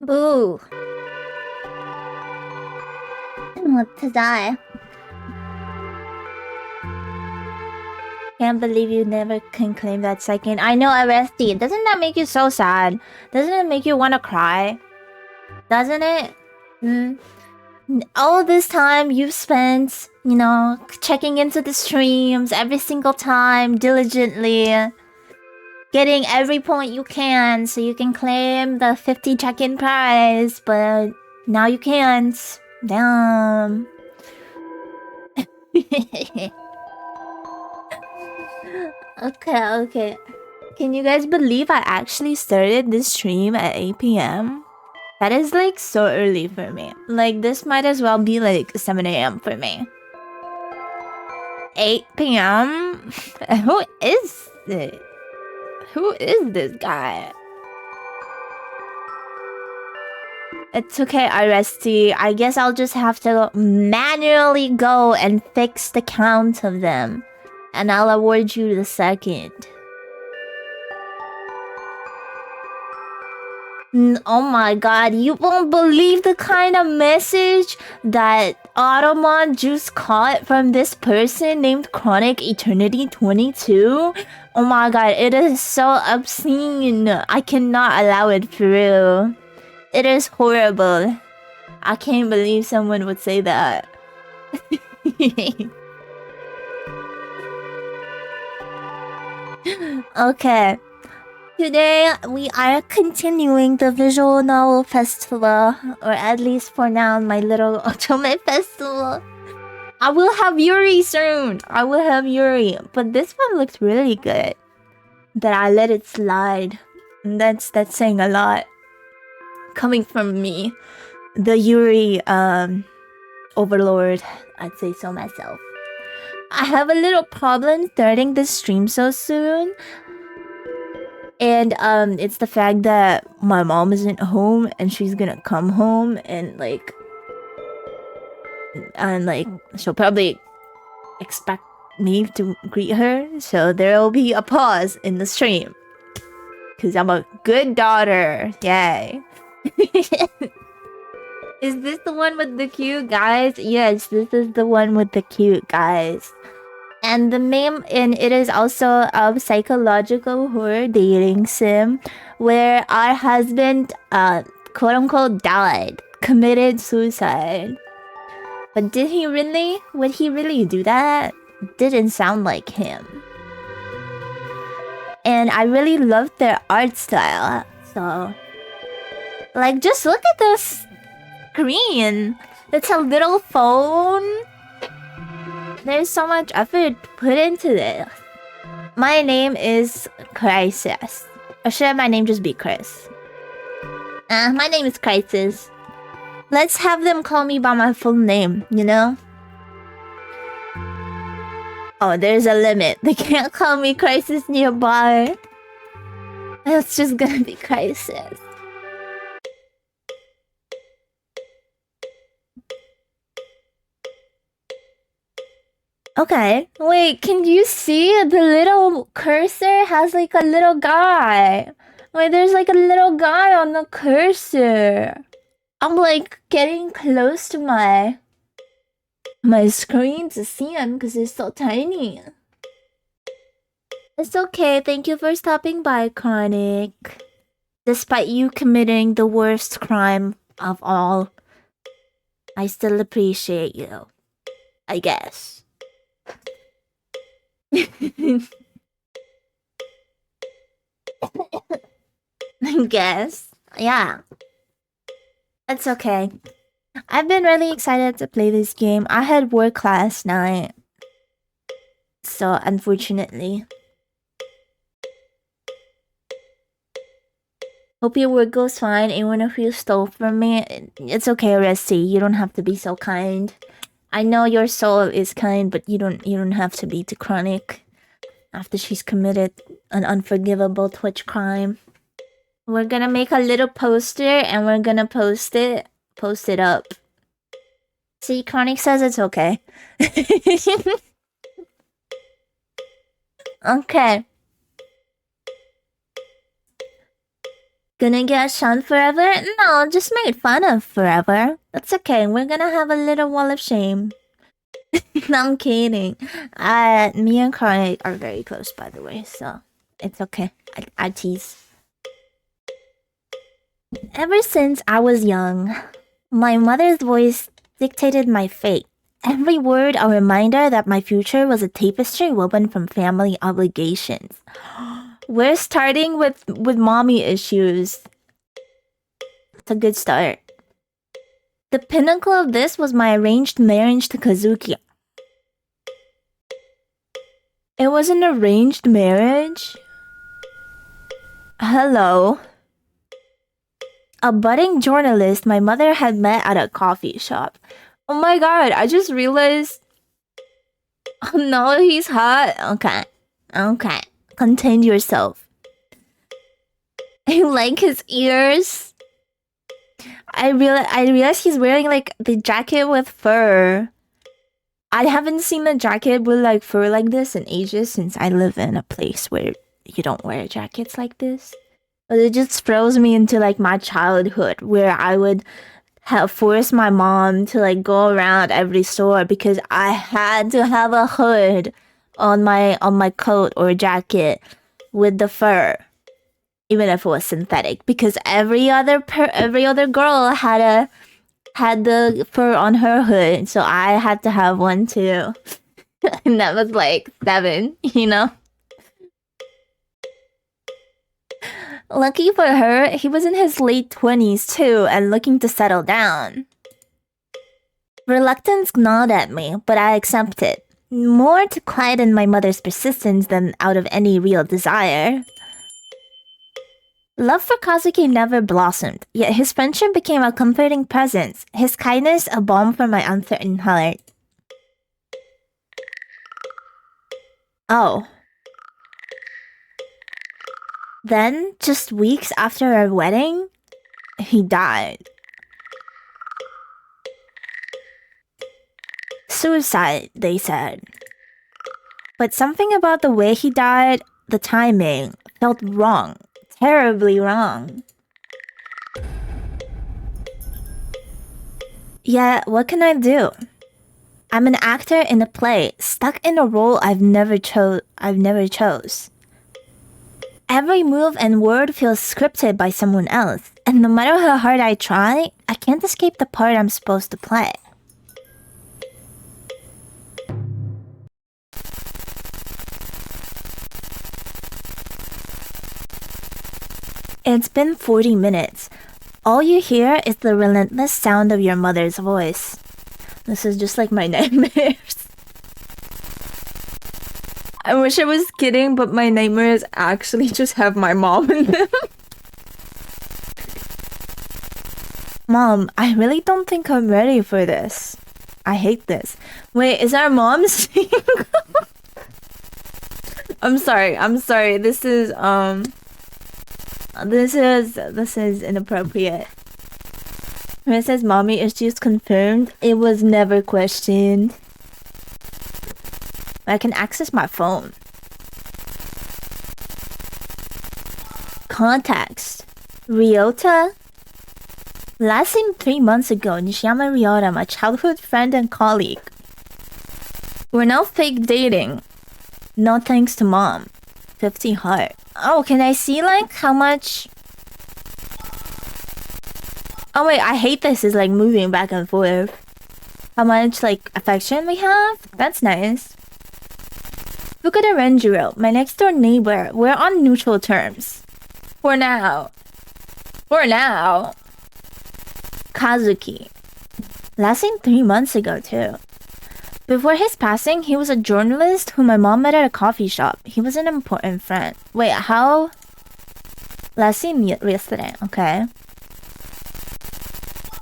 Boo. I want to die. Can't believe you never can claim that second. I know, Aresti. Doesn't that make you so sad? Doesn't it make you want to cry? Doesn't it? All this time you've spent, you know, checking into the streams every single time diligently, getting every point you can so you can claim the 50 check-in prize, but now you can't. Damn. Okay. Can you guys believe I actually started this stream at 8 p.m.? That is like so early for me. Like this might as well be like 7 a.m. for me. 8 p.m.? Who is it? Who is this guy? It's okay, Iresti. I guess I'll just have to manually go and fix the count of them. And I'll award you the second. Oh my god, you won't believe the kind of message that Otome just caught from this person named Chronic Eternity 22. Oh my god, it is so obscene. I cannot allow it through. It is horrible. I can't believe someone would say that. Okay. Today, we are continuing the Visual Novel Festival, or at least for now, my little Otome Festival. I will have Yuri soon. But this one looks really good. That I let it slide. And that's saying a lot. Coming from me, the Yuri overlord, I'd say so myself. I have a little problem starting this stream so soon. And it's the fact that my mom isn't home and she's gonna come home and she'll probably expect me to greet her, so there'll be a pause in the stream. Cause I'm a good daughter. Yay. Is this the one with the cute guys? Yes, this is the one with the cute guys. And it is also a psychological horror dating sim where our husband, quote unquote, died, committed suicide. But did he really? Would he really do that? Didn't sound like him. And I really loved their art style. So, like, just look at this screen. It's a little phone. There's so much effort put into this. My name is Crisis. Or should my name just be Chris? My name is Crisis. Let's have them call me by my full name, you know? Oh, there's a limit. They can't call me Crisis nearby. It's just gonna be Crisis. Okay, wait, can you see the little cursor has like a little guy? Wait, there's like a little guy on the cursor. I'm like getting close to my screen to see him because it's so tiny. It's okay, thank you for stopping by, Chronic. Despite you committing the worst crime of all, I still appreciate you. I guess. I guess. Yeah. It's okay. I've been really excited to play this game. I had work last night. So, unfortunately. Hope your work goes fine, even if you stole from me. It's okay, Rusty. You don't have to be so kind. I know your soul is kind, but you don't have to be too Chronic after she's committed an unforgivable Twitch crime. We're gonna make a little poster and we're gonna post it up. See, Chronic says it's okay. Okay. Gonna get shunned forever? No, just made fun of forever. That's okay. We're gonna have a little wall of shame. No, I'm kidding. Me and Carly are very close, by the way, so it's okay. I tease. Ever since I was young, my mother's voice dictated my fate. Every word a reminder that my future was a tapestry woven from family obligations. We're starting with mommy issues. It's a good start. The pinnacle of this was my arranged marriage to Kazuki. It was an arranged marriage? Hello. A budding journalist my mother had met at a coffee shop. Oh my god, I just realized... Oh no, he's hot. Okay. Contain yourself. I like his ears. I realize he's wearing like the jacket with fur. I haven't seen a jacket with like fur like this in ages since I live in a place where you don't wear jackets like this. But it just throws me into like my childhood where I would force my mom to like go around every store because I had to have a hood on my coat or jacket with the fur, even if it was synthetic, because every other girl had the fur on her hood, so I had to have one too. And that was like 7, you know. Lucky for her, he was in his late 20s too and looking to settle down. Reluctance gnawed at me, but I accepted. More to quieten my mother's persistence than out of any real desire. Love for Kazuki never blossomed, yet his friendship became a comforting presence, his kindness a balm for my uncertain heart. Oh. Then, just weeks after our wedding, he died. Suicide, they said. But something about the way he died, the timing, felt wrong. Terribly wrong. Yet, what can I do? I'm an actor in a play, stuck in a role I've never chose. Every move and word feels scripted by someone else, and no matter how hard I try, I can't escape the part I'm supposed to play. It's been 40 minutes. All you hear is the relentless sound of your mother's voice. This is just like my nightmares. I wish I was kidding, but my nightmares actually just have my mom in them. Mom, I really don't think I'm ready for this. I hate this. Wait, is our mom single? I'm sorry. This is inappropriate. When it says mommy issues confirmed, it was never questioned. I can access my phone. Contacts. Ryota? Last seen 3 months ago, Nishiyama Ryota, my childhood friend and colleague. We're now fake dating. No thanks to mom. 50 heart. Oh, can I see like how much? Oh wait, I hate this is like moving back and forth. How much like affection we have? That's nice. Fukuda Renjiro, my next door neighbor. We're on neutral terms. For now. Kazuki. Last seen 3 months ago too. Before his passing, he was a journalist who my mom met at a coffee shop. He was an important friend. Wait, how? Last seen yesterday, okay.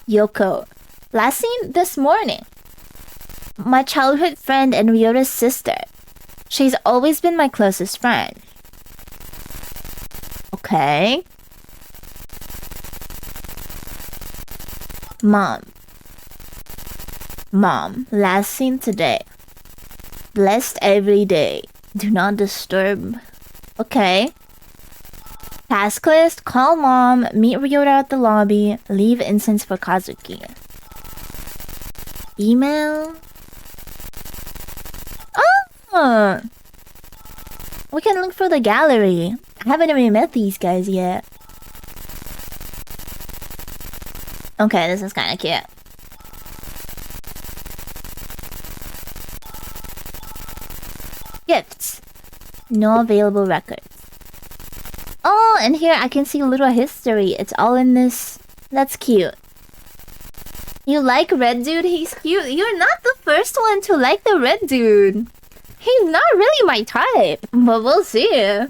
Yoko. Last seen this morning. My childhood friend and Ryota's sister. She's always been my closest friend. Okay. Mom, last seen today. Blessed every day. Do not disturb. Okay. Task list, call mom, meet Ryota at the lobby, leave incense for Kazuki. Email? Oh! We can look for the gallery. I haven't even met these guys yet. Okay, this is kinda cute. Gifts. No available records. Oh, and here I can see a little history. It's all in this. That's cute. You like Red Dude? He's cute. You're not the first one to like the Red Dude. He's not really my type, but we'll see.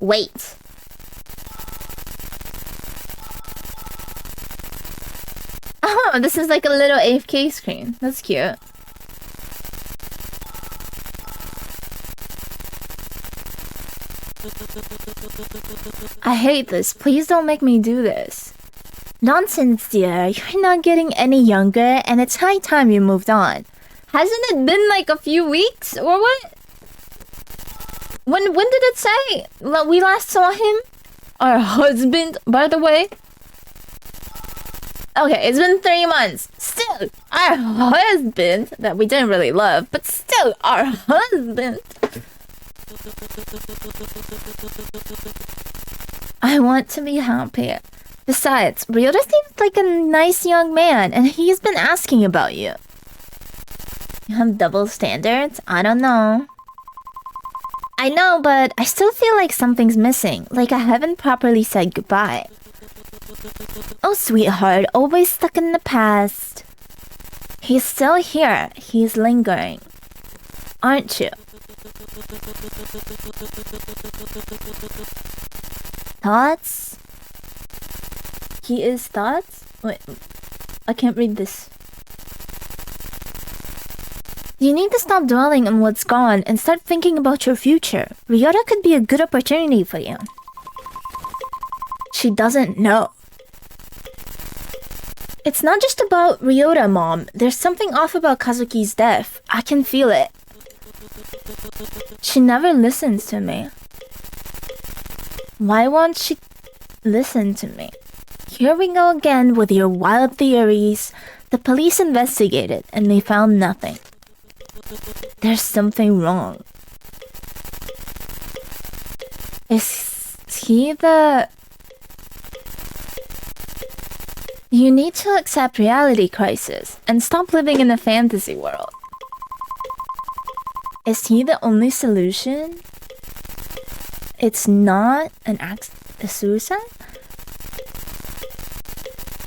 Wait. Oh, this is like a little AFK screen. That's cute. I hate this. Please don't make me do this. Nonsense, dear. You're not getting any younger, and it's high time you moved on. Hasn't it been like a few weeks, or what? When did it say we last saw him? Our husband, by the way. Okay, it's been 3 months. Still, our husband that we didn't really love, but still our husband. I want to be happy. Besides, Ryota seems like a nice young man, and he's been asking about you. You have double standards? I don't know. I know, but I still feel like something's missing. Like I haven't properly said goodbye. Oh, sweetheart, always stuck in the past. He's still here. He's lingering. Aren't you? Thoughts? He is thoughts? Wait, I can't read this. You need to stop dwelling on what's gone and start thinking about your future. Ryota could be a good opportunity for you. She doesn't know. It's not just about Ryota, Mom. There's something off about Kazuki's death. I can feel it. She never listens to me. Why won't she listen to me? Here we go again with your wild theories. The police investigated and they found nothing. There's something wrong. Is he the... You need to accept reality crisis and stop living in a fantasy world. Is he the only solution? It's not a suicide?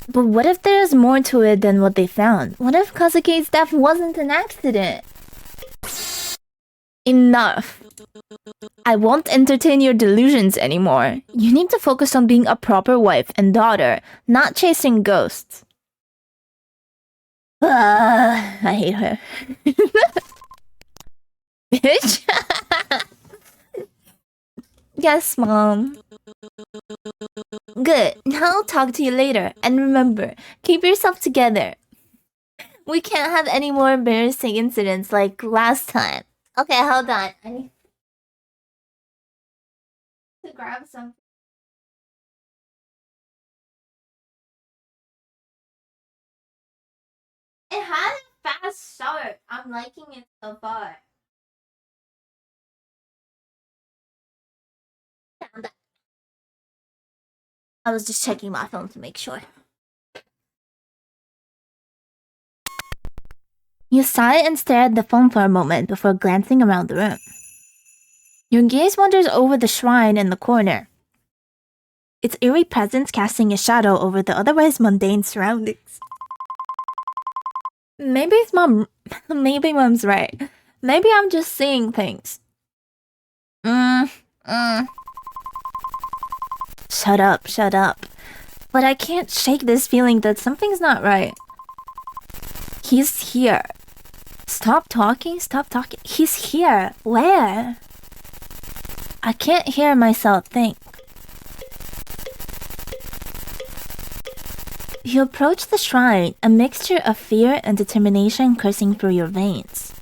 But what if there's more to it than what they found? What if Kazuki's death wasn't an accident? Enough. I won't entertain your delusions anymore. You need to focus on being a proper wife and daughter, not chasing ghosts. I hate her. Bitch. Yes, Mom. Good. Now I'll talk to you later. And remember, keep yourself together. We can't have any more embarrassing incidents like last time. Okay, hold on. I need to grab some. It had a fast start. I'm liking it so far. I was just checking my phone to make sure. You sigh and stare at the phone for a moment before glancing around the room. Your gaze wanders over the shrine in the corner. Its eerie presence casting a shadow over the otherwise mundane surroundings. Maybe Mom's right. Maybe I'm just seeing things. Shut up. But I can't shake this feeling that something's not right. He's here. Stop talking. He's here. Where? I can't hear myself think. You approach the shrine, a mixture of fear and determination coursing through your veins.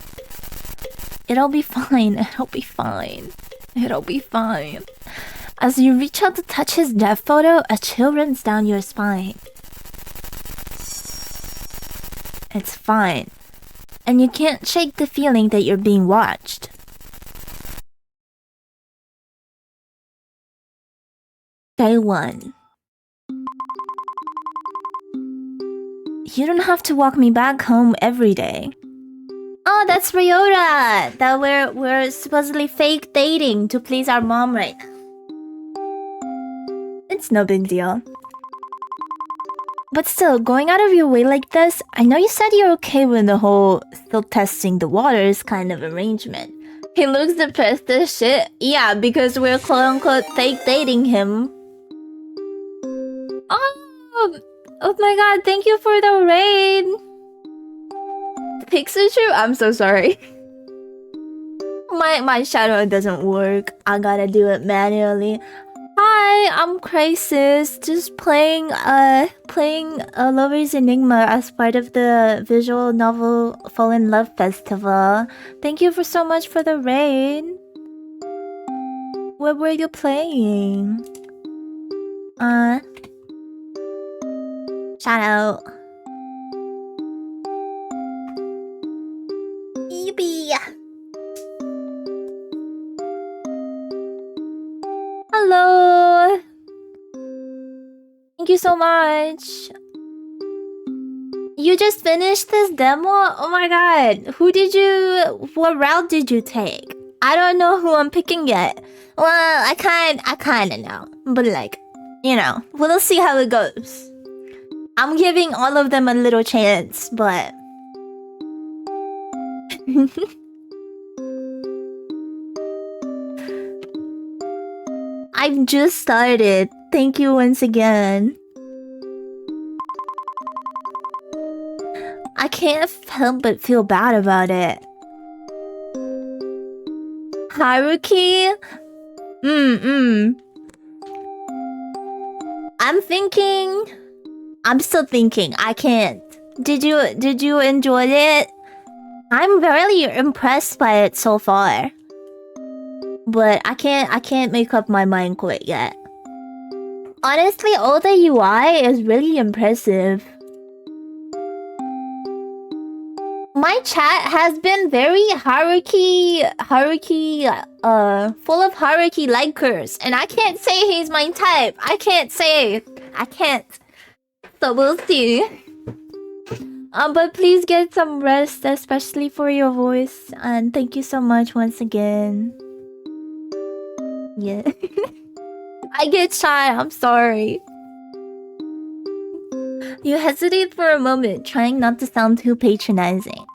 It'll be fine. It'll be fine. It'll be fine. As you reach out to touch his death photo, a chill runs down your spine. It's fine. And you can't shake the feeling that you're being watched. Day 1. You don't have to walk me back home every day. Oh, that's Ryota! That we're supposedly fake dating to please our mom right now. It's no big deal. But still, going out of your way like this, I know you said you're okay with the whole still testing the waters kind of arrangement. He looks depressed as shit. Yeah, because we're quote-unquote fake dating him. Oh my god, thank you for the raid! Pikachu? I'm so sorry. My shadow doesn't work. I gotta do it manually. Hi, I'm Crisis. Just playing Lover's Enigma as part of the visual novel FallinLove festival. Thank you so much for the raid. What were you playing? Shout out. Yippee! Hello! Thank you so much. You just finished this demo? Oh my god. What route did you take? I don't know who I'm picking yet. Well, I kinda know. But like, you know, we'll see how it goes. I'm giving all of them a little chance, but... I've just started. Thank you once again. I can't help but feel bad about it. Haruki? I'm still thinking. I can't. Did you enjoy it? I'm very impressed by it so far. But I can't make up my mind quite yet. Honestly, all the UI is really impressive. My chat has been very Haruki, full of Haruki likers, and I can't say he's my type. I can't. So we'll see. But please get some rest, especially for your voice, and thank you so much once again. Yeah. I get shy, I'm sorry. You hesitate for a moment, trying not to sound too patronizing.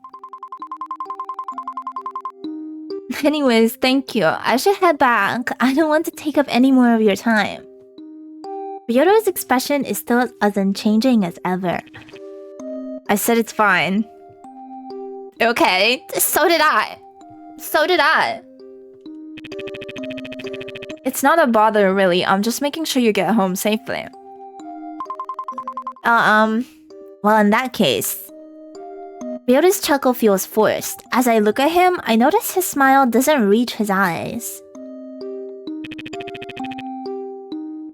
Anyways, thank you. I should head back. I don't want to take up any more of your time. Ryoto's expression is still as unchanging as ever. I said it's fine. Okay, so did I. It's not a bother, really. I'm just making sure you get home safely. Well, in that case... Ryota's chuckle feels forced. As I look at him, I notice his smile doesn't reach his eyes.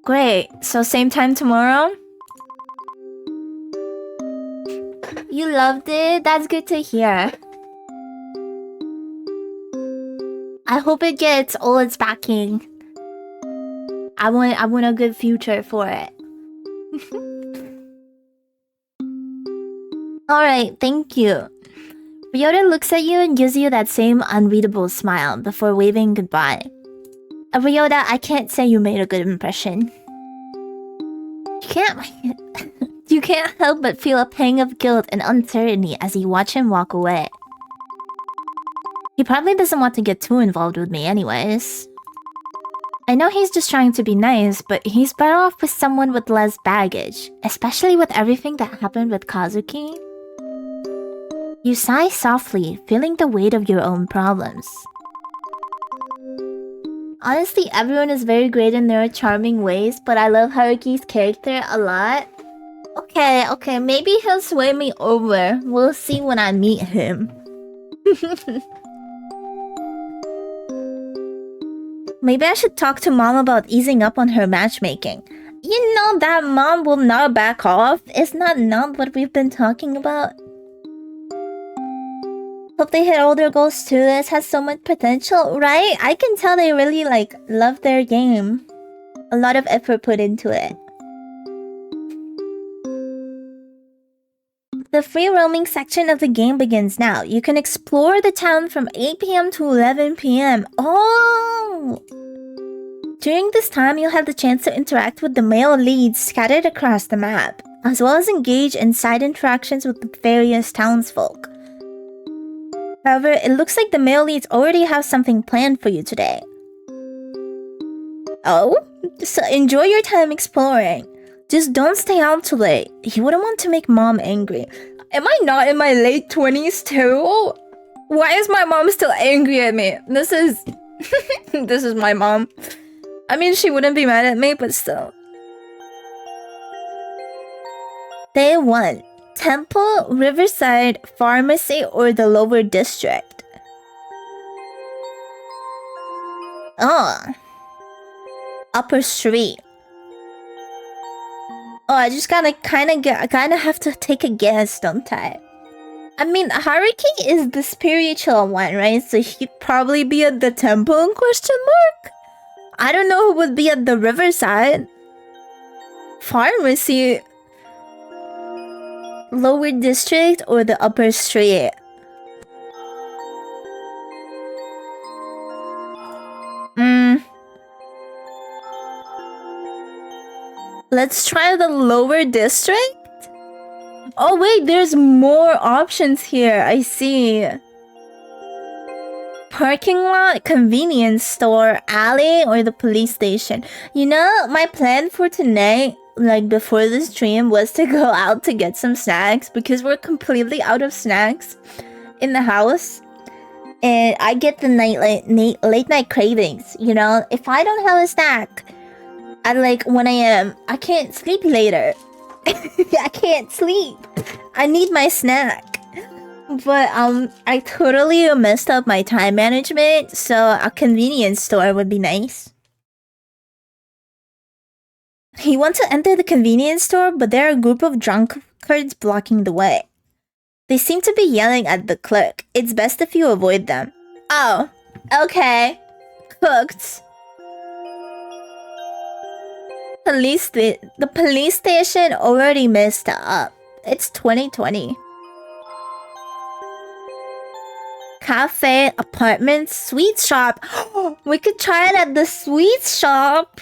Great, so same time tomorrow? You loved it? That's good to hear. I hope it gets all its backing. I want a good future for it. Alright, thank you. Ryota looks at you and gives you that same unreadable smile before waving goodbye. Ryota, I can't say you made a good impression. You can't help but feel a pang of guilt and uncertainty as you watch him walk away. He probably doesn't want to get too involved with me anyways. I know he's just trying to be nice, but he's better off with someone with less baggage, especially with everything that happened with Kazuki. You sigh softly, feeling the weight of your own problems. Honestly, everyone is very great in their charming ways, but I love Haruki's character a lot. Okay, maybe he'll sway me over. We'll see when I meet him. Maybe I should talk to mom about easing up on her matchmaking. You know that mom will not back off. Isn't that not what we've been talking about? Hope they hit all their goals too. This has so much potential, right? I can tell they really love their game. A lot of effort put into it. The free roaming section of the game begins now. You can explore the town from 8 p.m. to 11 p.m. Oh! During this time, you'll have the chance to interact with the male leads scattered across the map, as well as engage in side interactions with the various townsfolk. However, it looks like the male leads already have something planned for you today. Oh? So enjoy your time exploring. Just don't stay out too late. You wouldn't want to make mom angry. Am I not in my late 20s too? Why is my mom still angry at me? This is... this is my mom. I mean, she wouldn't be mad at me, but still. Day 1. Temple, Riverside, Pharmacy, or the Lower District? Oh. Upper Street. Oh, I just gotta kinda have to take a guess, don't I? I mean, Haruki is the spiritual one, right? So he'd probably be at the temple, question mark? I don't know who would be at the Riverside. Pharmacy. Lower District or the Upper Street? Let's try the Lower District? Oh wait, there's more options here. I see. Parking lot, convenience store, alley, or the police station. You know, my plan for tonight, before the stream, was to go out to get some snacks because we're completely out of snacks in the house. And I get the late night cravings, you know? If I don't have a snack at 1 a.m., I can't sleep later. I can't sleep. I need my snack. But I totally messed up my time management, so a convenience store would be nice. He wants to enter the convenience store, but there are a group of drunkards blocking the way. They seem to be yelling at the clerk. It's best if you avoid them. Oh, okay. Cooked. The police station already messed up. It's 2020. Cafe, apartments, sweet shop. We could try it at the sweet shop.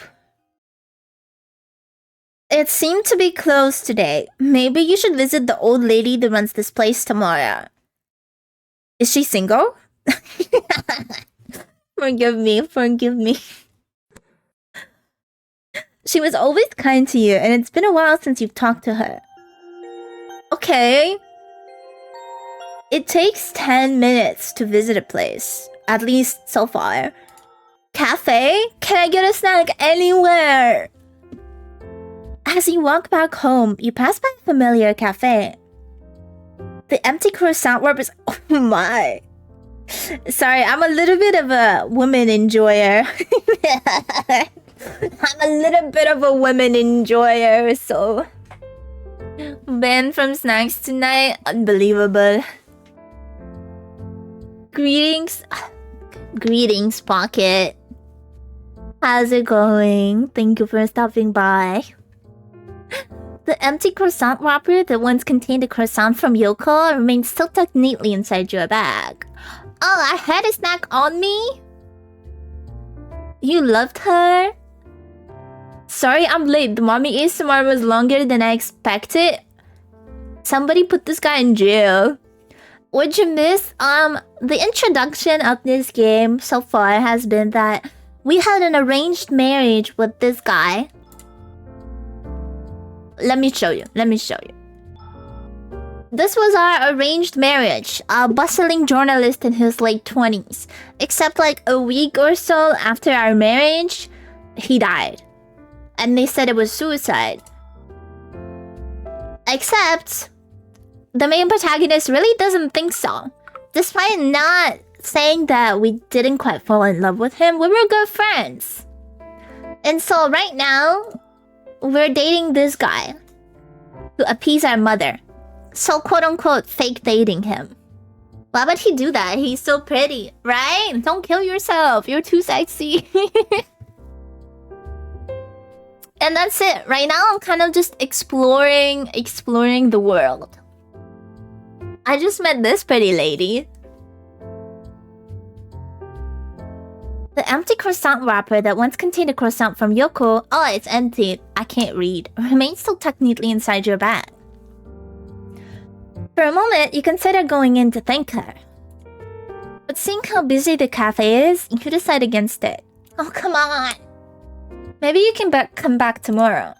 It seemed to be closed today. Maybe you should visit the old lady that runs this place tomorrow. Is she single? Forgive me. She was always kind to you, and it's been a while since you've talked to her. Okay. It takes 10 minutes to visit a place. At least so far. Cafe? Can I get a snack anywhere? As you walk back home, you pass by a familiar cafe. The empty croissant wrappers. Oh my. Sorry, I'm a little bit of a woman enjoyer. I'm a little bit of a woman enjoyer, so... Banned from snacks tonight? Unbelievable. Greetings. Greetings, Pocket. How's it going? Thank you for stopping by. The empty croissant wrapper that once contained a croissant from Yoko remains still tucked neatly inside your bag. Oh, I had a snack on me? You loved her? Sorry, I'm late. The mommy ASMR was longer than I expected. Somebody put this guy in jail. What'd you miss? The introduction of this game so far has been that we had an arranged marriage with this guy. Let me show you. This was our arranged marriage. A bustling journalist in his late 20s. Except a week or so after our marriage, he died. And they said it was suicide. Except, the main protagonist really doesn't think so. Despite not saying that we didn't quite fall in love with him. We were good friends. And so right now, we're dating this guy to appease our mother. So quote-unquote fake dating him. Why would he do that? He's so pretty, right? Don't kill yourself. You're too sexy. And that's it. Right now, I'm kind of just exploring the world. I just met this pretty lady. The empty croissant wrapper that once contained a croissant from Yoko, oh, it's empty, I can't read, remains still tucked neatly inside your bag. For a moment, you consider going in to thank her. But seeing how busy the cafe is, you decide against it. Oh, come on! Maybe you can come back tomorrow.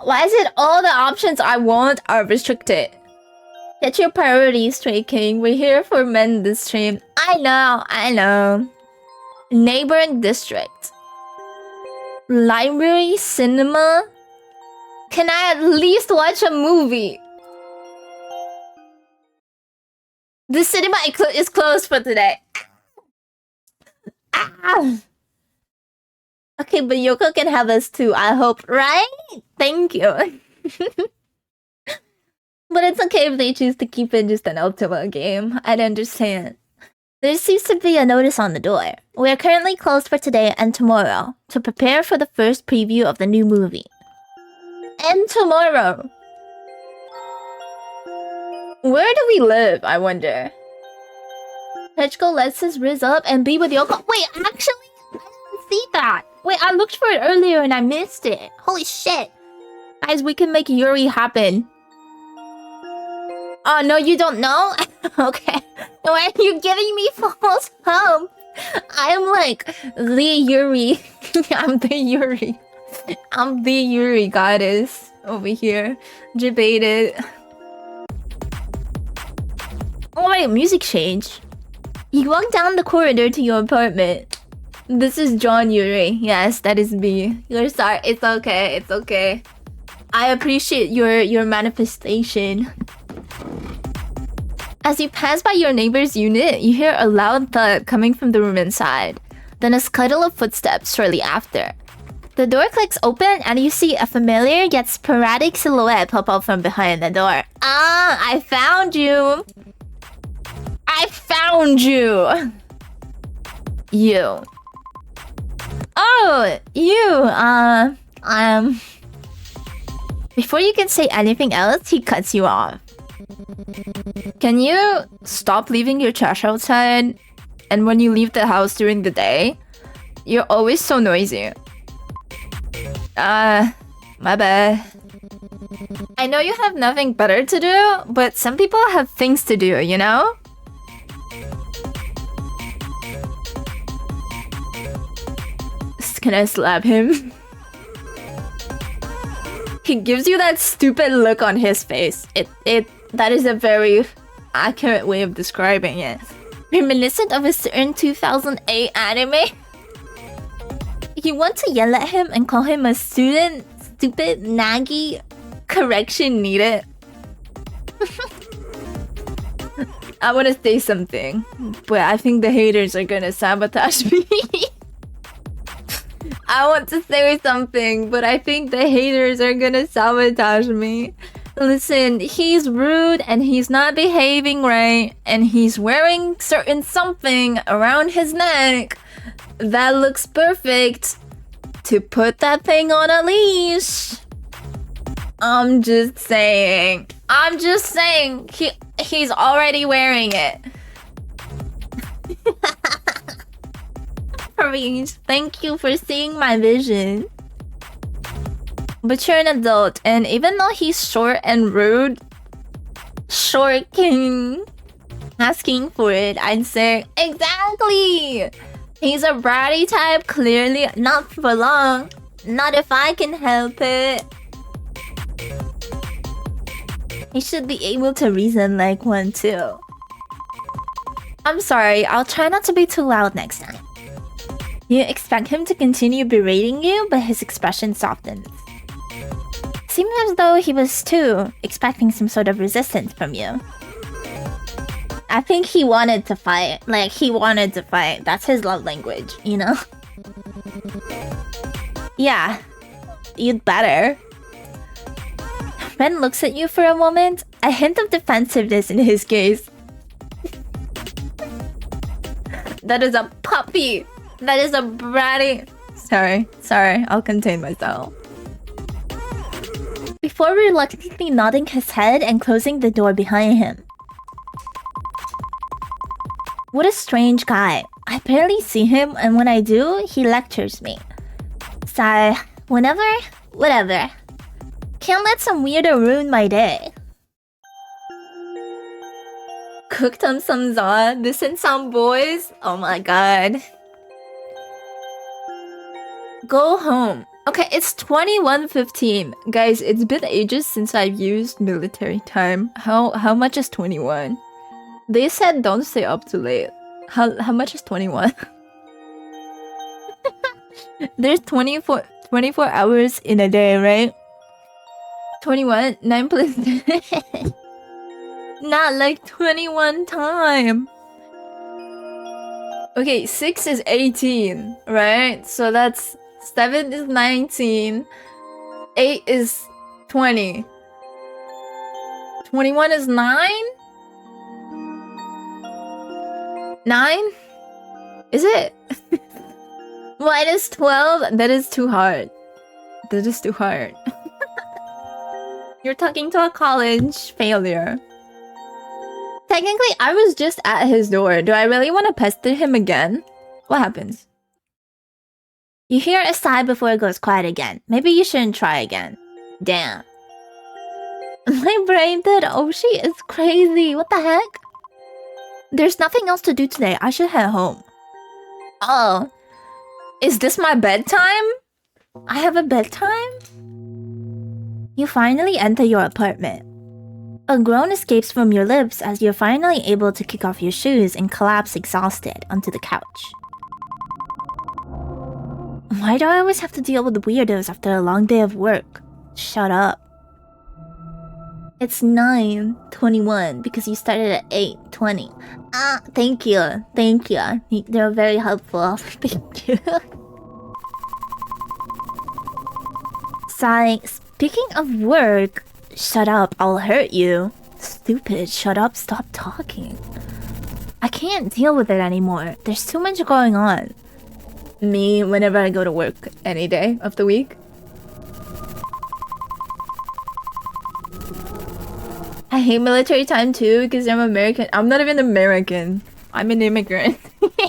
Why is it all the options I want are restricted? Get your priorities straight, King. We're here for men this stream. I know. Neighboring district. Library, cinema. Can I at least watch a movie? The cinema is closed for today. Okay, but Yoko can have us too, I hope, right? Thank you. But it's okay if they choose to keep it just an Otome game. I'd understand. There seems to be a notice on the door. We are currently closed for today and tomorrow to prepare for the first preview of the new movie. And tomorrow. Where do we live, I wonder? Hechiko lets his Riz up and be with Yoko. Wait, actually, I didn't see that. Wait, I looked for it earlier and I missed it. Holy shit. Guys, we can make Yuri happen. Oh, no, you don't know? Okay. Why are you giving me false hope? I'm like the Yuri. I'm the Yuri. I'm the Yuri goddess over here. Debated. Oh my, music change. You walk down the corridor to your apartment. This is John Yuri. Yes, that is me. You're sorry. It's okay. It's okay. I appreciate your manifestation. As you pass by your neighbor's unit, you hear a loud thud coming from the room inside. Then a scuttle of footsteps shortly after. The door clicks open and you see a familiar yet sporadic silhouette pop up from behind the door. Ah, I found you! I found you! You. Oh, you, Before you can say anything else, he cuts you off. Can you stop leaving your trash outside? And when you leave the house during the day, you're always so noisy. My bad. I know you have nothing better to do, but some people have things to do, you know? Can I slap him? He gives you that stupid look on his face. That is a very accurate way of describing it. Reminiscent of a certain 2008 anime. You want to yell at him and call him a student? Stupid, naggy, correction needed. I want to say something, but I think the haters are gonna sabotage me. I want to say something, but I think the haters are gonna sabotage me. Listen, he's rude and he's not behaving right, and he's wearing certain something around his neck that looks perfect to put that thing on a leash. I'm just saying. He's already wearing it. Please, thank you for seeing my vision. But you're an adult, and even though he's short and rude, short king, asking for it, I'd say, exactly! He's a bratty type, clearly not for long. Not if I can help it. He should be able to reason like one too. I'm sorry, I'll try not to be too loud next time. You expect him to continue berating you, but his expression softens. Seemed as though he was too expecting some sort of resistance from you. I think he wanted to fight. Like, he wanted to fight. That's his love language, you know? Yeah. You'd better. Ben looks at you for a moment. A hint of defensiveness in his gaze. That is a puppy. That is a bratty... Sorry, I'll contain myself. Before reluctantly nodding his head and closing the door behind him. What a strange guy. I barely see him, and when I do, he lectures me. So, whatever. Can't let some weirdo ruin my day. Cooked on some za, this and some boys. Oh my god. Go home. Okay, it's 21:15. Guys, it's been ages since I've used military time. How much is 21? They said don't stay up too late. How much is 21? There's 24 hours in a day, right? 21, 9 plus not like 21 time. Okay, 6 is 18, right? So that's 7 is 19. 8 is 20. 21 is 9? 9? Is it? Minus 12? That is too hard. That is too hard. You're talking to a college failure. Technically, I was just at his door. Do I really want to pester him again? What happens? You hear a sigh before it goes quiet again. Maybe you shouldn't try again. Damn. My brain did. Oh, she is crazy. What the heck? There's nothing else to do today. I should head home. Oh. Is this my bedtime? I have a bedtime? You finally enter your apartment. A groan escapes from your lips as you're finally able to kick off your shoes and collapse exhausted onto the couch. Why do I always have to deal with weirdos after a long day of work? Shut up. It's 9:21 because you started at 8:20. Thank you. They're very helpful. Thank you. Sigh. Speaking of work... Shut up, I'll hurt you. Stupid, shut up, stop talking. I can't deal with it anymore. There's too much going on. Me, whenever I go to work, any day of the week. I hate military time too because I'm American. I'm not even American. I'm an immigrant.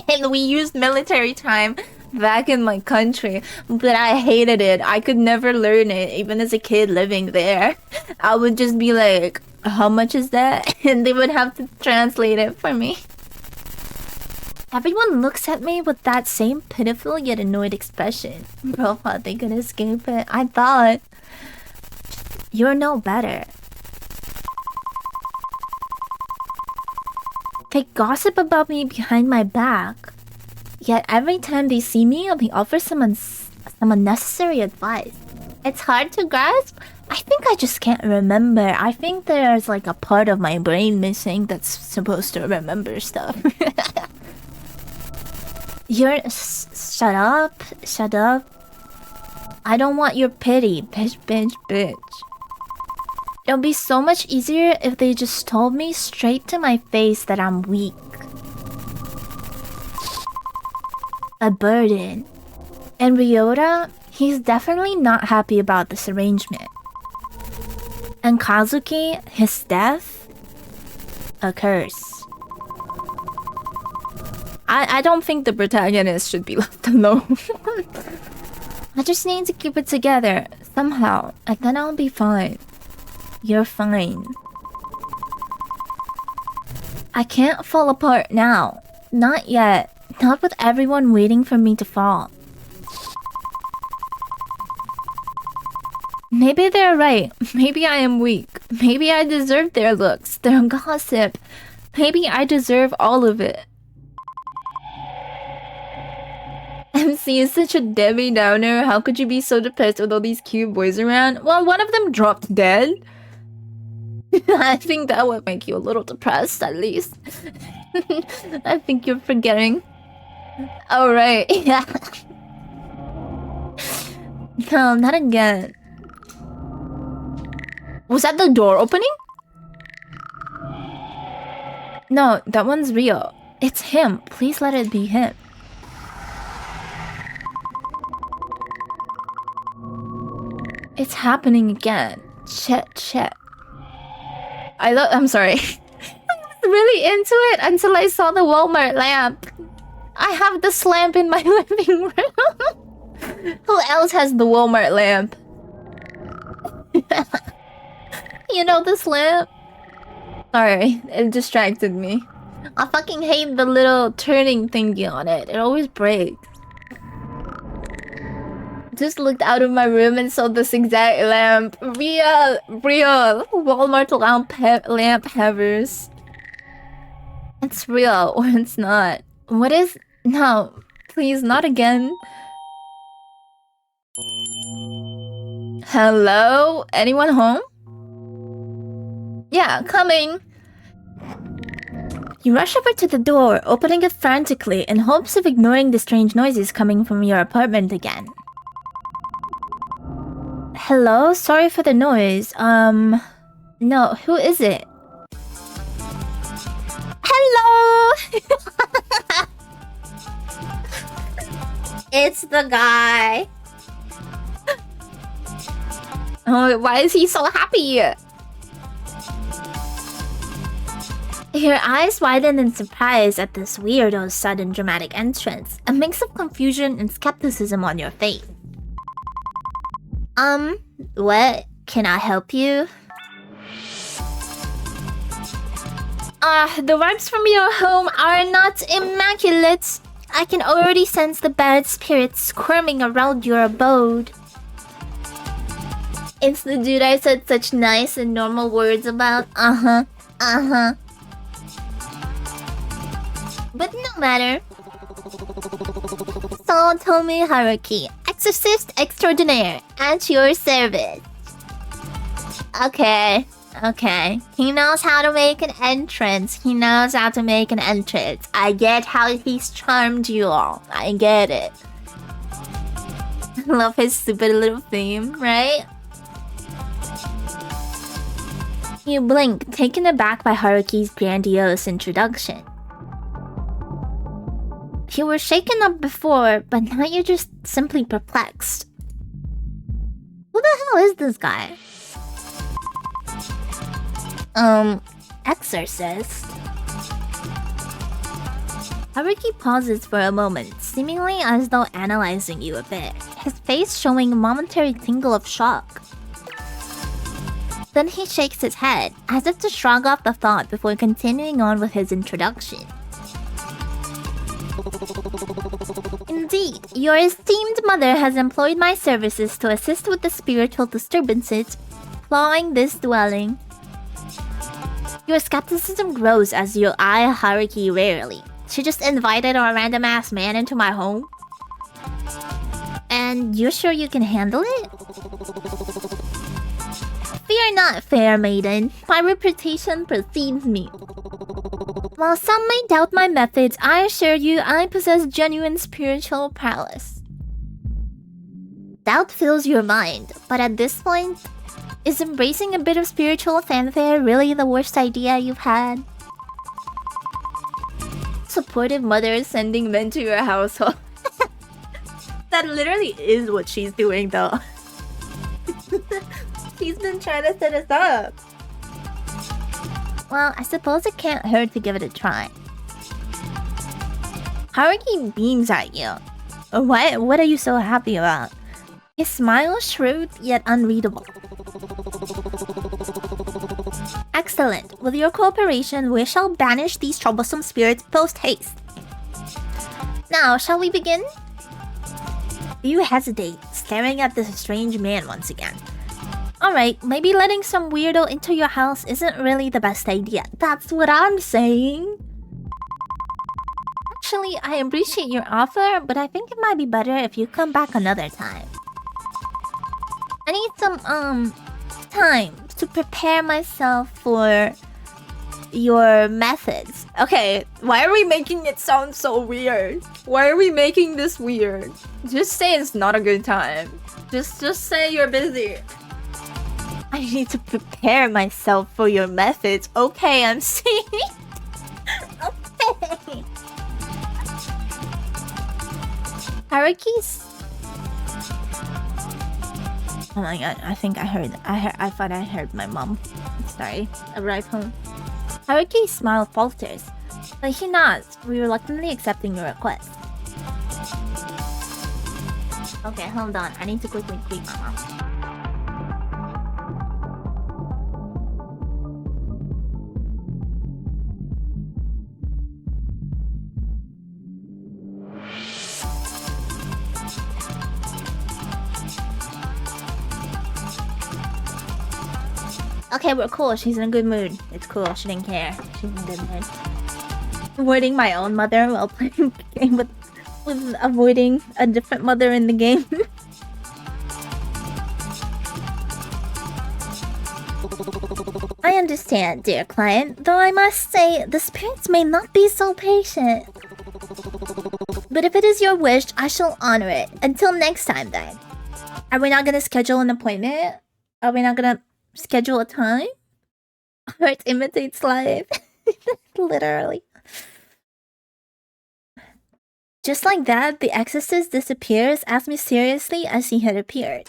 And we used military time back in my country, but I hated it. I could never learn it, even as a kid living there. I would just be like, how much is that? And they would have to translate it for me. Everyone looks at me with that same pitiful yet annoyed expression. Bro thought they could escape it. I thought. You're no better. They gossip about me behind my back. Yet every time they see me, they offer some unnecessary advice. It's hard to grasp. I think I just can't remember. I think there's like a part of my brain missing that's supposed to remember stuff. Shut up. I don't want your pity, bitch. It'll be so much easier if they just told me straight to my face that I'm weak. A burden. And Ryota, he's definitely not happy about this arrangement. And Kazuki, his death? A curse. I don't think the protagonist should be left alone. I just need to keep it together, somehow, and then I'll be fine. You're fine. I can't fall apart now. Not yet. Not with everyone waiting for me to fall. Maybe they're right. Maybe I am weak. Maybe I deserve their looks, their gossip. Maybe I deserve all of it. MC is such a Debbie Downer. How could you be so depressed with all these cute boys around? Well, one of them dropped dead. I think that would make you a little depressed, at least. I think you're forgetting. Oh, right. Yeah. No, not again. Was that the door opening? No, that one's real. It's him. Please let it be him. It's happening again. Shit. I'm sorry. I was really into it until I saw the Walmart lamp. I have this lamp in my living room. Who else has the Walmart lamp? You know this lamp? Sorry, it distracted me. I fucking hate the little turning thingy on it. It always breaks. Just looked out of my room and saw this exact lamp. Real Walmart lamp havers. It's real or it's not. What is... No, please, not again. Hello? Anyone home? Yeah, coming. You rush over to the door, opening it frantically in hopes of ignoring the strange noises coming from your apartment again. Hello? Sorry for the noise. No, who is it? Hello! It's the guy. Oh, why is he so happy? Your eyes widen in surprise at this weirdo's sudden dramatic entrance, a mix of confusion and skepticism on your face. What? Can I help you? The vibes from your home are not immaculate. I can already sense the bad spirits squirming around your abode. It's the dude I said such nice and normal words about. But no matter. So Otome Haruki, exorcist extraordinaire, at your service. Okay. He knows how to make an entrance. I get how he's charmed you all. I get it. Love his stupid little theme, right? You blink, taken aback by Haruki's grandiose introduction. You were shaken up before, but now you're just simply perplexed. Who the hell is this guy? Exorcist? Haruki pauses for a moment, seemingly as though analyzing you a bit, his face showing a momentary tingle of shock. Then he shakes his head, as if to shrug off the thought before continuing on with his introduction. Indeed, your esteemed mother has employed my services to assist with the spiritual disturbances plaguing this dwelling. Your skepticism grows as you eye Haruki warily. She just invited a random-ass man into my home? And you're sure you can handle it? Fear not, fair maiden. My reputation precedes me. While some may doubt my methods, I assure you I possess genuine spiritual prowess. Doubt fills your mind, but at this point, is embracing a bit of spiritual fanfare really the worst idea you've had? Supportive mother sending men to your household. That literally is what she's doing though. She's been trying to set us up. Well, I suppose it can't hurt to give it a try. Haruki beams at you. What are you so happy about? His smile shrewd yet unreadable. Excellent. With your cooperation, we shall banish these troublesome spirits post-haste. Now, shall we begin? You hesitate, staring at this strange man once again. Alright, maybe letting some weirdo into your house isn't really the best idea. That's what I'm saying. Actually, I appreciate your offer, but I think it might be better if you come back another time. I need some, time to prepare myself for your methods. Okay, why are we making it sound so weird? Why are we making this weird? Just say it's not a good time. Just say you're busy. I need to prepare myself for your methods. Okay, I'm seeing. Okay. Hierarchies. Oh my god, I think I thought I heard my mom. Sorry, arrive home. Haruki's smile falters, but he nods, reluctantly accepting your request. Okay, hold on. I need to quickly greet my mom. Okay, we're cool. She's in a good mood. It's cool. She didn't care. She's in a good mood. Avoiding my own mother while playing a game with avoiding a different mother in the game. I understand, dear client, though I must say the spirits may not be so patient. But if it is your wish, I shall honor it. Until next time, then. Are we not gonna schedule an appointment? Are we not gonna schedule a time? Art imitates life. Literally. Just like that, the exorcist disappears as mysteriously as he had appeared.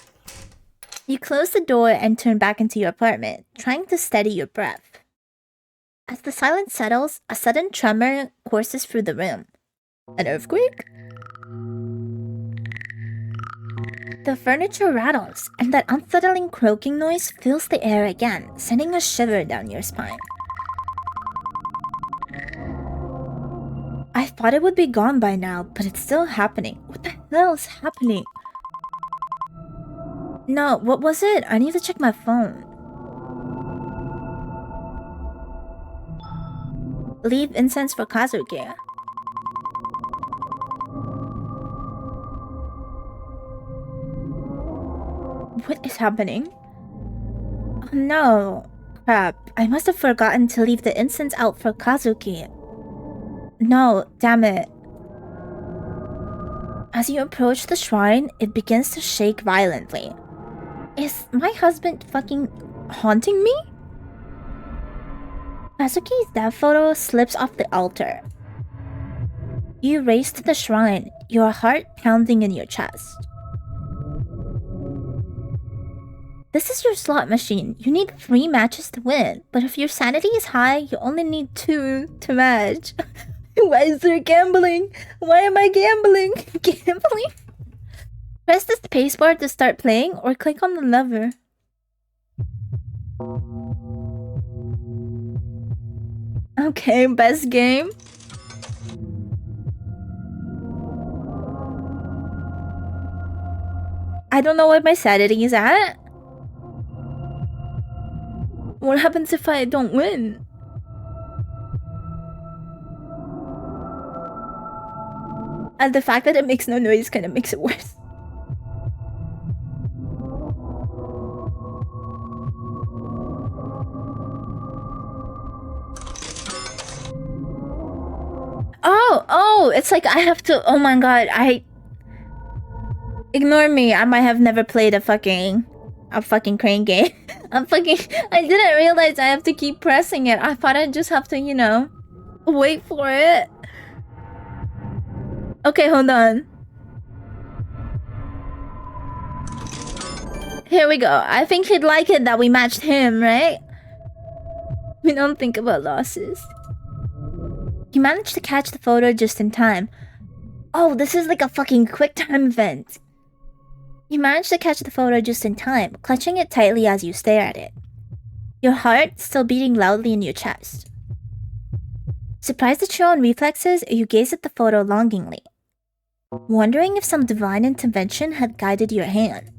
You close the door and turn back into your apartment, trying to steady your breath. As the silence settles, a sudden tremor courses through the room. An earthquake? The furniture rattles, and that unsettling croaking noise fills the air again, sending a shiver down your spine. I thought it would be gone by now, but it's still happening. What the hell is happening? No, what was it? I need to check my phone. Leave incense for Kazuki. What is happening? Oh no. Crap. I must have forgotten to leave the incense out for Kazuki. No, damn it. As you approach the shrine, it begins to shake violently. Is my husband fucking haunting me? Kazuki's death photo slips off the altar. You race to the shrine, your heart pounding in your chest. This is your slot machine. You need 3 matches to win, but if your sanity is high, you only need 2 to match. Why is there gambling? Why am I gambling? Gambling? Press the spacebar to start playing or click on the lever. Okay, best game. I don't know what my sanity is at. What happens if I don't win? And the fact that it makes no noise kind of makes it worse. Oh, it's like I have to, oh my god, ignore me, I might have never played a fucking crane game. I didn't realize I have to keep pressing it. I thought I'd just have to, you know, wait for it. Okay, hold on. Here we go. I think he'd like it that we matched him, right? We don't think about losses. You managed to catch the photo just in time. Oh, this is like a fucking quick time event. You managed to catch the photo just in time, clutching it tightly as you stare at it. Your heart still beating loudly in your chest. Surprised at your own reflexes, you gaze at the photo longingly, wondering if some divine intervention had guided your hand.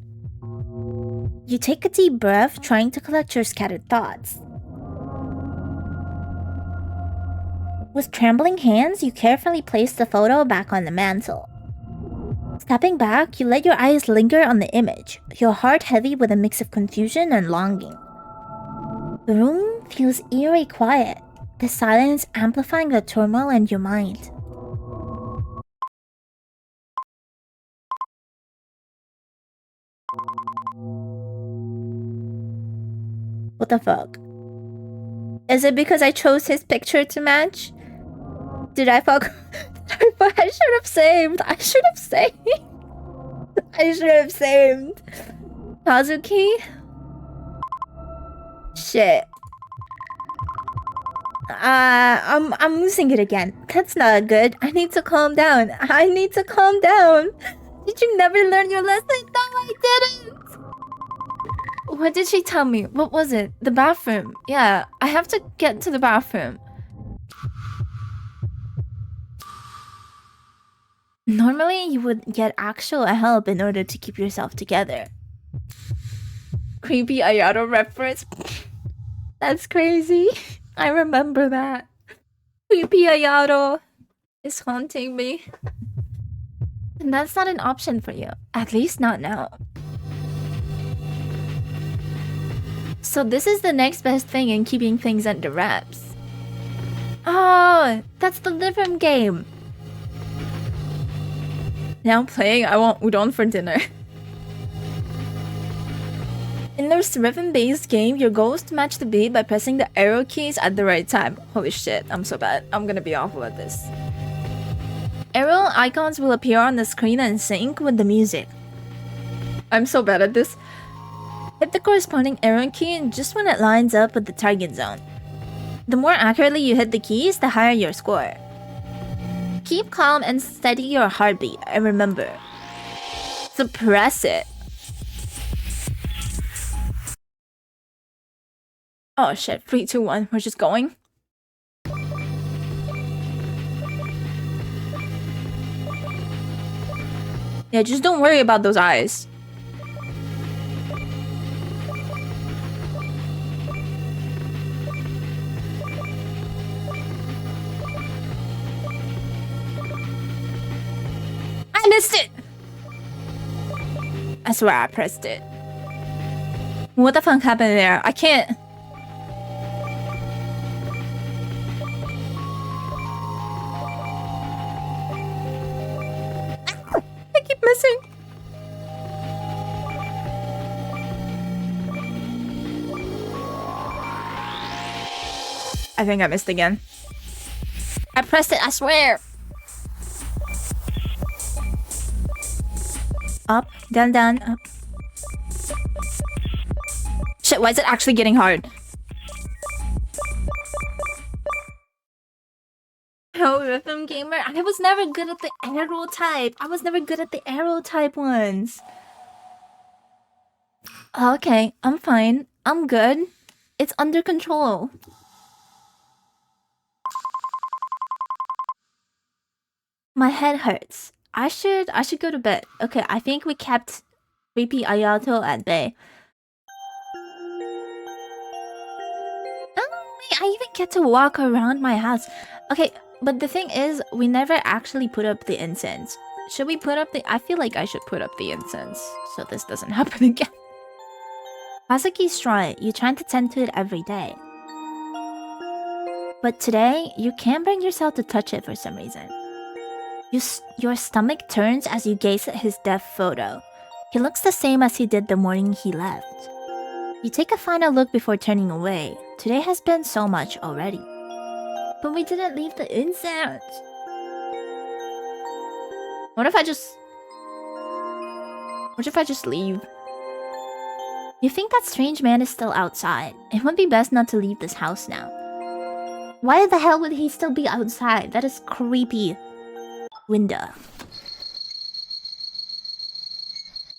You take a deep breath, trying to collect your scattered thoughts. With trembling hands, you carefully place the photo back on the mantle. Stepping back, you let your eyes linger on the image, your heart heavy with a mix of confusion and longing. The room feels eerie quiet, the silence amplifying the turmoil in your mind. What the fuck? Is it because I chose his picture to match? Did I fuck? I should have saved. I should have saved. I should have saved. Kazuki? Shit. I'm losing it again. That's not good. I need to calm down. I need to calm down. Did you never learn your lesson? No, I didn't. What did she tell me? What was it? The bathroom. Yeah, I have to get to the bathroom. Normally, you would get actual help in order to keep yourself together. Creepy Ayato reference. That's crazy. I remember that. Creepy Ayato is haunting me. And that's not an option for you. At least not now. So this is the next best thing in keeping things under wraps. Oh, that's the live room game. Now playing, I want udon for dinner. In this rhythm-based game, your goal is to match the beat by pressing the arrow keys at the right time. Holy shit, I'm so bad. I'm gonna be awful at this. Arrow icons will appear on the screen and sync with the music. I'm so bad at this. Hit the corresponding arrow key just when it lines up with the target zone. The more accurately you hit the keys, the higher your score. Keep calm and steady your heartbeat, and remember, suppress it. Oh shit, 3, 2, 1, we're just going. Yeah, just don't worry about those eyes. I missed it! I swear I pressed it. What the fuck happened there? I can't... I keep missing. I think I missed again. I pressed it, I swear. Up, down, down, up. Shit, why is it actually getting hard? Oh, rhythm gamer. I was never good at the arrow type. I was never good at the arrow type ones. Okay, I'm fine. I'm good. It's under control. My head hurts. I should go to bed. Okay, I think we kept creepy Ayato at bay. Oh, wait, I even get to walk around my house. Okay, but the thing is, we never actually put up the incense. Should we put up the... I feel like I should put up the incense, so this doesn't happen again. Kazuki's shrine, you try to tend to it every day. But today, you can't bring yourself to touch it for some reason. Your stomach turns as you gaze at his death photo. He looks the same as he did the morning he left. You take a final look before turning away. Today has been so much already. But we didn't leave the incense. What if I just leave? You think that strange man is still outside. It would be best not to leave this house now. Why the hell would he still be outside? That is creepy. Window.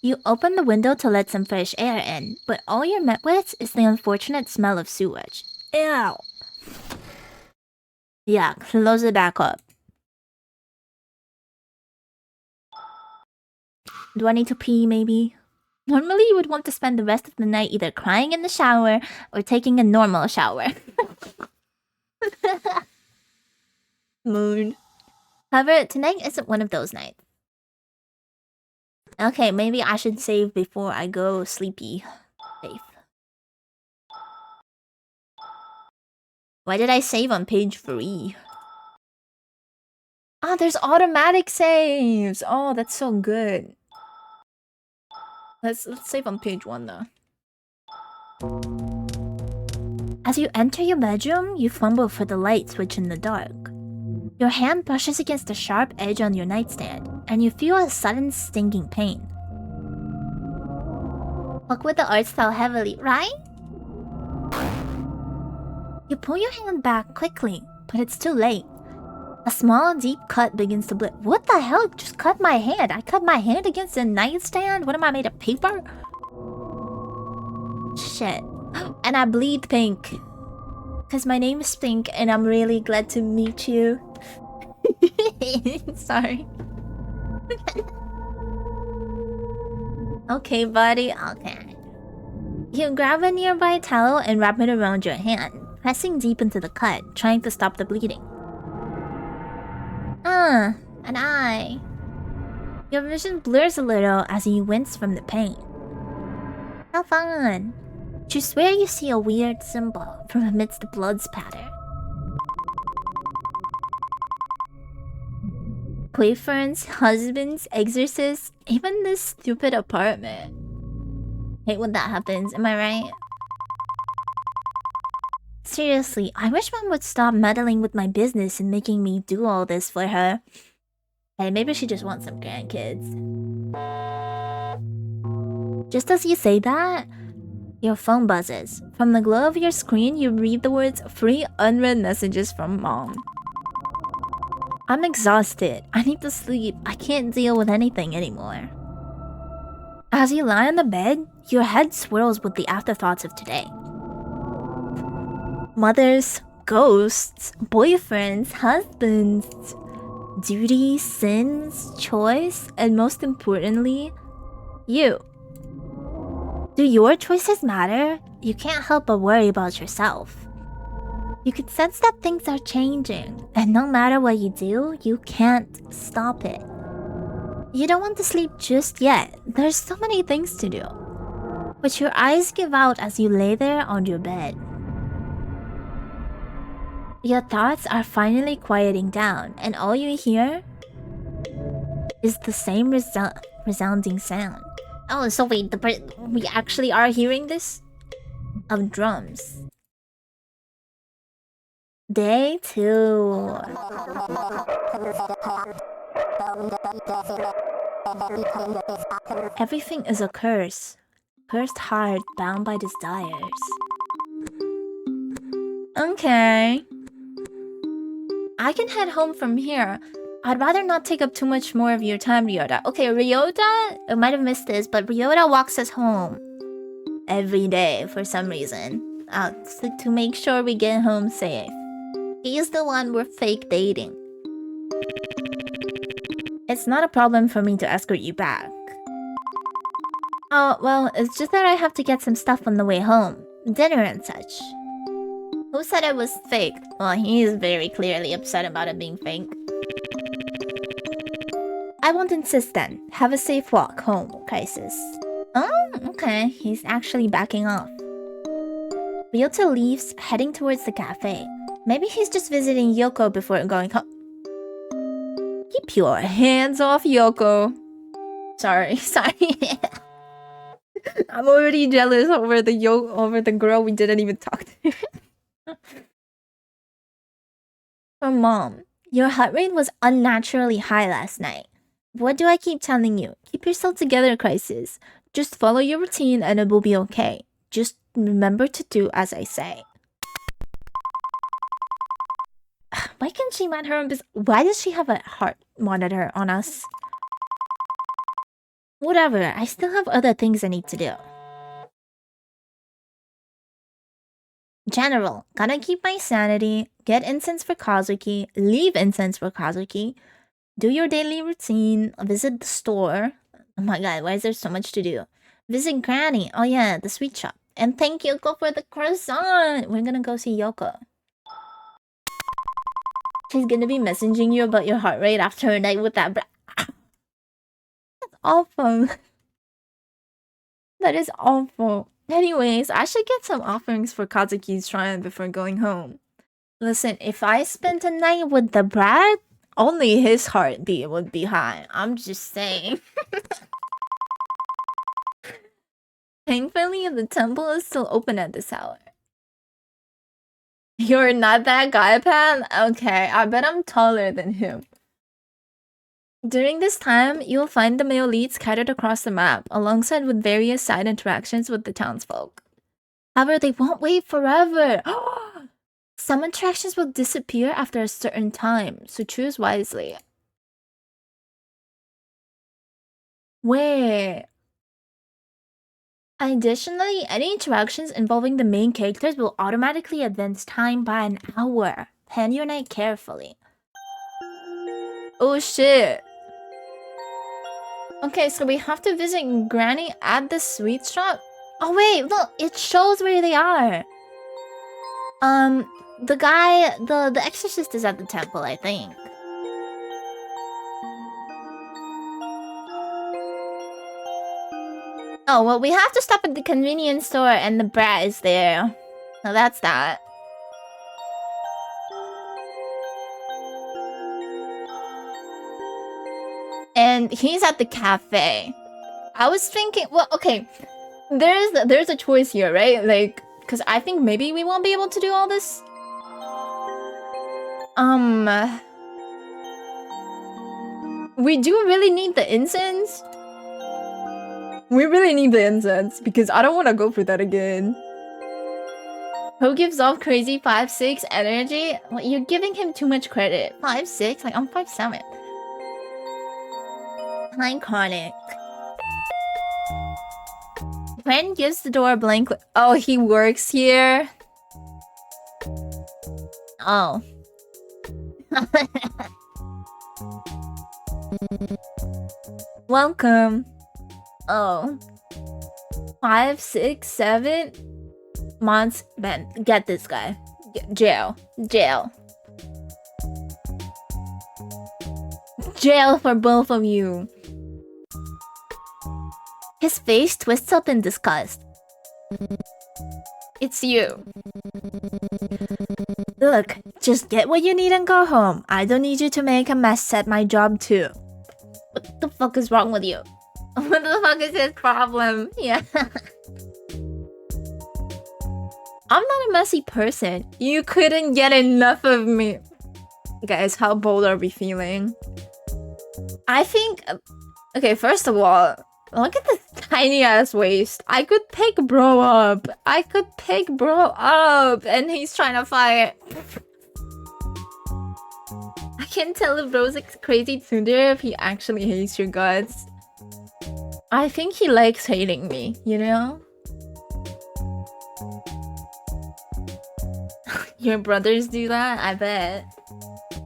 You open the window to let some fresh air in, but all you're met with is the unfortunate smell of sewage. Ew. Yeah, close it back up. Do I need to pee, maybe? Normally, you would want to spend the rest of the night either crying in the shower or taking a normal shower. Moon. However, tonight isn't one of those nights. Okay, maybe I should save before I go sleepy. Safe. Why did I save on page 3? Ah, there's automatic saves! Oh, that's so good. Let's save on page 1 though. As you enter your bedroom, you fumble for the light switch in the dark. Your hand brushes against a sharp edge on your nightstand, and you feel a sudden stinging pain. Fuck with the art style heavily, right? You pull your hand back quickly, but it's too late. A small, deep cut begins to bleed. What the hell just cut my hand? I cut my hand against a nightstand? What am I, made of paper? Shit. And I bleed pink. Because my name is Pink and I'm really glad to meet you. Sorry. Okay, buddy. Okay. You grab a nearby towel and wrap it around your hand, pressing deep into the cut, trying to stop the bleeding. An eye. Your vision blurs a little as you wince from the pain. How fun. You swear you see a weird symbol from amidst the blood spatter. Boyfriends, husbands, exorcists, even this stupid apartment. Hate when that happens, am I right? Seriously, I wish Mom would stop meddling with my business and making me do all this for her. Hey, maybe she just wants some grandkids. Just as you say that, your phone buzzes. From the glow of your screen, you read the words 3 unread messages from Mom. I'm exhausted. I need to sleep. I can't deal with anything anymore. As you lie on the bed, your head swirls with the afterthoughts of today. Mothers, ghosts, boyfriends, husbands, duty, sins, choice, and most importantly, you. Do your choices matter? You can't help but worry about yourself. You can sense that things are changing, and no matter what you do, you can't stop it. You don't want to sleep just yet. There's so many things to do. But your eyes give out as you lay there on your bed. Your thoughts are finally quieting down, and all you hear is the same resounding sound. Oh, so wait, we actually are hearing this? Of drums. Day 2. Everything is a curse. Cursed heart bound by desires. Okay. I can head home from here. I'd rather not take up too much more of your time, Ryota. Okay, Ryota, I might have missed this, but Ryota walks us home every day for some reason. To make sure we get home safe. He's the one we're fake dating. It's not a problem for me to escort you back. Oh, well, it's just that I have to get some stuff on the way home. Dinner and such. Who said it was fake? Well, he is very clearly upset about it being fake. I won't insist then. Have a safe walk home, Crisis. Oh, okay. He's actually backing off. Ryota leaves, heading towards the cafe. Maybe he's just visiting Yoko before going home. Keep your hands off Yoko. Sorry. I'm already jealous over the girl we didn't even talk to. From Mom, your heart rate was unnaturally high last night. What do I keep telling you? Keep yourself together, Crisis. Just follow your routine and it will be okay. Just remember to do as I say. Why can't she mind her own business? Why does she have a heart monitor on us? Whatever, I still have other things I need to do. General, gotta keep my sanity, get incense for Kazuki, leave incense for Kazuki, do your daily routine, visit the store. Oh my god, why is there so much to do? Visit Granny, oh yeah, the sweet shop. And thank Yoko for the croissant! We're gonna go see Yoko. She's gonna be messaging you about your heart rate after a night with that That's awful. That is awful. Anyways, I should get some offerings for Kazuki's shrine before going home. Listen, if I spent a night with the brat, only his heartbeat would be high. I'm just saying. Thankfully, the temple is still open at this hour. You're not that guy, Pan? Okay, I bet I'm taller than him. During this time, you'll find the male leads scattered across the map, alongside with various side interactions with the townsfolk. However, they won't wait forever. Some interactions will disappear after a certain time, so choose wisely. Wait. Additionally, any interactions involving the main characters will automatically advance time by an hour. Plan your night carefully. Oh shit. Okay, so we have to visit Granny at the sweet shop? Oh wait, look, it shows where they are. The guy, the exorcist is at the temple, I think. Oh, well, we have to stop at the convenience store and the brat is there. So that's that. And he's at the cafe. I was thinking, well, okay. There's a choice here, right? Like, because I think maybe we won't be able to do all this. We do really need the incense. We really need the incense because I don't want to go for that again. Who gives off crazy 5'6" energy? Well, you're giving him too much credit. 5'6"? Like, I'm 5'7". Iconic. Gwen gives the door a blank. Oh, he works here? Oh. Welcome. Oh. 5, 6, 7 months. Man, get this guy. Jail. Jail. Jail for both of you. His face twists up in disgust. It's you. Look, just get what you need and go home. I don't need you to make a mess at my job too. What the fuck is wrong with you? What the fuck is his problem? Yeah. I'm not a messy person. You couldn't get enough of me. Guys, how bold are we feeling? I think... Okay, first of all, look at this tiny ass waist. I could pick bro up. I could pick bro up. And he's trying to fight. I can tell if bro's a crazy tsundere if he actually hates your guts. I think he likes hating me, you know? Your brothers do that? I bet.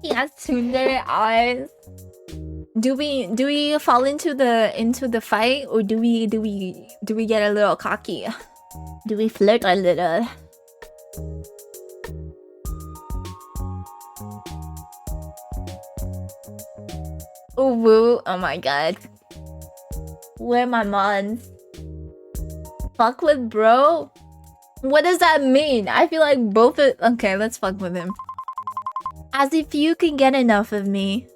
He has tsundere eyes. Do we fall into the fight, or do we get a little cocky? Do we flirt a little? Oh woo! Oh my god. Where my mons? Fuck with bro? What does that mean? I feel like both of... Okay, let's fuck with him. As if you can get enough of me.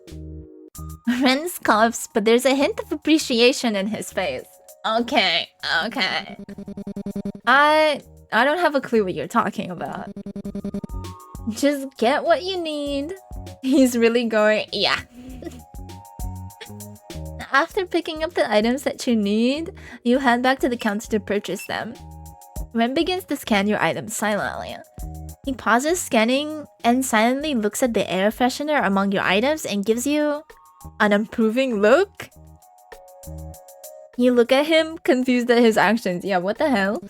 Ren scoffs, but there's a hint of appreciation in his face. Okay, okay. I don't have a clue what you're talking about. Just get what you need. He's really going... Yeah. After picking up the items that you need, you head back to the counter to purchase them. Ren begins to scan your items silently. He pauses scanning and silently looks at the air freshener among your items and gives you an approving look. You look at him, confused at his actions. Yeah, what the hell?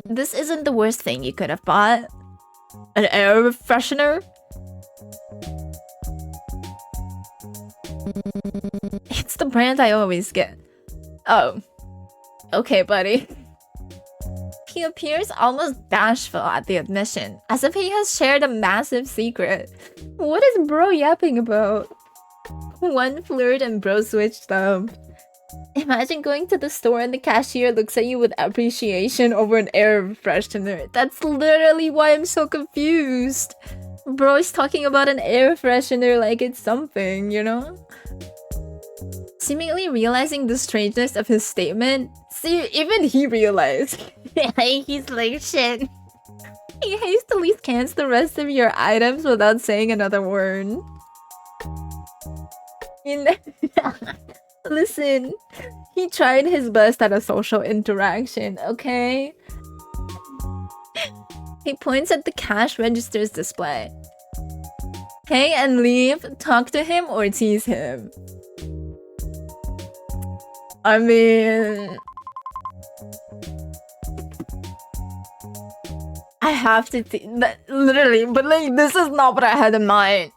This isn't the worst thing you could have bought. An air freshener? It's the brand I always get. Oh. Okay, buddy. He appears almost bashful at the admission, as if he has shared a massive secret. What is bro yapping about? One flirt and bro switched up. Imagine going to the store and the cashier looks at you with appreciation over an air freshener. That's literally why I'm so confused. Bro is talking about an air freshener like it's something, you know? Seemingly realizing the strangeness of his statement, see, even he realized. He's like, shit. He hastily scans the rest of your items without saying another word. Listen, he tried his best at a social interaction, okay? He points at the cash register's display. Pay and leave, talk to him, or tease him. I mean... I have to literally, but like, this is not what I had in mind.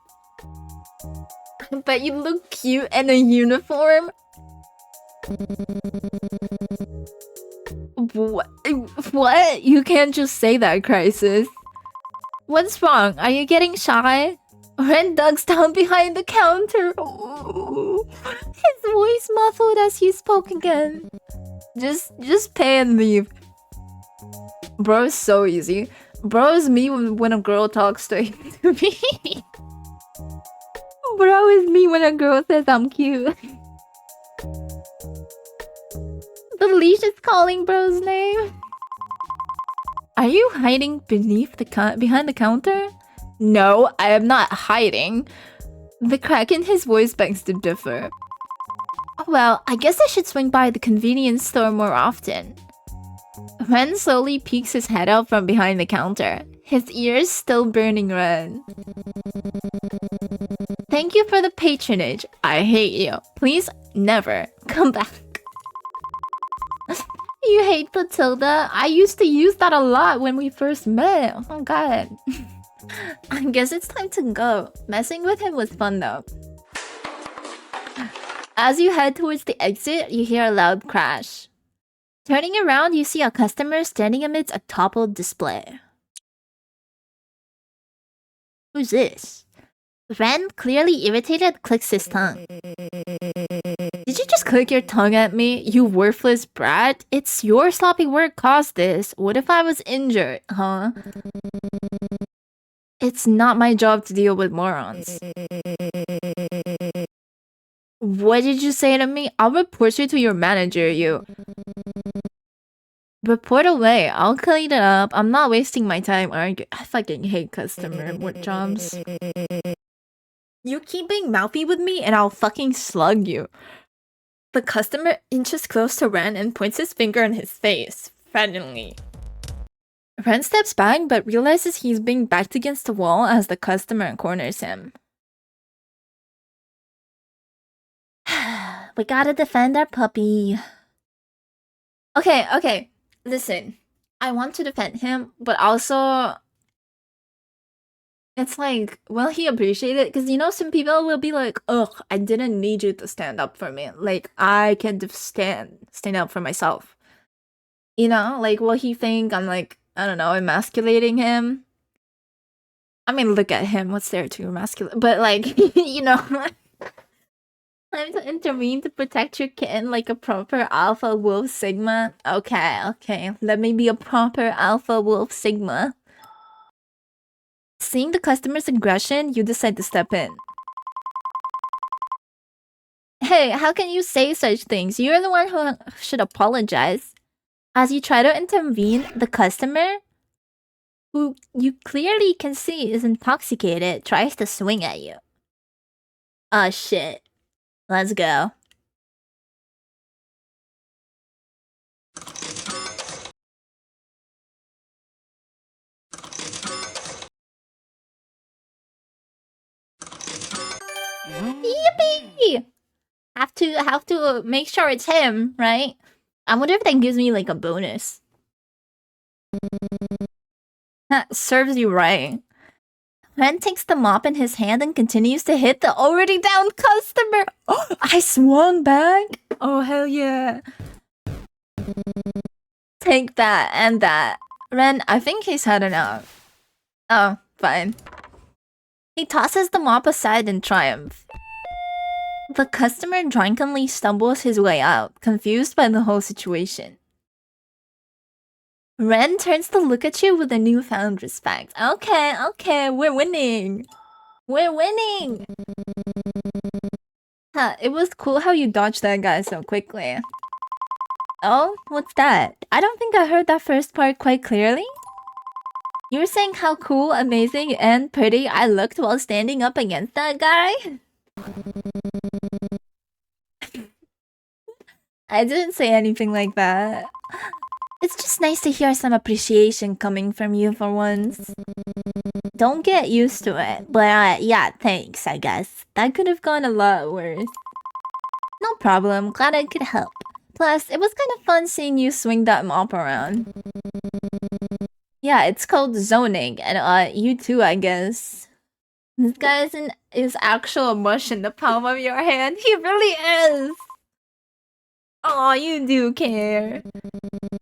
But you look cute in a uniform. What? You can't just say that, Crisis. What's wrong? Are you getting shy? Ren ducks down behind the counter. Oh, his voice muffled as he spoke again. Just pay and leave. Bro is so easy. Bro is me when a girl talks to me. Bro is me when a girl says I'm cute. The leash is calling bro's name. Are you hiding behind the counter? No, I am not hiding. The crack in his voice begs to differ. Well, I guess I should swing by the convenience store more often. Ren slowly peeks his head out from behind the counter, his ears still burning red. Thank you for the patronage. I hate you. Please never come back. You hate Matilda? I used to use that a lot when we first met. Oh god. I guess it's time to go. Messing with him was fun though. As you head towards the exit, you hear a loud crash. Turning around, you see a customer standing amidst a toppled display. Who's this? Ren, clearly irritated, clicks his tongue. Did you just click your tongue at me, you worthless brat? It's your sloppy work caused this. What if I was injured, huh? It's not my job to deal with morons. What did you say to me? I'll report you to your manager, you. Report away. I'll clean it up. I'm not wasting my time arguing. I fucking hate customer work jobs. You keep being mouthy with me and I'll fucking slug you. The customer inches close to Ren and points his finger in his face, threateningly. Ren steps back but realizes he's being backed against the wall as the customer corners him. We gotta defend our puppy. Okay. Listen. I want to defend him, but also... It's like, will he appreciate it? Because, you know, some people will be like, ugh, I didn't need you to stand up for me. Like, I can stand up for myself. You know? Like, will he think I'm like, I don't know, emasculating him? I mean, look at him. What's there to emasculate? But, like, you know... Time to intervene to protect your kitten like a proper alpha wolf sigma. Okay. Let me be a proper alpha wolf sigma. Seeing the customer's aggression, you decide to step in. Hey, how can you say such things? You're the one who should apologize. As you try to intervene, the customer, who you clearly can see is intoxicated, tries to swing at you. Oh shit. Let's go. Yippee! Have to make sure it's him, right? I wonder if that gives me like a bonus. That serves you right. Ren takes the mop in his hand and continues to hit the already down customer. Oh, I swung back. Oh, hell yeah. Take that and that. Ren, I think he's had enough. Oh, fine. He tosses the mop aside in triumph. The customer drunkenly stumbles his way out, confused by the whole situation. Ren turns to look at you with a newfound respect. Okay, we're winning. We're winning! Huh, it was cool how you dodged that guy so quickly. Oh, what's that? I don't think I heard that first part quite clearly. You were saying how cool, amazing, and pretty I looked while standing up against that guy? I didn't say anything like that. It's just nice to hear some appreciation coming from you for once. Don't get used to it, but yeah, thanks, I guess. That could have gone a lot worse. No problem, glad I could help. Plus, it was kind of fun seeing you swing that mop around. Yeah, it's called zoning, and you too, I guess. This guy is actual mush in the palm of your hand. He really is! Oh, you do care.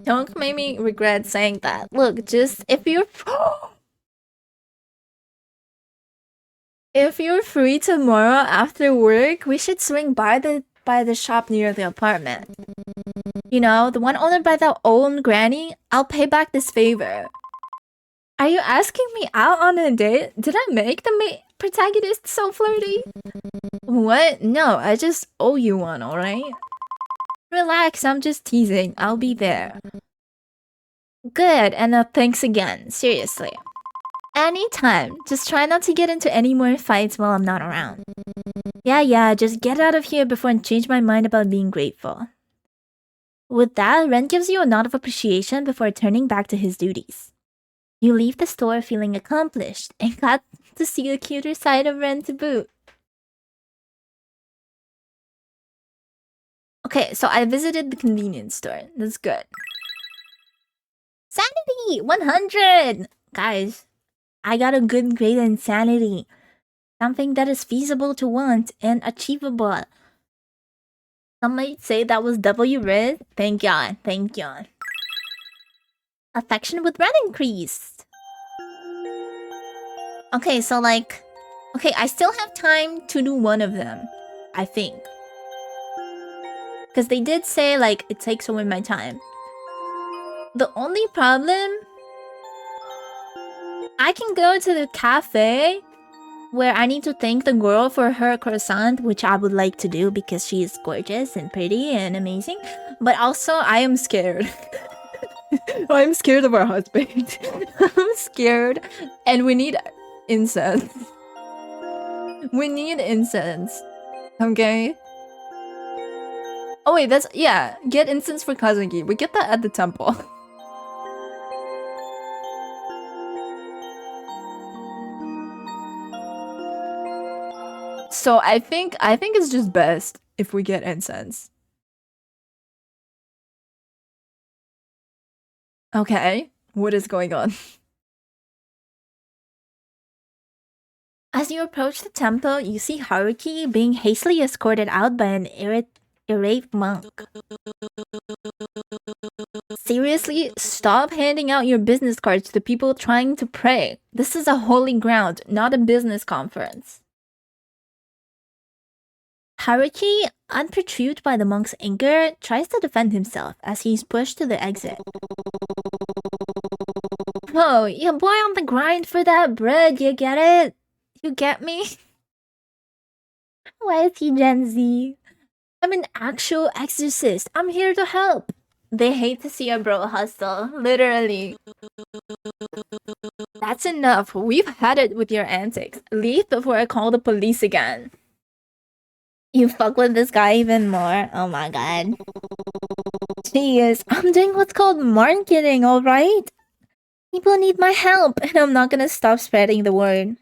Don't make me regret saying that. Look, just if you're if you're free tomorrow after work, we should swing by the shop near the apartment. You know, the one owned by the old granny. I'll pay back this favor. Are you asking me out on a date? Did I make the protagonist so flirty? What? No, I just owe you one, alright? Relax, I'm just teasing. I'll be there. Good, and thanks again. Seriously. Anytime. Just try not to get into any more fights while I'm not around. Yeah, just get out of here before I change my mind about being grateful. With that, Ren gives you a nod of appreciation before turning back to his duties. You leave the store feeling accomplished and glad to see the cuter side of Ren to boot. Okay, so I visited the convenience store. That's good. Sanity! 100! Guys, I got a good grade in sanity. Something that is feasible to want and achievable. Some might say that was W red. Thank God. Affection with Ren increased. Okay, so okay, I still have time to do one of them, I think. Because they did say, it takes away my time. The only problem... I can go to the cafe where I need to thank the girl for her croissant, which I would like to do because she is gorgeous and pretty and amazing. But also, I am scared. I'm scared of our husband. I'm scared. And we need incense. We need incense. Okay? Oh wait, yeah, get incense for Kazuki. We get that at the temple. So I think it's just best if we get incense. Okay, what is going on? As you approach the temple, you see Haruki being hastily escorted out by an irate monk. Seriously, stop handing out your business cards to people trying to pray. This is a holy ground, not a business conference. Haruki, unperturbed by the monk's anger, tries to defend himself as he's pushed to the exit. Oh, your boy on the grind for that bread, you get it? You get me? Why is he Gen Z? I'm an actual exorcist. I'm here to help. They hate to see a bro hustle, literally. That's enough. We've had it with your antics. Leave before I call the police again. You fuck with this guy even more? Oh my god. Jeez, I'm doing what's called marketing, alright? People need my help, and I'm not gonna stop spreading the word.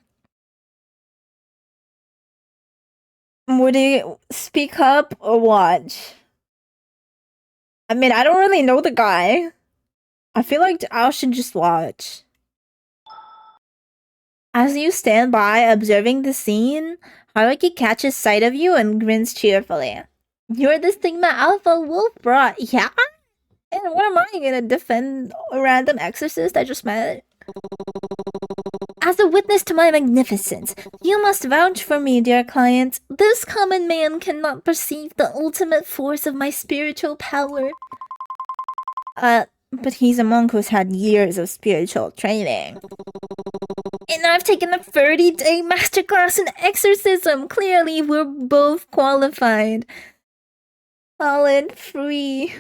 Would you speak up or watch? I mean, I don't really know the guy. I feel like I should just watch. As you stand by observing the scene, Haruki catches sight of you and grins cheerfully. You're the Stigma Alpha Wolf Brat, yeah? And what am I gonna defend a random exorcist I just met? As a witness to my magnificence, you must vouch for me, dear client. This common man cannot perceive the ultimate force of my spiritual power. But he's a monk who's had years of spiritual training. And I've taken a 30-day masterclass in exorcism. Clearly, we're both qualified. Fallen free.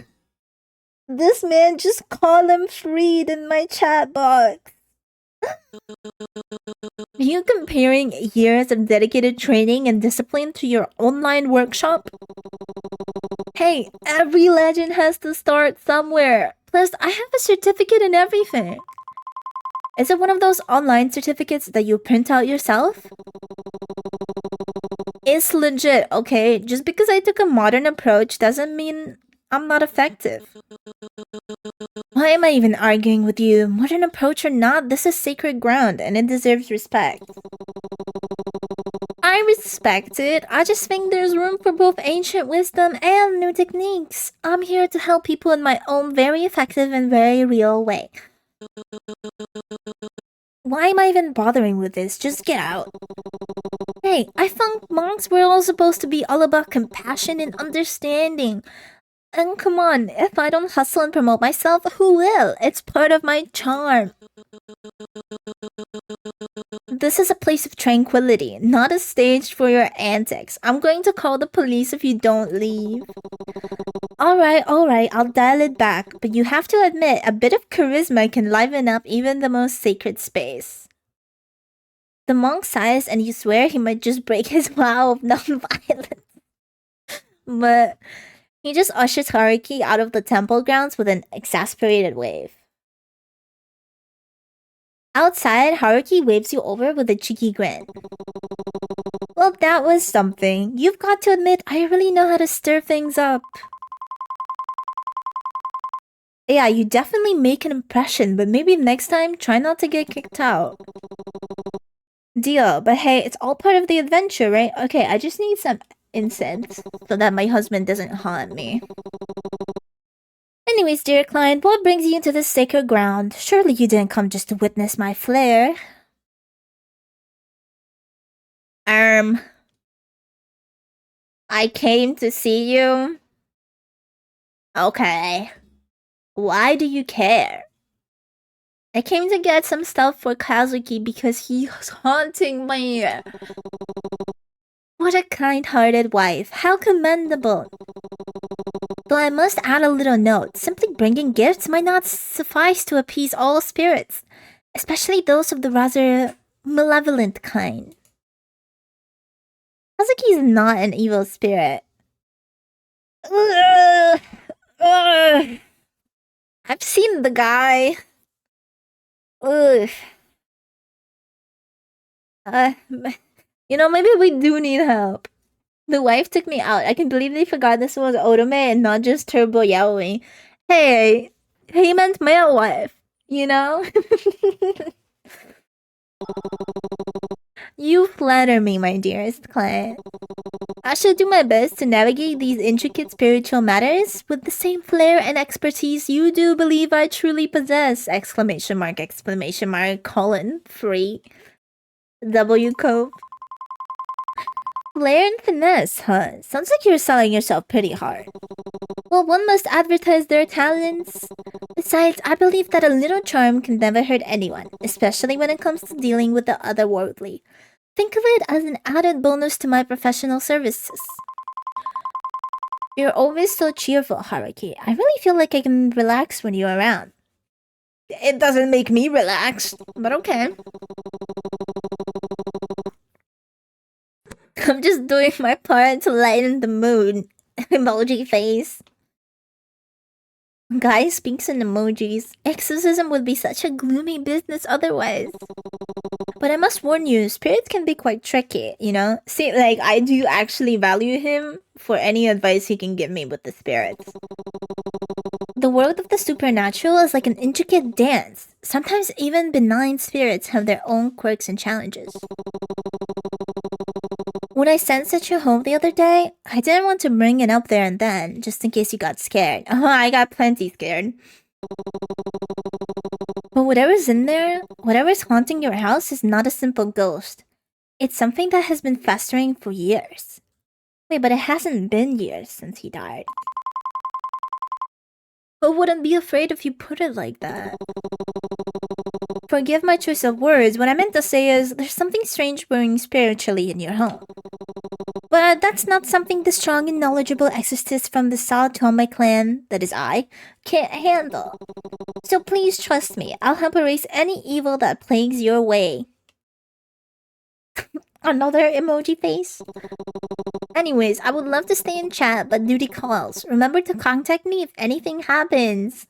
This man just called him freed in my chat box. Are you comparing years of dedicated training and discipline to your online workshop? Hey, every legend has to start somewhere. Plus, I have a certificate and everything. Is it one of those online certificates that you print out yourself? It's legit, okay? Just because I took a modern approach doesn't mean I'm not effective. Why am I even arguing with you? Modern approach or not, this is sacred ground and it deserves respect. I respect it. I just think there's room for both ancient wisdom and new techniques. I'm here to help people in my own very effective and very real way. Why am I even bothering with this? Just get out. Hey, I thought monks were all supposed to be all about compassion and understanding. And come on, if I don't hustle and promote myself, who will? It's part of my charm. This is a place of tranquility, not a stage for your antics. I'm going to call the police if you don't leave. Alright, I'll dial it back, but you have to admit, a bit of charisma can liven up even the most sacred space. The monk sighs and you swear he might just break his vow of non-violence. But he just ushers Haruki out of the temple grounds with an exasperated wave. Outside, Haruki waves you over with a cheeky grin. Well, that was something. You've got to admit, I really know how to stir things up. Yeah, you definitely make an impression, but maybe next time, try not to get kicked out. Deal, but hey, it's all part of the adventure, right? Okay, I just need some incense so that my husband doesn't haunt me. Anyways, dear client, what brings you to this sacred ground? Surely you didn't come just to witness my flair. I came to see you. Okay. Why do you care? I came to get some stuff for Kazuki because he's haunting me. What a kind-hearted wife. How commendable. Though I must add a little note. Simply bringing gifts might not suffice to appease all spirits, especially those of the rather malevolent kind. Kazuki is not an evil spirit. I've seen the guy. You know, maybe we do need help. The wife took me out. I can believe they forgot this was Otome and not just Turbo Yaoi. Hey, he meant male wife, you know? You flatter me, my dearest client. I shall do my best to navigate these intricate spiritual matters with the same flair and expertise you do believe I truly possess! Exclamation mark, colon, free. W cope. Flair and finesse, huh? Sounds like you're selling yourself pretty hard. Well, one must advertise their talents. Besides, I believe that a little charm can never hurt anyone, especially when it comes to dealing with the otherworldly. Think of it as an added bonus to my professional services. You're always so cheerful, Haruki. I really feel like I can relax when you're around. It doesn't make me relax, but okay. I'm just doing my part to lighten the mood. Emoji face. Guy speaks in emojis. Exorcism would be such a gloomy business otherwise. But I must warn you, spirits can be quite tricky, you know? See, like, I do actually value him for any advice he can give me with the spirits. The world of the supernatural is like an intricate dance. Sometimes even benign spirits have their own quirks and challenges. When I sensed at your home the other day, I didn't want to bring it up there and then, just in case you got scared. I got plenty scared. But whatever's in there, whatever's haunting your house is not a simple ghost. It's something that has been festering for years. Wait, but it hasn't been years since he died. But wouldn't be afraid if you put it like that. Forgive my choice of words. What I meant to say is there's something strange brewing spiritually in your home. But that's not something the strong and knowledgeable exorcist from the Otome clan, that is I, can't handle. So please trust me, I'll help erase any evil that plagues your way. Another emoji face? Anyways, I would love to stay in chat, but duty calls. Remember to contact me if anything happens.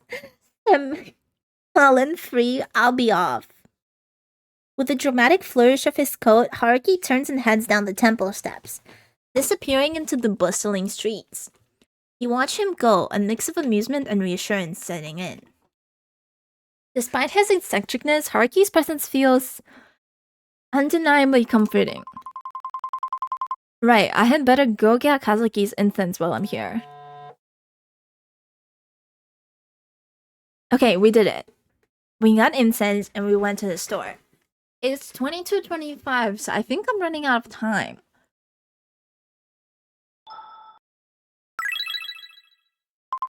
Fallen free, I'll be off. With a dramatic flourish of his coat, Haruki turns and heads down the temple steps, disappearing into the bustling streets. You watch him go, a mix of amusement and reassurance setting in. Despite his eccentricness, Haruki's presence feels undeniably comforting. Right, I had better go get Kazuki's incense while I'm here. Okay, we did it. We got incense and we went to the store. It's 22:25, so I think I'm running out of time.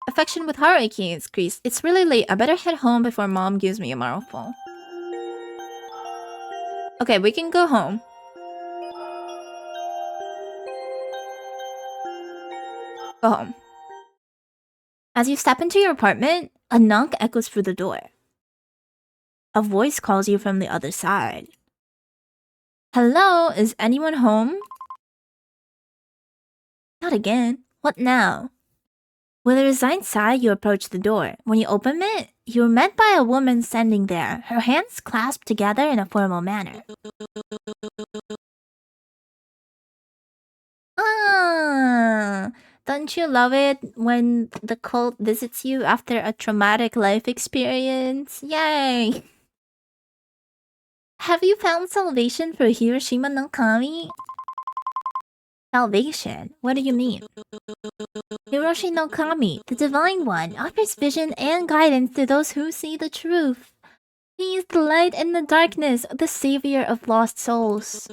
Affection with Haruki is increased. It's really late. I better head home before mom gives me a mouthful. Okay, we can go home. Go home. As you step into your apartment, a knock echoes through the door. A voice calls you from the other side. Hello, is anyone home? Not again. What now? With a resigned sigh, you approach the door. When you open it, you're met by a woman standing there, her hands clasped together in a formal manner. Ah, don't you love it when the cult visits you after a traumatic life experience? Yay! Have you found salvation for Hiroshima no Kami? Salvation? What do you mean? Hiroshi no Kami, the Divine One, offers vision and guidance to those who see the truth. He is the light in the darkness, the savior of lost souls.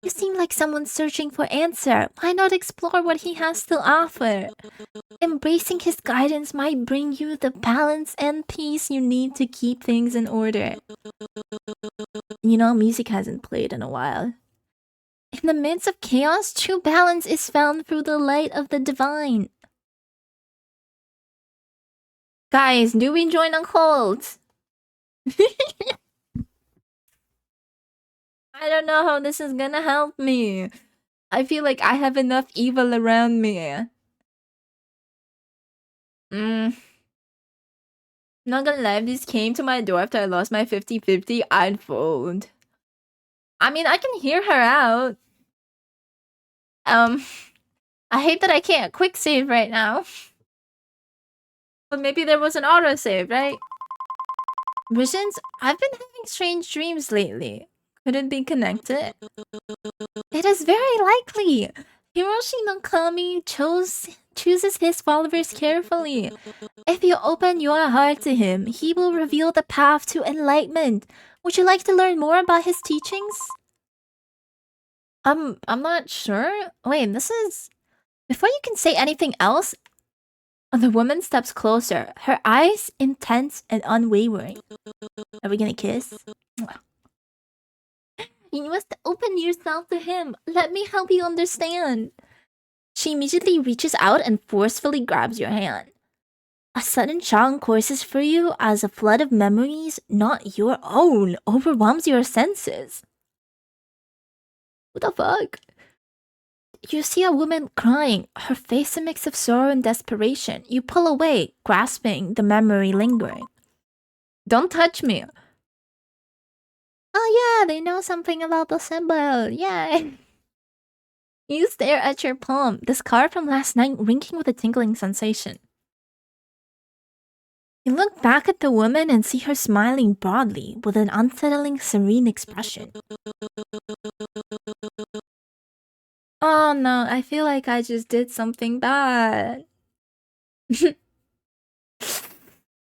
You seem like someone searching for answer. Why not explore what he has to offer? Embracing his guidance might bring you the balance and peace you need to keep things in order. You know, music hasn't played in a while. In the midst of chaos, true balance is found through the light of the divine. Guys, do we join a cult? I don't know how this is gonna help me. I feel like I have enough evil around me. Not gonna lie, if this came to my door after I lost my 50-50, I'd fold. I mean, I can hear her out. I hate that I can't quick save right now. But maybe there was an autosave, right? Visions? I've been having strange dreams lately. Could it be connected? It is very likely. Hiroshi no Kami chooses his followers carefully. If you open your heart to him, he will reveal the path to enlightenment. Would you like to learn more about his teachings? I'm not sure. Wait, this is... Before you can say anything else, the woman steps closer, her eyes intense and unwavering. Are we gonna kiss? You must open yourself to him. Let me help you understand. She immediately reaches out and forcefully grabs your hand. A sudden shock courses for you as a flood of memories, not your own, overwhelms your senses. What the fuck? You see a woman crying, her face a mix of sorrow and desperation. You pull away, grasping the memory lingering. Don't touch me. Oh yeah, they know something about the symbol. Yay. You stare at your palm, the scar from last night ringing with a tingling sensation. You look back at the woman and see her smiling broadly with an unsettling, serene expression. Oh no, I feel like I just did something bad.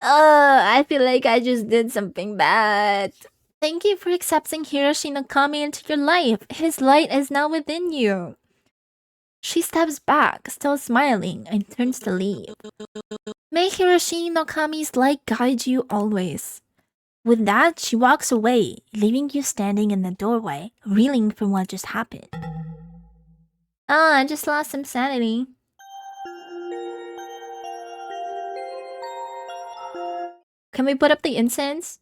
I feel like I just did something bad. Thank you for accepting Hiroshi Nakami into your life. His light is now within you. She steps back, still smiling, and turns to leave. May Hiroshi Nakami's light guide you always. With that, she walks away, leaving you standing in the doorway, reeling from what just happened. I just lost some sanity. Can we put up the incense?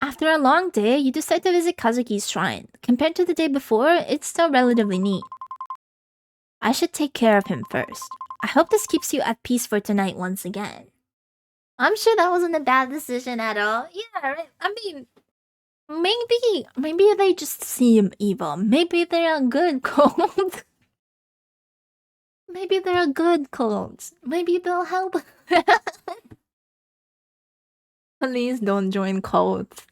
After a long day, you decide to visit Kazuki's shrine. Compared to the day before, it's still relatively neat. I should take care of him first. I hope this keeps you at peace for tonight once again. I'm sure that wasn't a bad decision at all. Yeah, right? I mean, maybe they just seem evil. Maybe they're a good cult. Maybe they're a good cult. Maybe they'll help. Please don't join cults.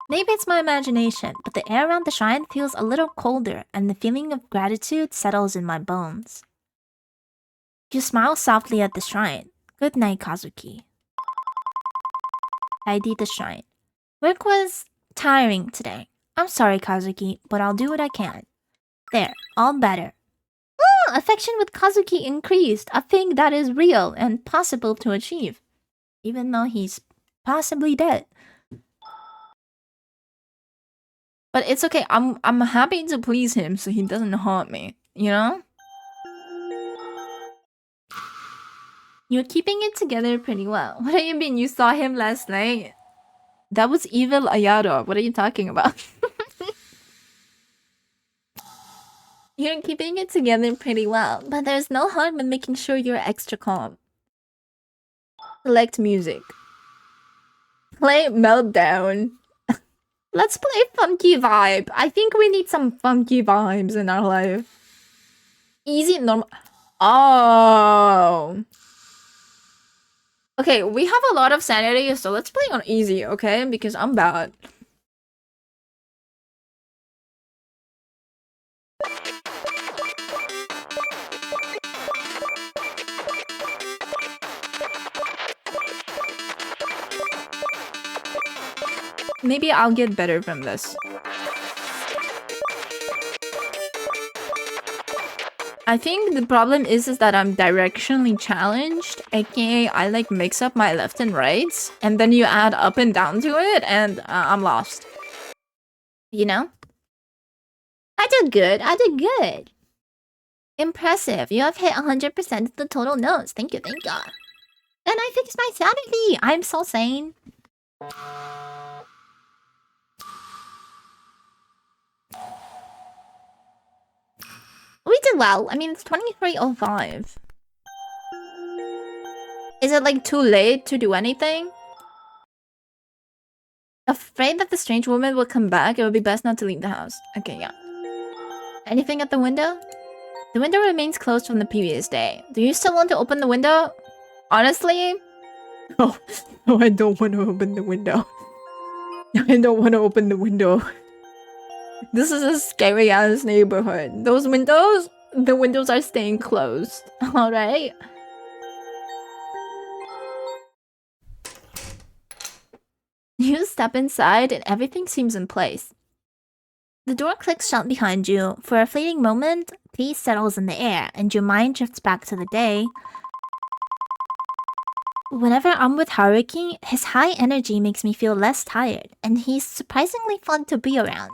Maybe it's my imagination, but the air around the shrine feels a little colder, and the feeling of gratitude settles in my bones. You smile softly at the shrine. Good night, Kazuki. Tidy the shrine. Work was tiring today. I'm sorry, Kazuki, but I'll do what I can. There, all better. Affection with Kazuki increased, a thing that is real and possible to achieve. Even though he's possibly dead. But it's okay, I'm happy to please him so he doesn't haunt me, you know? You're keeping it together pretty well. What do you mean you saw him last night? That was evil Ayado. What are you talking about? You're keeping it together pretty well, but there's no harm in making sure you're extra calm. Select music. Play Meltdown. Let's play Funky Vibe. I think we need some funky vibes in our life. Easy, normal. Oh. Okay, we have a lot of sanity, so let's play on easy, okay? Because I'm bad. Maybe I'll get better from this. I think the problem is that I'm directionally challenged, aka I like mix up my left and rights, and then you add up and down to it, and I'm lost. You know? I did good. Impressive, you have hit 100% of the total notes. Thank you. And I fixed my sanity. I'm so sane. We did well. I mean, it's 23:05. Is it like too late to do anything? Afraid that the strange woman will come back, it would be best not to leave the house. Okay, yeah. Anything at the window? The window remains closed from the previous day. Do you still want to open the window? Honestly? No, I don't want to open the window. I don't want to open the window. This is a scary ass neighborhood. Those windows, the windows are staying closed. Alright? You step inside and everything seems in place. The door clicks shut behind you. For a fleeting moment, peace settles in the air and your mind drifts back to the day. Whenever I'm with Haruki, his high energy makes me feel less tired, and he's surprisingly fun to be around.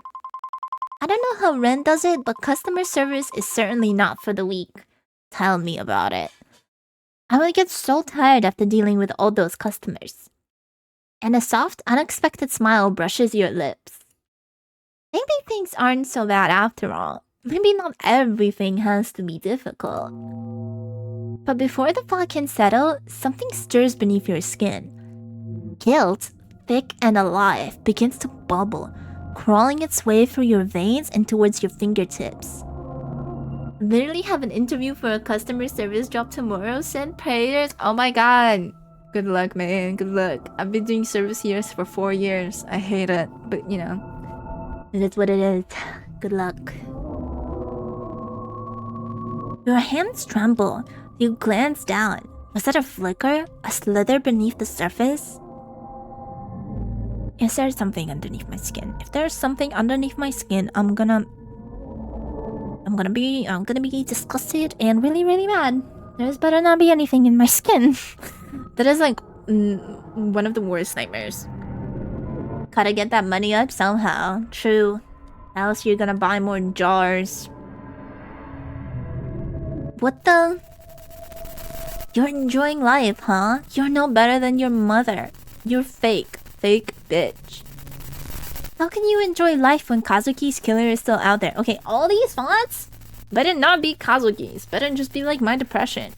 I don't know how Ren does it, but customer service is certainly not for the weak. Tell me about it. I would get so tired after dealing with all those customers. And a soft, unexpected smile brushes your lips. Maybe things aren't so bad after all. Maybe not everything has to be difficult. But before the fog can settle, something stirs beneath your skin. Guilt, thick and alive, begins to bubble, crawling its way through your veins and towards your fingertips. Literally have an interview for a customer service job tomorrow, send prayers. Oh my god. Good luck, man. Good luck. I've been doing service here for 4 years. I hate it, but you know. It is what it is. Good luck. Your hands tremble. You glance down. Was that a flicker? A slither beneath the surface? Is there something underneath my skin? If there's something underneath my skin, I'm gonna be disgusted and really, really mad. There's better not be anything in my skin. That is like one of the worst nightmares. Gotta get that money up somehow. True. Else you're gonna buy more jars. What the? You're enjoying life, huh? You're no better than your mother. You're fake. Fake bitch. How can you enjoy life when Kazuki's killer is still out there? Okay, all these fonts better not be Kazuki's. Better just be like my depression.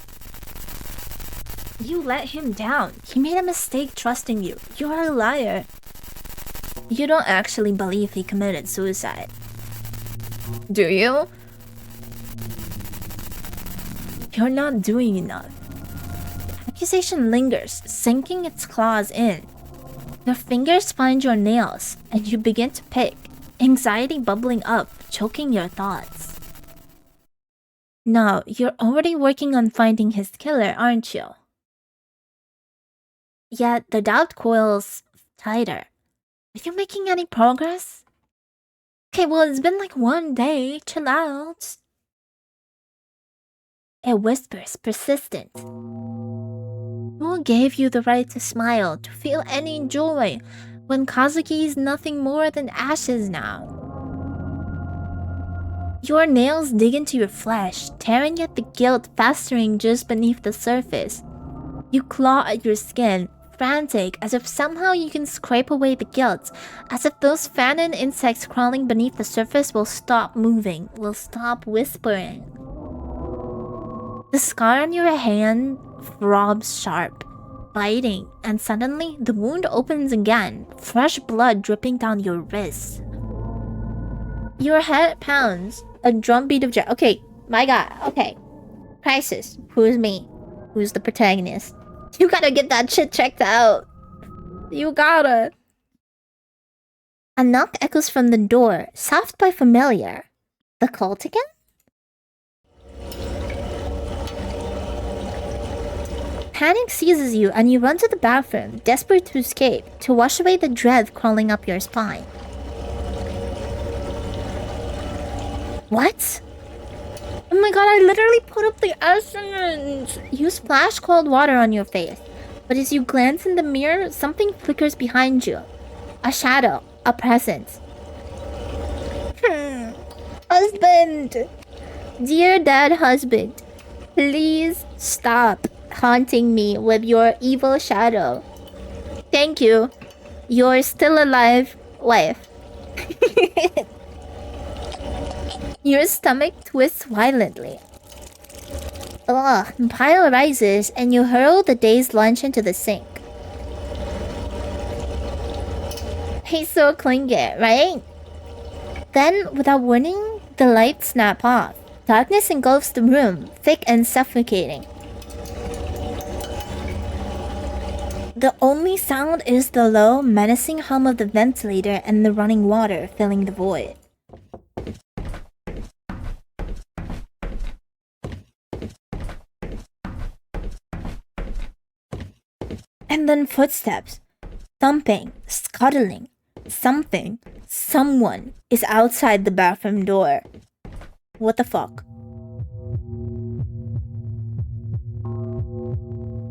You let him down. He made a mistake trusting you. You're a liar. You don't actually believe he committed suicide. Do you? You're not doing enough. Accusation lingers, sinking its claws in. Your fingers find your nails, and you begin to pick, anxiety bubbling up, choking your thoughts. Now, you're already working on finding his killer, aren't you? Yet, the doubt coils tighter. Are you making any progress? Okay, well, it's been like one day. Chill out. It whispers, persistent. Who gave you the right to smile, to feel any joy, when Kazuki is nothing more than ashes now? Your nails dig into your flesh, tearing at the guilt festering just beneath the surface. You claw at your skin, frantic, as if somehow you can scrape away the guilt, as if those phantom insects crawling beneath the surface will stop moving, will stop whispering. The scar on your hand throbs sharp, biting, and suddenly the wound opens again, fresh blood dripping down your wrist. Your head pounds, a drumbeat of joy. Okay, my god, okay. Crisis, who's me? Who's the protagonist? You gotta get that shit checked out. You gotta. A knock echoes from the door, soft but familiar. The cult again? Panic seizes you and you run to the bathroom, desperate to escape, to wash away the dread crawling up your spine. What? Oh my god, I literally put up the essence! You splash cold water on your face, but as you glance in the mirror, something flickers behind you. A shadow, a presence. Husband! Dear dead husband, please stop haunting me with your evil shadow. Thank you. Your still alive wife. Your stomach twists violently. Ugh, bile rises and you hurl the day's lunch into the sink. He's so clingy, right? Then, without warning, the lights snap off. Darkness engulfs the room, thick and suffocating. The only sound is the low, menacing hum of the ventilator and the running water filling the void. And then footsteps. Thumping, scuttling. Something, someone is outside the bathroom door. What the fuck?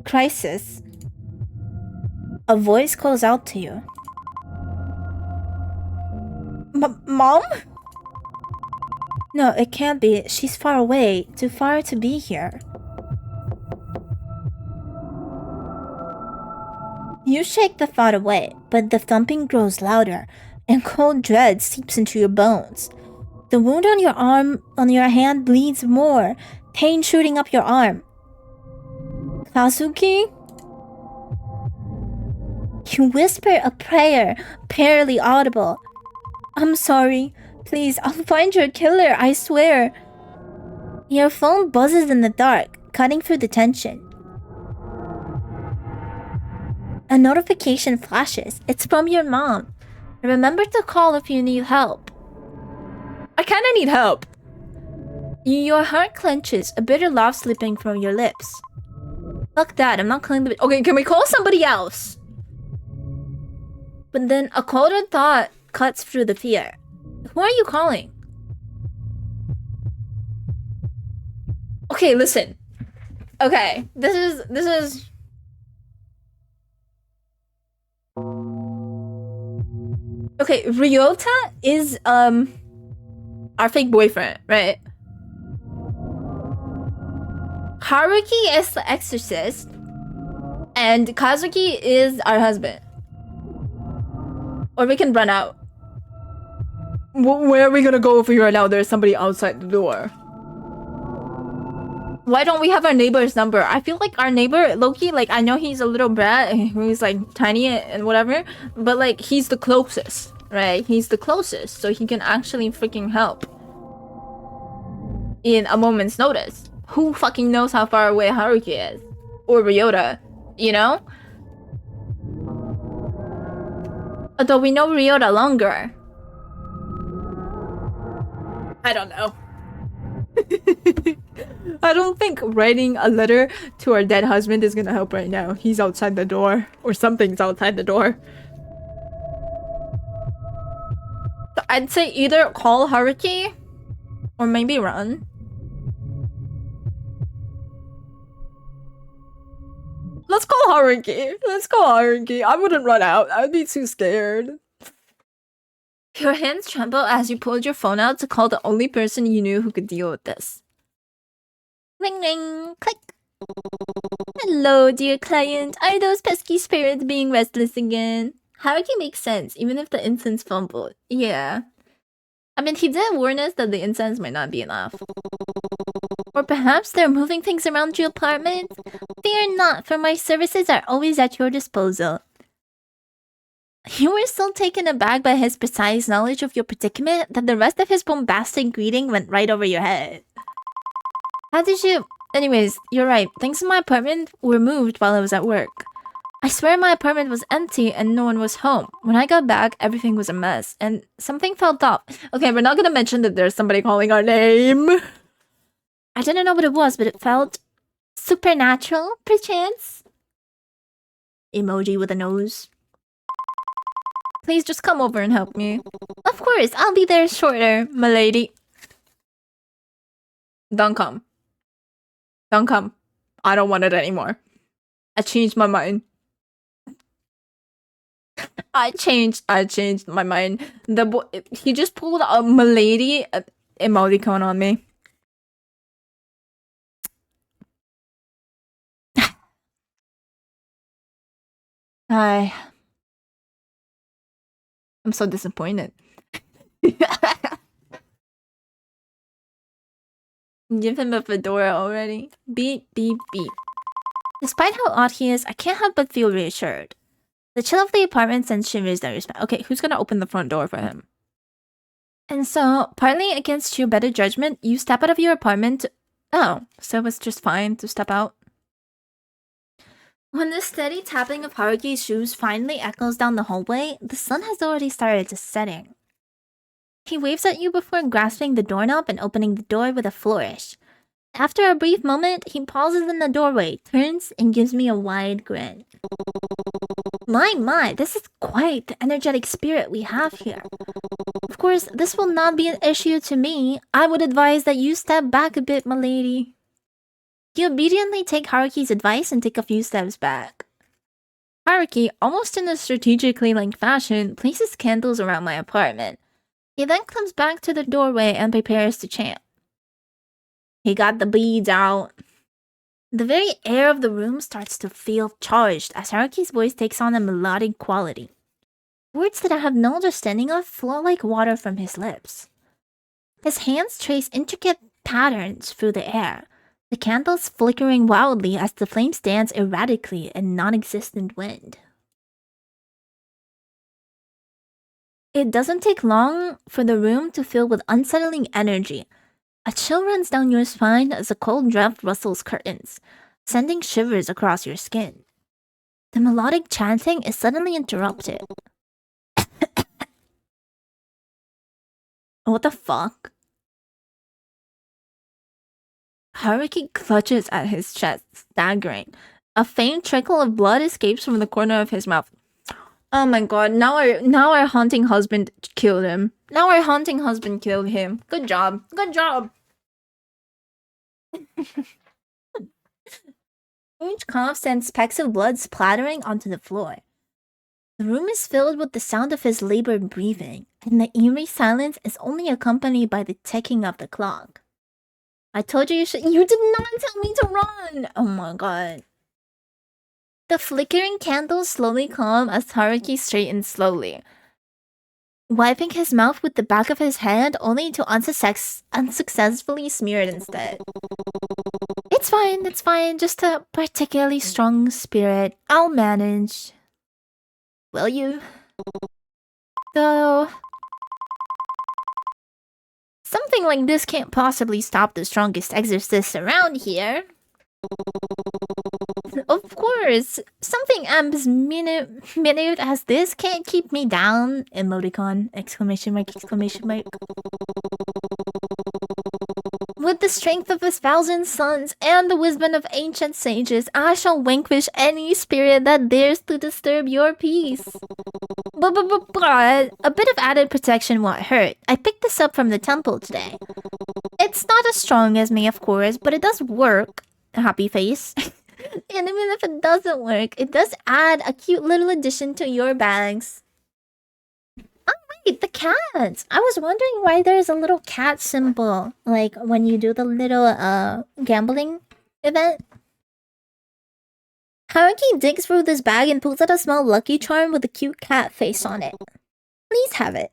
Crisis. A voice calls out to you. Mom? No, it can't be. She's far away. Too far to be here. You shake the thought away, but the thumping grows louder, and cold dread seeps into your bones. The wound on your hand bleeds more, pain shooting up your arm. Kazuki? You whisper a prayer, barely audible. I'm sorry. Please, I'll find your killer, I swear. Your phone buzzes in the dark, cutting through the tension. A notification flashes. It's from your mom. Remember to call if you need help. I kinda need help. Your heart clenches, a bitter laugh slipping from your lips. Fuck that, I'm not calling the... Okay, can we call somebody else? But then a colder thought cuts through the fear. Who are you calling? Okay, listen. Okay, this is... Okay, Ryota is, our fake boyfriend, right? Haruki is the exorcist, and Kazuki is our husband. Or we can run out. Where are we gonna go if we run out? There's somebody outside the door. Why don't we have our neighbor's number? I feel like our neighbor, Loki, like, I know he's a little brat, he's like tiny and whatever, but like, he's the closest, right? He's the closest, so he can actually freaking help in a moment's notice. Who fucking knows how far away Haruki is? Or Ryota, you know? Although we know Ryota longer. I don't know. I don't think writing a letter to our dead husband is gonna help right now. He's outside the door. Or something's outside the door. So I'd say either call Haruki or maybe run. Let's call Haruki. Let's call Haruki. I wouldn't run out. I'd be too scared. Your hands tremble as you pulled your phone out to call the only person you knew who could deal with this. Ring ring, click. Hello, dear client. Are those pesky spirits being restless again? Haruki makes sense, even if the incense fumbled. Yeah. I mean, he did warn us that the incense might not be enough. Or perhaps they're moving things around your apartment? Fear not, for my services are always at your disposal. You were so taken aback by his precise knowledge of your predicament that the rest of his bombastic greeting went right over your head. How did you... Anyways, you're right. Things in my apartment were moved while I was at work. I swear my apartment was empty and no one was home. When I got back, everything was a mess, and something felt off. Okay, we're not gonna mention that there's somebody calling our name. I didn't know what it was, but it felt supernatural, perchance. Emoji with a nose. Please just come over and help me. Of course, I'll be there shorter, milady. Don't come. Don't come. I don't want it anymore. I changed my mind. I changed my mind. The boy, he just pulled a milady emoticon on me. Hi. I'm so disappointed. Give him a fedora already. Beep, beep, beep. Despite how odd he is, I can't help but feel reassured. The chill of the apartment sends shivers down your spine. Okay, who's gonna open the front door for him? And so, partly against your better judgment, you step out of your apartment. Oh, so it was just fine to step out? When the steady tapping of Haruki's shoes finally echoes down the hallway, the sun has already started to setting. He waves at you before grasping the doorknob and opening the door with a flourish. After a brief moment, he pauses in the doorway, turns, and gives me a wide grin. My, this is quite the energetic spirit we have here. Of course, this will not be an issue to me. I would advise that you step back a bit, milady. You obediently take Haruki's advice and take a few steps back. Haruki, almost in a strategically linked fashion, places candles around my apartment. He then comes back to the doorway and prepares to chant. He got the beads out. The very air of the room starts to feel charged as Haruki's voice takes on a melodic quality. Words that I have no understanding of flow like water from his lips. His hands trace intricate patterns through the air, the candles flickering wildly as the flames dance erratically in non-existent wind. It doesn't take long for the room to fill with unsettling energy. A chill runs down your spine as a cold draft rustles curtains, sending shivers across your skin. The melodic chanting is suddenly interrupted. What the fuck? Haruki clutches at his chest, staggering. A faint trickle of blood escapes from the corner of his mouth. Oh my god, now our haunting husband killed him. Now our haunting husband killed him. Good job. Good job. Huge cough sends specks of blood splattering onto the floor. The room is filled with the sound of his labored breathing, and the eerie silence is only accompanied by the ticking of the clock. I told you you did not tell me to run! Oh my god. The flickering candles slowly calm as Haruki straightens slowly, wiping his mouth with the back of his hand only to unsuccessfully smear it instead. It's fine, just a particularly strong spirit. I'll manage. Will you? Though... something like this can't possibly stop the strongest exorcist around here. Of course, something as minute as this can't keep me down. Emoticon, exclamation mark, exclamation mark. With the strength of 1,000 suns and the wisdom of ancient sages, I shall vanquish any spirit that dares to disturb your peace. But a bit of added protection won't hurt. I picked this up from the temple today. It's not as strong as me, of course, but it does work. Happy face. And even if it doesn't work, it does add a cute little addition to your bags. Oh wait, the cats! I was wondering why there's a little cat symbol, like when you do the little gambling event. Haruki digs through this bag and pulls out a small lucky charm with a cute cat face on it. Please have it.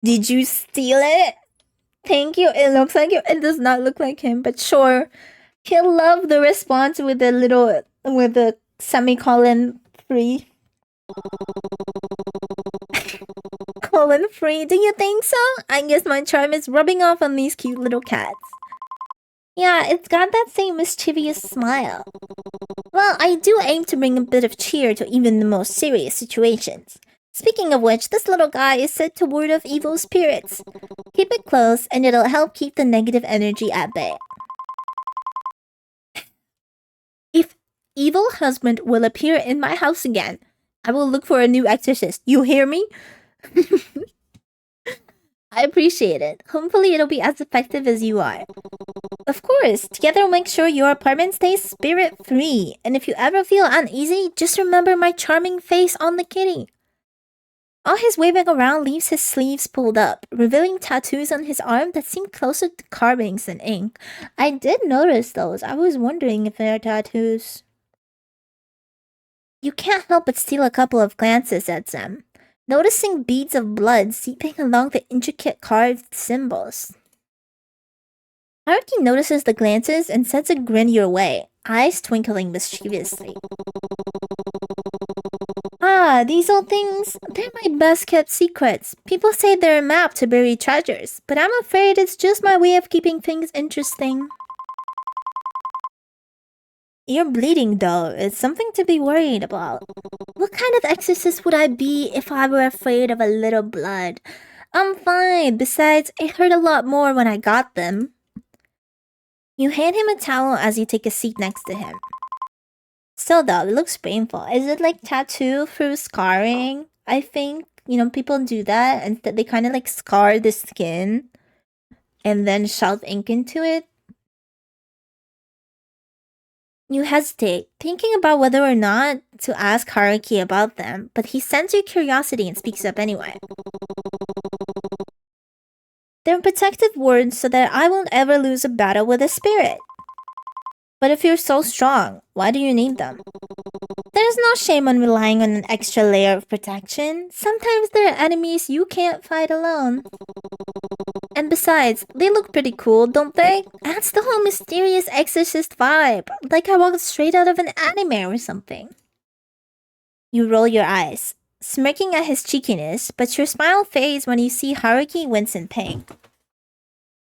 Did you steal it? Thank you. It looks like it does not look like him, but sure. He'll love the response with the semicolon free. Colon free, do you think so? I guess my charm is rubbing off on these cute little cats. Yeah, it's got that same mischievous smile. Well, I do aim to bring a bit of cheer to even the most serious situations. Speaking of which, this little guy is said to ward off evil spirits. Keep it close, and it'll help keep the negative energy at bay. If evil husband will appear in my house again, I will look for a new exorcist. You hear me? I appreciate it. Hopefully it'll be as effective as you are. Of course, together we'll make sure your apartment stays spirit-free. And if you ever feel uneasy, just remember my charming face on the kitty. All his waving around leaves his sleeves pulled up, revealing tattoos on his arm that seem closer to carvings than ink. I did notice those. I was wondering if they're tattoos. You can't help but steal a couple of glances at them, noticing beads of blood seeping along the intricate carved symbols. Haruki notices the glances and sends a grin your way, eyes twinkling mischievously. Ah, these old things, they're my best-kept secrets. People say they're a map to bury treasures, but I'm afraid it's just my way of keeping things interesting. You're bleeding, though. It's something to be worried about. What kind of exorcist would I be if I were afraid of a little blood? I'm fine. Besides, it hurt a lot more when I got them. You hand him a towel as you take a seat next to him. Still though, it looks painful. Is it like tattoo through scarring? I think, people do that and they kind of like scar the skin and then shove ink into it. You hesitate, thinking about whether or not to ask Haruki about them, but he senses your curiosity and speaks up anyway. They're protective words so that I won't ever lose a battle with a spirit. But if you're so strong, why do you need them? There's no shame on relying on an extra layer of protection. Sometimes there are enemies you can't fight alone. And besides, they look pretty cool, don't they? That's the whole mysterious exorcist vibe, like I walked straight out of an anime or something. You roll your eyes, smirking at his cheekiness, but your smile fades when you see Haruki wince in pain.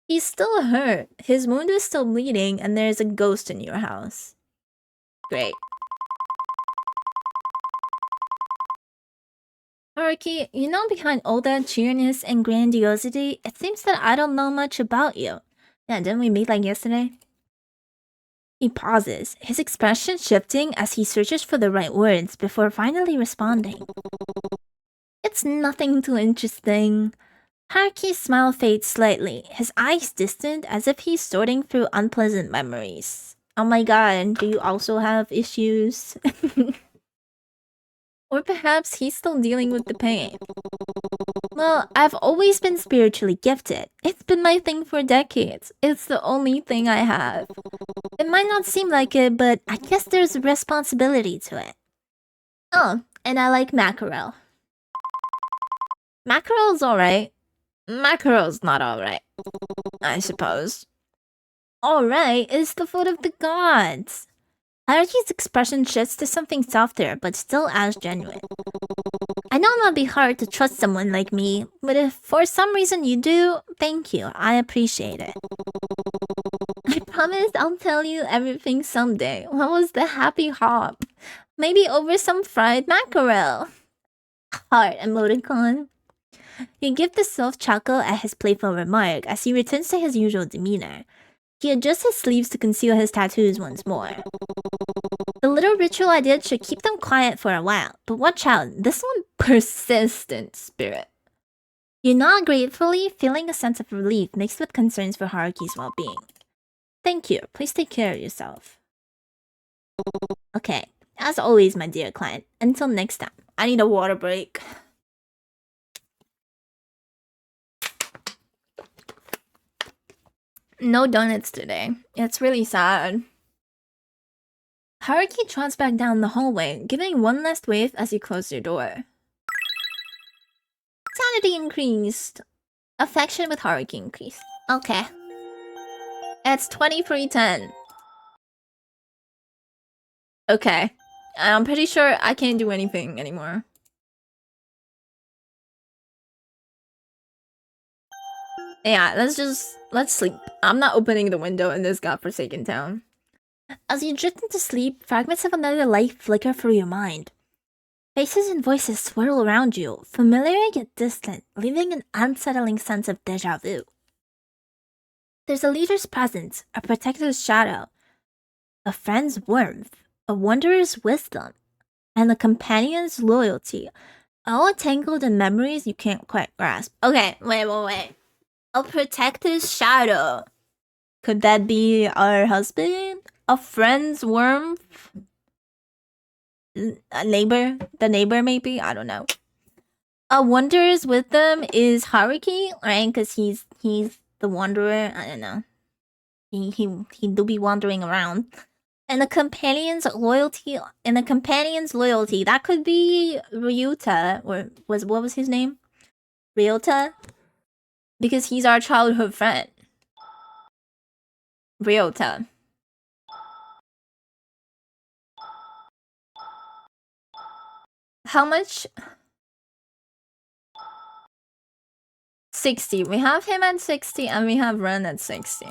He's still hurt, his wound is still bleeding, and there's a ghost in your house. Great. Haruki, behind all that cheeriness and grandiosity, it seems that I don't know much about you. Yeah, didn't we meet like yesterday? He pauses, his expression shifting as he searches for the right words before finally responding. It's nothing too interesting. Haruki's smile fades slightly, his eyes distant as if he's sorting through unpleasant memories. Oh my god, do you also have issues? Or perhaps he's still dealing with the pain. Well, I've always been spiritually gifted. It's been my thing for decades. It's the only thing I have. It might not seem like it, but I guess there's a responsibility to it. Oh, and I like mackerel. Mackerel's alright. Mackerel's not alright, I suppose. Alright is the food of the gods. Haruki's expression shifts to something softer, but still as genuine. I know it might be hard to trust someone like me, but if for some reason you do, thank you. I appreciate it. I promise I'll tell you everything someday. What was the happy hop? Maybe over some fried mackerel. Heart emoticon. You give the soft chuckle at his playful remark as he returns to his usual demeanor. He adjusts his sleeves to conceal his tattoos once more. The little ritual I did should keep them quiet for a while, but watch out, this one persistent spirit. You nod gratefully, feeling a sense of relief mixed with concerns for Haruki's well-being. Thank you, please take care of yourself. Okay, as always, my dear client, until next time, I need a water break. No donuts today. It's really sad. Haruki trots back down the hallway, giving one last wave as you close your door. Sanity increased. Affection with Haruki increased. Okay. It's 23:10. Okay. I'm pretty sure I can't do anything anymore. Yeah, let's sleep. I'm not opening the window in this godforsaken town. As you drift into sleep, fragments of another life flicker through your mind. Faces and voices swirl around you, familiar yet distant, leaving an unsettling sense of deja vu. There's a leader's presence, a protector's shadow, a friend's warmth, a wanderer's wisdom, and a companion's loyalty, all tangled in memories you can't quite grasp. Okay, wait. A protector's shadow. Could that be our husband? A friend's warmth? A neighbor? The neighbor maybe? I don't know. A wanderer's wisdom is Haruki, right? Because he's the wanderer. I don't know. He do be wandering around. And the companion's loyalty. That could be Ryuta, or what was his name? Ryota? Because he's our childhood friend. Ryota. How much? 60. We have him at 60 and we have Ren at 60.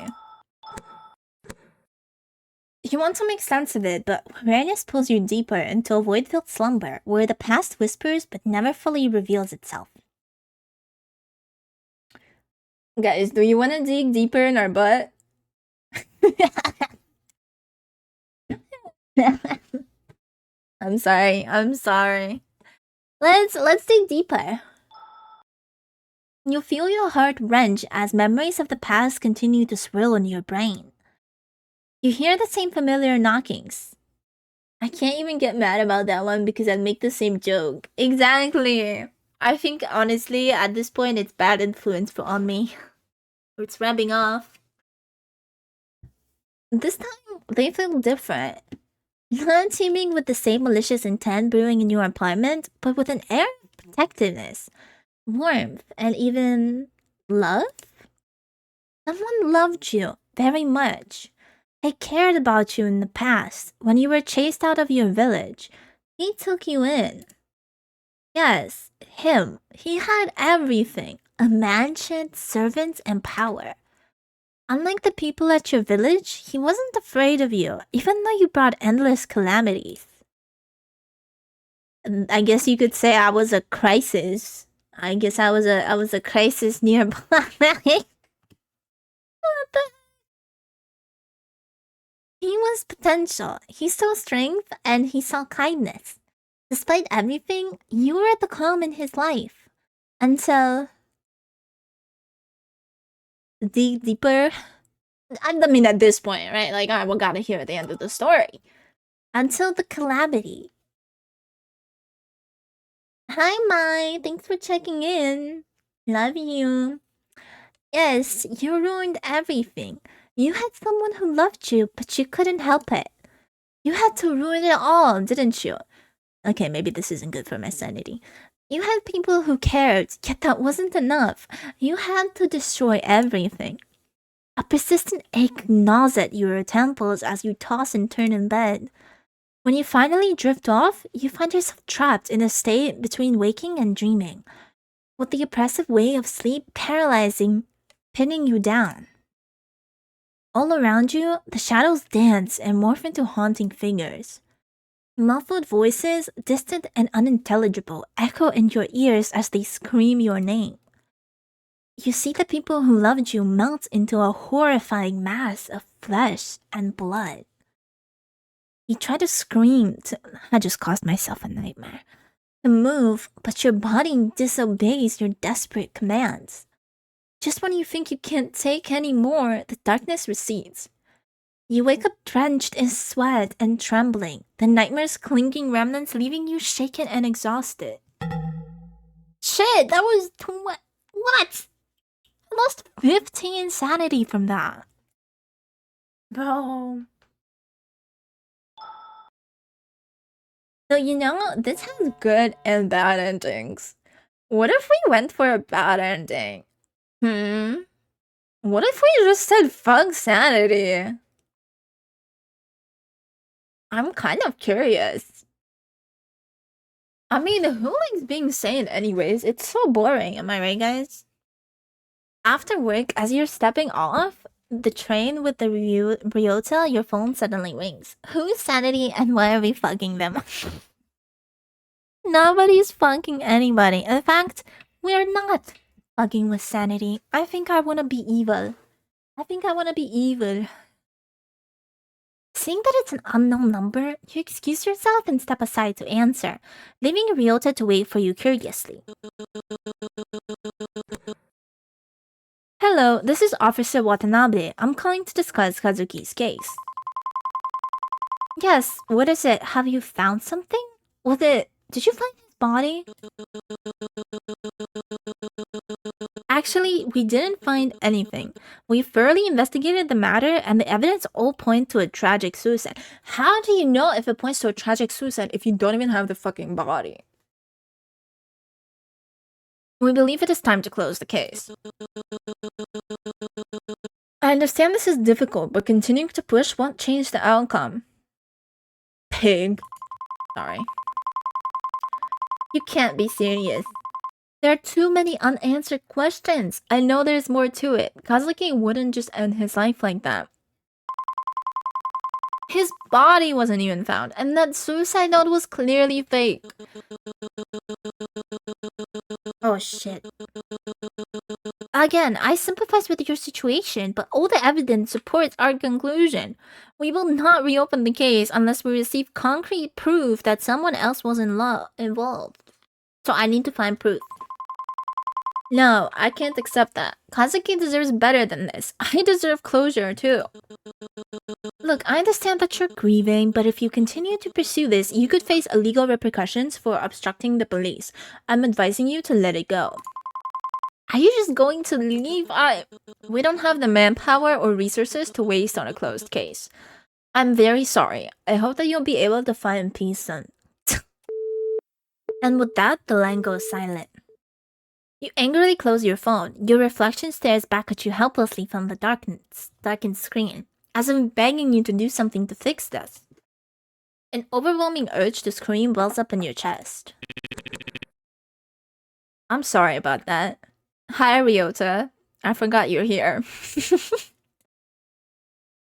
You want to make sense of it, but awareness pulls you deeper into a void-filled slumber where the past whispers but never fully reveals itself. Guys, do you want to dig deeper in our butt? I'm sorry. Let's dig deeper. You feel your heart wrench as memories of the past continue to swirl in your brain. You hear the same familiar knockings. I can't even get mad about that one because I'd make the same joke. Exactly. I think honestly at this point it's bad influence on me. It's rubbing off. This time they feel different. Not teeming with the same malicious intent brewing in your apartment, but with an air of protectiveness, warmth, and even love? Someone loved you very much. They cared about you in the past. When you were chased out of your village, he took you in. Yes, him. He had everything. A mansion, servants, and power. Unlike the people at your village, he wasn't afraid of you, even though you brought endless calamities. I guess you could say I was a crisis. I was a crisis nearby. What the? He was potential. He saw strength and he saw kindness. Despite everything, you were the calm in his life. Until... dig deeper. I mean, at this point, right? Like, I gotta hear the end of the story. Until the calamity. Hi, Mai. Thanks for checking in. Love you. Yes, you ruined everything. You had someone who loved you, but you couldn't help it. You had to ruin it all, didn't you? Okay, maybe this isn't good for my sanity. You had people who cared, yet that wasn't enough. You had to destroy everything. A persistent ache gnaws at your temples as you toss and turn in bed. When you finally drift off, you find yourself trapped in a state between waking and dreaming, with the oppressive weight of sleep paralyzing, pinning you down. All around you, the shadows dance and morph into haunting figures. Muffled voices, distant and unintelligible, echo in your ears as they scream your name. You see the people who loved you melt into a horrifying mass of flesh and blood. You try to scream I just caused myself a nightmare. To move, but your body disobeys your desperate commands. Just when you think you can't take any more, the darkness recedes. You wake up drenched in sweat and trembling, the nightmare's clinging remnants leaving you shaken and exhausted. Shit, that was what? I lost 15 sanity from that. Bro. So, you know, this has good and bad endings. What if we went for a bad ending? What if we just said fuck sanity? I'm kind of curious. I mean, who likes being sane anyways? It's so boring, am I right, guys? After work, as you're stepping off the train with the Ryota, your phone suddenly rings. Whose sanity and why are we fucking them? Nobody's fucking anybody. In fact, we're not fucking with sanity. I think I wanna be evil. Seeing that it's an unknown number, you excuse yourself and step aside to answer, leaving Ryota to wait for you curiously. Hello, this is Officer Watanabe. I'm calling to discuss Kazuki's case. Yes, what is it? Have you found something? Did you find his body? Actually, we didn't find anything. We thoroughly investigated the matter and the evidence all point to a tragic suicide. How do you know if it points to a tragic suicide if you don't even have the fucking body? We believe it is time to close the case. I understand this is difficult, but continuing to push won't change the outcome. Pig. Sorry. You can't be serious. There are too many unanswered questions. I know there's more to it. Kazuki wouldn't just end his life like that. His body wasn't even found, and that suicide note was clearly fake. Oh shit. Again, I sympathize with your situation, but all the evidence supports our conclusion. We will not reopen the case unless we receive concrete proof that someone else was involved. So I need to find proof. No, I can't accept that. Kazuki deserves better than this. I deserve closure too. Look, I understand that you're grieving, but if you continue to pursue this, you could face illegal repercussions for obstructing the police. I'm advising you to let it go. Are you just going to leave? We don't have the manpower or resources to waste on a closed case. I'm very sorry. I hope that you'll be able to find peace soon. And with that, the line goes silent. You angrily close your phone. Your reflection stares back at you helplessly from the darkened screen, as if begging you to do something to fix this. An overwhelming urge to scream wells up in your chest. I'm sorry about that. Hi, Ryota. I forgot you're here.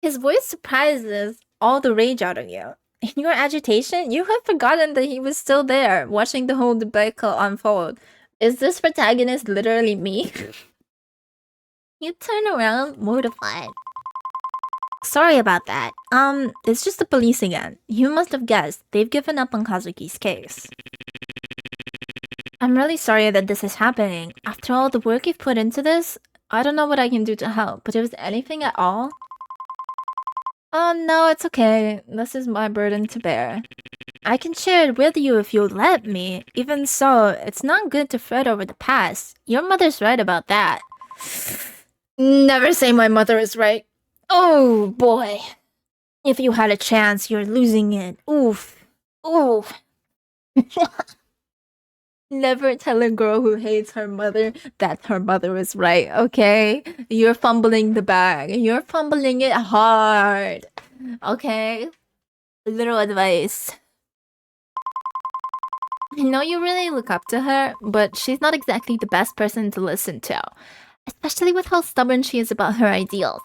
His voice surprises all the rage out of you. In your agitation, you have forgotten that he was still there, watching the whole debacle unfold. Is this protagonist literally me? You turn around, mortified. Sorry about that. It's just the police again. You must have guessed. They've given up on Kazuki's case. I'm really sorry that this is happening. After all the work you've put into this, I don't know what I can do to help, but if there's anything at all... Oh, no, it's okay. This is my burden to bear. I can share it with you if you'll let me. Even so, it's not good to fret over the past. Your mother's right about that. Never say my mother is right. Oh, boy. If you had a chance, you're losing it. Oof. Oof. Never tell a girl who hates her mother that her mother is right, okay? You're fumbling the bag. You're fumbling it hard. Okay? Little advice. I know you really look up to her, but she's not exactly the best person to listen to. Especially with how stubborn she is about her ideals.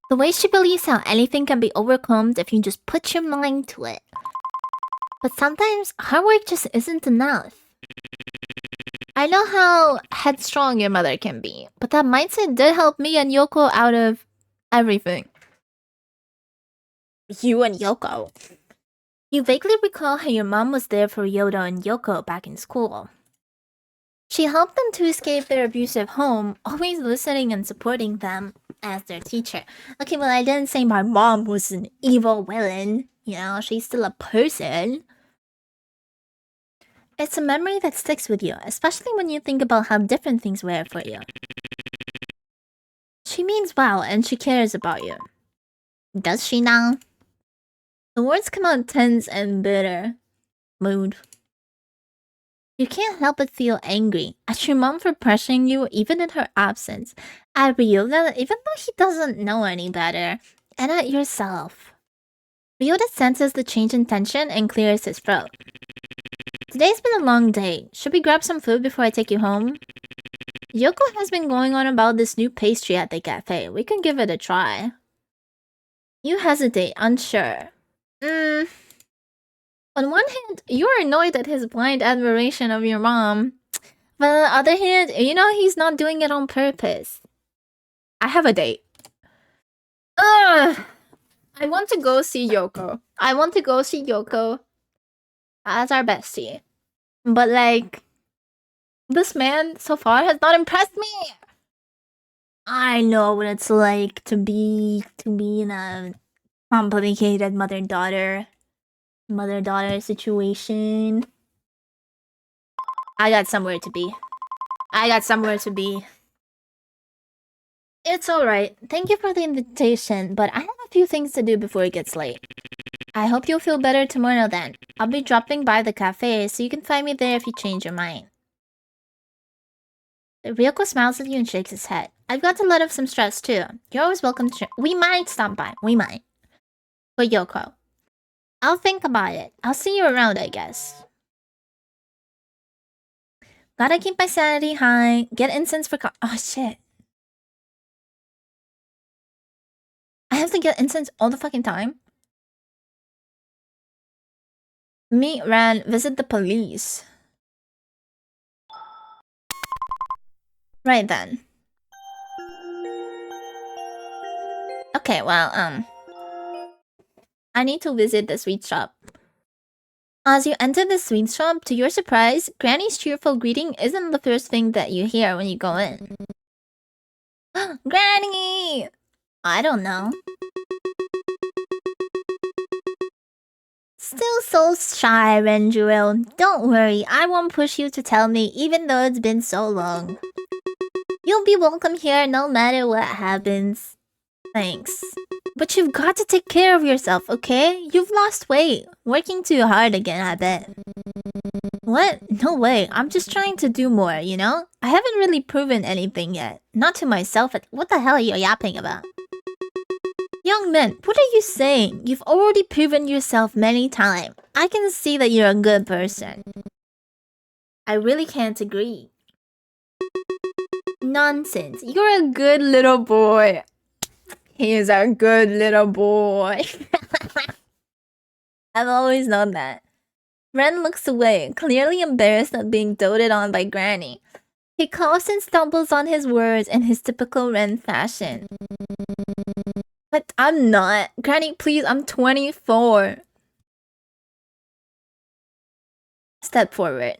The way she believes how anything can be overcome if you just put your mind to it. But sometimes hard work just isn't enough. I know how headstrong your mother can be, but that mindset did help me and Yoko out of everything. You and Yoko? You vaguely recall how your mom was there for Yoda and Yoko back in school. She helped them to escape their abusive home, always listening and supporting them as their teacher. Okay, well, I didn't say my mom was an evil villain. You know, she's still a person. It's a memory that sticks with you, especially when you think about how different things were for you. She means well, and she cares about you. Does she now? The words come out tense and bitter. Mood. You can't help but feel angry at your mom for pressuring you even in her absence, at Ryota even though he doesn't know any better, and at yourself. Ryota senses the change in tension and clears his throat. Today's been a long day. Should we grab some food before I take you home? Yoko has been going on about this new pastry at the cafe. We can give it a try. You hesitate, unsure. On one hand, you're annoyed at his blind admiration of your mom. But on the other hand, you know he's not doing it on purpose. I have a date. Ugh! I want to go see Yoko. As our bestie. But like, this man so far has not impressed me. I know what it's like to be in a complicated mother-daughter situation. I got somewhere to be. It's alright. Thank you for the invitation, but I have a few things to do before it gets late. I hope you'll feel better tomorrow then. I'll be dropping by the cafe, so you can find me there if you change your mind. Ryoko smiles at you and shakes his head. I've got a lot of some stress too. You're always welcome to... We might stop by. We might. But Yoko. I'll think about it. I'll see you around, I guess. Gotta keep my sanity high. Get incense for... Oh, shit. I have to get incense all the fucking time? Meet Ran, visit the police. Right then. Okay, well, I need to visit the sweet shop. As you enter the sweet shop, to your surprise, Granny's cheerful greeting isn't the first thing that you hear when you go in. Granny! I don't know. Still so shy, Renjiro. Don't worry, I won't push you to tell me even though it's been so long. You'll be welcome here no matter what happens. Thanks. But you've got to take care of yourself, okay? You've lost weight. Working too hard again, I bet. What? No way. I'm just trying to do more, you know? I haven't really proven anything yet. Not to myself. What the hell are you yapping about? Young man, what are you saying? You've already proven yourself many times. I can see that you're a good person. I really can't agree. Nonsense. You're a good little boy. He is a good little boy. I've always known that. Ren looks away, clearly embarrassed at being doted on by Granny. He coughs and stumbles on his words in his typical Ren fashion. But I'm not. Granny, please, I'm 24. Step forward.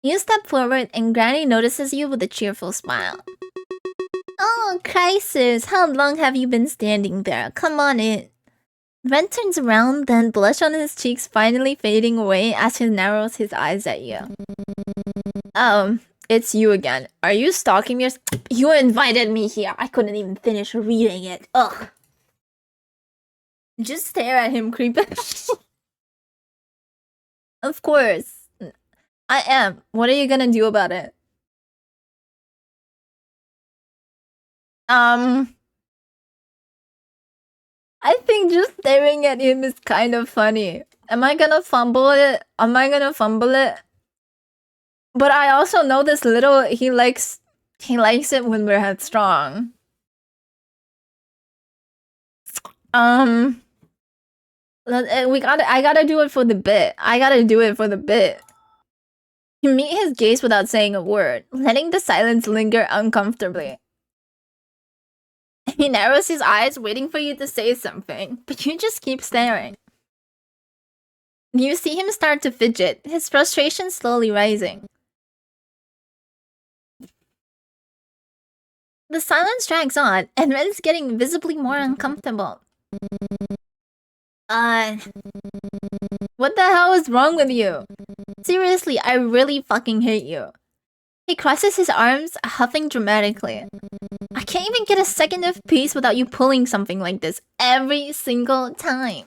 You step forward and Granny notices you with a cheerful smile. Oh, crisis! How long have you been standing there? Come on in. Ren turns around, then blush on his cheeks finally fading away as he narrows his eyes at you. It's you again. Are you stalking me? You invited me here. I couldn't even finish reading it. Ugh. Just stare at him, creepy. Of course. I am. What are you gonna do about it? I think just staring at him is kind of funny. Am I gonna fumble it? But I also know this little he likes it when we're headstrong. I gotta do it for the bit. You meet his gaze without saying a word, letting the silence linger uncomfortably. He narrows his eyes, waiting for you to say something, but you just keep staring. You see him start to fidget, his frustration slowly rising. The silence drags on, and Ren's getting visibly more uncomfortable. What the hell is wrong with you? Seriously, I really fucking hate you. He crosses his arms, huffing dramatically. I can't even get a second of peace without you pulling something like this every single time.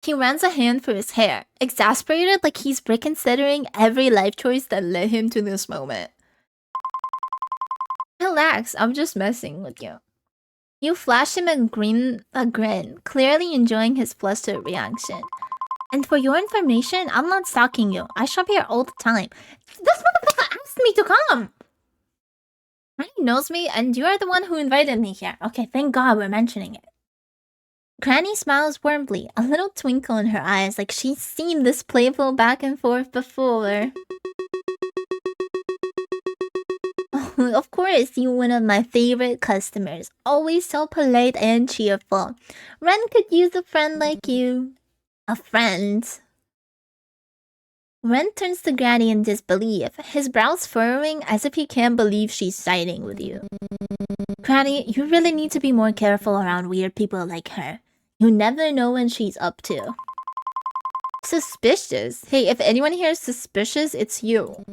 He runs a hand through his hair, exasperated like he's reconsidering every life choice that led him to this moment. Relax, I'm just messing with you. You flash him a grin, clearly enjoying his flustered reaction. And for your information, I'm not stalking you. I shop here all the time. This motherfucker asked me to come! Granny knows me, and you are the one who invited me here. Okay, thank God we're mentioning it. Granny smiles warmly, a little twinkle in her eyes like she's seen this playful back and forth before. Of course, you're one of my favorite customers. Always so polite and cheerful. Ren could use a friend like you. A friend? Ren turns to Granny in disbelief, his brows furrowing as if he can't believe she's siding with you. Granny, you really need to be more careful around weird people like her. You never know when she's up to. Suspicious? Hey, if anyone here is suspicious, it's you.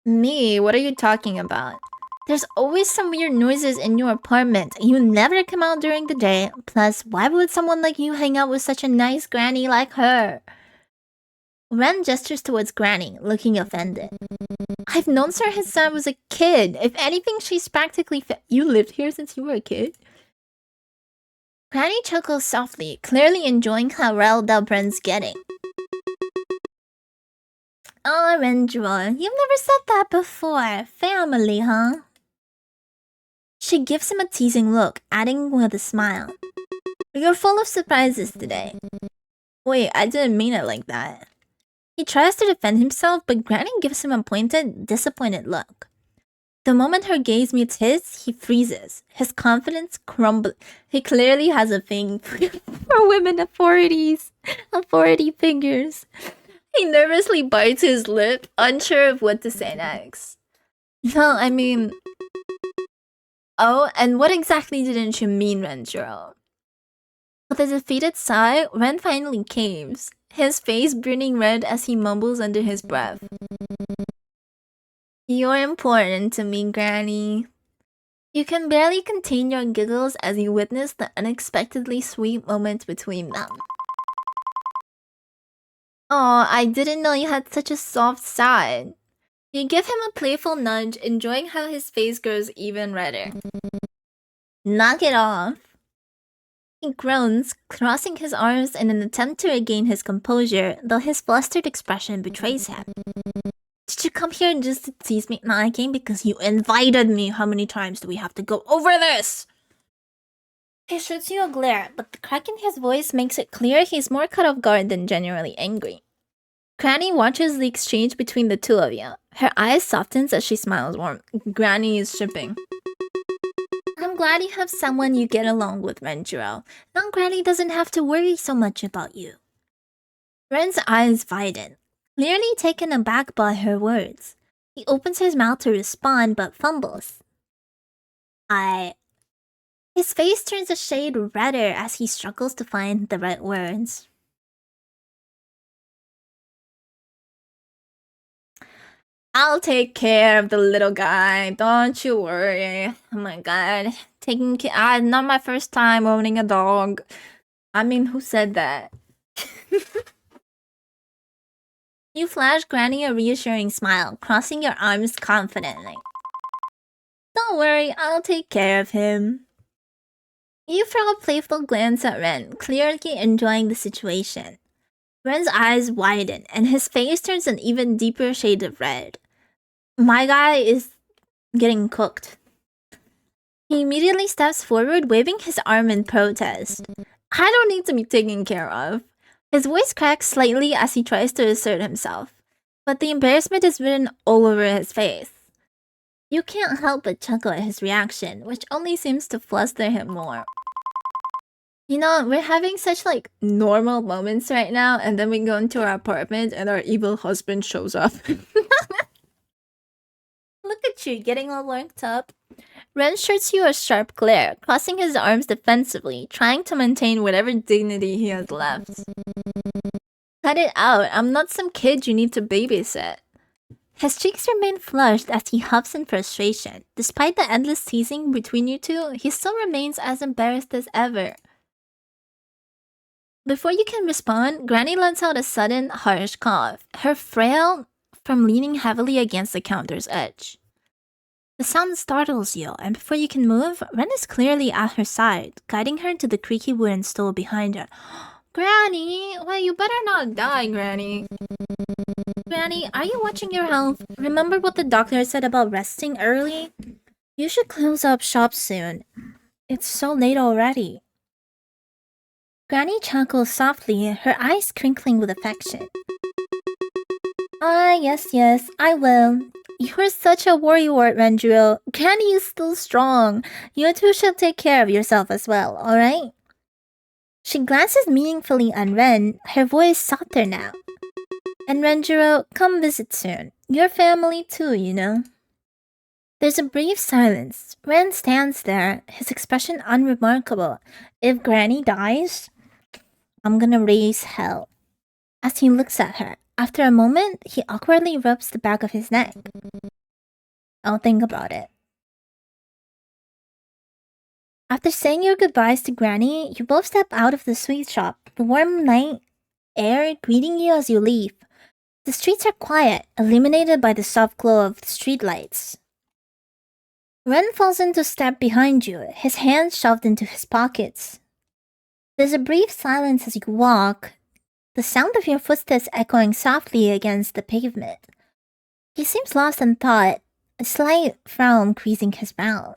Me? What are you talking about? There's always some weird noises in your apartment. You never come out during the day. Plus, why would someone like you hang out with such a nice granny like her? Ren gestures towards Granny, looking offended. I've known her since I was a kid. If anything, she's practically You lived here since you were a kid? Granny chuckles softly, clearly enjoying how riled up Ren's getting. Oh, Rendra, you've never said that before. Family, huh? She gives him a teasing look, adding with a smile. You're full of surprises today. Wait, I didn't mean it like that. He tries to defend himself, but Granny gives him a pointed, disappointed look. The moment her gaze meets his, he freezes, his confidence crumbles. He clearly has a thing for women authority figures. He nervously bites his lip, unsure of what to say next. No, I mean... Oh, and what exactly didn't you mean, Renjiro? With a defeated sigh, Ren finally caves, his face burning red as he mumbles under his breath. You're important to me, Granny. You can barely contain your giggles as you witness the unexpectedly sweet moment between them. Oh, I didn't know you had such a soft side. You give him a playful nudge, enjoying how his face grows even redder. Knock it off. He groans, crossing his arms in an attempt to regain his composure, though his flustered expression betrays him. Did you come here just to tease me? No, I came because you invited me. How many times do we have to go over this? He shoots you a glare, but the crack in his voice makes it clear he's more caught off guard than genuinely angry. Granny watches the exchange between the two of you. Her eyes softens as she smiles warm. Granny is shipping. I'm I'm glad you have someone you get along with, Renjiro. Now Granny doesn't have to worry so much about you. Ren's eyes widen, clearly taken aback by her words. He opens his mouth to respond but fumbles. His face turns a shade redder as he struggles to find the right words. I'll take care of the little guy, don't you worry. Oh my god, taking care. Not my first time owning a dog. I mean, who said that? You flash Granny a reassuring smile, crossing your arms confidently. Don't worry, I'll take care of him. You throw a playful glance at Ren, clearly enjoying the situation. Ren's eyes widen, and his face turns an even deeper shade of red. My guy is getting cooked. He immediately steps forward, waving his arm in protest. I don't need to be taken care of. His voice cracks slightly as he tries to assert himself, but the embarrassment is written all over his face. You can't help but chuckle at his reaction, which only seems to fluster him more. You know, we're having such normal moments right now, and then we go into our apartment and our evil husband shows up. Look at you, getting all worked up. Ren shoots you a sharp glare, crossing his arms defensively, trying to maintain whatever dignity he has left. Cut it out, I'm not some kid you need to babysit. His cheeks remain flushed as he huffs in frustration. Despite the endless teasing between you two, he still remains as embarrassed as ever. Before you can respond, Granny lets out a sudden, harsh cough, her frail from leaning heavily against the counter's edge. The sound startles you, and before you can move, Ren is clearly at her side, guiding her into the creaky wooden stool behind her. Granny! Well, you better not die, Granny. Granny, are you watching your health? Remember what the doctor said about resting early? You should close up shop soon. It's so late already. Granny chuckles softly, her eyes twinkling with affection. Yes, I will. You're such a worrywart, Renjiro. Granny is still strong. You two should take care of yourself as well, alright? She glances meaningfully on Ren, her voice softer now. And Renjiro, come visit soon. Your family too, you know. There's a brief silence. Ren stands there, his expression unremarkable. If Granny dies, I'm gonna raise hell. As he looks at her, after a moment, he awkwardly rubs the back of his neck. I'll think about it. After saying your goodbyes to Granny, you both step out of the sweet shop, the warm night air greeting you as you leave. The streets are quiet, illuminated by the soft glow of the streetlights. Ren falls into step behind you, his hands shoved into his pockets. There's a brief silence as you walk, the sound of your footsteps echoing softly against the pavement. He seems lost in thought, a slight frown creasing his brow.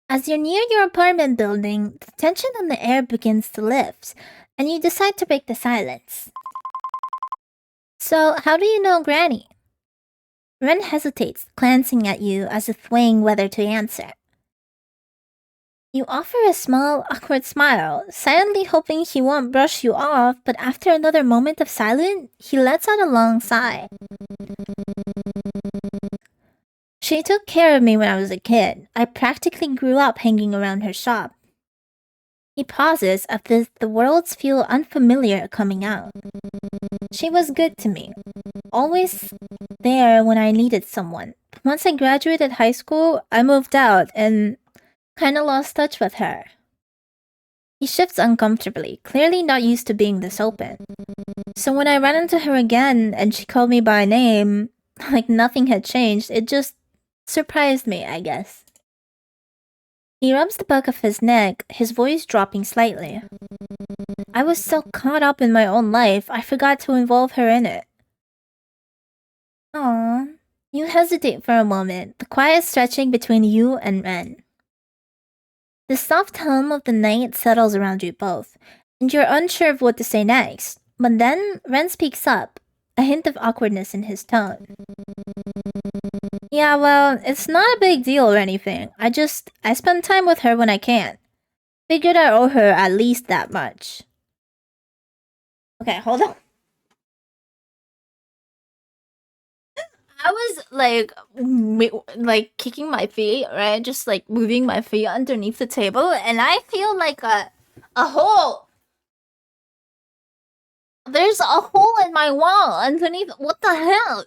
As you're near your apartment building, the tension on the air begins to lift, and you decide to break the silence. So, how do you know Granny? Ren hesitates, glancing at you as if weighing whether to answer. You offer a small, awkward smile, silently hoping he won't brush you off, but after another moment of silence, he lets out a long sigh. She took care of me when I was a kid. I practically grew up hanging around her shop. He pauses as if the words feel unfamiliar coming out. She was good to me. Always there when I needed someone. Once I graduated high school, I moved out and kinda lost touch with her. He shifts uncomfortably, clearly not used to being this open. So when I ran into her again and she called me by name, like nothing had changed, it just surprised me, I guess. He rubs the back of his neck, his voice dropping slightly. I was so caught up in my own life, I forgot to involve her in it. Aww. You hesitate for a moment, the quiet stretching between you and Ren. The soft hum of the night settles around you both, and you're unsure of what to say next. But then, Ren speaks up, a hint of awkwardness in his tone. Yeah, well, it's not a big deal or anything. I spend time with her when I can. Figured I owe her at least that much. Okay, hold on. I was like kicking my feet, right? Just like moving my feet underneath the table, and I feel like a hole. There's a hole in my wall underneath. What the hell?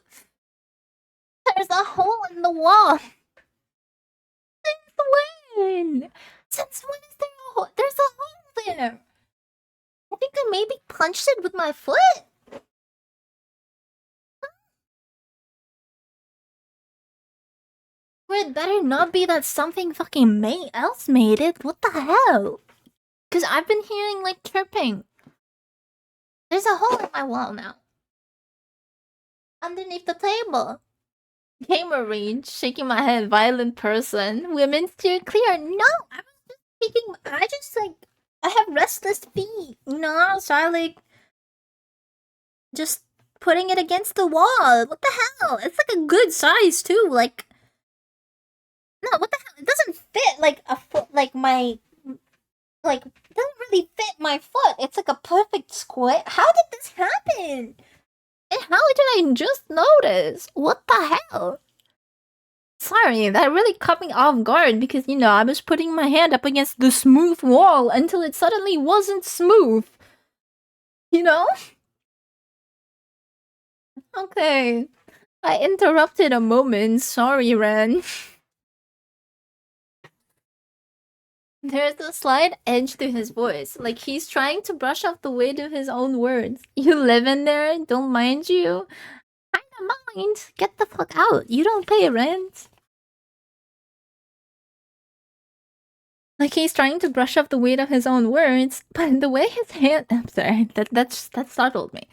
There's a hole in the wall. Since when? Since when is there a hole? There's a hole there. I think I maybe punched it with my foot. Or it better not be that something fucking else made it. What the hell? Because I've been hearing like chirping. There's a hole in my wall now. Underneath the table. Gamer range, shaking my head, violent person. Women steer clear. No, I was just speaking. I have restless feet, you know? So I like just putting it against the wall. What the hell? It's like a good size too. Like, no, what the hell? It doesn't fit like a foot, like my, like, it doesn't really fit my foot. It's like a perfect square. How did this happen? And how did I just notice? What the hell? Sorry, that really caught me off guard because, you know, I was putting my hand up against the smooth wall until it suddenly wasn't smooth. You know? Okay. I interrupted a moment. Sorry, Ren. There's a slight edge to his voice, like he's trying to brush off the weight of his own words. You live in there? Don't mind you? I don't mind. Get the fuck out. You don't pay rent. Like he's trying to brush off the weight of his own words, but the way his hand— I'm sorry, that startled me.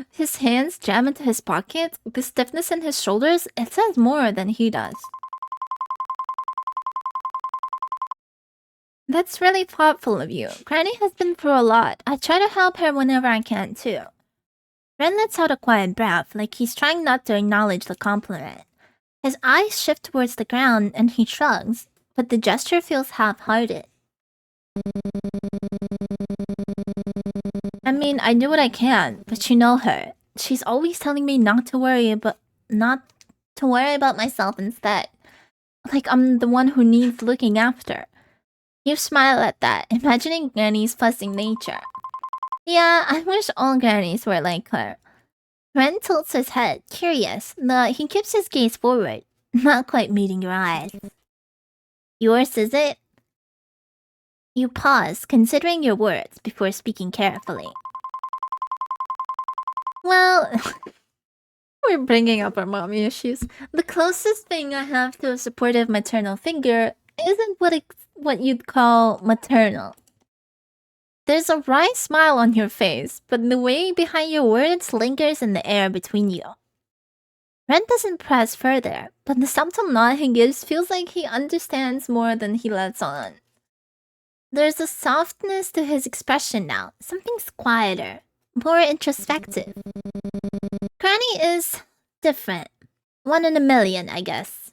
His hands jam into his pockets, the stiffness in his shoulders, it says more than he does. That's really thoughtful of you. Granny has been through a lot. I try to help her whenever I can, too. Ren lets out a quiet breath, like he's trying not to acknowledge the compliment. His eyes shift towards the ground, and he shrugs, but the gesture feels half-hearted. I mean, I do what I can, but you know her. She's always telling me not to worry about myself instead. Like I'm the one who needs looking after. You smile at that, imagining Granny's fussing nature. Yeah, I wish all grannies were like her. Ren tilts his head, curious, but he keeps his gaze forward, not quite meeting your eyes. Yours, is it? You pause, considering your words, before speaking carefully. Well, we're bringing up our mommy issues. The closest thing I have to a supportive maternal figure isn't what you'd call maternal. There's a wry smile on your face, but the way behind your words lingers in the air between you. Ren doesn't press further, but the subtle nod he gives feels like he understands more than he lets on. There's a softness to his expression now, something's quieter, more introspective. Granny is different. 1 in a million, I guess.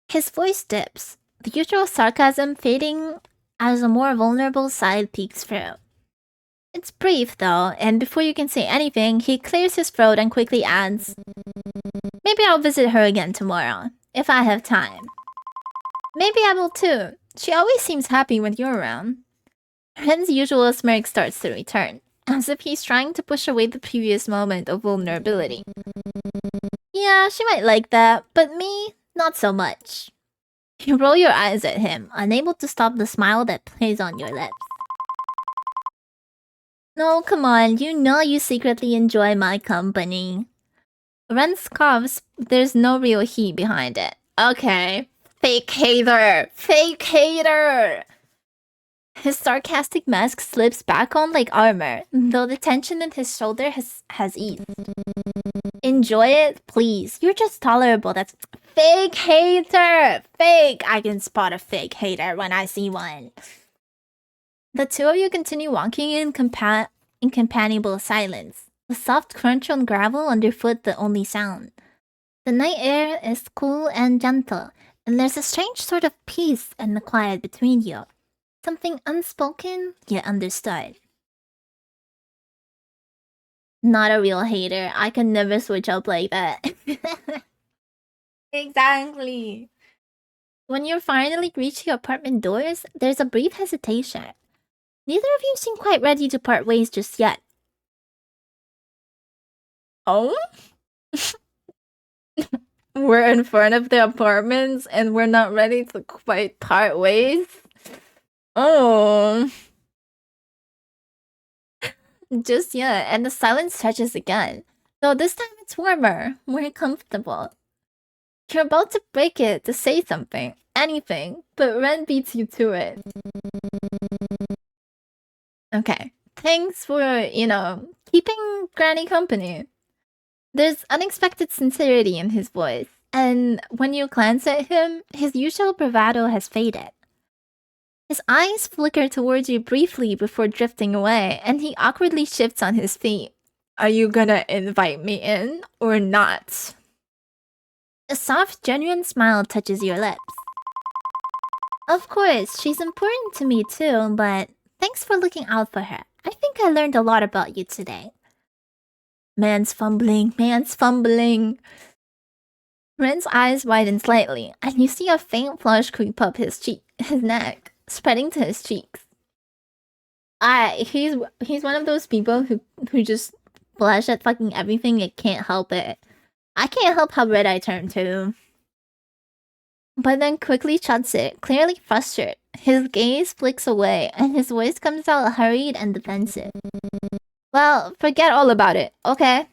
His voice dips, the usual sarcasm fading as a more vulnerable side peeks through. It's brief, though, and before you can say anything, he clears his throat and quickly adds, "Maybe I'll visit her again tomorrow, if I have time." "Maybe I will too. She always seems happy when you're around." Ren's usual smirk starts to return, as if he's trying to push away the previous moment of vulnerability. Yeah, she might like that, but me, not so much. You roll your eyes at him, unable to stop the smile that plays on your lips. No, come on, you know you secretly enjoy my company. Ren scoffs, there's no real heat behind it. Okay. Fake hater! Fake hater! His sarcastic mask slips back on like armor, though the tension in his shoulder has eased. Enjoy it, please. You're just tolerable. That's fake hater! Fake! I can spot a fake hater when I see one. The two of you continue walking in companionable silence. The soft crunch on gravel underfoot the only sound. The night air is cool and gentle, and there's a strange sort of peace and the quiet between you. Something unspoken, yet understood. Not a real hater. I can never switch up like that. Exactly. When you finally reach your apartment doors, there's a brief hesitation. Neither of you seem quite ready to part ways just yet. Oh? We're in front of the apartments and we're not ready to quite part ways? Oh. Just yet, and the silence stretches again. Though this time it's warmer, more comfortable. You're about to break it, to say something, anything, but Ren beats you to it. Okay, thanks for, keeping Granny company. There's unexpected sincerity in his voice, and when you glance at him, his usual bravado has faded. His eyes flicker towards you briefly before drifting away, and he awkwardly shifts on his feet. Are you gonna invite me in, or not? A soft, genuine smile touches your lips. Of course, she's important to me too, but thanks for looking out for her. I think I learned a lot about you today. Man's fumbling. Ren's eyes widen slightly, and you see a faint flush creep up his neck, spreading to his cheeks. He's one of those people who just blush at fucking everything and can't help it. I can't help how red I turn too. But then quickly shuts it, clearly frustrated. His gaze flicks away, and his voice comes out hurried and defensive. Well, forget all about it, okay?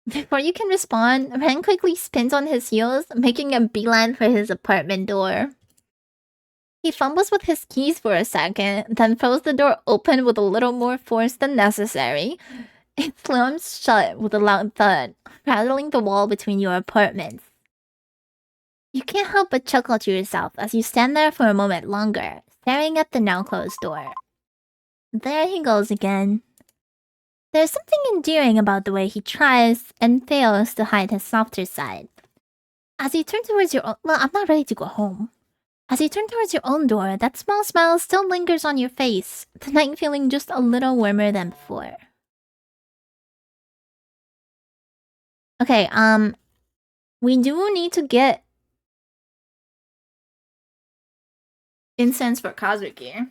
Before you can respond, Ren quickly spins on his heels, making a beeline for his apartment door. He fumbles with his keys for a second, then throws the door open with a little more force than necessary. It slams shut with a loud thud, rattling the wall between your apartments. You can't help but chuckle to yourself as you stand there for a moment longer, staring at the now closed door. There he goes again. There's something endearing about the way he tries and fails to hide his softer side. As you turn towards your own... Well, I'm not ready to go home. As you turn towards your own door, that small smile still lingers on your face, tonight feeling just a little warmer than before. Okay, we do need to get incense for Kazuki.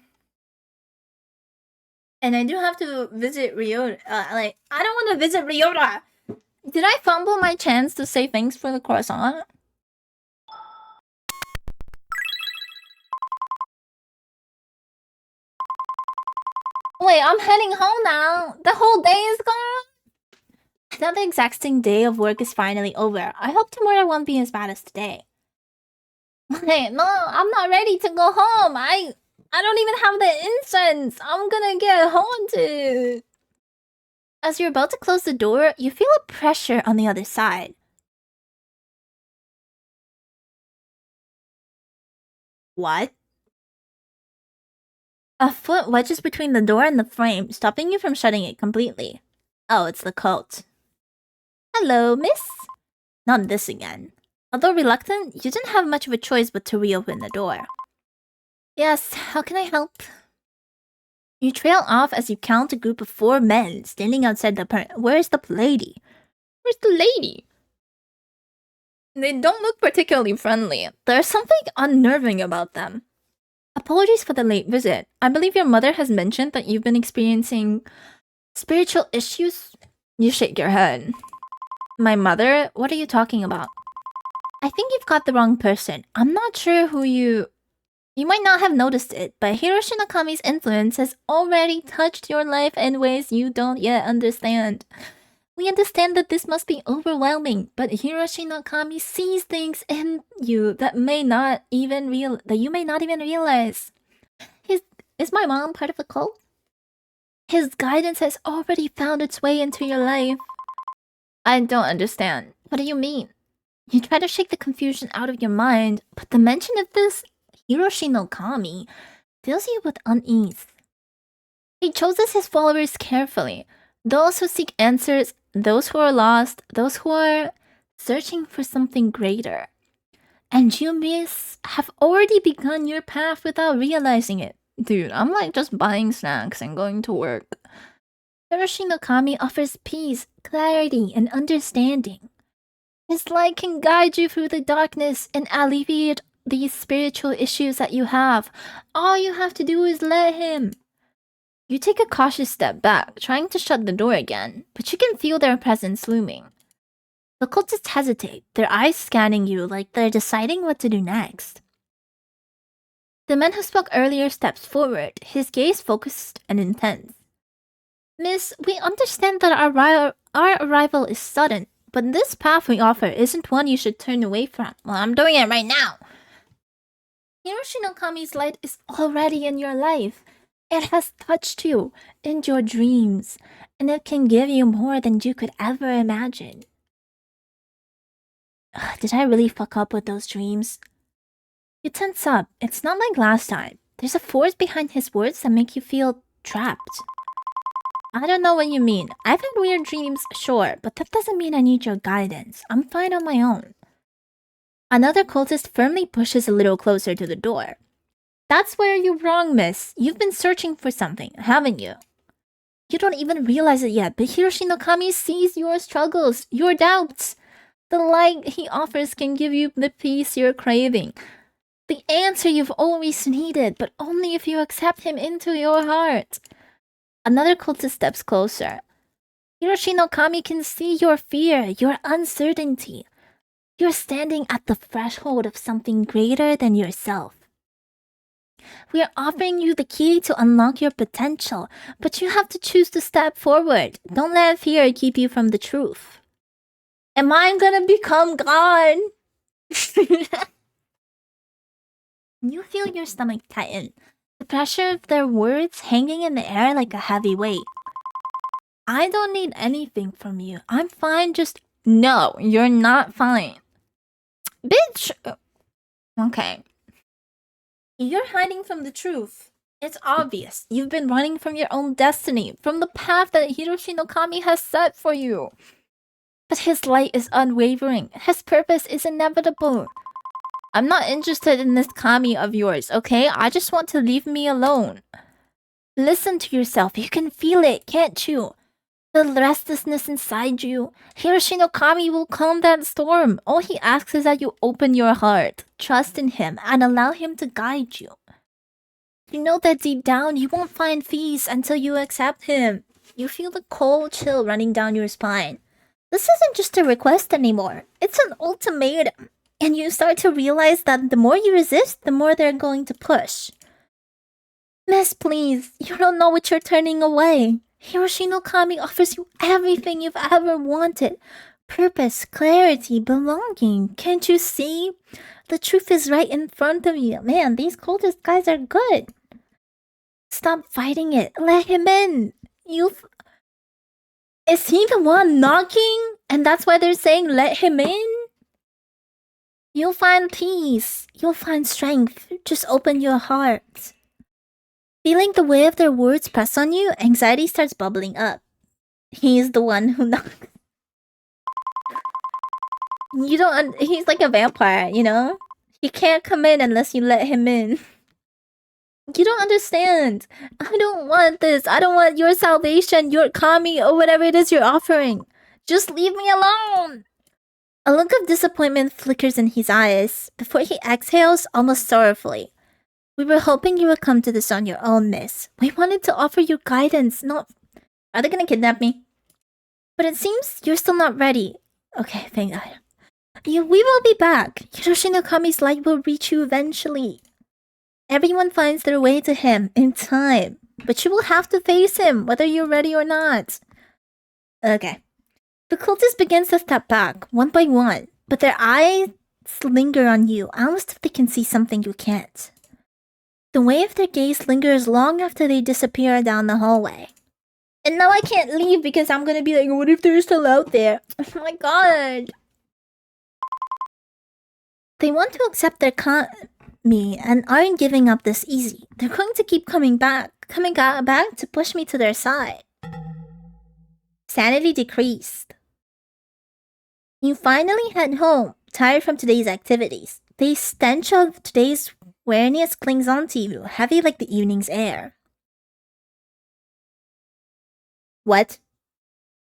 And I do have to visit Ryota. I don't want to visit Ryota! Did I fumble my chance to say thanks for the croissant? Wait, I'm heading home now! The whole day is gone? Another exhausting day of work is finally over. I hope tomorrow won't be as bad as today. Wait, no, I'm not ready to go home. I don't even have the incense. I'm gonna get haunted. As you're about to close the door, you feel a pressure on the other side. What? A foot wedges between the door and the frame, stopping you from shutting it completely. Oh, it's the cult. Hello, miss? Not this again. Although reluctant, you didn't have much of a choice but to reopen the door. Yes, how can I help? You trail off as you count a group of 4 men standing outside the apartment. Where's the lady? Where's the lady? They don't look particularly friendly. There's something unnerving about them. Apologies for the late visit. I believe your mother has mentioned that you've been experiencing spiritual issues? You shake your head. My mother? What are you talking about? I think you've got the wrong person. I'm not sure who you... You might not have noticed it, but Hiroshi Nakami's influence has already touched your life in ways you don't yet understand. We understand that this must be overwhelming, but Hiroshi Nakami sees things in you that you may not even realize. Is my mom part of a cult? His guidance has already found its way into your life. I don't understand. What do you mean? You try to shake the confusion out of your mind, but the mention of this Hiroshi Nakami fills you with unease. He chooses his followers carefully. Those who seek answers, those who are lost, those who are searching for something greater. And you, miss, have already begun your path without realizing it. Dude, I'm like just buying snacks and going to work. Hiroshi no Kami offers peace, clarity, and understanding. His light can guide you through the darkness and alleviate these spiritual issues that you have. All you have to do is let him. You take a cautious step back, trying to shut the door again, but you can feel their presence looming. The cultists hesitate, their eyes scanning you like they're deciding what to do next. The man who spoke earlier steps forward, his gaze focused and intense. Miss, we understand that our arrival is sudden, but this path we offer isn't one you should turn away from. Well, I'm doing it right now. Hiroshi no Kami's light is already in your life. It has touched you and your dreams, and it can give you more than you could ever imagine. Did I really fuck up with those dreams? You tense up. It's not like last time. There's a force behind his words that make you feel trapped. I don't know what you mean. I've had weird dreams, sure, but that doesn't mean I need your guidance. I'm fine on my own. Another cultist firmly pushes a little closer to the door. That's where you're wrong, miss. You've been searching for something, haven't you? You don't even realize it yet, but Hiroshi no Kami sees your struggles, your doubts. The light he offers can give you the peace you're craving. The answer you've always needed, but only if you accept him into your heart. Another cultist steps closer. Hiroshi no Kami can see your fear, your uncertainty. You're standing at the threshold of something greater than yourself. We are offering you the key to unlock your potential, but you have to choose to step forward. Don't let fear keep you from the truth. Am I gonna become God? You feel your stomach tighten, the pressure of their words hanging in the air like a heavy weight. I don't need anything from you. I'm fine, just... No, you're not fine. Bitch! Okay. You're hiding from the truth. It's obvious. You've been running from your own destiny, from the path that Hiroshi no Kami has set for you. But his light is unwavering. His purpose is inevitable. I'm not interested in this Kami of yours, okay? I just want to leave me alone. Listen to yourself. You can feel it, can't you? The restlessness inside you. Hiroshi no Kami will calm that storm. All he asks is that you open your heart, trust in him, and allow him to guide you. You know that deep down you won't find peace until you accept him. You feel the cold chill running down your spine. This isn't just a request anymore. It's an ultimatum. And you start to realize that the more you resist, the more they're going to push. Miss, please, you don't know what you're turning away. Hiroshi no Kami offers you everything you've ever wanted. Purpose, clarity, belonging. Can't you see? The truth is right in front of you. Man, these cultist guys are good. Stop fighting it. Let him in. Is he the one knocking? And that's why they're saying let him in? You'll find peace. You'll find strength. Just open your heart. Feeling the weight of their words press on you, anxiety starts bubbling up. He's the one who knocks. You don't... He's like a vampire, you know? He can't come in unless you let him in. You don't understand. I don't want this. I don't want your salvation, your Kami, or whatever it is you're offering. Just leave me alone. A look of disappointment flickers in his eyes before he exhales almost sorrowfully. We were hoping you would come to this on your own, miss. We wanted to offer you guidance, not... Are they gonna kidnap me? But it seems you're still not ready. Okay, thank God. We will be back. Hiroshi no Kami's light will reach you eventually. Everyone finds their way to him in time. But you will have to face him, whether you're ready or not. Okay. The cultist begins to step back, one by one, but their eyes linger on you, almost if they can see something you can't. The way of their gaze lingers long after they disappear down the hallway. And now I can't leave because I'm gonna be like, what if they're still out there? Oh my god. They want to accept their Kami and aren't giving up this easy. They're going to keep coming back to push me to their side. Sanity decreased. You finally head home, tired from today's activities. The stench of today's weariness clings onto you, heavy like the evening's air. What?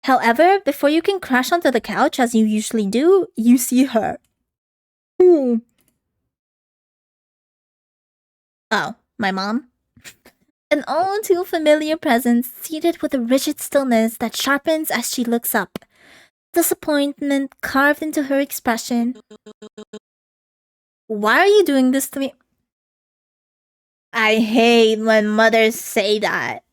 However, before you can crash onto the couch as you usually do, you see her. Ooh. Oh, my mom? An all too familiar presence, seated with a rigid stillness that sharpens as she looks up. Disappointment carved into her expression. Why are you doing this to me? I hate when mothers say that.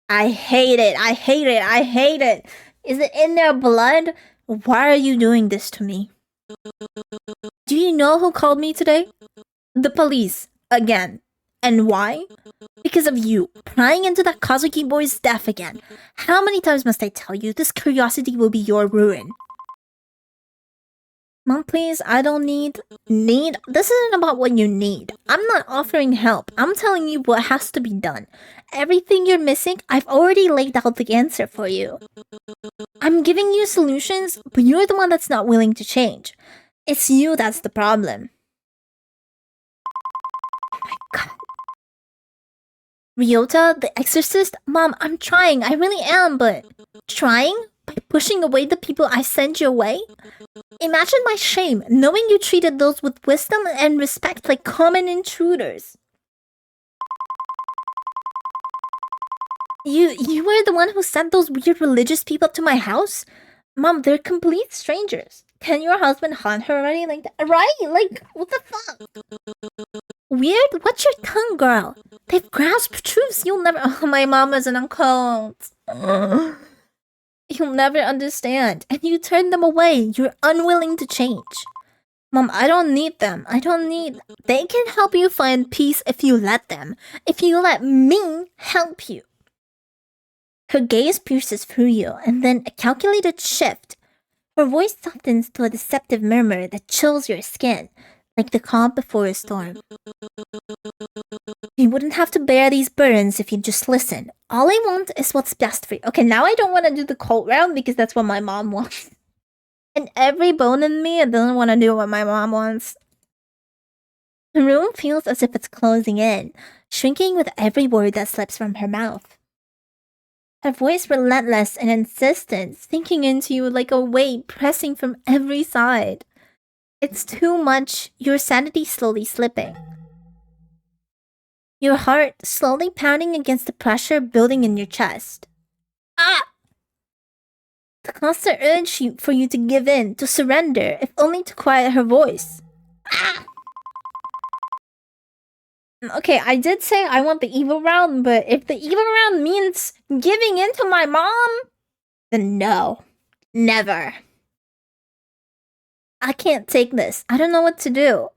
I hate it. I hate it. I hate it. Is it in their blood? Why are you doing this to me? Do you know who called me today? The police. Again. And why? Because of you, prying into that Kazuki boy's death again. How many times must I tell you this curiosity will be your ruin? Mom, please, I don't need... Need? This isn't about what you need. I'm not offering help. I'm telling you what has to be done. Everything you're missing, I've already laid out the answer for you. I'm giving you solutions, but you're the one that's not willing to change. It's you that's the problem. Oh my god. Ryota, the exorcist? Mom, I'm trying. I really am, but... Trying? By pushing away the people I sent your way? Imagine my shame, knowing you treated those with wisdom and respect like common intruders. You were the one who sent those weird religious people to my house? Mom, they're complete strangers. Can your husband hunt her already? Like that? Right? Like, what the fuck? Weird? What's your tongue, girl? They've grasped truths you'll never... Oh, my mom is an occult. You'll never understand. And you turn them away. You're unwilling to change. Mom, I don't need them. I don't need... They can help you find peace if you let them. If you let me help you. Her gaze pierces through you, and then a calculated shift. Her voice softens to a deceptive murmur that chills your skin, like the calm before a storm. You wouldn't have to bear these burdens if you just listen. All I want is what's best for you. Okay, now I don't want to do the cult round because that's what my mom wants. And every bone in me doesn't want to do what my mom wants. The room feels as if it's closing in, shrinking with every word that slips from her mouth. Her voice relentless and insistent, sinking into you like a weight pressing from every side. It's too much, your sanity slowly slipping. Your heart slowly pounding against the pressure building in your chest. Ah! The constant urge for you to give in, to surrender, if only to quiet her voice. Ah! Okay, I did say I want the evil round, but if the evil round means giving in to my mom, then no. Never. I can't take this. I don't know what to do.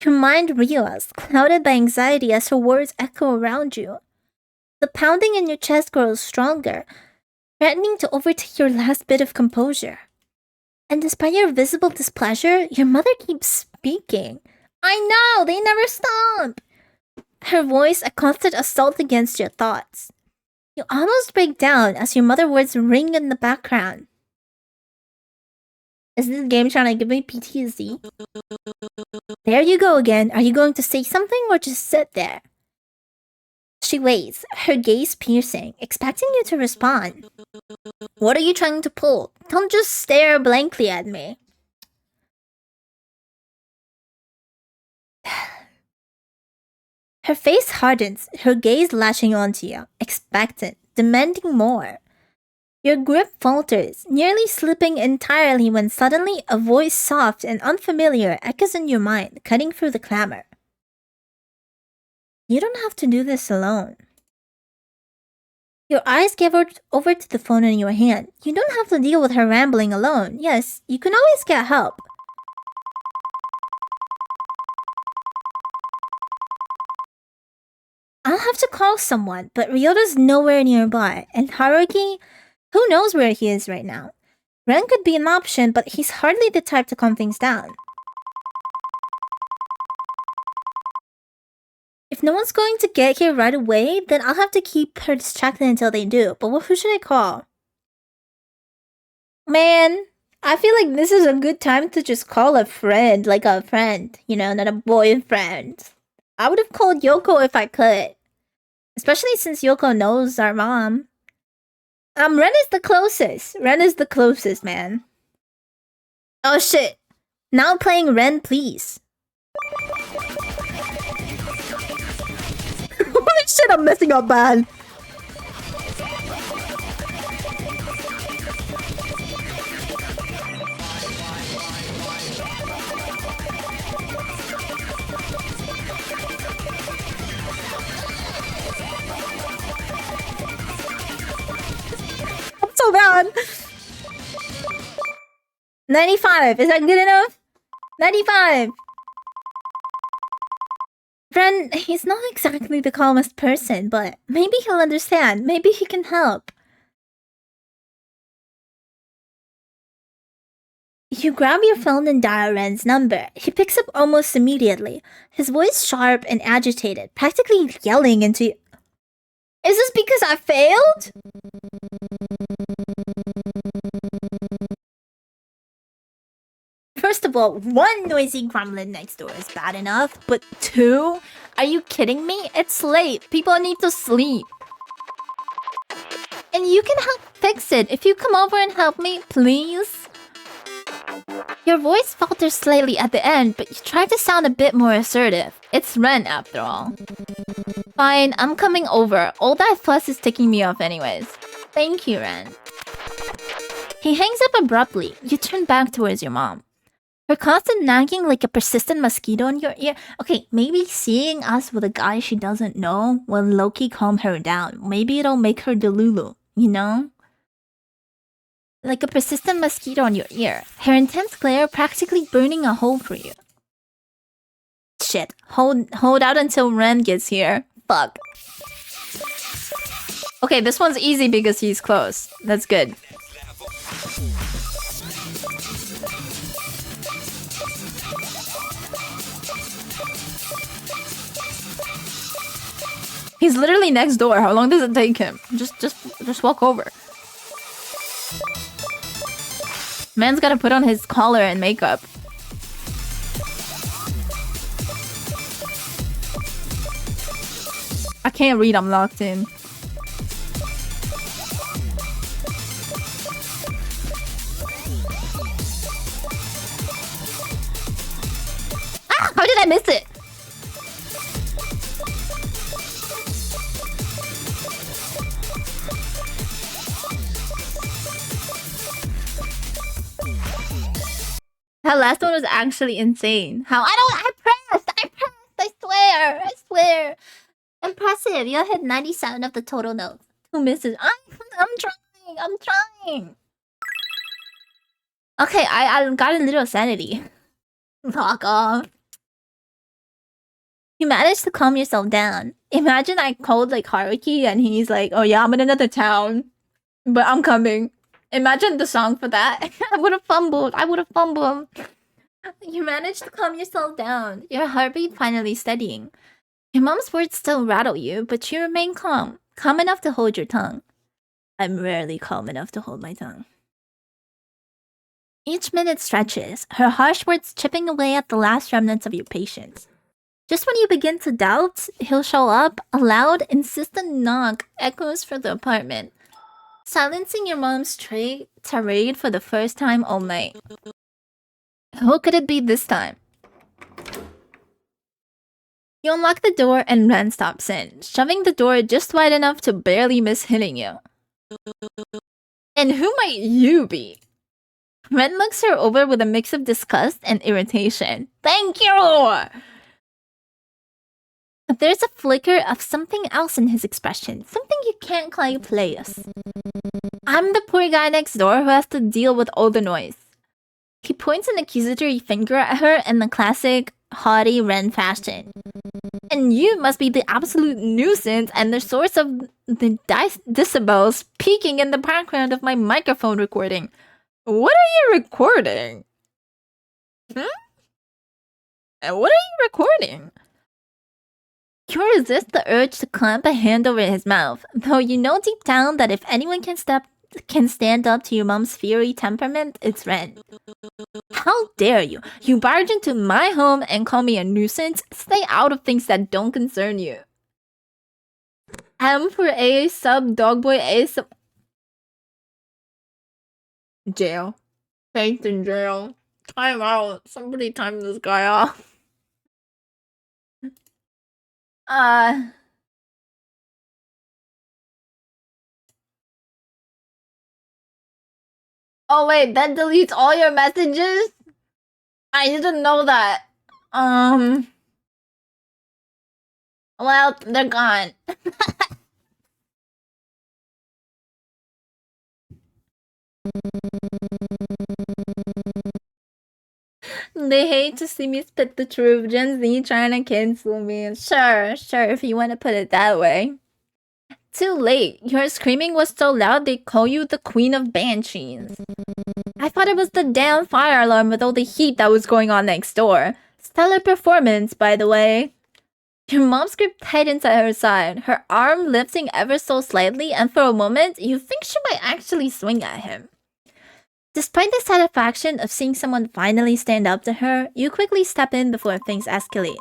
Your mind reels, clouded by anxiety as her words echo around you. The pounding in your chest grows stronger, threatening to overtake your last bit of composure. And despite your visible displeasure, your mother keeps speaking. I know, they never stop! Her voice a constant assault against your thoughts. You almost break down as your mother's words ring in the background. Is this game trying to give me PTSD? There you go again. Are you going to say something or just sit there? She waits, her gaze piercing, expecting you to respond. What are you trying to pull? Don't just stare blankly at me. Her face hardens, her gaze latching onto you, expectant, demanding more. Your grip falters, nearly slipping entirely when suddenly a voice soft and unfamiliar echoes in your mind, cutting through the clamor. You don't have to do this alone. Your eyes give over to the phone in your hand. You don't have to deal with her rambling alone. Yes, you can always get help. I'll have to call someone, but Ryota's nowhere nearby, and Haruki, who knows where he is right now? Ren could be an option, but he's hardly the type to calm things down. If no one's going to get here right away, then I'll have to keep her distracted until they do. But who should I call? Man, I feel like this is a good time to just call a friend, like a friend, you know, not a boyfriend. I would have called Yoko if I could. Especially since Yoko knows our mom. Ren is the closest. Ren is the closest, man. Oh shit. Now playing Ren, please. Holy shit, I'm messing up bad. I'm so bad. 95. Is that good enough? 95. Ren, he's not exactly the calmest person, but maybe he'll understand. Maybe he can help. You grab your phone and dial Ren's number. He picks up almost immediately, his voice sharp and agitated, practically yelling into... Is this because I failed? First of all, 1 noisy gremlin next door is bad enough, but 2? Are you kidding me? It's late. People need to sleep. And you can help fix it. If you come over and help me, please. Your voice falters slightly at the end, but you try to sound a bit more assertive. It's Ren, after all. Fine, I'm coming over. All that fuss is ticking me off anyways. Thank you, Ren. He hangs up abruptly. You turn back towards your mom. Her constant nagging like a persistent mosquito in your ear. Okay, maybe seeing us with a guy she doesn't know will low-key calm her down. Maybe it'll make her delulu, you know? Like a persistent mosquito in your ear. Her intense glare practically burning a hole for you. Shit. Hold out until Ren gets here. Fuck. Okay, this one's easy because he's close. That's good. He's literally next door. How long does it take him? Just walk over. Man's gotta put on his collar and makeup. I can't read, I'm locked in. Ah! How did I miss it? That last one was actually insane. I pressed! I swear! Impressive, you hit 97 of the total notes. 2 misses. I'm trying. Okay, I got a little sanity. Fuck off. You managed to calm yourself down. Imagine I called like Haruki and he's like, oh yeah, I'm in another town. But I'm coming. Imagine the song for that. I would have fumbled. You managed to calm yourself down. Your heartbeat finally steadying. Your mom's words still rattle you, but you remain calm. Calm enough to hold your tongue. I'm rarely calm enough to hold my tongue. Each minute stretches, her harsh words chipping away at the last remnants of your patience. Just when you begin to doubt, he'll show up, a loud, insistent knock echoes through the apartment, silencing your mom's tirade for the first time all night. Who could it be this time? You unlock the door and Ren stops in, shoving the door just wide enough to barely miss hitting you. And who might you be? Ren looks her over with a mix of disgust and irritation. Thank you! But there's a flicker of something else in his expression, something you can't quite place. I'm the poor guy next door who has to deal with all the noise. He points an accusatory finger at her in the classic haughty Ren fashion. And you must be the absolute nuisance and the source of the decibels peaking in the background of my microphone recording. What are you recording? And what are you recording? You resist the urge to clamp a hand over his mouth, though you know deep down that if anyone can step can stand up to your mom's fiery temperament, it's Ren. How dare you? You barge into my home and call me a nuisance? Stay out of things that don't concern you. M for A sub, Dogboy A sub. Jail. Faith in jail. Time out. Somebody time this guy off. Oh wait, that deletes all your messages? I didn't know that. Well, they're gone. They hate to see me spit the truth. Gen Z trying to cancel me. Sure, if you want to put it that way. Too late. Your screaming was so loud they call you the Queen of Banshees. I thought it was the damn fire alarm with all the heat that was going on next door. Stellar performance, by the way. Your mom's grip tightens at her side, her arm lifting ever so slightly, and for a moment, you think she might actually swing at him. Despite the satisfaction of seeing someone finally stand up to her, you quickly step in before things escalate.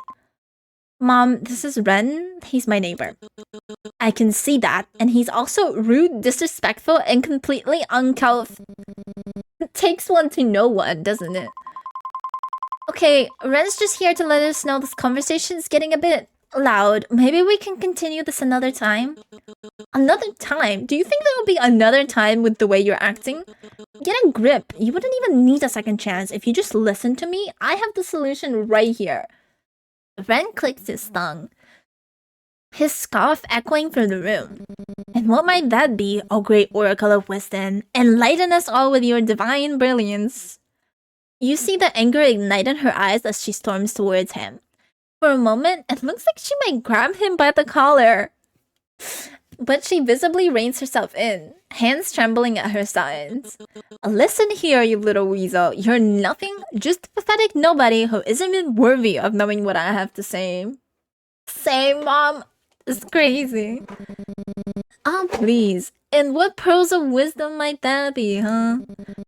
Mom, this is Ren. He's my neighbor. I can see that, and he's also rude, disrespectful, and completely uncouth. It takes one to know one, doesn't it? Okay, Ren's just here to let us know this conversation's getting a bit loud. Maybe we can continue this another time? Another time? Do you think there will be another time with the way you're acting? Get a grip. You wouldn't even need a second chance. If you just listen to me, I have the solution right here. Ren clicks his tongue, his scoff echoing through the room. And what might that be, O great oracle of wisdom? Enlighten us all with your divine brilliance. You see the anger ignite in her eyes as she storms towards him. For a moment, it looks like she might grab him by the collar. But she visibly reins herself in, hands trembling at her sides. Listen here, you little weasel. You're nothing, just a pathetic nobody who isn't even worthy of knowing what I have to say. Say, Mom. It's crazy. Oh, please. And what pearls of wisdom might that be, huh?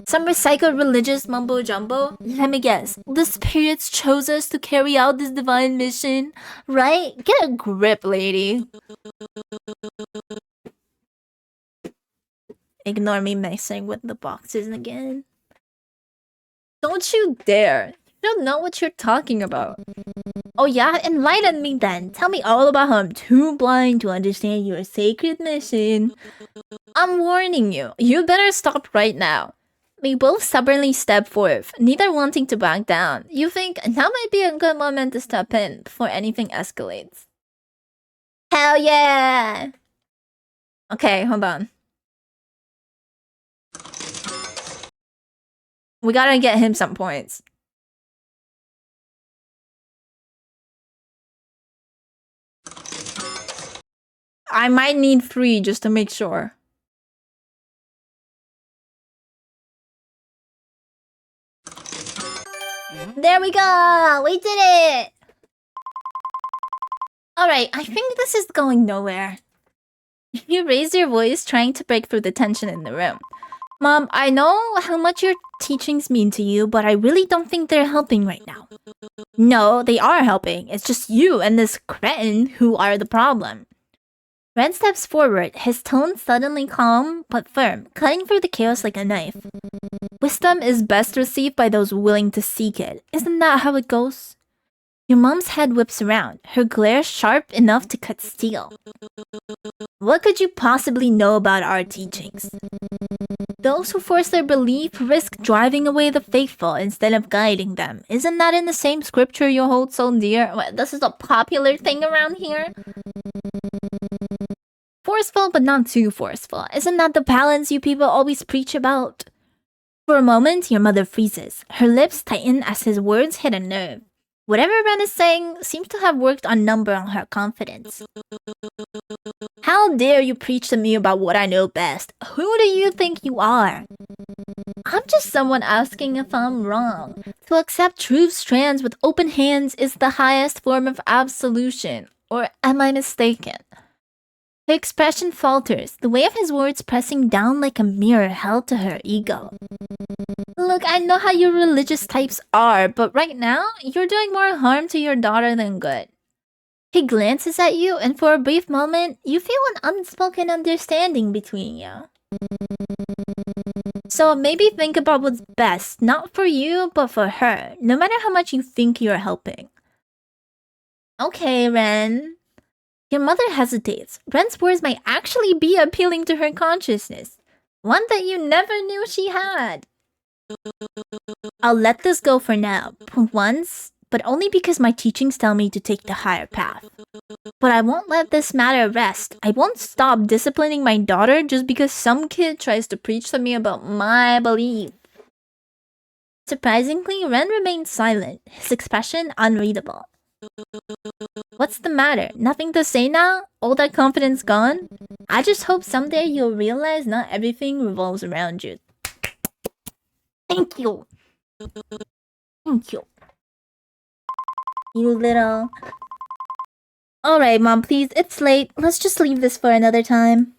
Some recycled religious mumbo-jumbo? Let me guess. The spirits chose us to carry out this divine mission, right? Get a grip, lady. Ignore me messing with the boxes again. Don't you dare. You don't know what you're talking about. Oh yeah? Enlighten me then. Tell me all about how I'm too blind to understand your sacred mission. I'm warning you. You better stop right now. We both stubbornly step forth, neither wanting to back down. You think now might be a good moment to step in before anything escalates. Hell yeah! Okay, hold on. We gotta get him some points. I might need 3 just to make sure. There we go! We did it! Alright, I think this is going nowhere. You raise your voice, trying to break through the tension in the room. Mom, I know how much your teachings mean to you, but I really don't think they're helping right now. No, they are helping. It's just you and this cretin who are the problem. Ren steps forward, his tone suddenly calm but firm, cutting through the chaos like a knife. Wisdom is best received by those willing to seek it. Isn't that how it goes? Your mom's head whips around, her glare sharp enough to cut steel. What could you possibly know about our teachings? Those who force their belief risk driving away the faithful instead of guiding them. Isn't that in the same scripture you hold so dear? What, this is a popular thing around here? Forceful but not too forceful. Isn't that the balance you people always preach about? For a moment, your mother freezes. Her lips tighten as his words hit a nerve. Whatever Ren is saying seems to have worked a number on her confidence. How dare you preach to me about what I know best? Who do you think you are? I'm just someone asking if I'm wrong. To accept truth strands with open hands is the highest form of absolution. Or am I mistaken? Her expression falters, the weight of his words pressing down like a mirror held to her ego. Look, I know how you religious types are, but right now, you're doing more harm to your daughter than good. He glances at you, and for a brief moment, you feel an unspoken understanding between you. So maybe think about what's best, not for you, but for her, no matter how much you think you're helping. Okay, Ren. Your mother hesitates. Ren's words might actually be appealing to her consciousness, one that you never knew she had. I'll let this go for now, once, but only because my teachings tell me to take the higher path. But I won't let this matter rest. I won't stop disciplining my daughter just because some kid tries to preach to me about my belief. Surprisingly, Ren remains silent, his expression unreadable. What's the matter? Nothing to say now? All that confidence gone? I just hope someday you'll realize not everything revolves around you. Thank you. Thank you. You little... Alright, Mom, please. It's late. Let's just leave this for another time.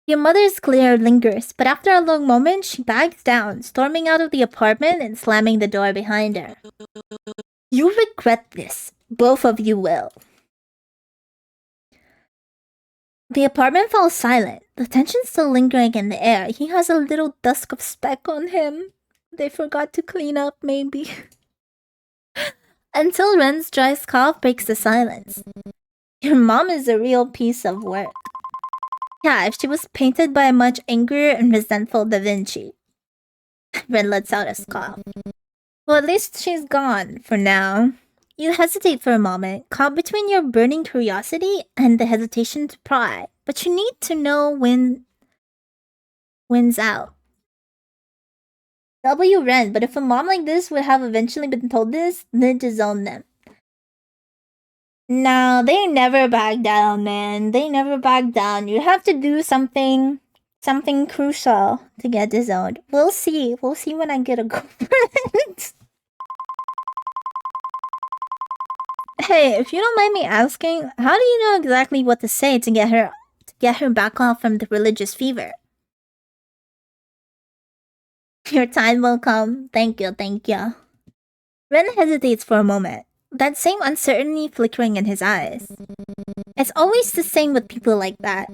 Your mother's glare lingers, but after a long moment, she backs down, storming out of the apartment and slamming the door behind her. You regret this. Both of you will. The apartment falls silent, the tension still lingering in the air. He has a little dusk of speck on him. They forgot to clean up, maybe. Until Ren's dry cough breaks the silence. Your mom is a real piece of work. Yeah, if she was painted by a much angrier and resentful Da Vinci. Ren lets out a scoff. Well, at least she's gone, for now. You hesitate for a moment, caught between your burning curiosity and the hesitation to pry. But you need to know when... wins out. W Ren, but if a mom like this would have eventually been told this, then disown them. No, they never back down, man. They never back down. You have to do something crucial to get disowned. We'll see. We'll see when I get a girlfriend. Hey, if you don't mind me asking, how do you know exactly what to say to get her back off from the religious fever? Your time will come. Thank you, thank you. Ren hesitates for a moment, that same uncertainty flickering in his eyes. It's always the same with people like that.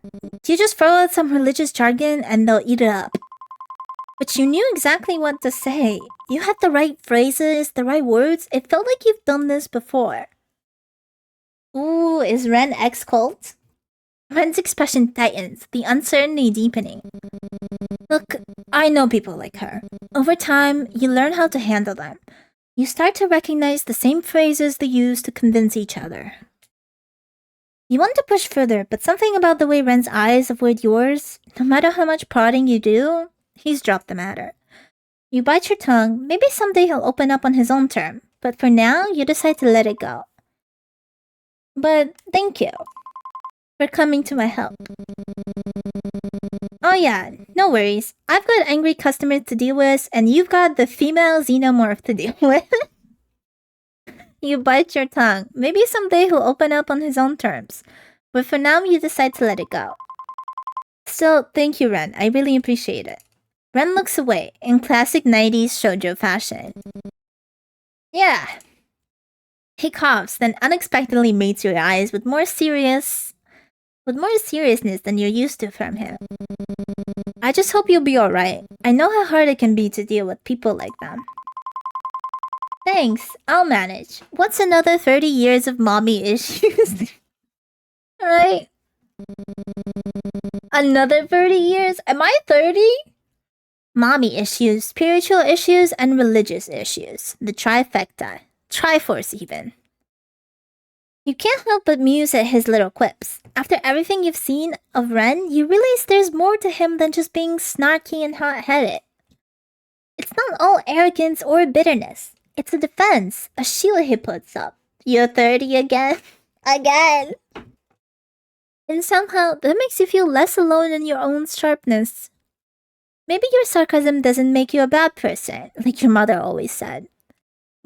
You just throw out some religious jargon and they'll eat it up. But you knew exactly what to say. You had the right phrases, the right words. It felt like you've done this before. Ooh, is Ren ex-cult? Ren's expression tightens, the uncertainty deepening. Look, I know people like her. Over time, you learn how to handle them. You start to recognize the same phrases they use to convince each other. You want to push further, but something about the way Ren's eyes avoid yours, no matter how much prodding you do, he's dropped the matter. You bite your tongue, maybe someday he'll open up on his own term, but for now, you decide to let it go. But thank you for coming to my help. Oh yeah, no worries. I've got angry customers to deal with, and you've got the female xenomorph to deal with. You bite your tongue. Maybe someday he'll open up on his own terms. But for now, you decide to let it go. Still, thank you, Ren. I really appreciate it. Ren looks away, in classic 90s shoujo fashion. Yeah. He coughs, then unexpectedly meets your eyes with more seriousness than you're used to from him. I just hope you'll be alright. I know how hard it can be to deal with people like them. Thanks, I'll manage. What's another 30 years of mommy issues? Right? Another 30 years? Am I 30? Mommy issues, spiritual issues, and religious issues. The trifecta. Triforce, even. You can't help but muse at his little quips. After everything you've seen of Ren, you realize there's more to him than just being snarky and hot-headed. It's not all arrogance or bitterness. It's a defense, a shield he puts up. You're 30 again? Again! And somehow, that makes you feel less alone in your own sharpness. Maybe your sarcasm doesn't make you a bad person, like your mother always said.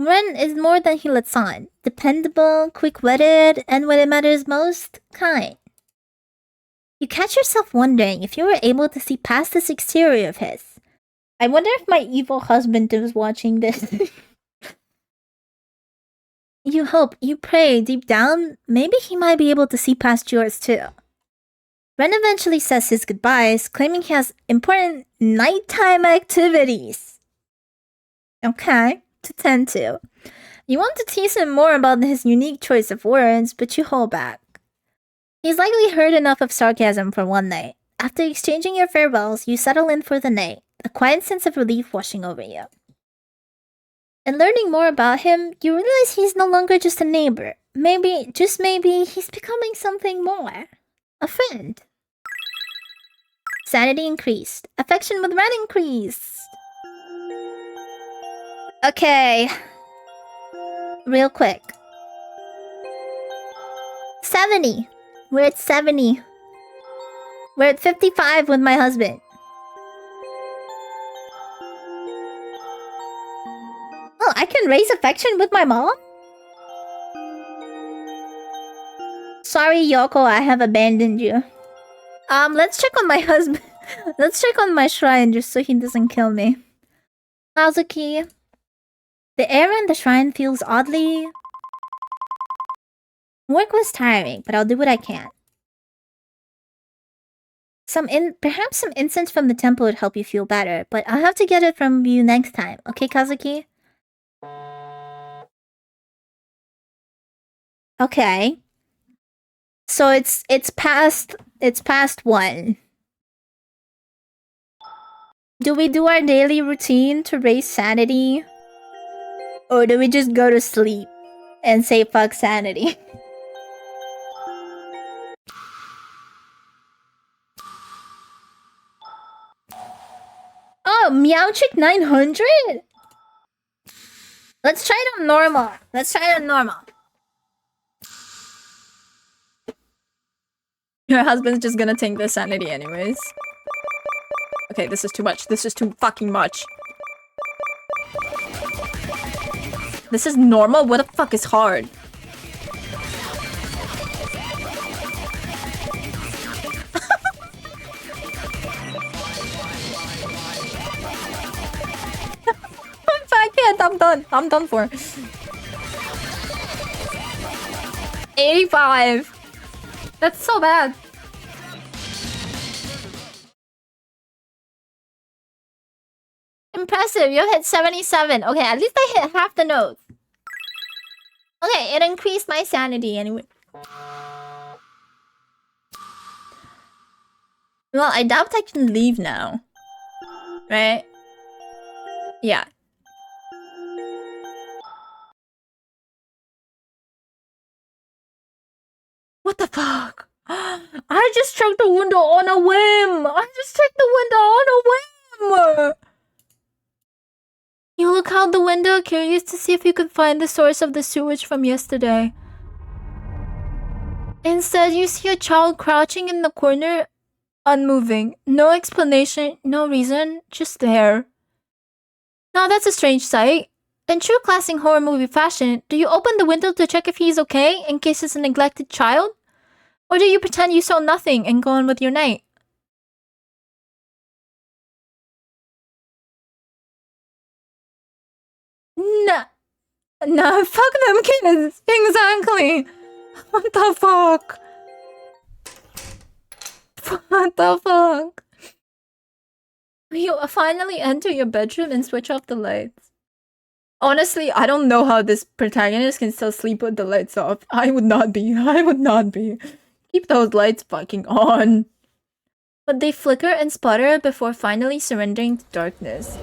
Ren is more than he lets on. Dependable, quick-witted, and when it matters most, kind. You catch yourself wondering if you were able to see past this exterior of his. I wonder if my evil husband is watching this. You hope, you pray deep down, maybe he might be able to see past yours too. Ren eventually says his goodbyes, claiming he has important nighttime activities. Okay, to tend to. You want to tease him more about his unique choice of words, but you hold back. He's likely heard enough of sarcasm for one night. After exchanging your farewells, you settle in for the night, a quiet sense of relief washing over you. And learning more about him, you realize he's no longer just a neighbor. Maybe, just maybe, he's becoming something more. A friend. Sanity increased. Affection with Ren increased. Okay. Real quick. 70. We're at 70. We're at 55 with my husband. Oh, I can raise affection with my mom? Sorry, Yoko, I have abandoned you. Let's check on my husband. Let's check on my shrine just so he doesn't kill me. Hazuki. The air in the shrine feels oddly... Work was tiring, but I'll do what I can. Perhaps some incense from the temple would help you feel better, but I'll have to get it from you next time. Okay, Kazuki? Okay. So it's past 1. Do we do our daily routine to raise sanity? Or do we just go to sleep and say fuck sanity? Oh, Meowchick 900? Let's try it on normal. Your husband's just gonna tank their sanity anyways. Okay, this is too much. This is too fucking much. This is normal? What the fuck is hard? I can't. I'm done. I'm done for. 85. That's so bad. Impressive, you hit 77. Okay, at least I hit half the notes. Okay, it increased my sanity anyway. Well, I doubt I can leave now. Right? Yeah. What the fuck? I just checked the window on a whim! You look out the window, curious to see if you could find the source of the sewage from yesterday. Instead, you see a child crouching in the corner, unmoving. No explanation, no reason, just there. Now that's a strange sight. In true classic horror movie fashion, do you open the window to check if he's okay, in case it's a neglected child? Or do you pretend you saw nothing and go on with your night? Nah, fuck them kids! Exactly! What the fuck? What the fuck? You finally enter your bedroom and switch off the lights. Honestly, I don't know how this protagonist can still sleep with the lights off. I would not be. Keep those lights fucking on. But they flicker and sputter before finally surrendering to darkness.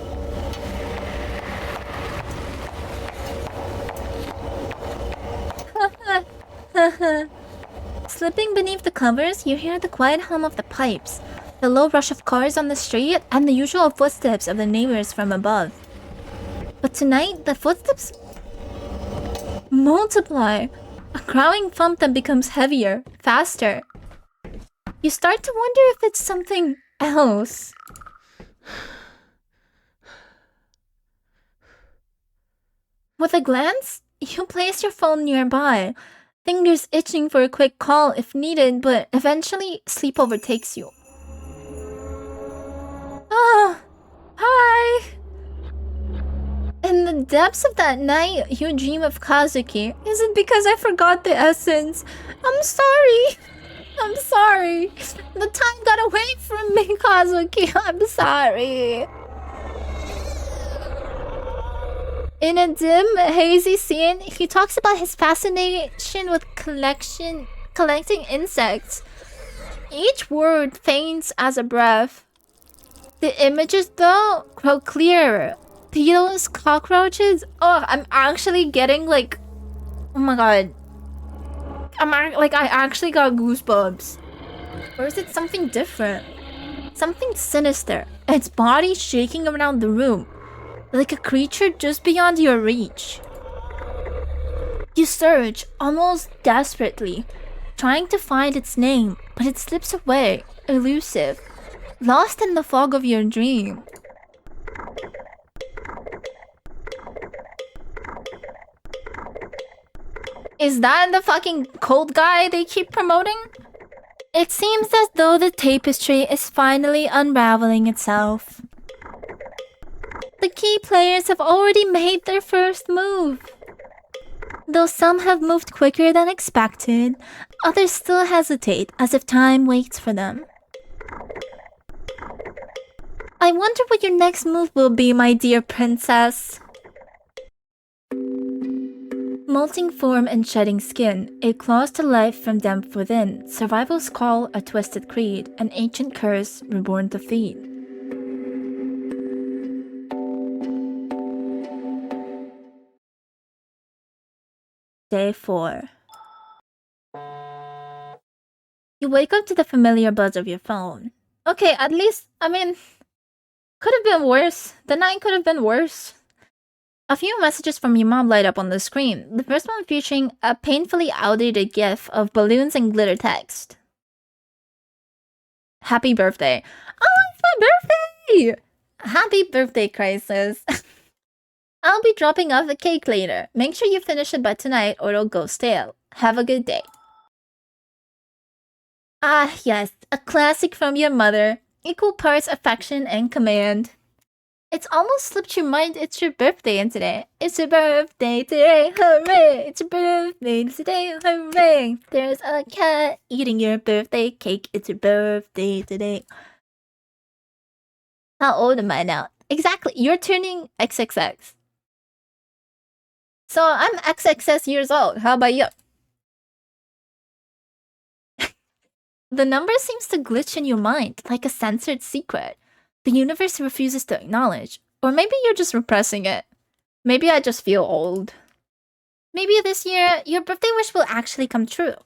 Slipping beneath the covers, you hear the quiet hum of the pipes, the low rush of cars on the street, and the usual footsteps of the neighbors from above. But tonight, the footsteps multiply, a growling thump that becomes heavier, faster. You start to wonder if it's something else. With a glance, you place your phone nearby, Fingers itching for a quick call if needed, but eventually sleep overtakes you. Ah, hi! In the depths of that night, you dream of Kazuki. Is it because I forgot the essence? I'm sorry. I'm sorry. The time got away from me, Kazuki. I'm sorry. In a dim, hazy scene, he talks about his fascination with collecting insects. Each word faints as a breath. The images, though, grow clearer. Beetles, cockroaches. Oh, I'm actually getting like... Oh my god. I actually got goosebumps. Or is it something different? Something sinister. Its body shaking around the room. Like a creature just beyond your reach. You search, almost desperately, trying to find its name, but it slips away, elusive, lost in the fog of your dream. Is that the fucking cold guy they keep promoting? It seems as though the tapestry is finally unraveling itself. The key players have already made their first move. Though some have moved quicker than expected, others still hesitate as if time waits for them. I wonder what your next move will be, my dear princess. Molting form and shedding skin, it claws to life from depth within. Survival's call, a twisted creed, an ancient curse reborn to feed. Day 4. You wake up to the familiar buzz of your phone. Okay, at least, could have been worse. The night could have been worse. A few messages from your mom light up on the screen. The first one featuring a painfully outdated gif of balloons and glitter text. Happy birthday. Oh, it's my birthday! Happy birthday, Crisis. I'll be dropping off a cake later. Make sure you finish it by tonight or it'll go stale. Have a good day. Ah, yes, a classic from your mother. Equal parts affection and command. It's almost slipped your mind it's your birthday today. It's your birthday today, hooray! It's your birthday today, hooray! There's a cat eating your birthday cake. It's your birthday today. How old am I now? Exactly, you're turning XXX. So I'm XXS years old. How about you? The number seems to glitch in your mind like a censored secret the universe refuses to acknowledge. Or maybe you're just repressing it. Maybe I just feel old. Maybe this year, your birthday wish will actually come true.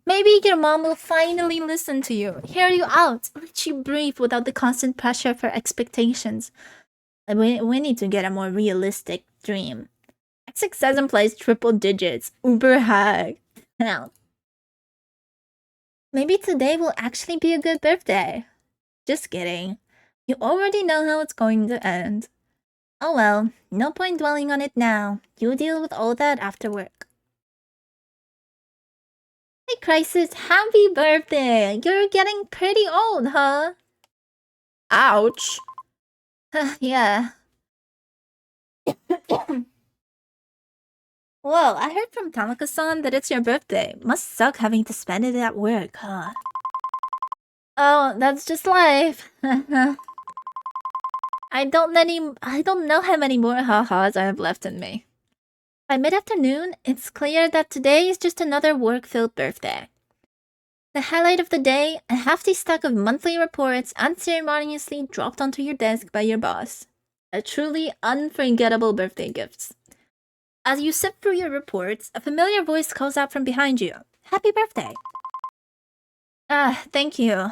Maybe your mom will finally listen to you, hear you out, let you breathe without the constant pressure for expectations. We need to get a more realistic dream. XXS implies triple digits. Uber hag. Now, maybe today will actually be a good birthday. Just kidding. You already know how it's going to end. Oh well, no point dwelling on it now. You deal with all that after work. Hey Crisis, happy birthday! You're getting pretty old, huh? Ouch. Yeah. Whoa, I heard from Tamako-san that it's your birthday. Must suck having to spend it at work, huh? Oh, that's just life. I don't know how many more ha-has I have left in me. By mid-afternoon, it's clear that today is just another work-filled birthday. The highlight of the day, a hefty stack of monthly reports unceremoniously dropped onto your desk by your boss. A truly unforgettable birthday gift. As you sift through your reports, a familiar voice calls out from behind you. Happy birthday! Ah, thank you.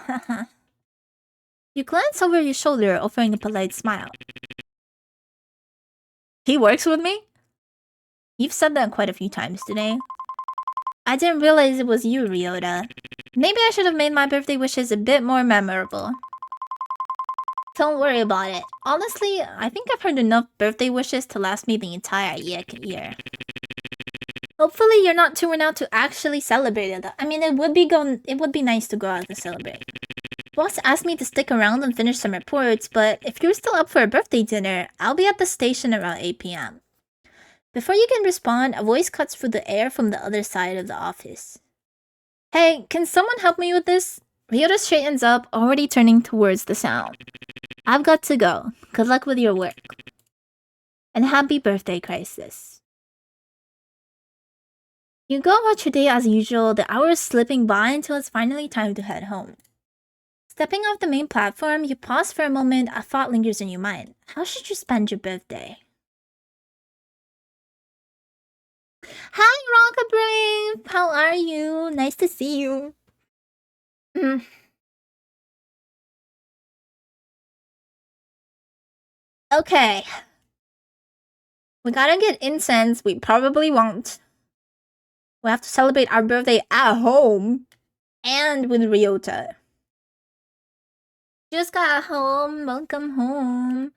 You glance over your shoulder, offering a polite smile. He works with me? You've said that quite a few times today. I didn't realize it was you, Ryota. Maybe I should have made my birthday wishes a bit more memorable. Don't worry about it. Honestly, I think I've heard enough birthday wishes to last me the entire year. Hopefully you're not too worn out to actually celebrate it. I mean, it would be nice to go out and celebrate. Boss asked me to stick around and finish some reports, but if you're still up for a birthday dinner, I'll be at the station around 8 p.m. Before you can respond, a voice cuts through the air from the other side of the office. Hey, can someone help me with this? Ryota straightens up, already turning towards the sound. I've got to go. Good luck with your work. And happy birthday, Crisis. You go about your day as usual, the hours slipping by until it's finally time to head home. Stepping off the main platform, you pause for a moment, a thought lingers in your mind. How should you spend your birthday? Hi, Rocket Brave! How are you? Nice to see you. Okay. We gotta get incense. We probably won't. We have to celebrate our birthday at home. And with Ryota. Just got home. Welcome home.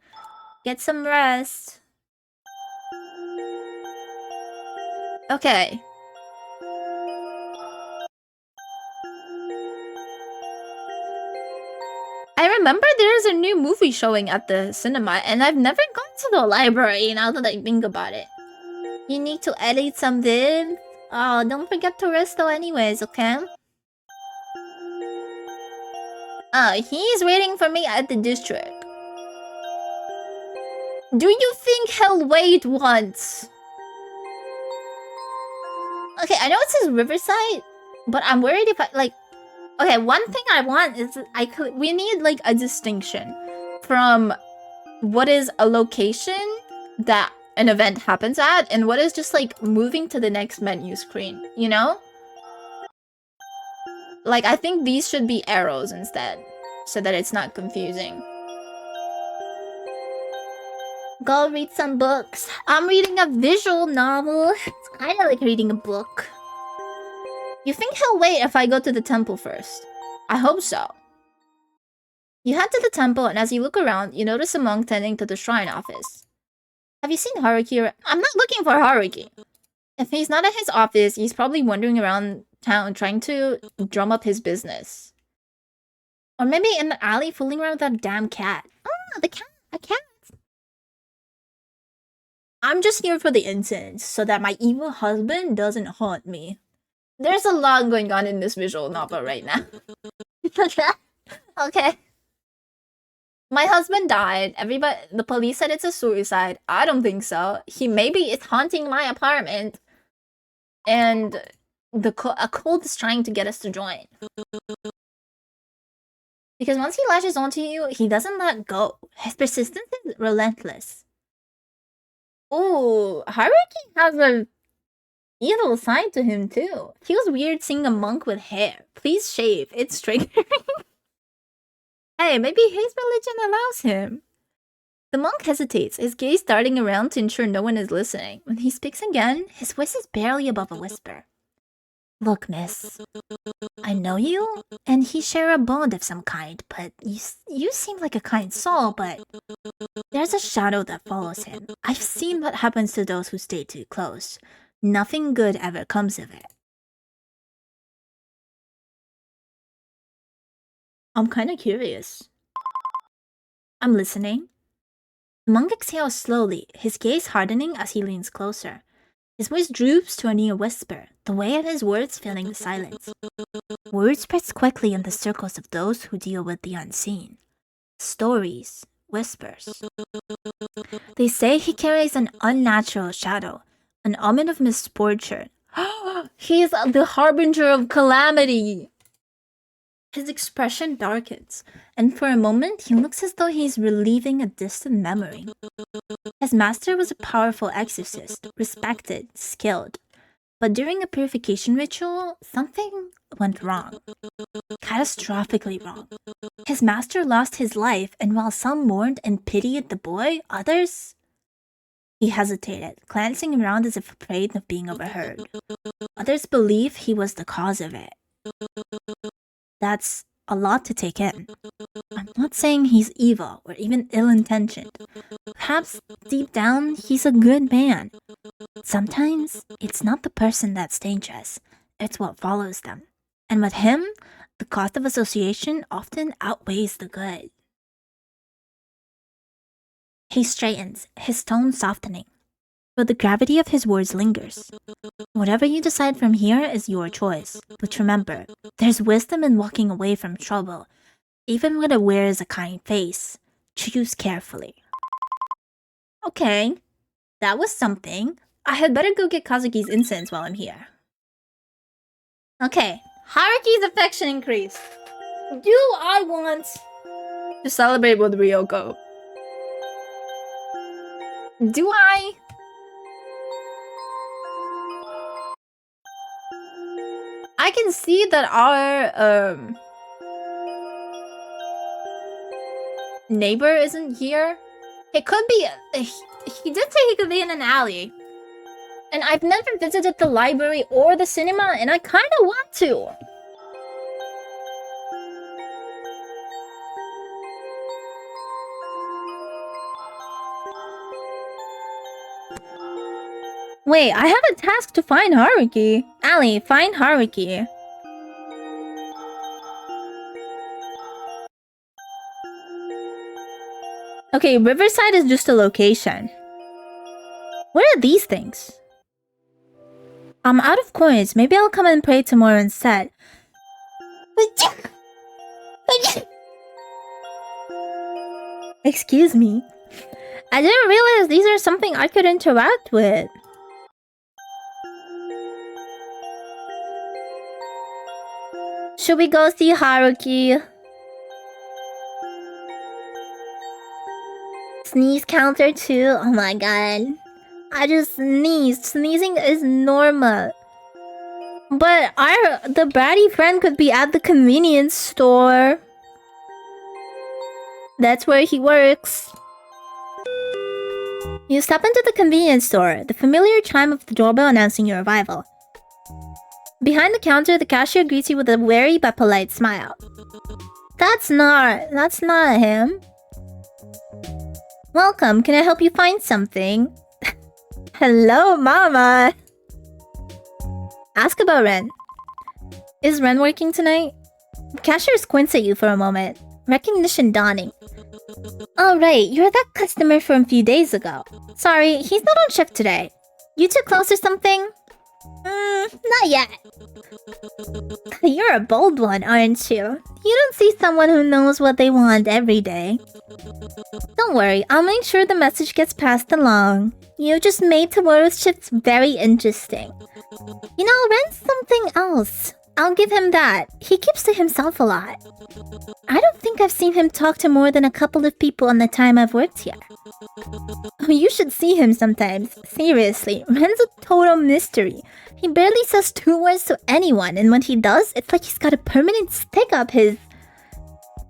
Get some rest. Okay. I remember there's a new movie showing at the cinema, and I've never gone to the library now that I think about it. You need to edit some vid. Oh, don't forget to rest though anyways, okay? Oh, he's waiting for me at the district. Do you think he'll wait once? Okay, I know it says Riverside, but I'm worried if I, like... Okay, one thing I want is we need, like, a distinction from what is a location that an event happens at and what is just, like, moving to the next menu screen, you know? Like, I think these should be arrows instead, so that it's not confusing. Go read some books. I'm reading a visual novel. It's kind of like reading a book. You think he'll wait if I go to the temple first? I hope so. You head to the temple, and as you look around, you notice a monk tending to the shrine office. Have you seen Haruki? I'm not looking for Haruki. If he's not at his office, he's probably wandering around town trying to drum up his business. Or maybe in the alley fooling around with that damn cat. Oh, the cat! A cat! I'm just here for the incense, so that my evil husband doesn't haunt me. There's a lot going on in this visual novel right now. Okay. My husband died. The police said it's a suicide. I don't think so. He maybe is haunting my apartment. And a cult is trying to get us to join. Because once he latches onto you, he doesn't let go. His persistence is relentless. Ooh, Haruki has a evil side to him too. Feels weird seeing a monk with hair. Please shave. It's triggering. Hey, maybe his religion allows him. The monk hesitates, his gaze darting around to ensure no one is listening. When he speaks again, his voice is barely above a whisper. Look, miss. I know you, and he share a bond of some kind, but you seem like a kind soul, but there's a shadow that follows him. I've seen what happens to those who stay too close. Nothing good ever comes of it. I'm kinda curious. I'm listening. The monk exhales slowly, his gaze hardening as he leans closer. His voice droops to a near whisper, the weight of his words filling the silence. Words spreads quickly in the circles of those who deal with the unseen. Stories, whispers. They say he carries an unnatural shadow, an omen of misfortune. He is the harbinger of calamity! His expression darkens, and for a moment he looks as though he is reliving a distant memory. His master was a powerful exorcist, respected, skilled. But during a purification ritual, something went wrong. Catastrophically wrong. His master lost his life, and while some mourned and pitied the boy, others... He hesitated, glancing around as if afraid of being overheard. Others believe he was the cause of it. That's a lot to take in. I'm not saying he's evil or even ill-intentioned. Perhaps deep down, he's a good man. Sometimes, it's not the person that's dangerous, it's what follows them. And with him, the cost of association often outweighs the good. He straightens, his tone softening, but the gravity of his words lingers. Whatever you decide from here is your choice, but remember, there's wisdom in walking away from trouble, even when it wears a kind face. Choose carefully. Okay, that was something. I had better go get Kazuki's incense while I'm here. Okay, Haruki's affection increased. Do I want to celebrate with Ryoko? Do I? I can see that our neighbor isn't here. It could be. He did say he could be in an alley. And I've never visited the library or the cinema, and I kind of want to. Wait, I have a task to find Haruki. Ali, find Haruki. Okay, Riverside is just a location. What are these things? I'm out of coins. Maybe I'll come and pray tomorrow instead. Excuse me. I didn't realize these are something I could interact with. Should we go see Haruki? Sneeze counter too? Oh my god. I just sneezed. Sneezing is normal. But the baddie friend could be at the convenience store. That's where he works. You step into the convenience store, the familiar chime of the doorbell announcing your arrival. Behind the counter, the cashier greets you with a wary but polite smile. That's not him. Welcome, can I help you find something? Hello, mama. Ask about Ren. Is Ren working tonight? The cashier squints at you for a moment, recognition dawning. Oh right, you're that customer from a few days ago. Sorry, he's not on shift today. You too close or something? Not yet. You're a bold one, aren't you? You don't see someone who knows what they want every day. Don't worry, I'll make sure the message gets passed along. You just made tomorrow's shifts very interesting. You know, Ren's something else. I'll give him that. He keeps to himself a lot. I don't think I've seen him talk to more than a couple of people in the time I've worked here. Oh, you should see him sometimes. Seriously, Ren's a total mystery. He barely says 2 words to anyone, and when he does, it's like he's got a permanent stick up his...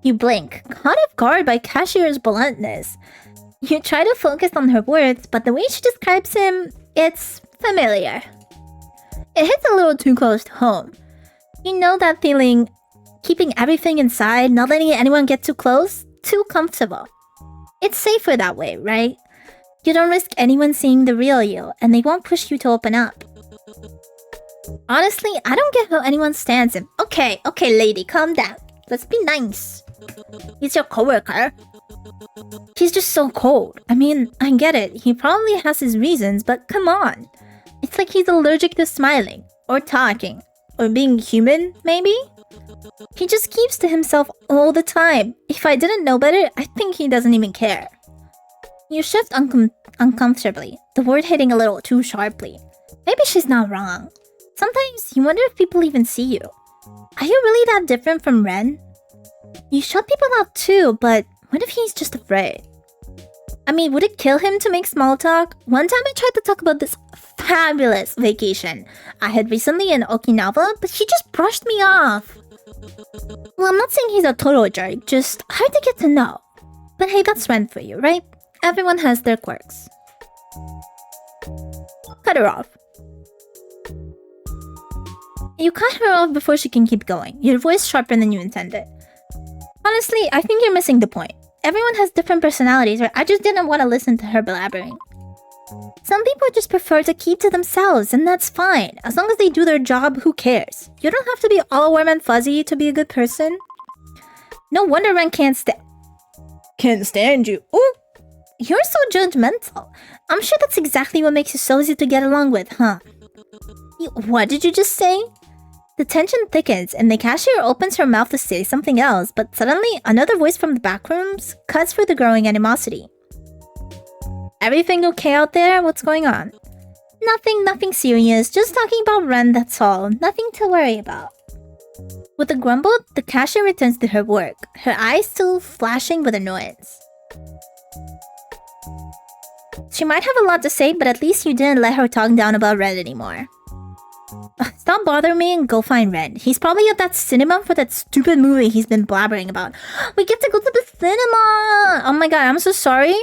You blink, caught off guard by cashier's bluntness. You try to focus on her words, but the way she describes him, it's familiar. It hits a little too close to home. You know that feeling, keeping everything inside, not letting anyone get too close, too comfortable. It's safer that way, right? You don't risk anyone seeing the real you, and they won't push you to open up. Honestly, I don't get how anyone stands him. Okay, lady, calm down. Let's be nice. He's your coworker. He's just so cold. I mean, I get it. He probably has his reasons, but come on. It's like he's allergic to smiling, or talking, or being human, maybe? He just keeps to himself all the time. If I didn't know better, I think he doesn't even care. You shift uncomfortably, the word hitting a little too sharply. Maybe she's not wrong. Sometimes you wonder if people even see you. Are you really that different from Ren? You shut people out too, but what if he's just afraid? I mean, would it kill him to make small talk? One time I tried to talk about this fabulous vacation I had recently in Okinawa, but he just brushed me off. Well, I'm not saying he's a total jerk, just hard to get to know. But hey, that's Ren for you, right? Everyone has their quirks. Cut her off. You cut her off before she can keep going, your voice sharper than you intended. Honestly, I think you're missing the point. Everyone has different personalities, or I just didn't want to listen to her blabbering. Some people just prefer to keep to themselves, and that's fine. As long as they do their job, who cares? You don't have to be all warm and fuzzy to be a good person. No wonder Ren can't stand you. Ooh, you're so judgmental. I'm sure that's exactly what makes you so easy to get along with, huh? What did you just say? The tension thickens, and the cashier opens her mouth to say something else, but suddenly, another voice from the back rooms cuts through the growing animosity. Everything okay out there? What's going on? Nothing serious. Just talking about Ren, that's all. Nothing to worry about. With a grumble, the cashier returns to her work, her eyes still flashing with annoyance. She might have a lot to say, but at least you didn't let her talk down about Ren anymore. Stop bothering me and go find Ren. He's probably at that cinema for that stupid movie he's been blabbering about. We get to go to the cinema! Oh my god, I'm so sorry.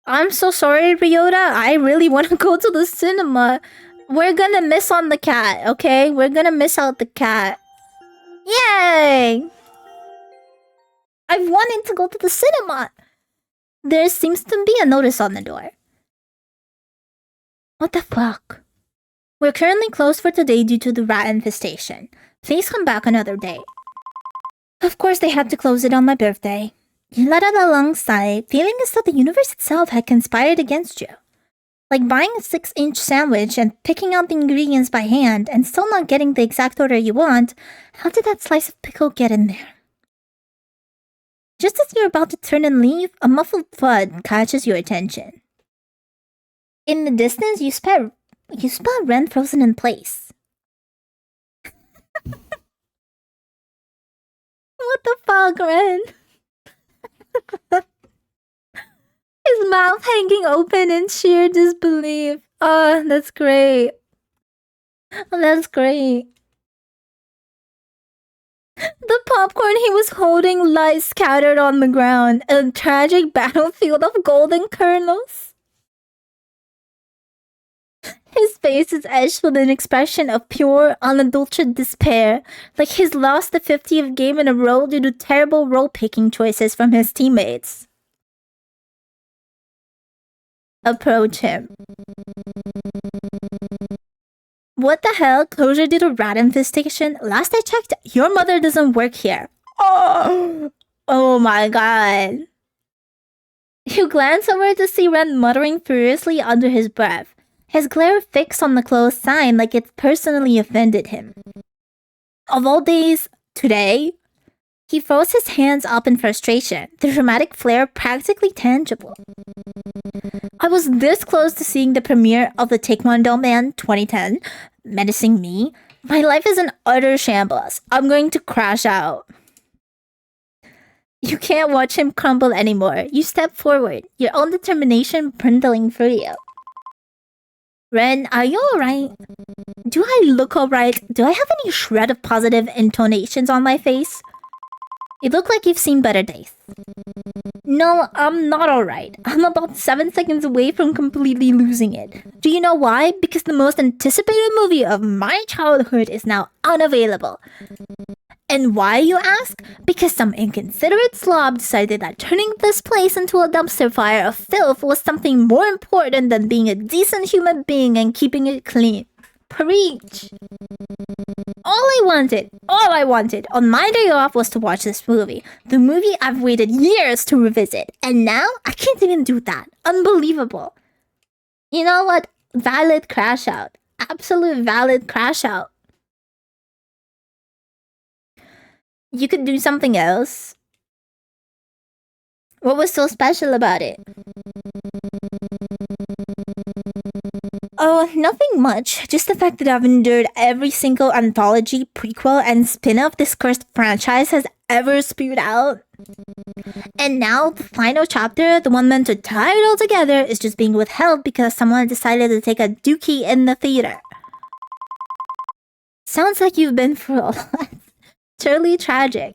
I'm so sorry, Ryota. I really want to go to the cinema. We're gonna miss on the cat, okay? We're gonna miss out the cat. Yay! I've wanted to go to the cinema. There seems to be a notice on the door. What the fuck? We're currently closed for today due to the rat infestation. Please come back another day. Of course they had to close it on my birthday. You let out a long sigh, feeling as though the universe itself had conspired against you. Like buying a 6-inch sandwich and picking out the ingredients by hand and still not getting the exact order you want. How did that slice of pickle get in there? Just as you're about to turn and leave, a muffled thud catches your attention. In the distance, you spot Ren frozen in place. What the fuck, Ren? His mouth hanging open in sheer disbelief. Oh, that's great. That's great. The popcorn he was holding lies scattered on the ground, a tragic battlefield of golden kernels. His face is etched with an expression of pure, unadulterated despair, like he's lost the 50th game in a row due to terrible role-picking choices from his teammates. Approach him. What the hell? Closure due to rat infestation? Last I checked, your mother doesn't work here. Oh my god. You glance over to see Ren muttering furiously under his breath. His glare fixed on the closed sign like it personally offended him. Of all days, today? He throws his hands up in frustration, the dramatic flare practically tangible. I was this close to seeing the premiere of the Taekwondo Man 2010, menacing me. My life is an utter shambles. I'm going to crash out. You can't watch him crumble anymore. You step forward, your own determination brindling through you. Ren, are you alright? Do I look alright? Do I have any shred of positive intonations on my face? You look like you've seen better days. No, I'm not alright. I'm about 7 seconds away from completely losing it. Do you know why? Because the most anticipated movie of my childhood is now unavailable. And why, you ask? Because some inconsiderate slob decided that turning this place into a dumpster fire of filth was something more important than being a decent human being and keeping it clean. Preach! All I wanted on my day off was to watch this movie. The movie I've waited years to revisit. And now, I can't even do that. Unbelievable. You know what? Valid crash out. Absolute valid crash out. You could do something else. What was so special about it? Oh, nothing much. Just the fact that I've endured every single anthology, prequel, and spin-off this cursed franchise has ever spewed out. And now, the final chapter, the one meant to tie it all together, is just being withheld because someone decided to take a dookie in the theater. Sounds like you've been through a lot. Truly tragic.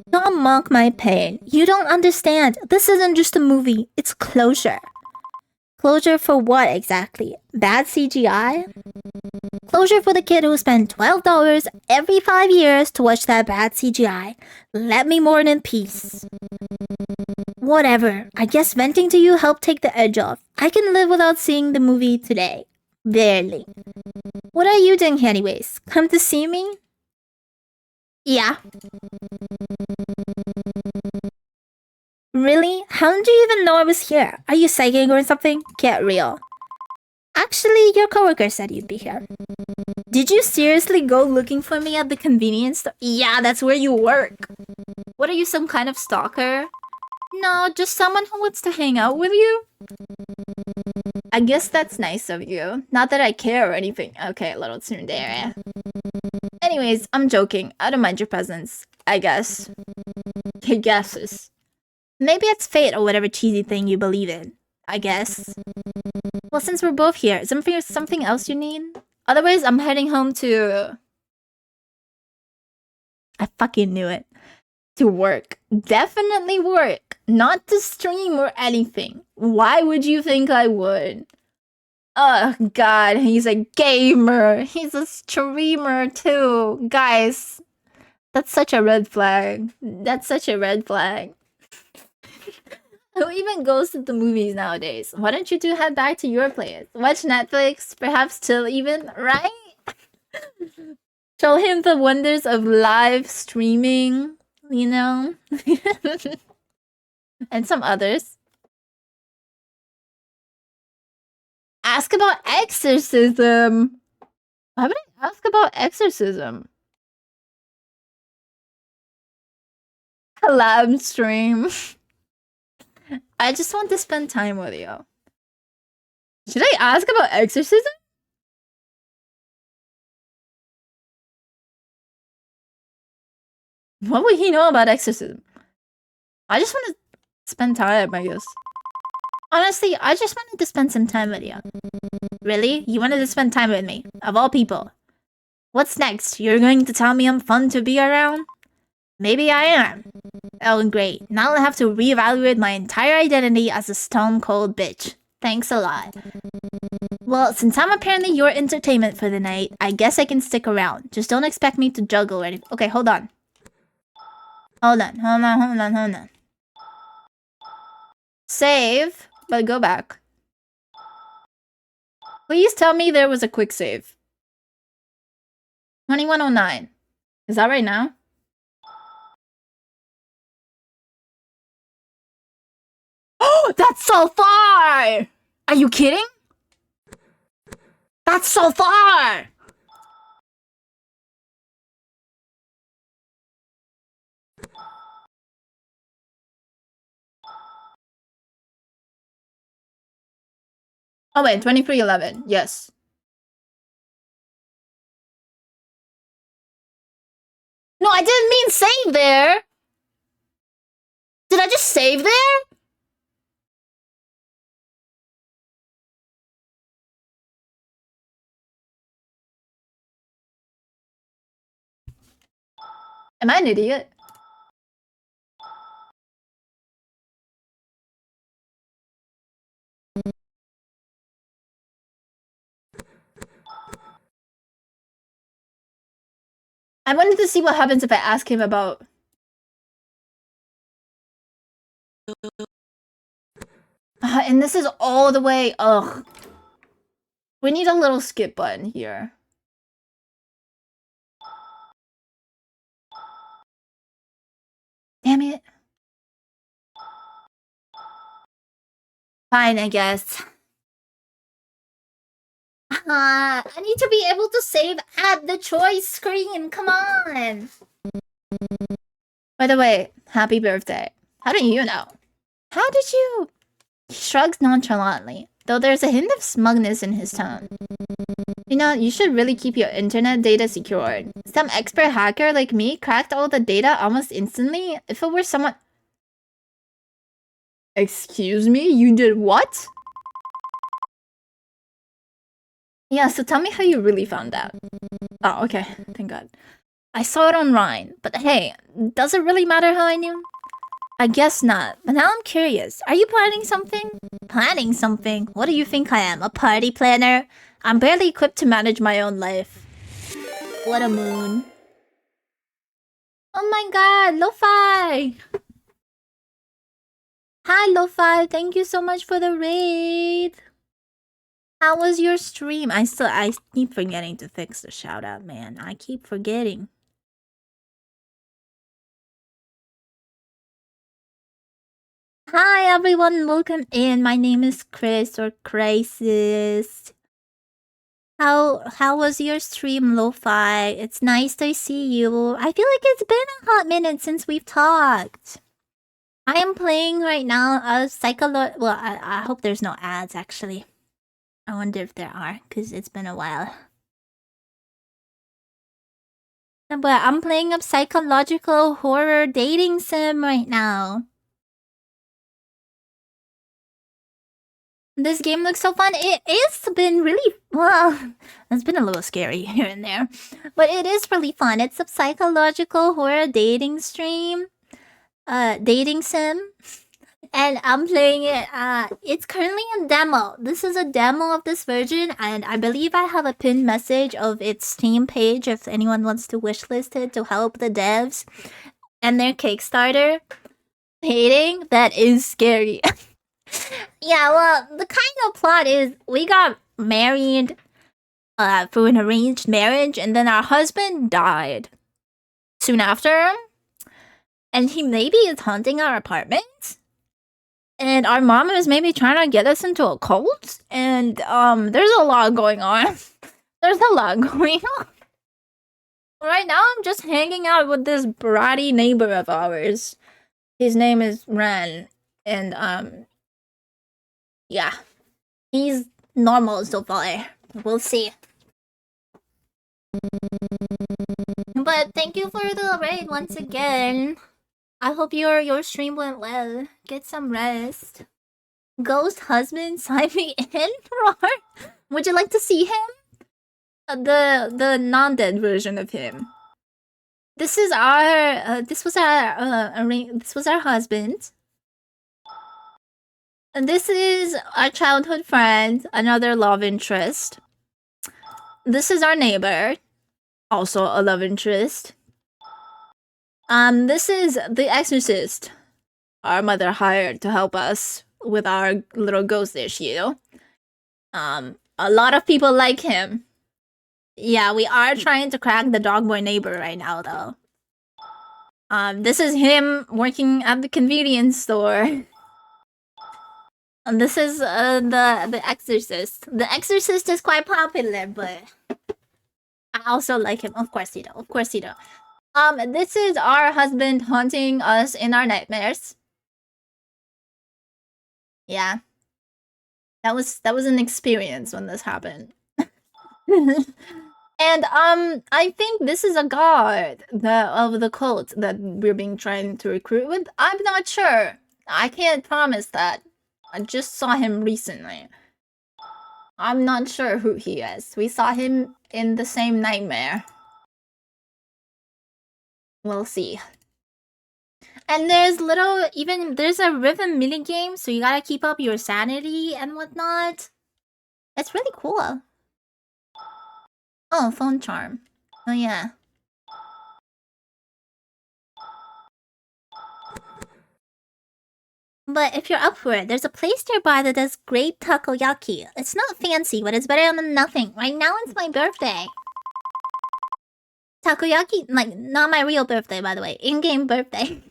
Don't mock my pain. You don't understand. This isn't just a movie. It's closure. Closure for what exactly? Bad CGI? Closure for the kid who spent $12 every 5 years to watch that bad CGI. Let me mourn in peace. Whatever. I guess venting to you helped take the edge off. I can live without seeing the movie today. Barely. What are you doing anyways? Come to see me? Yeah. Really? How did you even know I was here? Are you psychic or something? Get real. Actually, your coworker said you'd be here. Did you seriously go looking for me at the convenience store? Yeah, that's where you work. What are you, some kind of stalker? No, just someone who wants to hang out with you. I guess that's nice of you. Not that I care or anything. Okay, little tsundere. Anyways, I'm joking. I don't mind your presence. I guess. He guesses. Maybe it's fate or whatever cheesy thing you believe in. I guess. Well, since we're both here, is there something else you need? Otherwise, I'm heading home to... I fucking knew it. To work. Definitely work. Not to stream or anything. Why would you think I would? Oh, God. He's a gamer. He's a streamer, too. Guys. That's such a red flag. That's such a red flag. Who even goes to the movies nowadays? Why don't you head back to your place? Watch Netflix, perhaps chill even, right? Show him the wonders of live streaming, you know? And some others. Ask about exorcism. Why would I ask about exorcism? Collab stream. I just want to spend time with you. Should I ask about exorcism? What would he know about exorcism? I just want to spend time, I guess. Honestly, I just wanted to spend some time with you. Really? You wanted to spend time with me? Of all people. What's next? You're going to tell me I'm fun to be around? Maybe I am. Oh, great. Now I'll have to reevaluate my entire identity as a stone-cold bitch. Thanks a lot. Well, since I'm apparently your entertainment for the night, I guess I can stick around. Just don't expect me to juggle or anything. Okay, hold on. Hold on. Save, but go back. Please tell me there was a quick save. 2109. Is that right now? Oh, that's so far! Are you kidding? That's so far! Oh wait, 2311. Yes. No, I didn't mean save there! Did I just save there? Am I an idiot? I wanted to see what happens if I ask him about... and this is all the way... Ugh. We need a little skip button here. Damn it. Fine, I guess. I need to be able to save at the choice screen. Come on. By the way, happy birthday. How do you know? How did you? He shrugs nonchalantly, though there's a hint of smugness in his tone. You know, you should really keep your internet data secured. Some expert hacker like me cracked all the data almost instantly. If it were someone... Excuse me? You did what? Yeah, so tell me how you really found out. Oh, okay. Thank God. I saw it online, but hey, does it really matter how I knew? I guess not. But now I'm curious. Are you planning something? Planning something? What do you think I am? A party planner? I'm barely equipped to manage my own life. What a moon. Oh my god, Lo-Fi! Hi, Lo-Fi. Thank you so much for the raid. How was your stream? I keep forgetting to fix the shout out, man. I keep forgetting. Hi everyone, welcome in. My name is Chris or Crisis. How was your stream, Lo-Fi? It's nice to see you. I feel like it's been a hot minute since we've talked. I am playing right now a well, I hope there's no ads actually. I wonder if there are, because it's been a while. But I'm playing a psychological horror dating sim right now. This game looks so fun. It's been really, well, it's been a little scary here and there. But it is really fun. It's a psychological horror dating stream. Dating sim. And I'm playing it. It's currently in demo. This is a demo of this version. And I believe I have a pinned message of its Steam page if anyone wants to wishlist it to help the devs and their Kickstarter. Hating? That is scary. Yeah, well, the kind of plot is we got married through an arranged marriage, and then our husband died soon after, and he maybe is haunting our apartment, and our mom is maybe trying to get us into a cult, and there's a lot going on. There's a lot going on. Right now, I'm just hanging out with this bratty neighbor of ours. His name is Ren, and yeah, he's normal so far. We'll see. But thank you for the raid once again. I hope your stream went well. Get some rest. Ghost husband, sign me in, Roar. Would you like to see him? The non-dead version of him. This is our this was our husband. And this is our childhood friend, another love interest. This is our neighbor, also a love interest. This is the exorcist our mother hired to help us with our little ghost issue. A lot of people like him. Yeah, we are trying to crack the dog boy neighbor right now, though. This is him working at the convenience store. And this is the exorcist. The exorcist is quite popular, but I also like him. Of course you do. Of course you do. This is our husband haunting us in our nightmares. Yeah. That was an experience when this happened. And I think this is a god of the cult that we're being trying to recruit with. I'm not sure. I can't promise that. I just saw him recently. I'm not sure who he is. We saw him in the same nightmare. We'll see. And there's there's a rhythm minigame, so you gotta keep up your sanity and whatnot. It's really cool. Oh, phone charm. Oh yeah. But if you're up for it, there's a place nearby that does great takoyaki. It's not fancy, but it's better than nothing. Right now it's my birthday. Takoyaki, like, not my real birthday, by the way. In-game birthday.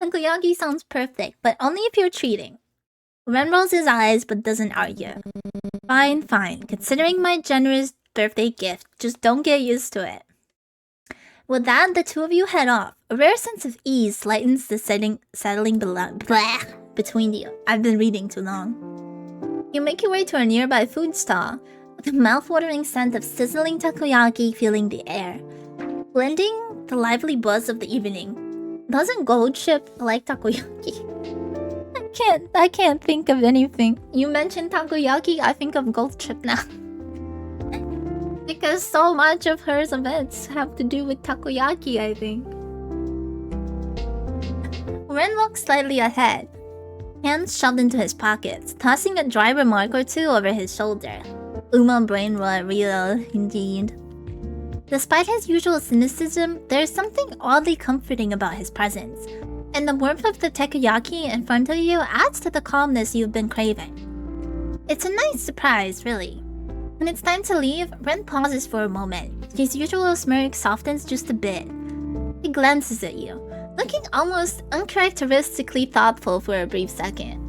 Takoyaki sounds perfect, but only if you're treating. Ren rolls his eyes, but doesn't argue. Fine, fine. Considering my generous birthday gift, just don't get used to it. With that, the two of you head off. A rare sense of ease lightens the settling between you. I've been reading too long. You make your way to a nearby food stall, with a mouth-watering scent of sizzling takoyaki filling the air, blending the lively buzz of the evening. Doesn't gold chip like takoyaki? I can't think of anything. You mentioned takoyaki, I think of gold chip now. Because so much of her events have to do with takoyaki, I think. Ren walks slightly ahead, hands shoved into his pockets, tossing a dry remark or two over his shoulder. Uma brain rot real, indeed. Despite his usual cynicism, there is something oddly comforting about his presence, and the warmth of the takoyaki in front of you adds to the calmness you've been craving. It's a nice surprise, really. When it's time to leave, Ren pauses for a moment. His usual smirk softens just a bit. He glances at you, looking almost uncharacteristically thoughtful for a brief second.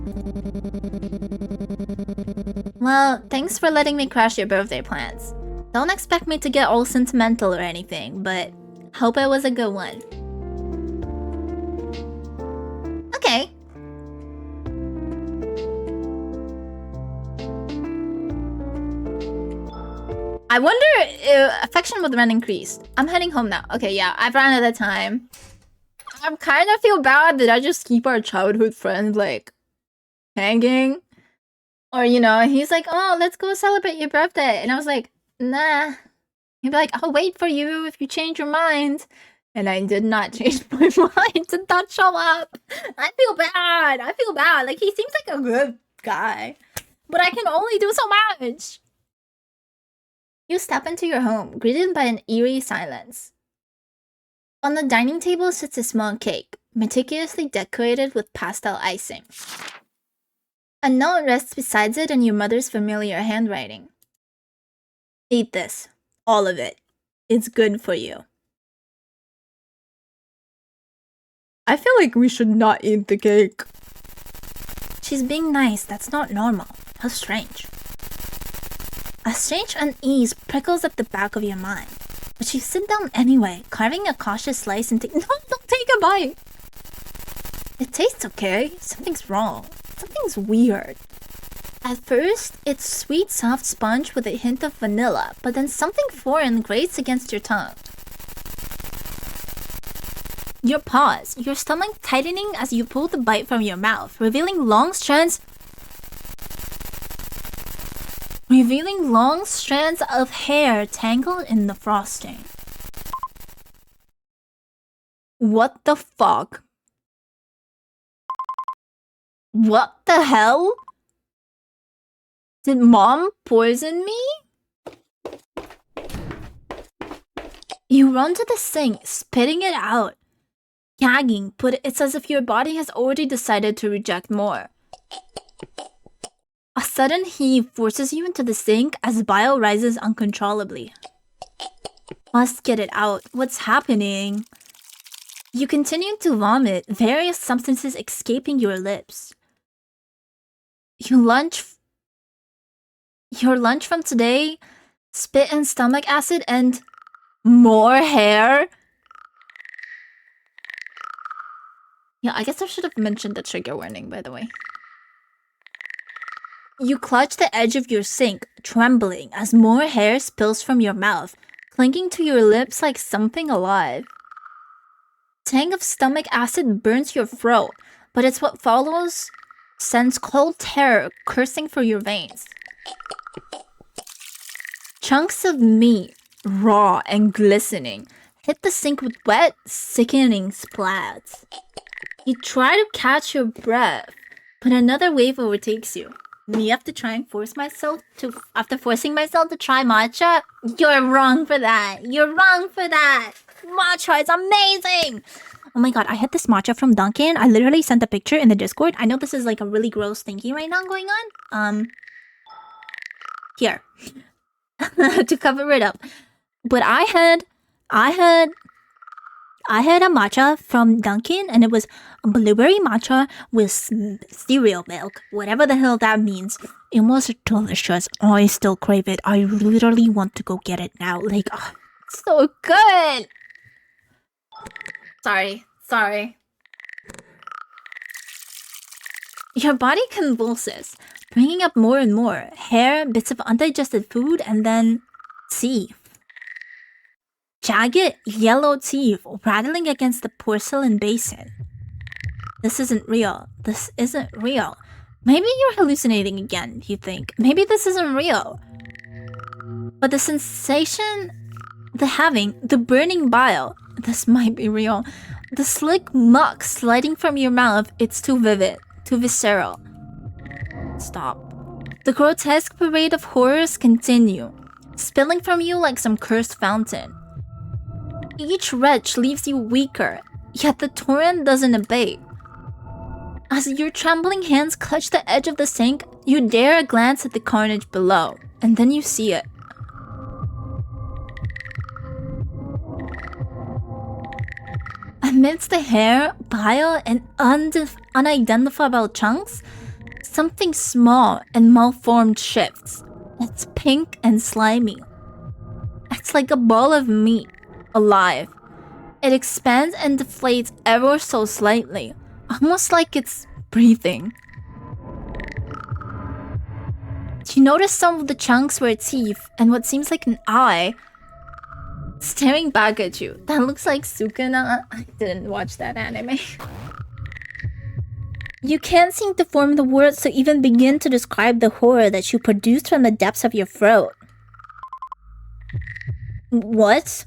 Well, thanks for letting me crash your birthday plans. Don't expect me to get all sentimental or anything, but hope it was a good one. Okay. I wonder if affection with Ren increased. I'm heading home now. Okay, yeah, I've run out of time. I kind of feel bad that I just keep our childhood friend, like, hanging. Or, you know, he's like, oh, let's go celebrate your birthday. And I was like, nah. He'd be like, I'll wait for you if you change your mind. And I did not change my mind to not show up. I feel bad. I feel bad. Like, he seems like a good guy. But I can only do so much. You step into your home, greeted by an eerie silence. On the dining table sits a small cake, meticulously decorated with pastel icing. A note rests beside it in your mother's familiar handwriting. Eat this. All of it. It's good for you. I feel like we should not eat the cake. She's being nice. That's not normal. How strange. A strange unease prickles at the back of your mind. But you sit down anyway, carving a cautious slice and No, don't take a bite! It tastes okay. Something's wrong. Something's weird. At first, it's sweet, soft sponge with a hint of vanilla, but then something foreign grates against your tongue. You pause, your stomach tightening as you pull the bite from your mouth, revealing long strands of hair tangled in the frosting. What the fuck? What the hell? Did mom poison me? You run to the sink, spitting it out. Gagging, but it's as if your body has already decided to reject more. A sudden heave forces you into the sink as bile rises uncontrollably. Must get it out. What's happening? You continue to vomit, various substances escaping your lips. Your lunch from today, spit and stomach acid and more hair? Yeah, I guess I should have mentioned the trigger warning, by the way. You clutch the edge of your sink, trembling as more hair spills from your mouth, clinging to your lips like something alive. Tang of stomach acid burns your throat, but it's what follows sends cold terror coursing through your veins. Chunks of meat, raw and glistening, hit the sink with wet, sickening splats. You try to catch your breath, but another wave overtakes you. Me have to try and after forcing myself to try matcha? You're wrong for that. You're wrong for that. Matcha is amazing. Oh my god, I had this matcha from Dunkin'. I literally sent a picture in the Discord. I know this is like a really gross thinking right now going on. Here. To cover it up. But I had a matcha from Dunkin', and it was a blueberry matcha with cereal milk, whatever the hell that means. It was delicious. Oh, I still crave it. I literally want to go get it now. Like, oh, it's so good. Sorry. Your body convulses, bringing up more and more hair, bits of undigested food, and then teeth. Jagged, yellow teeth rattling against the porcelain basin. This isn't real. This isn't real. Maybe you're hallucinating again, you think. Maybe this isn't real. But the sensation, the burning bile, this might be real. The slick muck sliding from your mouth, it's too vivid, too visceral. Stop. The grotesque parade of horrors continue, spilling from you like some cursed fountain. Each retch leaves you weaker, yet the torrent doesn't abate. As your trembling hands clutch the edge of the sink, you dare a glance at the carnage below, and then you see it. Amidst the hair, bile, and unidentifiable chunks, something small and malformed shifts. It's pink and slimy. It's like a ball of meat, alive. It expands and deflates ever so slightly, almost like it's breathing. You notice some of the chunks were teeth and what seems like an eye staring back at you. That looks like Sukuna. I didn't watch that anime. You can't seem to form the words to even begin to describe the horror that you produced from the depths of your throat. What?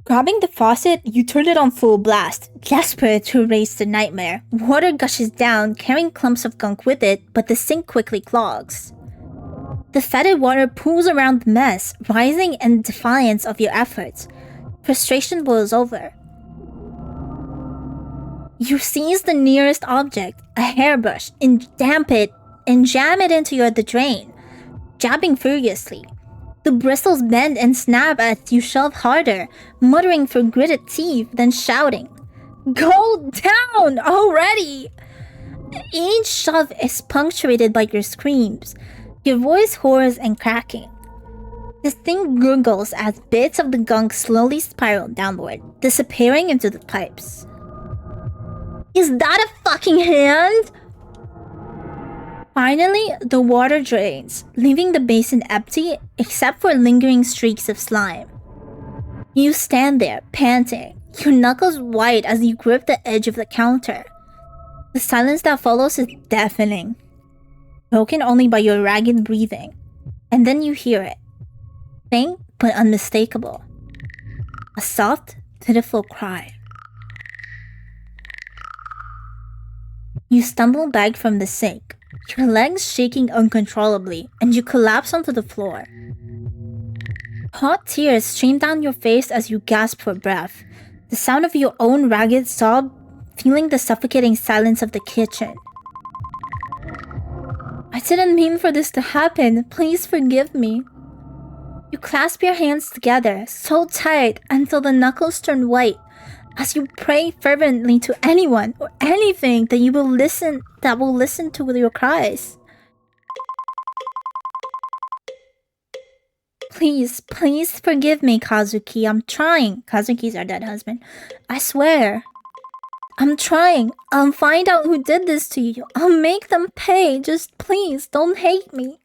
Grabbing the faucet, you turn it on full blast, desperate to erase the nightmare. Water gushes down, carrying clumps of gunk with it, but the sink quickly clogs. The fetid water pools around the mess, rising in defiance of your efforts. Frustration boils over. You seize the nearest object, a hairbrush, and jam it into the drain, jabbing furiously. The bristles bend and snap as you shove harder, muttering through gritted teeth, then shouting, "Go down already!" Each shove is punctuated by your screams, your voice hoarse and cracking. The thing gurgles as bits of the gunk slowly spiral downward, disappearing into the pipes. Is that a fucking hand? Finally, the water drains, leaving the basin empty except for lingering streaks of slime. You stand there, panting, your knuckles white as you grip the edge of the counter. The silence that follows is deafening, broken only by your ragged breathing. And then you hear it. Faint but unmistakable. A soft, pitiful cry. You stumble back from the sink, your legs shaking uncontrollably, and you collapse onto the floor. Hot tears stream down your face as you gasp for breath, the sound of your own ragged sob filling the suffocating silence of the kitchen. I didn't mean for this to happen. Please forgive me. You clasp your hands together, so tight until the knuckles turn white, as you pray fervently to anyone or anything that will listen to your cries. Please forgive me, Kazuki. I'm trying. Kazuki's our dead husband. I swear. I'm trying. I'll find out who did this to you. I'll make them pay. Just please, don't hate me.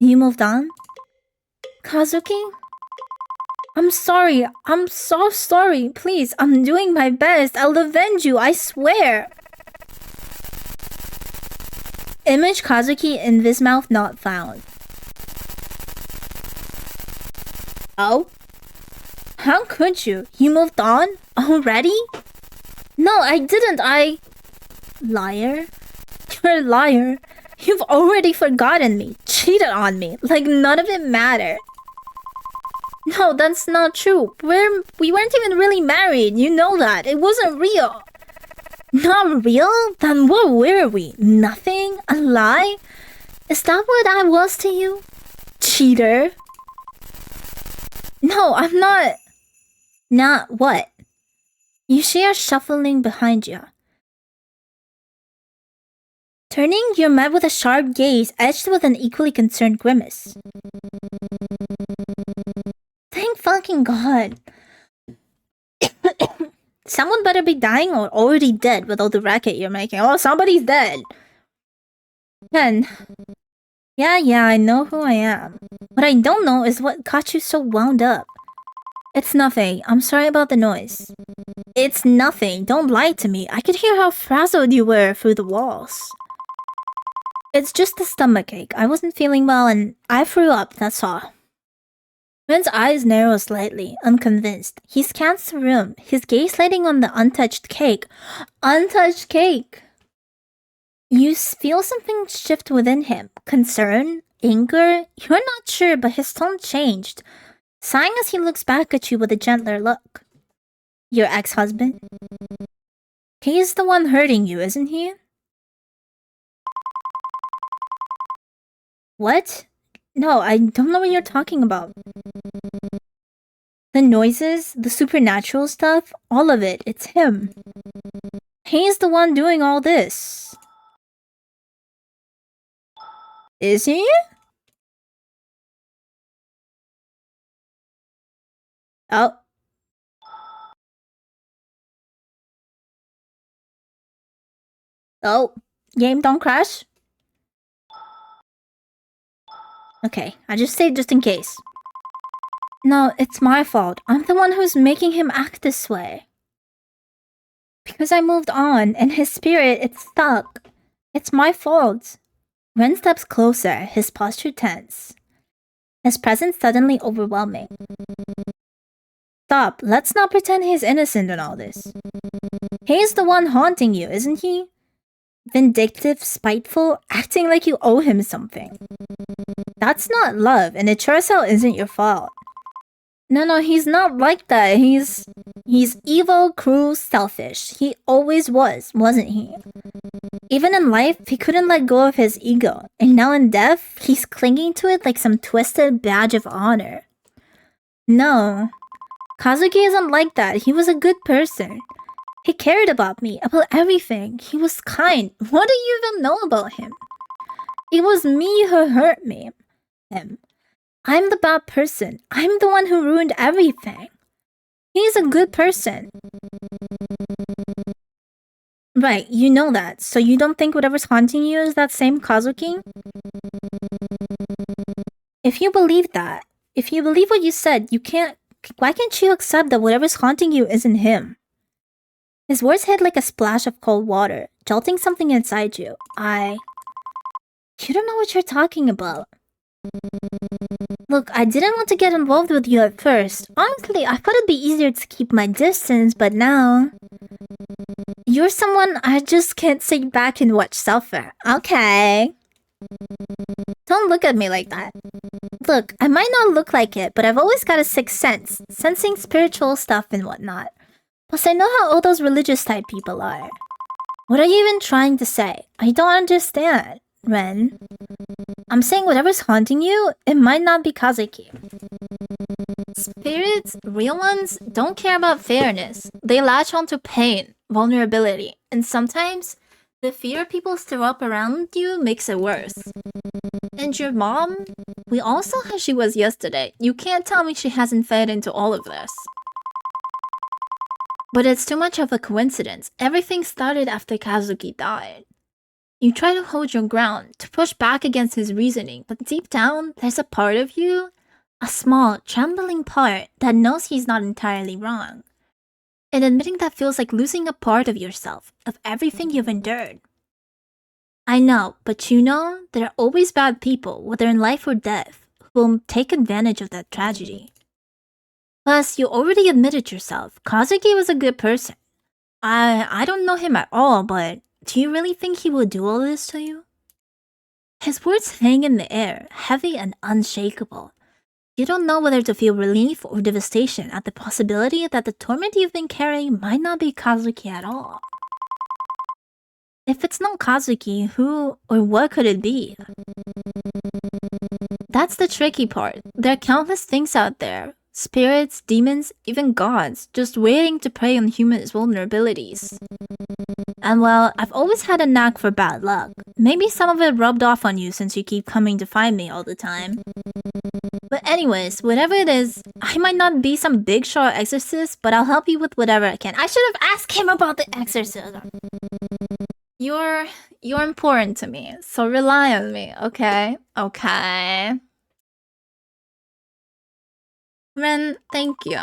You moved on? Kazuki? I'm sorry. I'm so sorry. Please, I'm doing my best. I'll avenge you, I swear. Image Kazuki in this mouth not found. Oh? How could you? You moved on? Already? No, I didn't. Liar? You're a liar. You've already forgotten me. Cheated on me. Like none of it mattered. No, that's not true. We weren't even really married. You know that. It wasn't real. Not real? Then what were we? Nothing? A lie? Is that what I was to you? Cheater? No, I'm not. Not what? You see us shuffling behind you. Turning, you're met with a sharp gaze edged with an equally concerned grimace. Thank fucking God. Someone better be dying or already dead with all the racket you're making. Oh, somebody's dead. Then, yeah, I know who I am. What I don't know is what got you so wound up. It's nothing. I'm sorry about the noise. It's nothing. Don't lie to me. I could hear how frazzled you were through the walls. It's just a stomachache. I wasn't feeling well and I threw up, that's all. Ren's eyes narrow slightly, unconvinced. He scans the room, his gaze lighting on the untouched cake. Untouched cake! You feel something shift within him. Concern? Anger? You're not sure, but his tone changed, sighing as he looks back at you with a gentler look. Your ex-husband? He's the one hurting you, isn't he? What? No, I don't know what you're talking about. The noises, the supernatural stuff, all of it, it's him. He's the one doing all this. Is he? Oh. Oh. Game don't crash? Okay, I just say just in case. No, it's my fault. I'm the one who's making him act this way. Because I moved on, and his spirit, it's stuck. It's my fault. Ren steps closer, his posture tense. His presence suddenly overwhelming. Stop, let's not pretend he's innocent in all this. He's the one haunting you, isn't he? Vindictive, spiteful, acting like you owe him something. That's not love, and it sure as hell isn't your fault. No, he's not like that. He's evil, cruel, selfish. He always was, wasn't he? Even in life, he couldn't let go of his ego, and now in death, he's clinging to it like some twisted badge of honor. No, Kazuki isn't like that. He was a good person. He cared about me, about everything. He was kind. What do you even know about him? It was me who hurt him. I'm the bad person. I'm the one who ruined everything. He's a good person. Right, you know that, so you don't think whatever's haunting you is that same Kazuki? If you believe that, if you believe what you said, why can't you accept that whatever's haunting you isn't him? His words hit like a splash of cold water, jolting something inside you. You don't know what you're talking about. Look, I didn't want to get involved with you at first. Honestly, I thought it'd be easier to keep my distance, but now... You're someone I just can't sit back and watch suffer. Okay. Don't look at me like that. Look, I might not look like it, but I've always got a sixth sense, sensing spiritual stuff and whatnot. Plus, I know how all those religious type people are. What are you even trying to say? I don't understand, Ren. I'm saying whatever's haunting you, it might not be Kazuki. Spirits, real ones, don't care about fairness. They latch onto pain, vulnerability, and sometimes the fear people stir up around you makes it worse. And your mom? We all saw how she was yesterday. You can't tell me she hasn't fed into all of this. But it's too much of a coincidence. Everything started after Kazuki died. You try to hold your ground, to push back against his reasoning, but deep down, there's a part of you, a small, trembling part, that knows he's not entirely wrong. And admitting that feels like losing a part of yourself, of everything you've endured. I know, but you know, there are always bad people, whether in life or death, who will take advantage of that tragedy. Plus, you already admitted yourself, Kazuki was a good person. I don't know him at all, but do you really think he will do all this to you? His words hang in the air, heavy and unshakable. You don't know whether to feel relief or devastation at the possibility that the torment you've been carrying might not be Kazuki at all. If it's not Kazuki, who or what could it be? That's the tricky part. There are countless things out there. Spirits, demons, even gods, just waiting to prey on humans' vulnerabilities. And well, I've always had a knack for bad luck. Maybe some of it rubbed off on you since you keep coming to find me all the time. But anyways, whatever it is, I might not be some big shot exorcist, but I'll help you with whatever I can. I should have asked him about the exorcism. You're important to me, so rely on me, okay? Okay. Ren, thank you.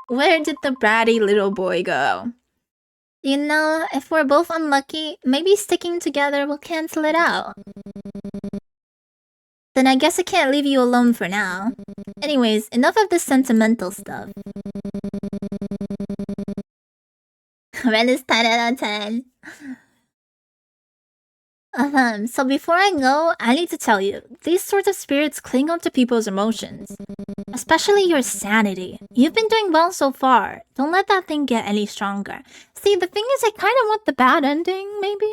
Where did the bratty little boy go? You know, if we're both unlucky, maybe sticking together will cancel it out. Then I guess I can't leave you alone for now. Anyways, enough of this sentimental stuff. Ren is 10 out of 10. So before I go, I need to tell you, these sorts of spirits cling onto people's emotions. Especially your sanity. You've been doing well so far. Don't let that thing get any stronger. See, the thing is, I kind of want the bad ending, maybe?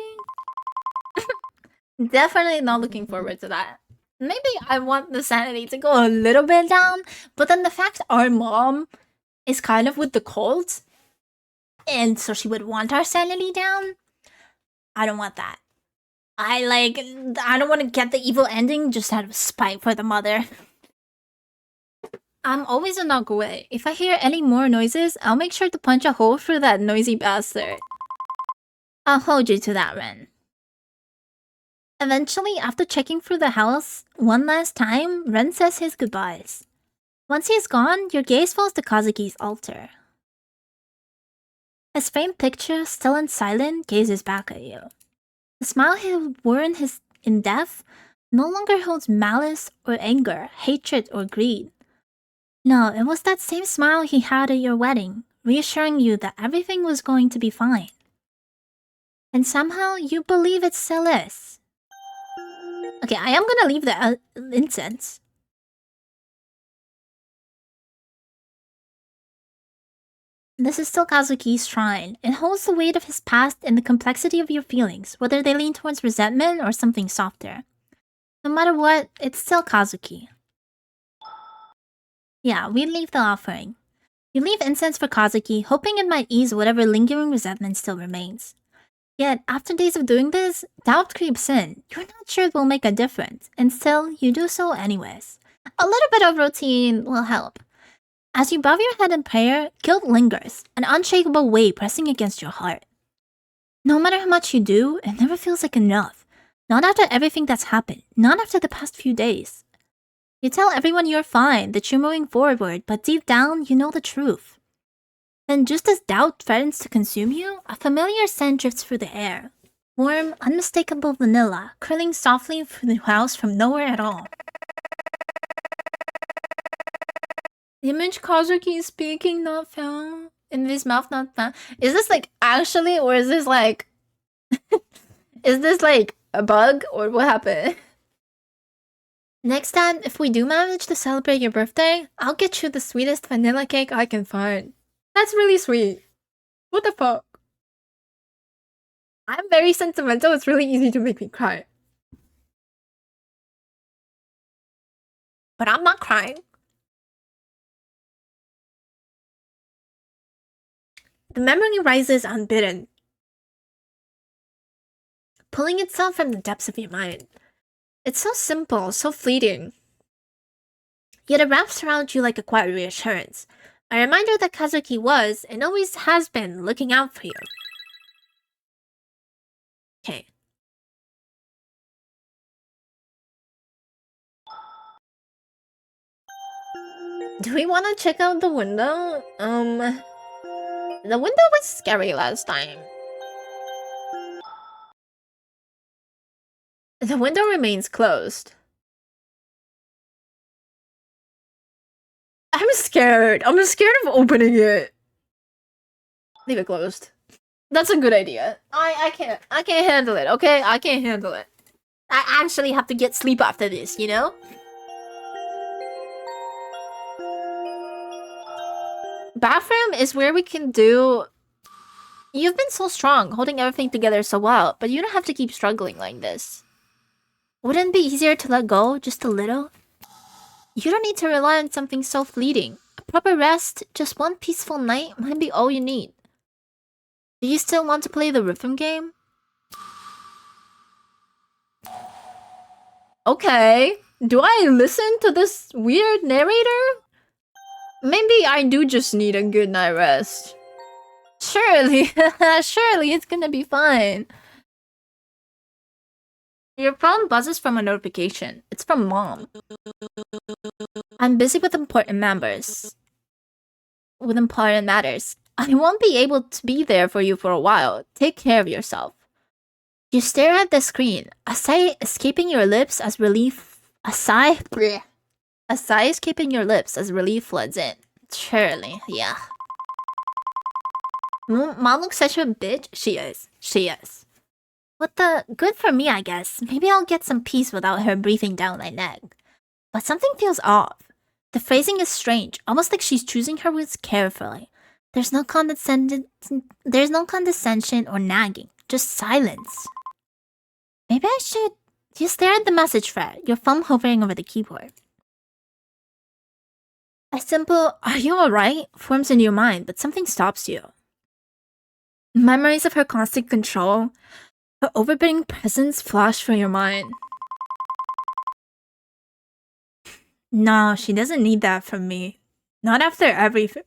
Definitely not looking forward to that. Maybe I want the sanity to go a little bit down, but then the fact our mom is kind of with the cult, and so she would want our sanity down, I don't want that. I don't want to get the evil ending just out of spite for the mother. I'm always a knock away. If I hear any more noises, I'll make sure to punch a hole through that noisy bastard. I'll hold you to that, Ren. Eventually, after checking through the house one last time, Ren says his goodbyes. Once he's gone, your gaze falls to Kazuki's altar. His framed picture, still and silent, gazes back at you. The smile he wore in death no longer holds malice or anger, hatred or greed. No, it was that same smile he had at your wedding, reassuring you that everything was going to be fine. And somehow you believe it still is. Okay, I am gonna leave the incense. This is still Kazuki's shrine. It holds the weight of his past and the complexity of your feelings, whether they lean towards resentment or something softer. No matter what, it's still Kazuki. Yeah, we leave the offering. You leave incense for Kazuki, hoping it might ease whatever lingering resentment still remains. Yet, after days of doing this, doubt creeps in. You're not sure it will make a difference, and still, you do so anyways. A little bit of routine will help. As you bow your head in prayer, guilt lingers, an unshakable weight pressing against your heart. No matter how much you do, it never feels like enough. Not after everything that's happened, not after the past few days. You tell everyone you're fine, that you're moving forward, but deep down, you know the truth. Then just as doubt threatens to consume you, a familiar scent drifts through the air. Warm, unmistakable vanilla, curling softly through the house from nowhere at all. The image Kazuki is speaking, not found. In his mouth, not found. Is this like actually, or is this like... is this like a bug, or what happened? Next time, if we do manage to celebrate your birthday, I'll get you the sweetest vanilla cake I can find. That's really sweet. What the fuck? I'm very sentimental, it's really easy to make me cry. But I'm not crying. The memory rises unbidden, pulling itself from the depths of your mind. It's so simple, so fleeting. Yet it wraps around you like a quiet reassurance. A reminder that Kazuki was, and always has been, looking out for you. Okay. Do we want to check out the window? The window was scary last time. The window remains closed. I'm scared. I'm scared of opening it. Leave it closed. That's a good idea. I can't handle it, okay? I can't handle it. I actually have to get sleep after this, you know? Bathroom is where we can do... You've been so strong, holding everything together so well, but you don't have to keep struggling like this. Wouldn't it be easier to let go, just a little? You don't need to rely on something so fleeting. A proper rest, just one peaceful night, might be all you need. Do you still want to play the rhythm game? Okay. Do I listen to this weird narrator? Maybe I do just need a good night rest. Surely, surely it's gonna be fine. Your phone buzzes from a notification. It's from Mom. I'm busy with important matters. I won't be able to be there for you for a while. Take care of yourself. You stare at the screen, a sight escaping your lips as relief A sigh? Bleh. A sigh escaping your lips as relief floods in. Surely, yeah. Mom looks such a bitch. She is. She is. What the? Good for me, I guess. Maybe I'll get some peace without her breathing down my neck. But something feels off. The phrasing is strange, almost like she's choosing her words carefully. There's no condescension or nagging, just silence. Maybe I should... You stare at the message thread, your thumb hovering over the keyboard. A simple, "Are you alright?" forms in your mind, but something stops you. Memories of her constant control, her overbearing presence flash through your mind. No, she doesn't need that from me. Not after everything.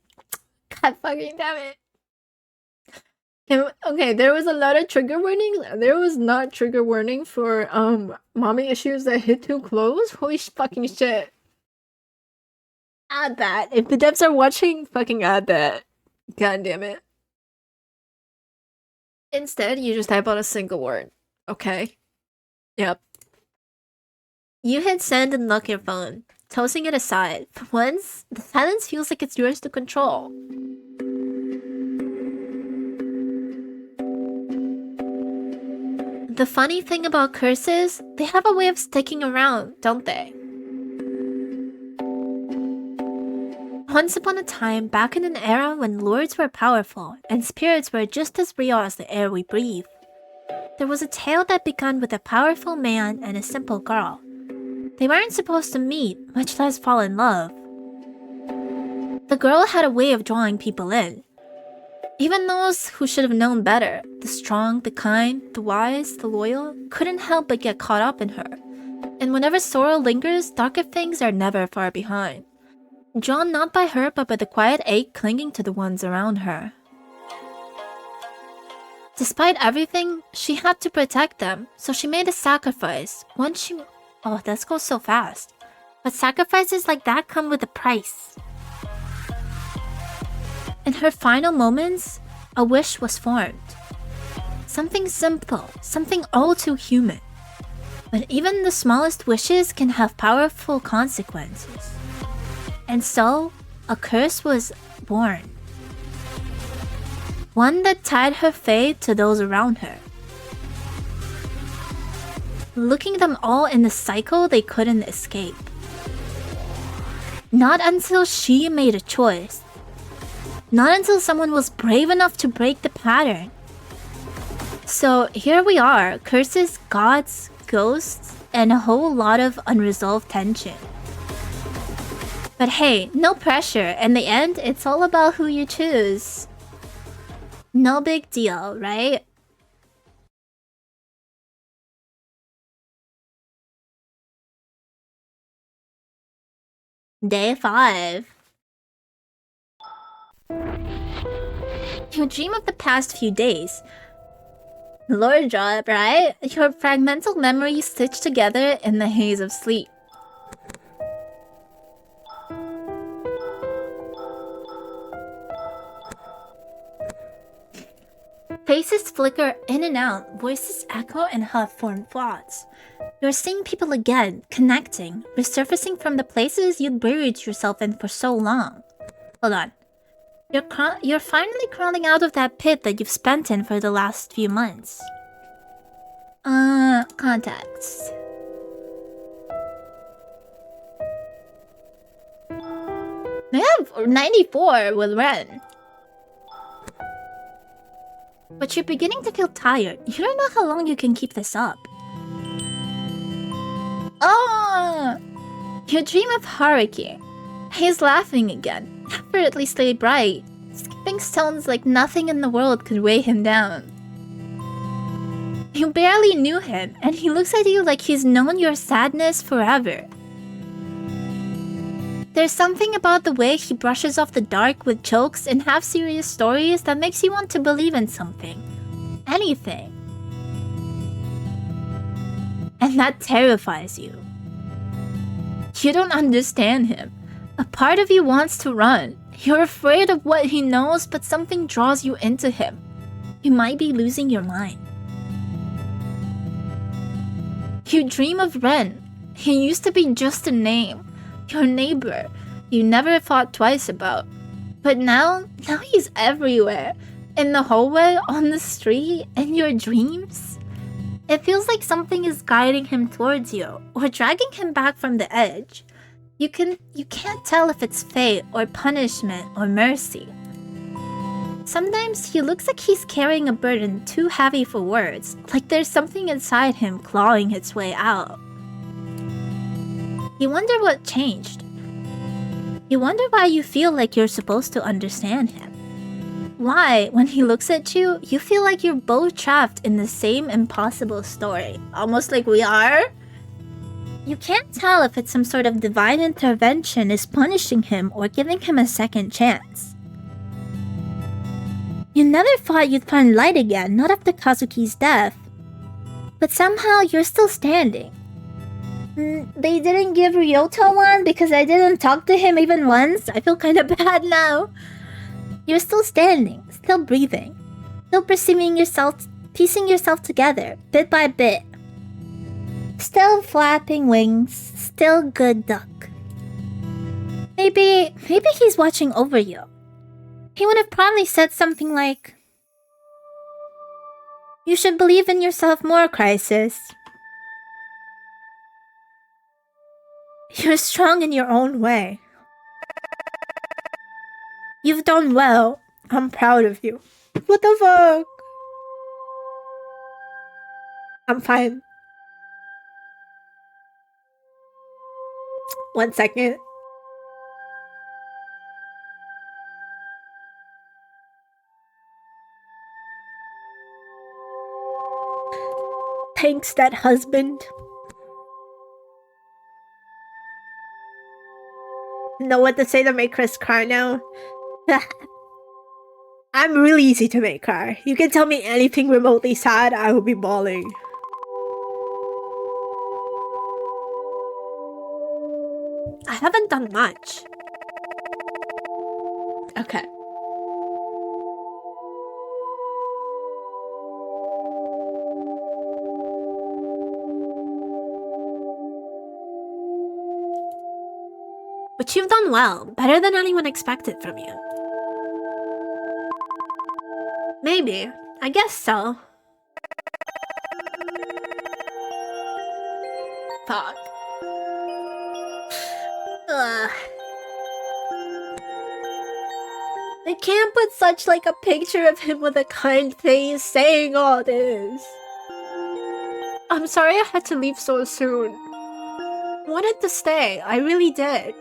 God fucking damn it. Okay, there was a lot of trigger warnings. There was not trigger warning for mommy issues that hit too close. Holy fucking shit. Add that. If the devs are watching, fucking add that. God damn it. Instead, you just type out a single word. Okay? Yep. You hit send and lock your phone, tossing it aside. For once, the silence feels like it's yours to control. The funny thing about curses, they have a way of sticking around, don't they? Once upon a time, back in an era when lords were powerful and spirits were just as real as the air we breathe, there was a tale that began with a powerful man and a simple girl. They weren't supposed to meet, much less fall in love. The girl had a way of drawing people in. Even those who should have known better, the strong, the kind, the wise, the loyal, couldn't help but get caught up in her. And whenever sorrow lingers, darker things are never far behind. Drawn not by her, but by the quiet ache clinging to the ones around her. Despite everything, she had to protect them, so she made a sacrifice. Oh, that goes so fast. But sacrifices like that come with a price. In her final moments, a wish was formed. Something simple, something all too human. But even the smallest wishes can have powerful consequences. And so, a curse was born. One that tied her fate to those around her. Looking them all in the cycle they couldn't escape. Not until she made a choice. Not until someone was brave enough to break the pattern. So here we are, curses, gods, ghosts, and a whole lot of unresolved tension. But hey, no pressure. In the end, it's all about who you choose. No big deal, right? Day 5. You dream of the past few days. Lore drop, right? Your fragmental memories stitched together in the haze of sleep. Faces flicker in and out, voices echo and half-formed thoughts. You're seeing people again, connecting, resurfacing from the places you'd buried yourself in for so long. Hold on. You're finally crawling out of that pit that you've spent in for the last few months. Contacts. They have 94 with Ren. But you're beginning to feel tired. You don't know how long you can keep this up. You dream of Haruki. He's laughing again, effortlessly bright. Skipping stones like nothing in the world could weigh him down. You barely knew him, and he looks at you like he's known your sadness forever. There's something about the way he brushes off the dark with jokes and half-serious stories that makes you want to believe in something. Anything. And that terrifies you. You don't understand him. A part of you wants to run. You're afraid of what he knows, but something draws you into him. You might be losing your mind. You dream of Ren. He used to be just a name. Your neighbor. You never thought twice about. But now he's everywhere. In the hallway, on the street, in your dreams. It feels like something is guiding him towards you, or dragging him back from the edge. You can't tell if it's fate, or punishment, or mercy. Sometimes he looks like he's carrying a burden too heavy for words, like there's something inside him clawing its way out. You wonder what changed. You wonder why you feel like you're supposed to understand him. Why, when he looks at you, you feel like you're both trapped in the same impossible story, almost like we are? You can't tell if it's some sort of divine intervention is punishing him or giving him a second chance. You never thought you'd find light again, not after Kazuki's death. But somehow you're still standing. They didn't give Ryota one because I didn't talk to him even once. I feel kinda bad now. You're still standing, still breathing, still perceiving yourself, piecing yourself together, bit by bit. Still flapping wings, still good duck. Maybe he's watching over you. He would have probably said something like, "You should believe in yourself more, Crisis. You're strong in your own way. You've done well. I'm proud of you." What the fuck? I'm fine. 1 second. Thanks, that husband. Know what to say to make Chris cry now? I'm really easy to make cry. You can tell me anything remotely sad, I will be bawling. I haven't done much. Okay. But you've done well, better than anyone expected from you. Maybe. I guess so. Fuck. Ugh. They can't put such like a picture of him with a kind face saying all this. I'm sorry I had to leave so soon. I wanted to stay, I really did.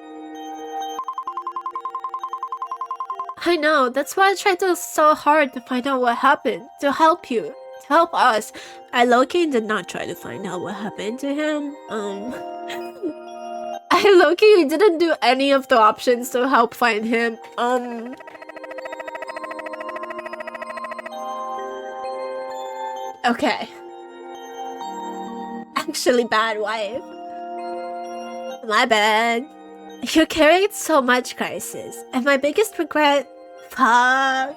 I know, that's why I tried so hard to find out what happened, to help you, to help us. I low-key did not try to find out what happened to him. I low-key didn't do any of the options to help find him. Okay. Actually, bad wife. My bad. You carried so much, Crisis, and my biggest regret... Fuck.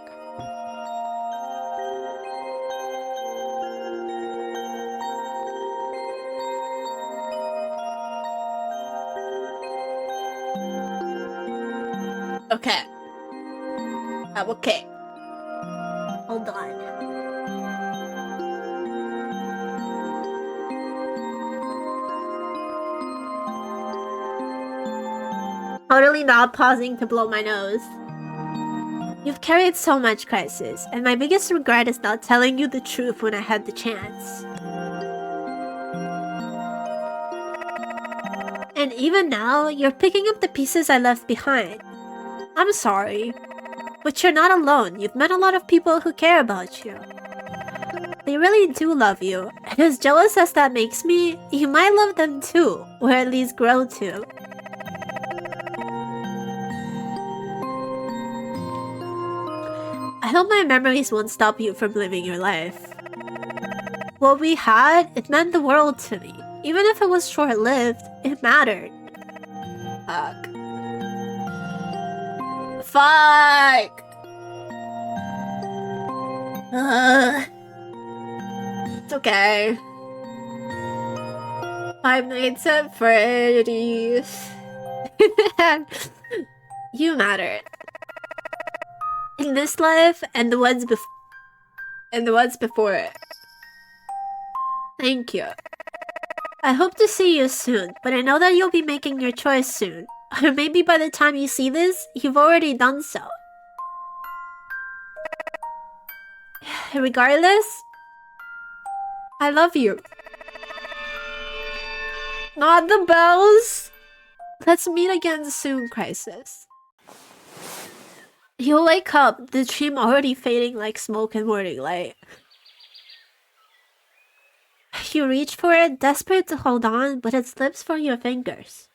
Okay. I'm okay. Hold on. Totally not pausing to blow my nose. You've carried so much, Crisis, and my biggest regret is not telling you the truth when I had the chance. And even now, you're picking up the pieces I left behind. I'm sorry. But you're not alone. You've met a lot of people who care about you. They really do love you, and as jealous as that makes me, you might love them too, or at least grow to. I hope my memories won't stop you from living your life. What we had, it meant the world to me. Even if it was short-lived, it mattered. Fuck. Fuck! It's okay. Five Nights at Freddy's. You matter. In this life and the ones before it. Thank you. I hope to see you soon, but I know that you'll be making your choice soon. Or maybe by the time you see this, you've already done so. Regardless, I love you. Not the bells. Let's meet again soon, Crisis. You'll wake up, the dream already fading like smoke in morning light. You reach for it, desperate to hold on, but it slips from your fingers.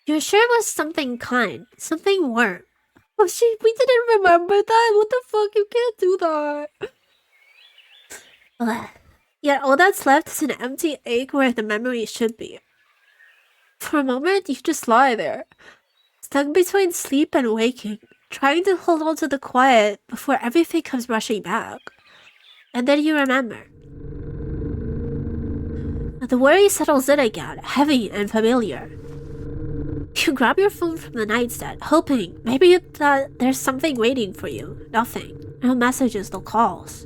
You're sure it was something kind, something warm. Oh shit, we didn't remember that? What the fuck? You can't do that. Ugh. Yet all that's left is an empty ache where the memory should be. For a moment, you just lie there, stuck between sleep and waking, trying to hold on to the quiet before everything comes rushing back. And then you remember. The worry settles in again, heavy and familiar. You grab your phone from the nightstand, hoping maybe that there's something waiting for you. Nothing. No messages, no calls.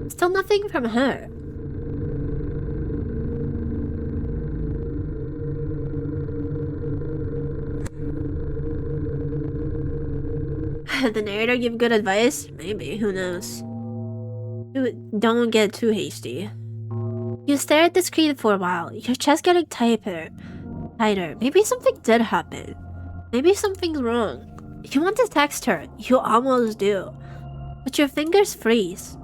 Still nothing from her. The narrator give good advice? Maybe, who knows. Don't get too hasty. You stare at the screen for a while, your chest getting tighter. Maybe something did happen. Maybe something's wrong. You want to text her, you almost do. But your fingers freeze.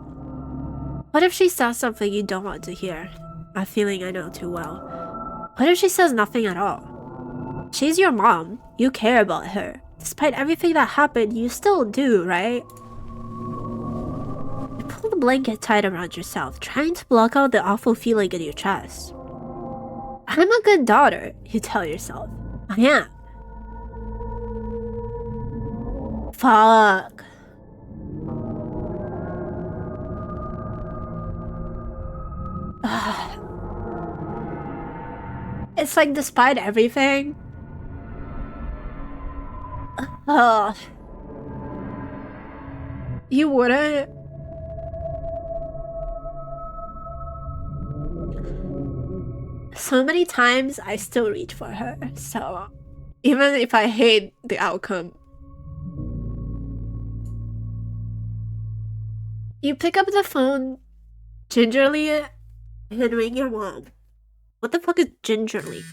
What if she says something you don't want to hear? A feeling I know too well. What if she says nothing at all? She's your mom, you care about her. Despite everything that happened, you still do, right? You pull the blanket tight around yourself, trying to block out the awful feeling in your chest. I'm a good daughter, you tell yourself. I am. Fuck. It's like despite everything. You wouldn't? So many times I still reach for her, so even if I hate the outcome. You pick up the phone gingerly and ring your mom. What the fuck is gingerly?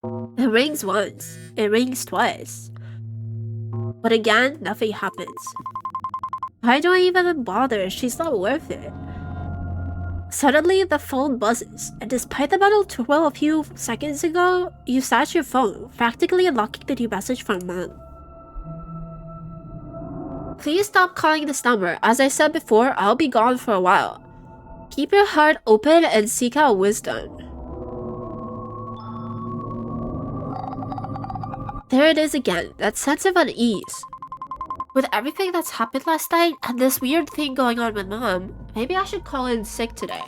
It rings once, it rings twice. But again, nothing happens. Why do I even bother? She's not worth it. Suddenly, the phone buzzes, and despite the metal twirl a few seconds ago, you snatch your phone, practically unlocking the new message from Mom. Please stop calling this number. As I said before, I'll be gone for a while. Keep your heart open and seek out wisdom. There it is again, that sense of unease. With everything that's happened last night and this weird thing going on with Mom, maybe I should call in sick today.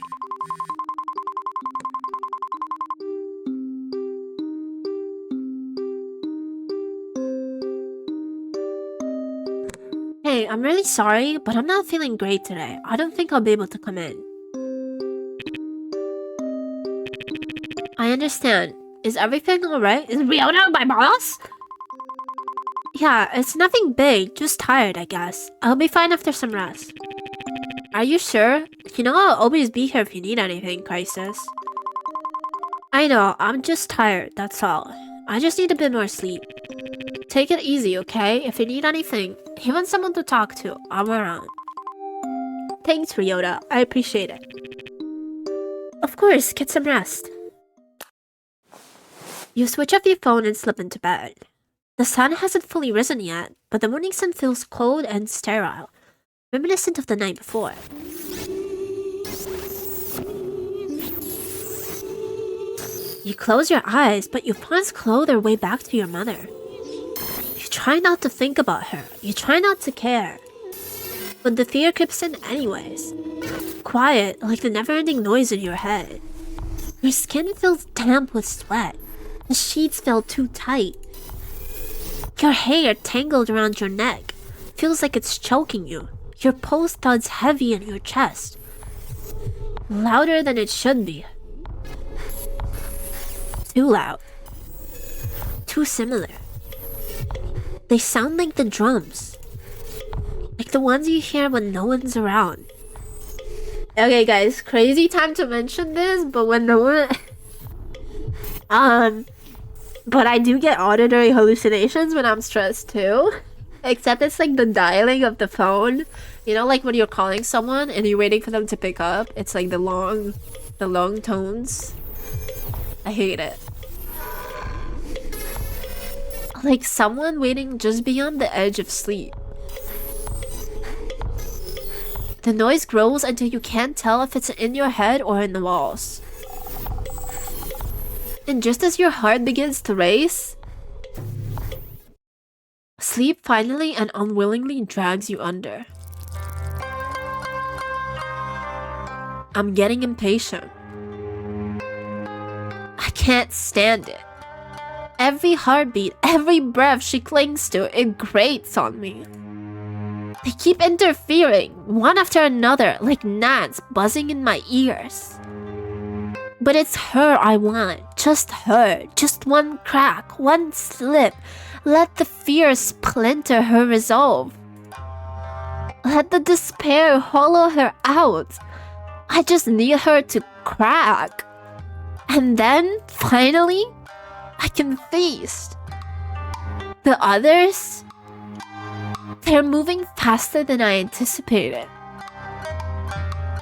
Hey, I'm really sorry, but I'm not feeling great today. I don't think I'll be able to come in. I understand. Is everything alright? Is Riona my boss? Yeah, it's nothing big, just tired, I guess. I'll be fine after some rest. Are you sure? You know I'll always be here if you need anything, Crisis. I know, I'm just tired, that's all. I just need a bit more sleep. Take it easy, okay? If you need anything, even someone to talk to, I'm around. Thanks, Ryota. I appreciate it. Of course, get some rest. You switch off your phone and slip into bed. The sun hasn't fully risen yet, but the morning sun feels cold and sterile, reminiscent of the night before. You close your eyes, but your thoughts claw their way back to your mother. You try not to think about her. You try not to care. But the fear creeps in anyways. Quiet, like the never-ending noise in your head. Your skin feels damp with sweat. The sheets feel too tight. Your hair tangled around your neck feels like it's choking you. Your pulse thuds heavy in your chest. Louder than it should be. Too loud. Too similar. They sound like the drums. Like the ones you hear when no one's around. Okay guys, crazy time to mention this, but when no one... But I do get auditory hallucinations when I'm stressed too. Except it's like the dialing of the phone. You know, like when you're calling someone and you're waiting for them to pick up. It's like the long tones. I hate it. Like someone waiting just beyond the edge of sleep. The noise grows until you can't tell if it's in your head or in the walls. And just as your heart begins to race, sleep finally and unwillingly drags you under. I'm getting impatient. I can't stand it. Every heartbeat, every breath she clings to, it grates on me. They keep interfering, one after another, like gnats buzzing in my ears. But it's her I want, just her, just one crack, one slip. Let the fear splinter her resolve. Let the despair hollow her out. I just need her to crack. And then, finally, I can feast. The others, they're moving faster than I anticipated.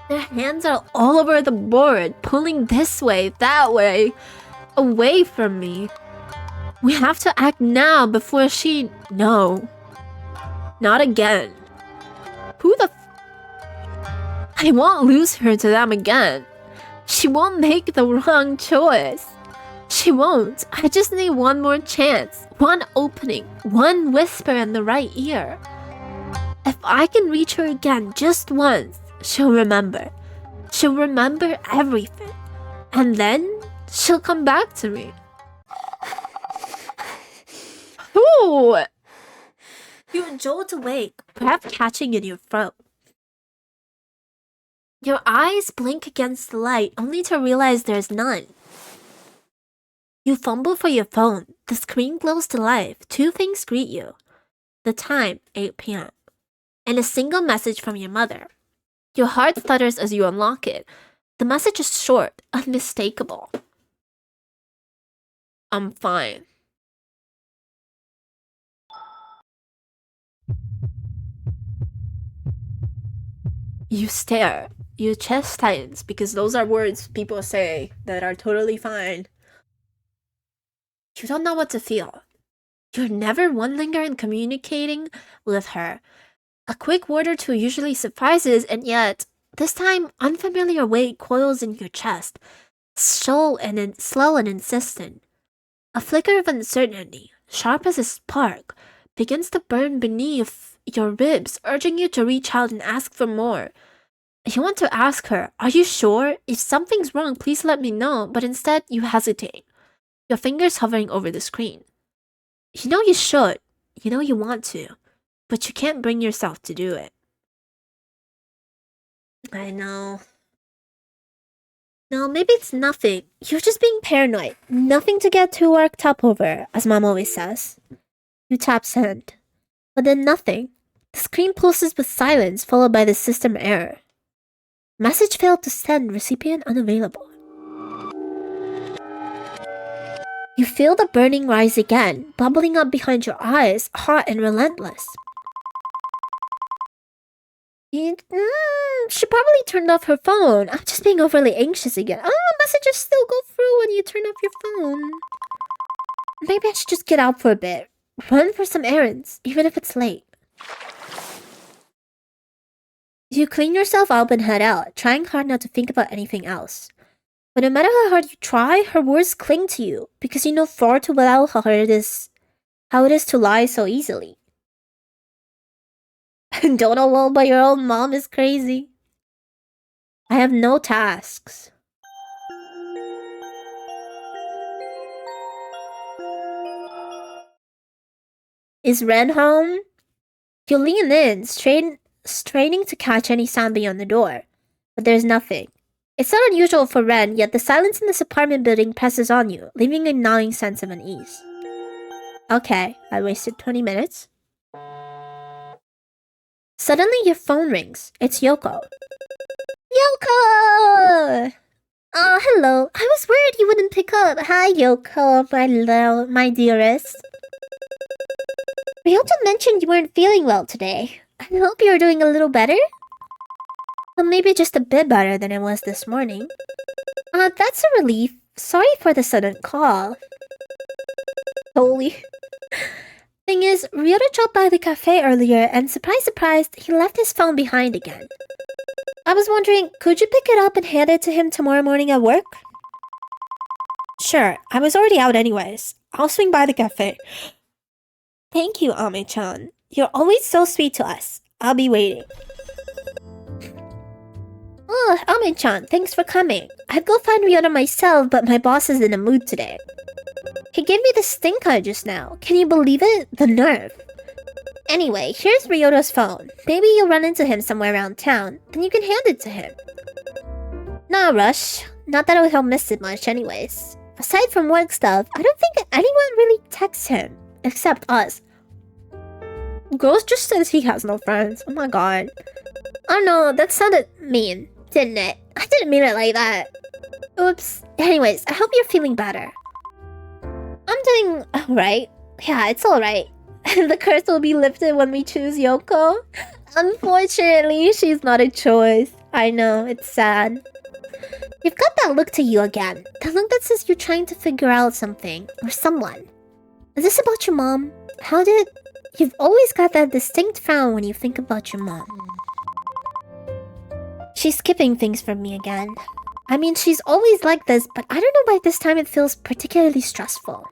Their hands are all over the board, pulling this way, that way, away from me. We have to act now before she... No. Not again. Who the I won't lose her to them again. She won't make the wrong choice. She won't. I just need one more chance. One opening. One whisper in the right ear. If I can reach her again just once, she'll remember. She'll remember everything. And then, she'll come back to me. Ooh! You jolt awake, breath catching in your throat. Your eyes blink against the light, only to realize there's none. You fumble for your phone. The screen glows to life. Two things greet you. The time, 8 p.m. And a single message from your mother. Your heart flutters as you unlock it. The message is short, unmistakable. I'm fine. You stare. Your chest tightens because those are words people say that are totally fine. You don't know what to feel. You're never one linger in communicating with her. A quick word or two usually suffices, and yet, this time, unfamiliar weight coils in your chest, slow and insistent. A flicker of uncertainty, sharp as a spark, begins to burn beneath your ribs, urging you to reach out and ask for more. You want to ask her, "Are you sure? If something's wrong, please let me know," but instead, you hesitate, your fingers hovering over the screen. You know you should, you know you want to, but you can't bring yourself to do it. I know. No, maybe it's nothing. You're just being paranoid. Nothing to get too worked up over, as Mom always says. You tap send. But then nothing. The screen pulses with silence, followed by the system error. Message failed to send, recipient unavailable. You feel the burning rise again, bubbling up behind your eyes, hot and relentless. She probably turned off her phone. I'm just being overly anxious again. Oh, messages still go through when you turn off your phone. Maybe I should just get out for a bit. Run for some errands, even if it's late. You clean yourself up and head out, trying hard not to think about anything else. But no matter how hard you try, her words cling to you, because you know far too well how it is to lie so easily. Don't know well by your own mom is crazy. I have no tasks. Is Ren home? You lean in, straining to catch any sound beyond the door. But there's nothing. It's not unusual for Ren, yet the silence in this apartment building presses on you, leaving a gnawing sense of unease. Okay, I wasted 20 minutes. Suddenly your phone rings. It's Yoko. Yoko! Oh, hello. I was worried you wouldn't pick up. Hi, Yoko, my dearest. Ryoto mentioned you weren't feeling well today. I hope you're doing a little better? Well, maybe just a bit better than it was this morning. That's a relief. Sorry for the sudden call. Holy. Thing is, Ryoto dropped by the cafe earlier and surprise, he left his phone behind again. I was wondering, could you pick it up and hand it to him tomorrow morning at work? Sure, I was already out anyways. I'll swing by the cafe. Thank you, Ame-chan. You're always so sweet to us. I'll be waiting. Oh, Ame-chan, thanks for coming. I'd go find Ryoto myself, but my boss is in a mood today. He gave me the stink eye just now. Can you believe it? The nerve. Anyway, here's Ryoto's phone. Maybe you'll run into him somewhere around town, then you can hand it to him. Nah, rush. Not that he'll miss it much anyways. Aside from work stuff, I don't think anyone really texts him. Except us. Ghost just says he has no friends. Oh my god. Oh no, that sounded mean, didn't it? I didn't mean it like that. Oops. Anyways, I hope you're feeling better. I'm doing alright. Yeah, it's alright. The curse will be lifted when we choose Yoko. Unfortunately, she's not a choice. I know, it's sad. You've got that look to you again. The look that says you're trying to figure out something. Or someone. Is this about your mom? You've always got that distinct frown when you think about your mom. She's skipping things from me again. I mean, she's always like this, but I don't know why this time it feels particularly stressful.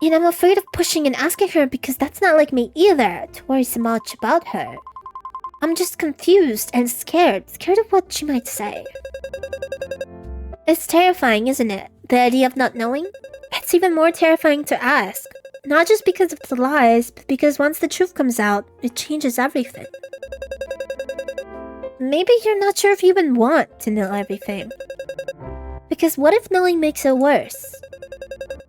And I'm afraid of pushing and asking her because that's not like me either, to worry so much about her. I'm just confused and scared of what she might say. It's terrifying, isn't it? The idea of not knowing? It's even more terrifying to ask. Not just because of the lies, but because once the truth comes out, it changes everything. Maybe you're not sure if you even want to know everything. Because what if knowing makes it worse?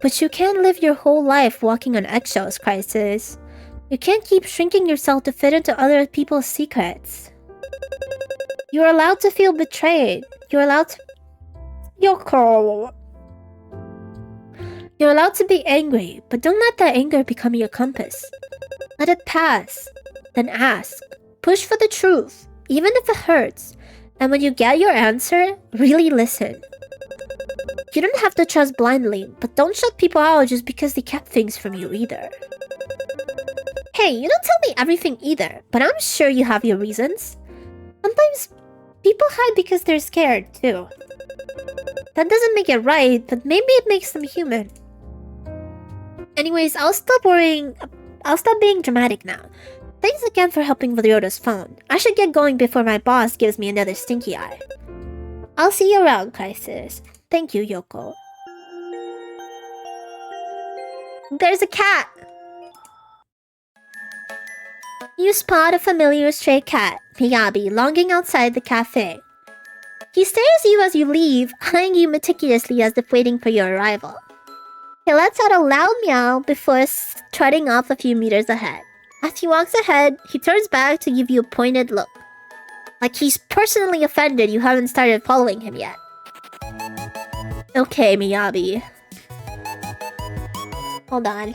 But you can't live your whole life walking on eggshells, Crisis. You can't keep shrinking yourself to fit into other people's secrets. You're allowed to feel betrayed. You're allowed to... Yoko! You're allowed to be angry, but don't let that anger become your compass. Let it pass. Then ask. Push for the truth, even if it hurts. And when you get your answer, really listen. You don't have to trust blindly, but don't shut people out just because they kept things from you either. Hey, you don't tell me everything either, but I'm sure you have your reasons. Sometimes people hide because they're scared too. That doesn't make it right, but maybe it makes them human. Anyways, I'll stop being dramatic now. Thanks again for helping with Ryoto's phone. I should get going before my boss gives me another stinky eye. I'll see you around, Crisis. Thank you, Yoko. There's a cat! You spot a familiar stray cat, Miyabi, longing outside the cafe. He stares at you as you leave, eyeing you meticulously as if waiting for your arrival. He lets out a loud meow before trotting off a few meters ahead. As he walks ahead, he turns back to give you a pointed look. Like he's personally offended you haven't started following him yet. Okay, Miyabi. Hold on.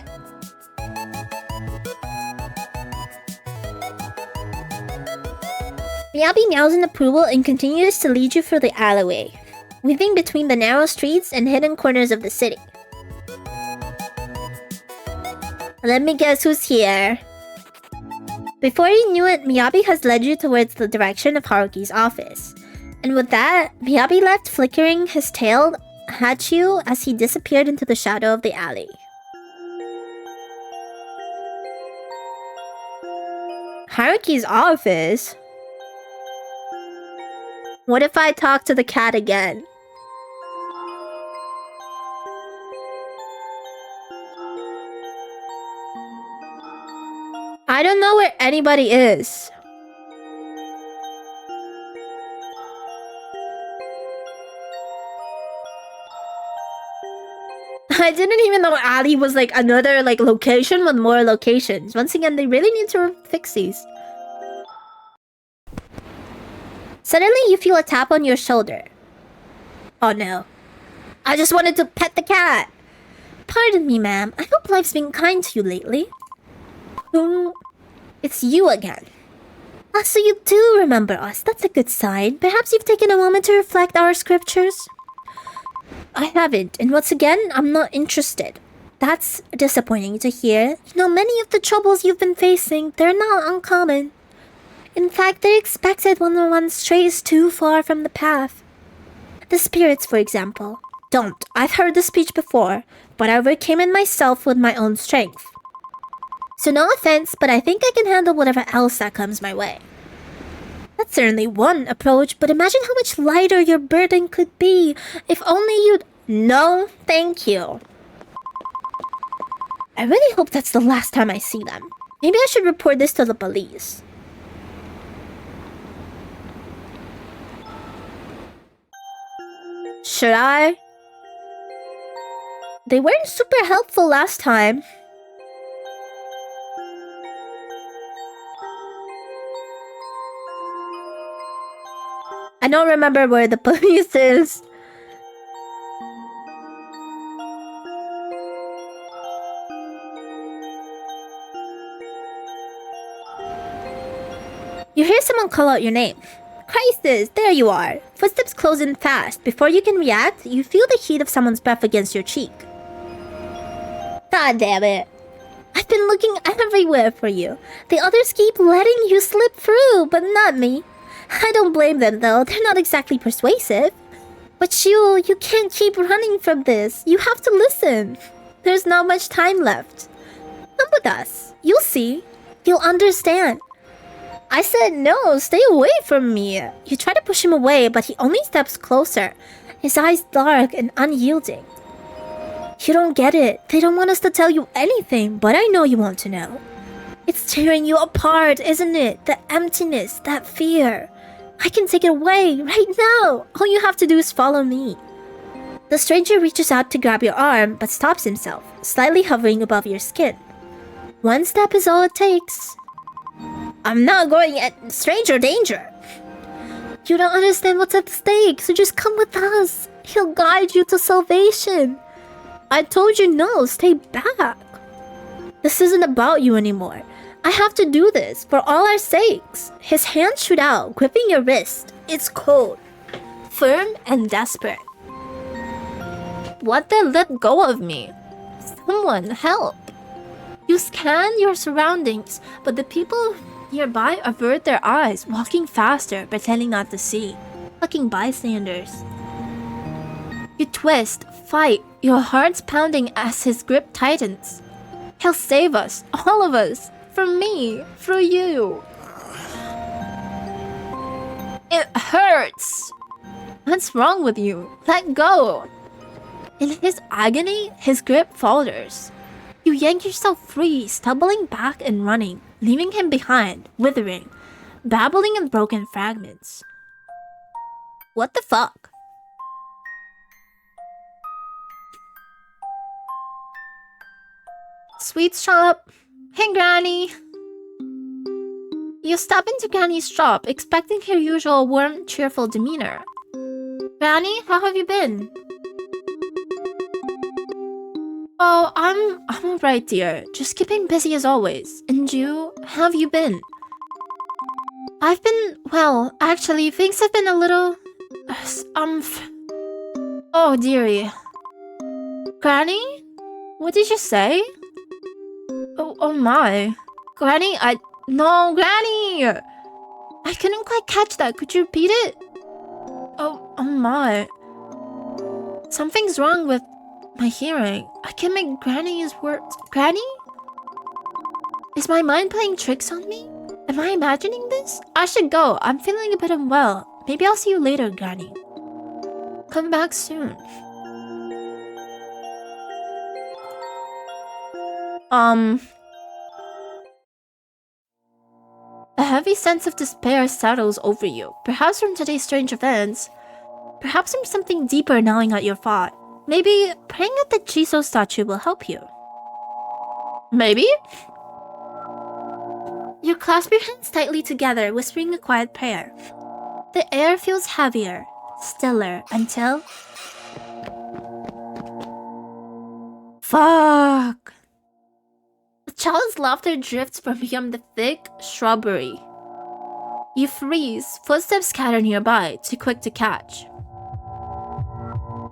Miyabi meows in approval and continues to lead you through the alleyway, weaving between the narrow streets and hidden corners of the city. Let me guess who's here. Before you knew it, Miyabi has led you towards the direction of Haruki's office. And with that, Miyabi left flickering his tail at you as he disappeared into the shadow of the alley. Haruki's office? What if I talk to the cat again? I don't know where anybody is. I didn't even know Alley was like another like location with more locations. Once again, they really need to fix these. Suddenly, you feel a tap on your shoulder. Oh no. I just wanted to pet the cat. Pardon me, ma'am. I hope life's been kind to you lately. It's you again. Ah, so you do remember us. That's a good sign. Perhaps you've taken a moment to reflect our scriptures? I haven't, and once again, I'm not interested. That's disappointing to hear. You know, many of the troubles you've been facing, they're not uncommon. In fact, they're expected when one strays too far from the path. The spirits, for example. Don't. I've heard the speech before, but I overcame it myself with my own strength. So no offense, but I think I can handle whatever else that comes my way. That's certainly one approach, but imagine how much lighter your burden could be if only you'd... No, thank you. I really hope that's the last time I see them. Maybe I should report this to the police. Should I? They weren't super helpful last time. I don't remember where the police is. You hear someone call out your name. Crisis, there you are. Footsteps close in fast. Before you can react, you feel the heat of someone's breath against your cheek. God damn it. I've been looking everywhere for you. The others keep letting you slip through, but not me. I don't blame them though, they're not exactly persuasive. But you can't keep running from this. You have to listen. There's not much time left. Come with us. You'll see. You'll understand. I said no, stay away from me. You try to push him away, but he only steps closer. His eyes dark and unyielding. You don't get it. They don't want us to tell you anything, but I know you want to know. It's tearing you apart, isn't it? The emptiness, that fear. I can take it away right now. All you have to do is follow me. The stranger reaches out to grab your arm, but stops himself, slightly hovering above your skin. One step is all it takes. I'm not going at stranger danger. You don't understand what's at stake, so just come with us. He'll guide you to salvation. I told you no, stay back. This isn't about you anymore. I have to do this for all our sakes. His hands shoot out, gripping your wrist. It's cold, firm and desperate. What the let go of me? Someone help. You scan your surroundings, but the people nearby avert their eyes, walking faster, pretending not to see, looking bystanders. You twist, fight, your heart's pounding as his grip tightens. He'll save us, all of us, from me, through you. It hurts. What's wrong with you? Let go. In his agony, his grip falters. You yank yourself free, stumbling back and running, leaving him behind, withering, babbling in broken fragments. What the fuck? Sweet shop. Hey, Granny. You step into Granny's shop, expecting her usual warm, cheerful demeanor. Granny, how have you been? Oh, I'm alright, dear. Just keeping busy as always. And you? How have you been? I've been... well, actually, things have been a little... Oh, dearie. Granny? What did you say? Oh my. Granny, No, Granny! I couldn't quite catch that. Could you repeat it? Oh my. Something's wrong with my hearing. I can't make Granny's words. Granny? Is my mind playing tricks on me? Am I imagining this? I should go. I'm feeling a bit unwell. Maybe I'll see you later, Granny. Come back soon. A heavy sense of despair settles over you. Perhaps from today's strange events. Perhaps from something deeper gnawing at your thought. Maybe praying at the Jiso statue will help you. Maybe? You clasp your hands tightly together, whispering a quiet prayer. The air feels heavier, stiller, until... Fuck! A child's laughter drifts from beyond the thick shrubbery. You freeze, footsteps scatter nearby, too quick to catch.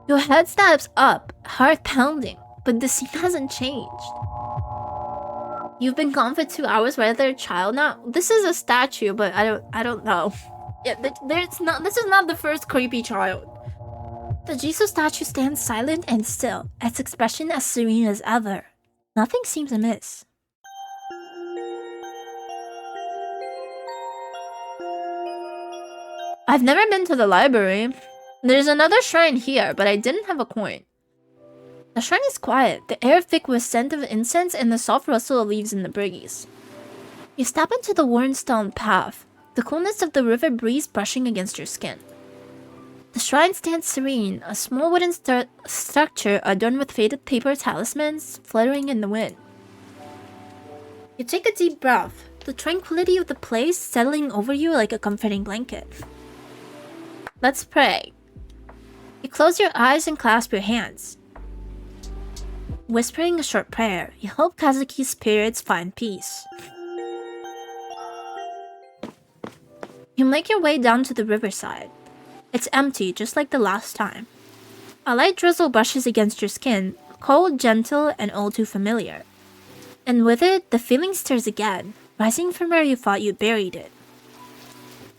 Your head snaps up, heart pounding, but the scene hasn't changed. You've been gone for 2 hours. Where is there a child now? This is a statue, but I don't know. Yeah, this is not the first creepy child. The Jiso statue stands silent and still, its expression as serene as ever. Nothing seems amiss. I've never been to the library. There's another shrine here, but I didn't have a coin. The shrine is quiet, the air thick with scent of incense and the soft rustle of leaves in the breeze. You step into the worn stone path, the coolness of the river breeze brushing against your skin. The shrine stands serene, a small wooden structure adorned with faded paper talismans fluttering in the wind. You take a deep breath, the tranquility of the place settling over you like a comforting blanket. Let's pray. You close your eyes and clasp your hands. Whispering a short prayer, you hope Kazuki's spirits find peace. You make your way down to the riverside. It's empty, just like the last time. A light drizzle brushes against your skin, cold, gentle, and all too familiar. And with it, the feeling stirs again, rising from where you thought you buried it.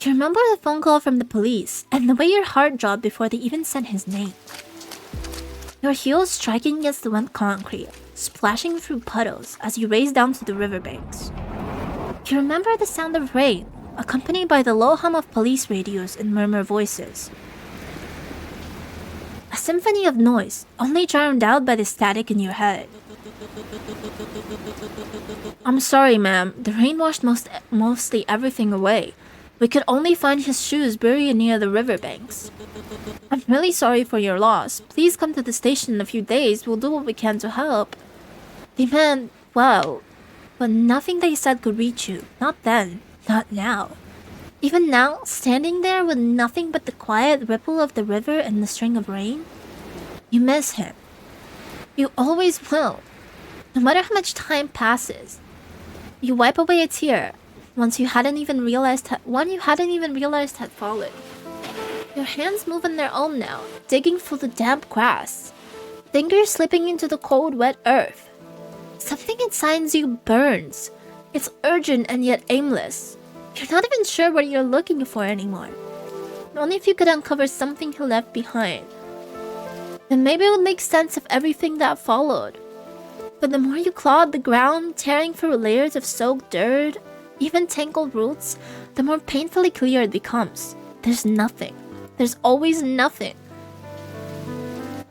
You remember the phone call from the police, and the way your heart dropped before they even said his name. Your heels striking against the wet concrete, splashing through puddles as you race down to the riverbanks. You remember the sound of rain, accompanied by the low hum of police radios and murmur voices. A symphony of noise, only drowned out by the static in your head. I'm sorry, ma'am. The rain washed mostly everything away. We could only find his shoes buried near the riverbanks. I'm really sorry for your loss. Please come to the station in a few days. We'll do what we can to help. They meant well, but nothing they said could reach you. Not then. Not now. Even now, standing there with nothing but the quiet ripple of the river and the string of rain, you miss him. You always will. No matter how much time passes. You wipe away a tear. One you hadn't even realized had fallen. Your hands move on their own now, digging through the damp grass. Fingers slipping into the cold, wet earth. Something inside you burns. It's urgent and yet aimless. You're not even sure what you're looking for anymore. Only if you could uncover something he left behind. Then maybe it would make sense of everything that followed. But the more you clawed the ground, tearing through layers of soaked dirt, even tangled roots, the more painfully clear it becomes. There's nothing. There's always nothing.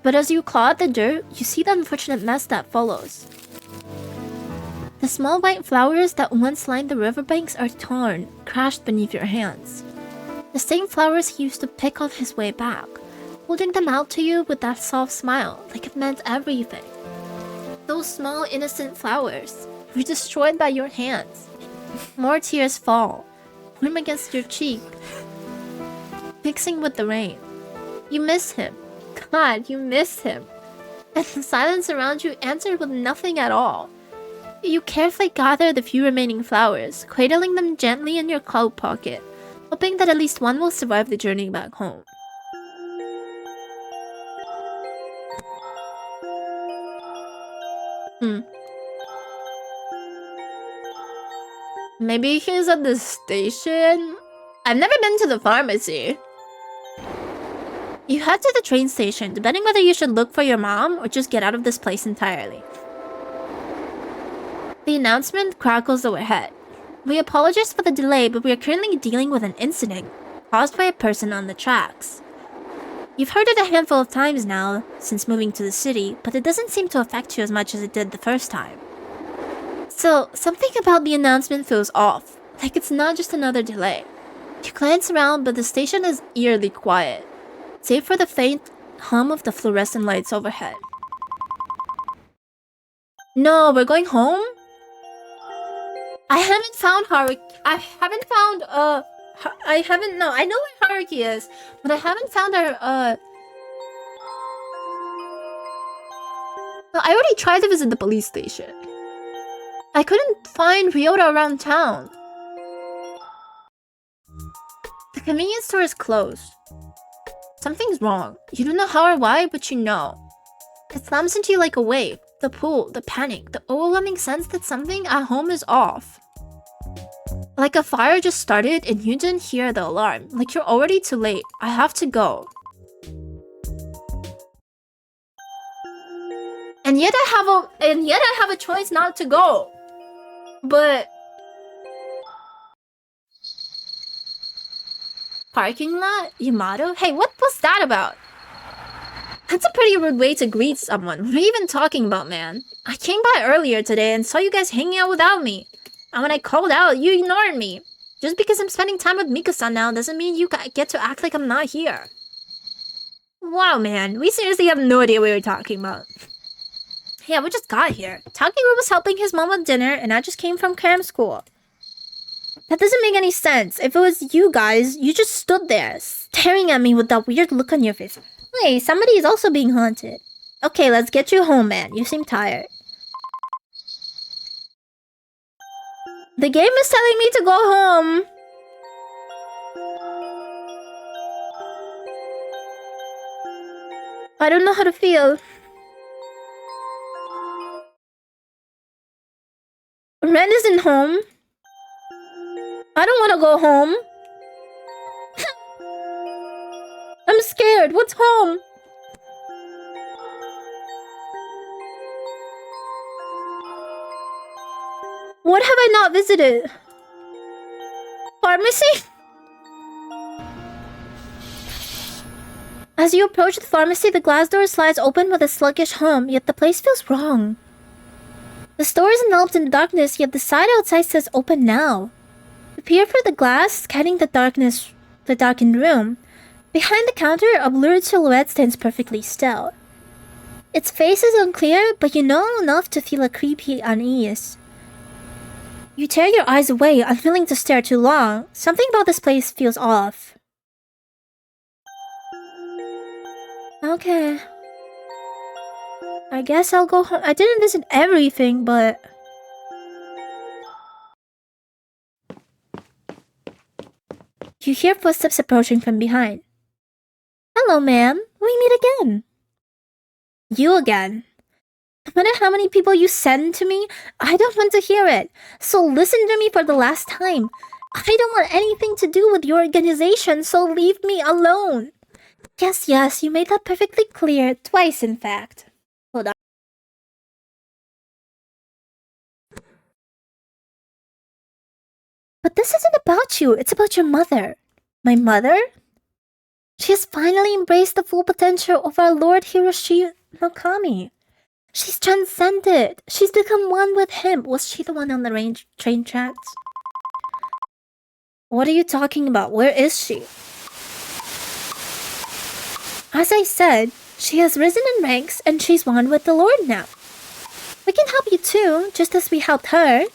But as you claw at the dirt, you see the unfortunate mess that follows. The small white flowers that once lined the riverbanks are torn, crashed beneath your hands. The same flowers he used to pick on his way back, holding them out to you with that soft smile, like it meant everything. Those small, innocent flowers were destroyed by your hands. More tears fall, warm against your cheek, mixing with the rain. You miss him. God, you miss him. And the silence around you answered with nothing at all. You carefully gather the few remaining flowers, cradling them gently in your coat pocket, hoping that at least one will survive the journey back home. Maybe he's at the station? I've never been to the pharmacy. You head to the train station, debating whether you should look for your mom or just get out of this place entirely. The announcement crackles overhead. We apologize for the delay, but we are currently dealing with an incident caused by a person on the tracks. You've heard it a handful of times now since moving to the city, but it doesn't seem to affect you as much as it did the first time. So, something about the announcement feels off, like it's not just another delay. You glance around, but the station is eerily quiet, save for the faint hum of the fluorescent lights overhead. No, we're going home? I haven't found Haruki. I know where Haruki is, but I haven't found her, Well, I already tried to visit the police station. I couldn't find Ryota around town. The convenience store is closed. Something's wrong. You don't know how or why, but you know. It slams into you like a wave. The pull, the panic, the overwhelming sense that something at home is off. Like a fire just started and you didn't hear the alarm. Like you're already too late. I have to go. And yet I have a choice not to go. But parking lot? Yamato? Hey, what was that about? That's a pretty rude way to greet someone. What are you even talking about, man? I came by earlier today and saw you guys hanging out without me. And when I called out, you ignored me. Just because I'm spending time with Mika-san now doesn't mean you get to act like I'm not here. Wow, man. We seriously have no idea what you're talking about. Yeah, we just got here. Takeru was helping his mom with dinner and I just came from cram school. That doesn't make any sense. If it was you guys, you just stood there, staring at me with that weird look on your face. Hey, somebody is also being haunted. Okay, let's get you home, man. You seem tired. The game is telling me to go home. I don't know how to feel. Ren isn't home. I don't want to go home. I'm scared. What's home? What have I not visited? Pharmacy? As you approach the pharmacy, the glass door slides open with a sluggish hum, yet the place feels wrong. The store is enveloped in darkness, yet the sign outside says open now. You peer through the glass, scanning the darkened room. Behind the counter, a blurred silhouette stands perfectly still. Its face is unclear, but you know enough to feel a creepy unease. You tear your eyes away, unwilling to stare too long. Something about this place feels off. Okay. I guess I'll go home. I didn't visit everything, but... You hear footsteps approaching from behind. Hello, ma'am. We meet again. You again. No matter how many people you send to me, I don't want to hear it. So listen to me for the last time. I don't want anything to do with your organization, so leave me alone. Yes, you made that perfectly clear. Twice, in fact. Hold on. But this isn't about you. It's about your mother. My mother? She has finally embraced the full potential of our Lord Hiroshi Nakami. She's transcended. She's become one with him. Was she the one on the train tracks? What are you talking about? Where is she? As I said, she has risen in ranks and she's one with the Lord now. We can help you too, just as we helped her.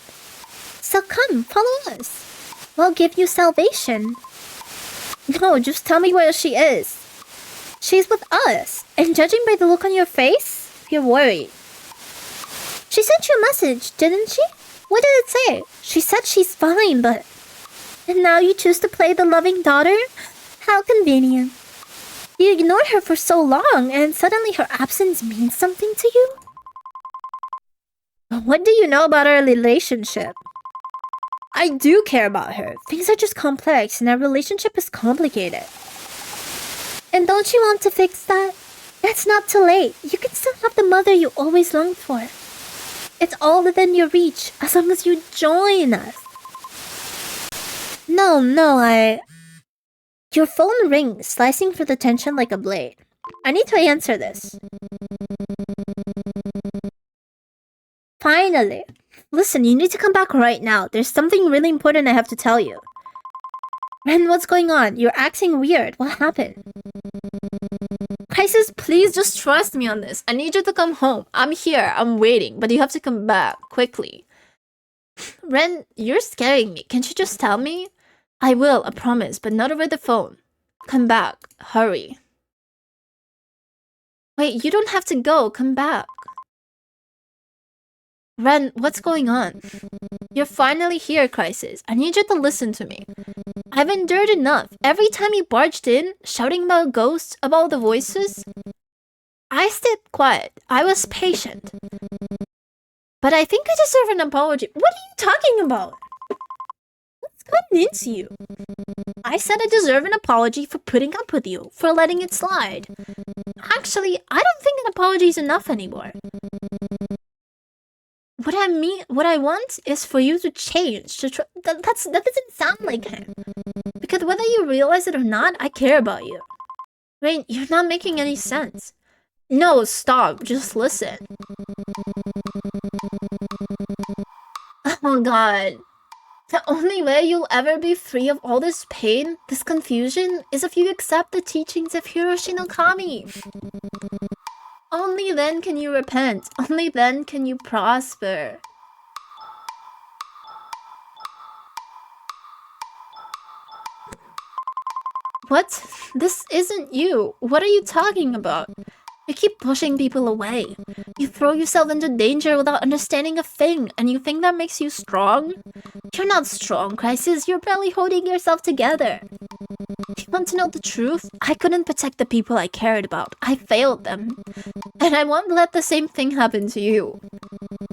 So come, follow us. We'll give you salvation. No, just tell me where she is. She's with us, and judging by the look on your face, you're worried. She sent you a message, didn't she? What did it say? She said she's fine, but... And now you choose to play the loving daughter? How convenient. You ignored her for so long, and suddenly her absence means something to you? What do you know about our relationship? I do care about her. Things are just complex, and our relationship is complicated. And don't you want to fix that? It's not too late. You can still have the mother you always longed for. It's all within your reach, as long as you join us. No, Your phone rings, slicing through the tension like a blade. I need to answer this. Finally. Listen, you need to come back right now. There's something really important I have to tell you. Ren, what's going on? You're acting weird. What happened? Crisis, please just trust me on this. I need you to come home. I'm here. I'm waiting. But you have to come back. Quickly. Ren, you're scaring me. Can't you just tell me? I will, I promise. But not over the phone. Come back. Hurry. Wait, you don't have to go. Come back. Ren, what's going on? You're finally here, Crisis. I need you to listen to me. I've endured enough. Every time you barged in, shouting about ghosts, about the voices, I stayed quiet. I was patient. But I think I deserve an apology. What are you talking about? What's gotten into you? I said I deserve an apology for putting up with you, for letting it slide. Actually, I don't think an apology is enough anymore. What I want is for you to change. That doesn't sound like him. Because whether you realize it or not, I care about you. Rain, you're not making any sense. No, stop. Just listen. Oh god. The only way you'll ever be free of all this pain, this confusion, is if you accept the teachings of Hiroshi no Kami. Only then can you repent. Only then can you prosper. What? This isn't you. What are you talking about? You keep pushing people away. You throw yourself into danger without understanding a thing, and you think that makes you strong? You're not strong, Crisis. You're barely holding yourself together. If you want to know the truth, I couldn't protect the people I cared about. I failed them. And I won't let the same thing happen to you.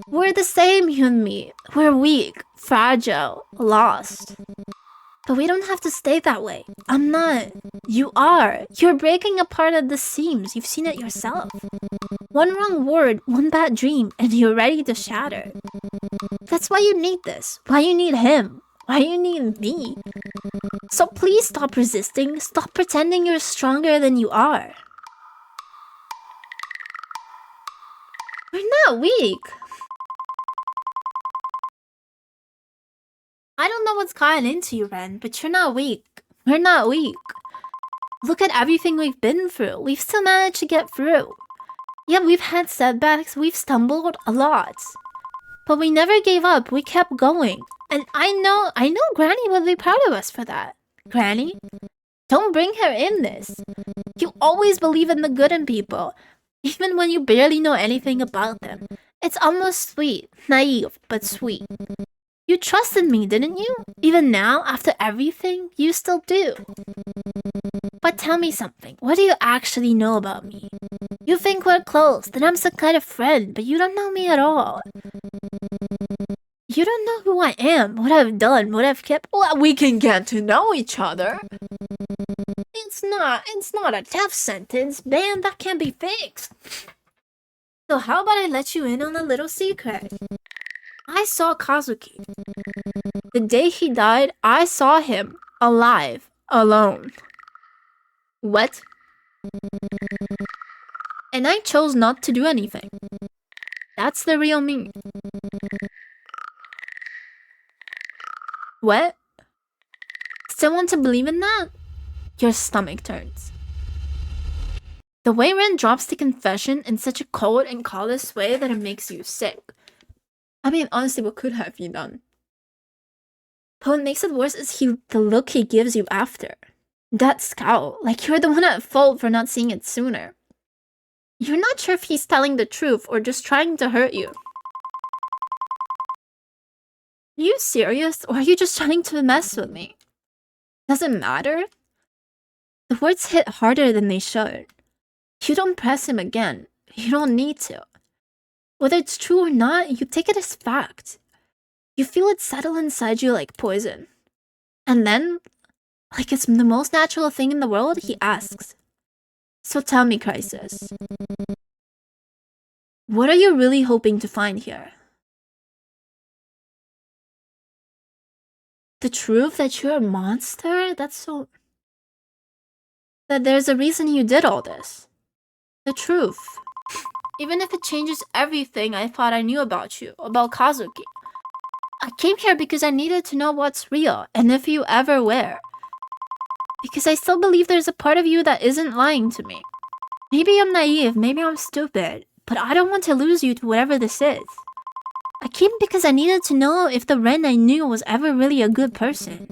We're the same, you and me. We're weak, fragile, lost. But we don't have to stay that way. I'm not. You are. You're breaking apart at the seams. You've seen it yourself. One wrong word, one bad dream, and you're ready to shatter. That's why you need this. Why you need him. Why you need me. So please stop resisting. Stop pretending you're stronger than you are. We're not weak. I don't know what's gotten into you, Ren, but you're not weak. We're not weak. Look at everything we've been through. We've still managed to get through. Yeah, we've had setbacks, we've stumbled a lot. But we never gave up, we kept going. And I know Granny would be proud of us for that. Granny, don't bring her in this. You always believe in the good in people, even when you barely know anything about them. It's almost sweet, naive, but sweet. You trusted me, didn't you? Even now, after everything, you still do. But tell me something. What do you actually know about me? You think we're close, that I'm some kind of friend, but you don't know me at all. You don't know who I am, what I've done, what I've kept. Well, we can get to know each other. It's not a death sentence, man. That can't be fixed. So how about I let you in on a little secret? I saw Kazuki. The day he died, I saw him alive, alone. What? And I chose not to do anything. That's the real me. What? Still want to believe in that? Your stomach turns. The way Ren drops the confession in such a cold and callous way that it makes you sick. I mean, honestly, what could have you done? But what makes it worse is the look he gives you after. That scowl, like you're the one at fault for not seeing it sooner. You're not sure if he's telling the truth or just trying to hurt you. Are you serious, or are you just trying to mess with me? Does it matter? The words hit harder than they should. You don't press him again. You don't need to. Whether it's true or not, you take it as fact. You feel it settle inside you like poison. And then, like it's the most natural thing in the world, he asks, "So tell me, Crisis, what are you really hoping to find here?" The truth that you're a monster? That's so... That there's a reason you did all this. The truth. Even if it changes everything I thought I knew about you, about Kazuki. I came here because I needed to know what's real, and if you ever were. Because I still believe there's a part of you that isn't lying to me. Maybe I'm naive, maybe I'm stupid, but I don't want to lose you to whatever this is. I came because I needed to know if the Ren I knew was ever really a good person.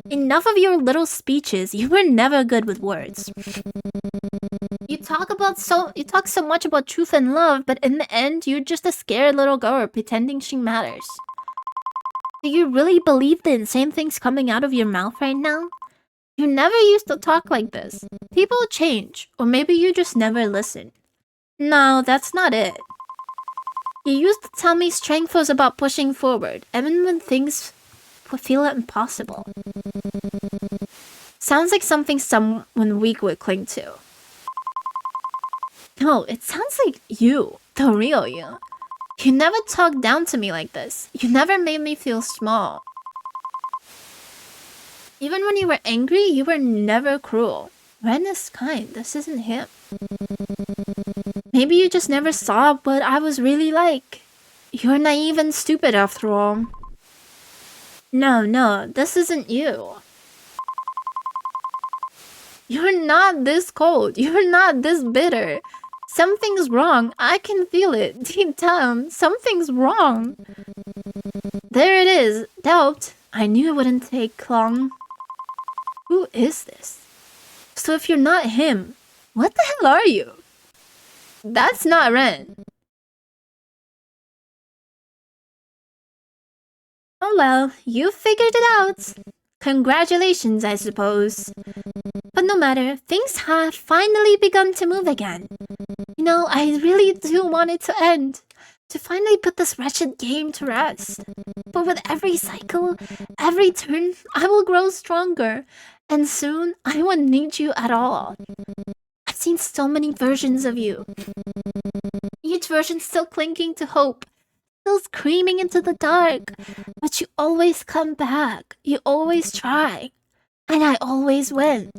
Enough of your little speeches, you were never good with words. You talk so much about truth and love, but in the end, you're just a scared little girl pretending she matters. Do you really believe the insane things coming out of your mouth right now? You never used to talk like this. People change, or maybe you just never listen. No, that's not it. You used to tell me strength was about pushing forward, even when things feel impossible. Sounds like something someone weak would cling to. No, it sounds like you, the real you. You never talked down to me like this. You never made me feel small. Even when you were angry, you were never cruel. Ren is kind. This isn't him. Maybe you just never saw what I was really like. You're naive and stupid after all. No, this isn't you. You're not this cold. You're not this bitter. Something's wrong. I can feel it. Deep down, something's wrong. There it is. Doubt. I knew it wouldn't take long. Who is this? So if you're not him, what the hell are you? That's not Ren. Oh well, you figured it out. Congratulations, I suppose. But no matter, things have finally begun to move again. You know, I really do want it to end. To finally put this wretched game to rest. But with every cycle, every turn, I will grow stronger. And soon, I won't need you at all. I've seen so many versions of you. Each version still clinging to hope. Still screaming into the dark. But you always come back. You always try. And I always win.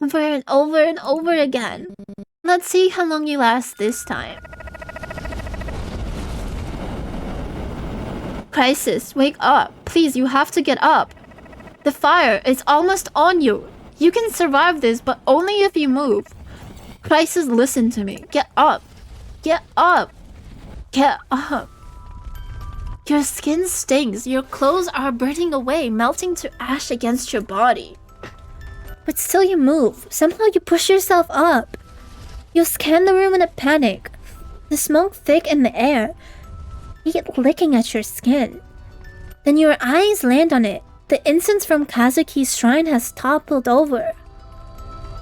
Over and over and over again. Let's see how long you last this time. Crisis, wake up. Please, you have to get up. The fire is almost on you. You can survive this, but only if you move. Crisis, listen to me. Get up. Get up. Get up. Your skin stings. Your clothes are burning away, melting to ash against your body. But still you move. Somehow you push yourself up. You scan the room in a panic. The smoke thick in the air. Heat licking at your skin. Then your eyes land on it. The incense from Kazuki's shrine has toppled over.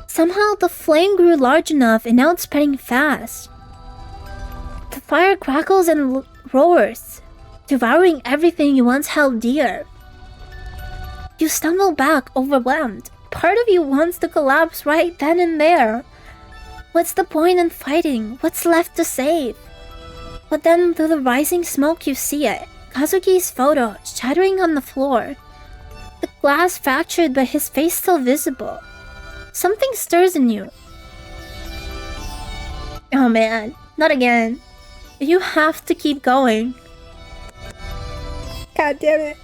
Somehow the flame grew large enough and now it's spreading fast. The fire crackles and roars, devouring everything you once held dear. You stumble back, overwhelmed. Part of you wants to collapse right then and there. What's the point in fighting? What's left to save? But then through the rising smoke you see it. Kazuki's photo, shattering on the floor. The glass fractured, but his face still visible. Something stirs in you. Oh man, not again. You have to keep going. God damn it.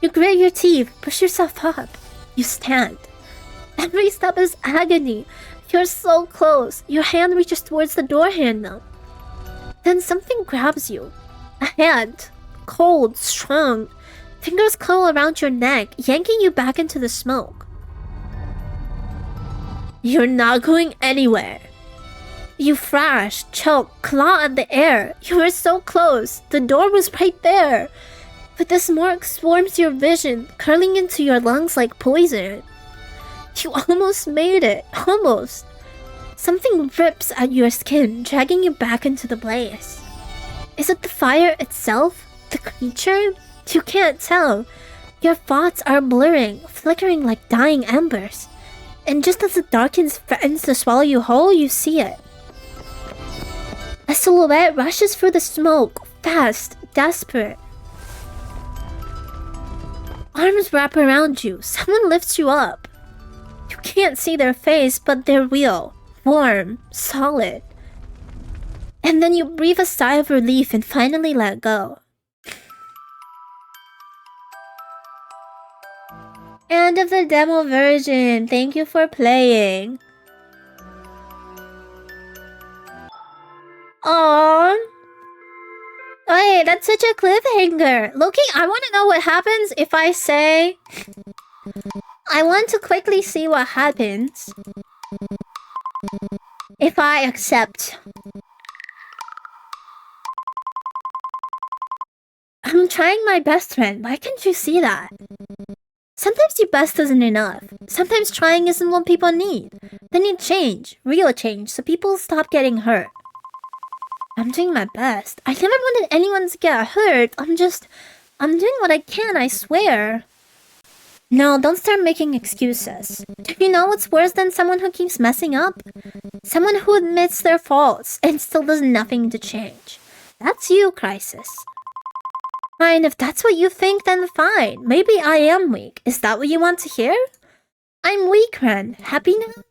You grit your teeth, push yourself up. You stand. Every step is agony. You're so close. Your hand reaches towards the door handle. Then something grabs you. A hand. Cold, strong. Fingers curl around your neck, yanking you back into the smoke. You're not going anywhere. You thrash, choke, claw at the air. You were so close. The door was right there. But the smoke swarms your vision, curling into your lungs like poison. You almost made it. Almost. Something rips at your skin, dragging you back into the blaze. Is it the fire itself? The creature? You can't tell. Your thoughts are blurring, flickering like dying embers. And just as the darkness threatens to swallow you whole, you see it. A silhouette rushes through the smoke, fast, desperate. Arms wrap around you. Someone lifts you up. You can't see their face, but they're real. Warm. Solid. And then you breathe a sigh of relief and finally let go. End of the demo version. Thank you for playing. Aww. Wait, that's such a cliffhanger. Loki, I want to know what happens if I say... I want to quickly see what happens if I accept. I'm trying my best, friend. Why can't you see that? Sometimes your best isn't enough. Sometimes trying isn't what people need. They need change. Real change, so people stop getting hurt. I'm doing my best. I never wanted anyone to get hurt. I'm doing what I can, I swear. No, don't start making excuses. Do you know what's worse than someone who keeps messing up? Someone who admits their faults and still does nothing to change. That's you, Crisis. Fine, if that's what you think, then fine. Maybe I am weak. Is that what you want to hear? I'm weak, Ren. Happy now?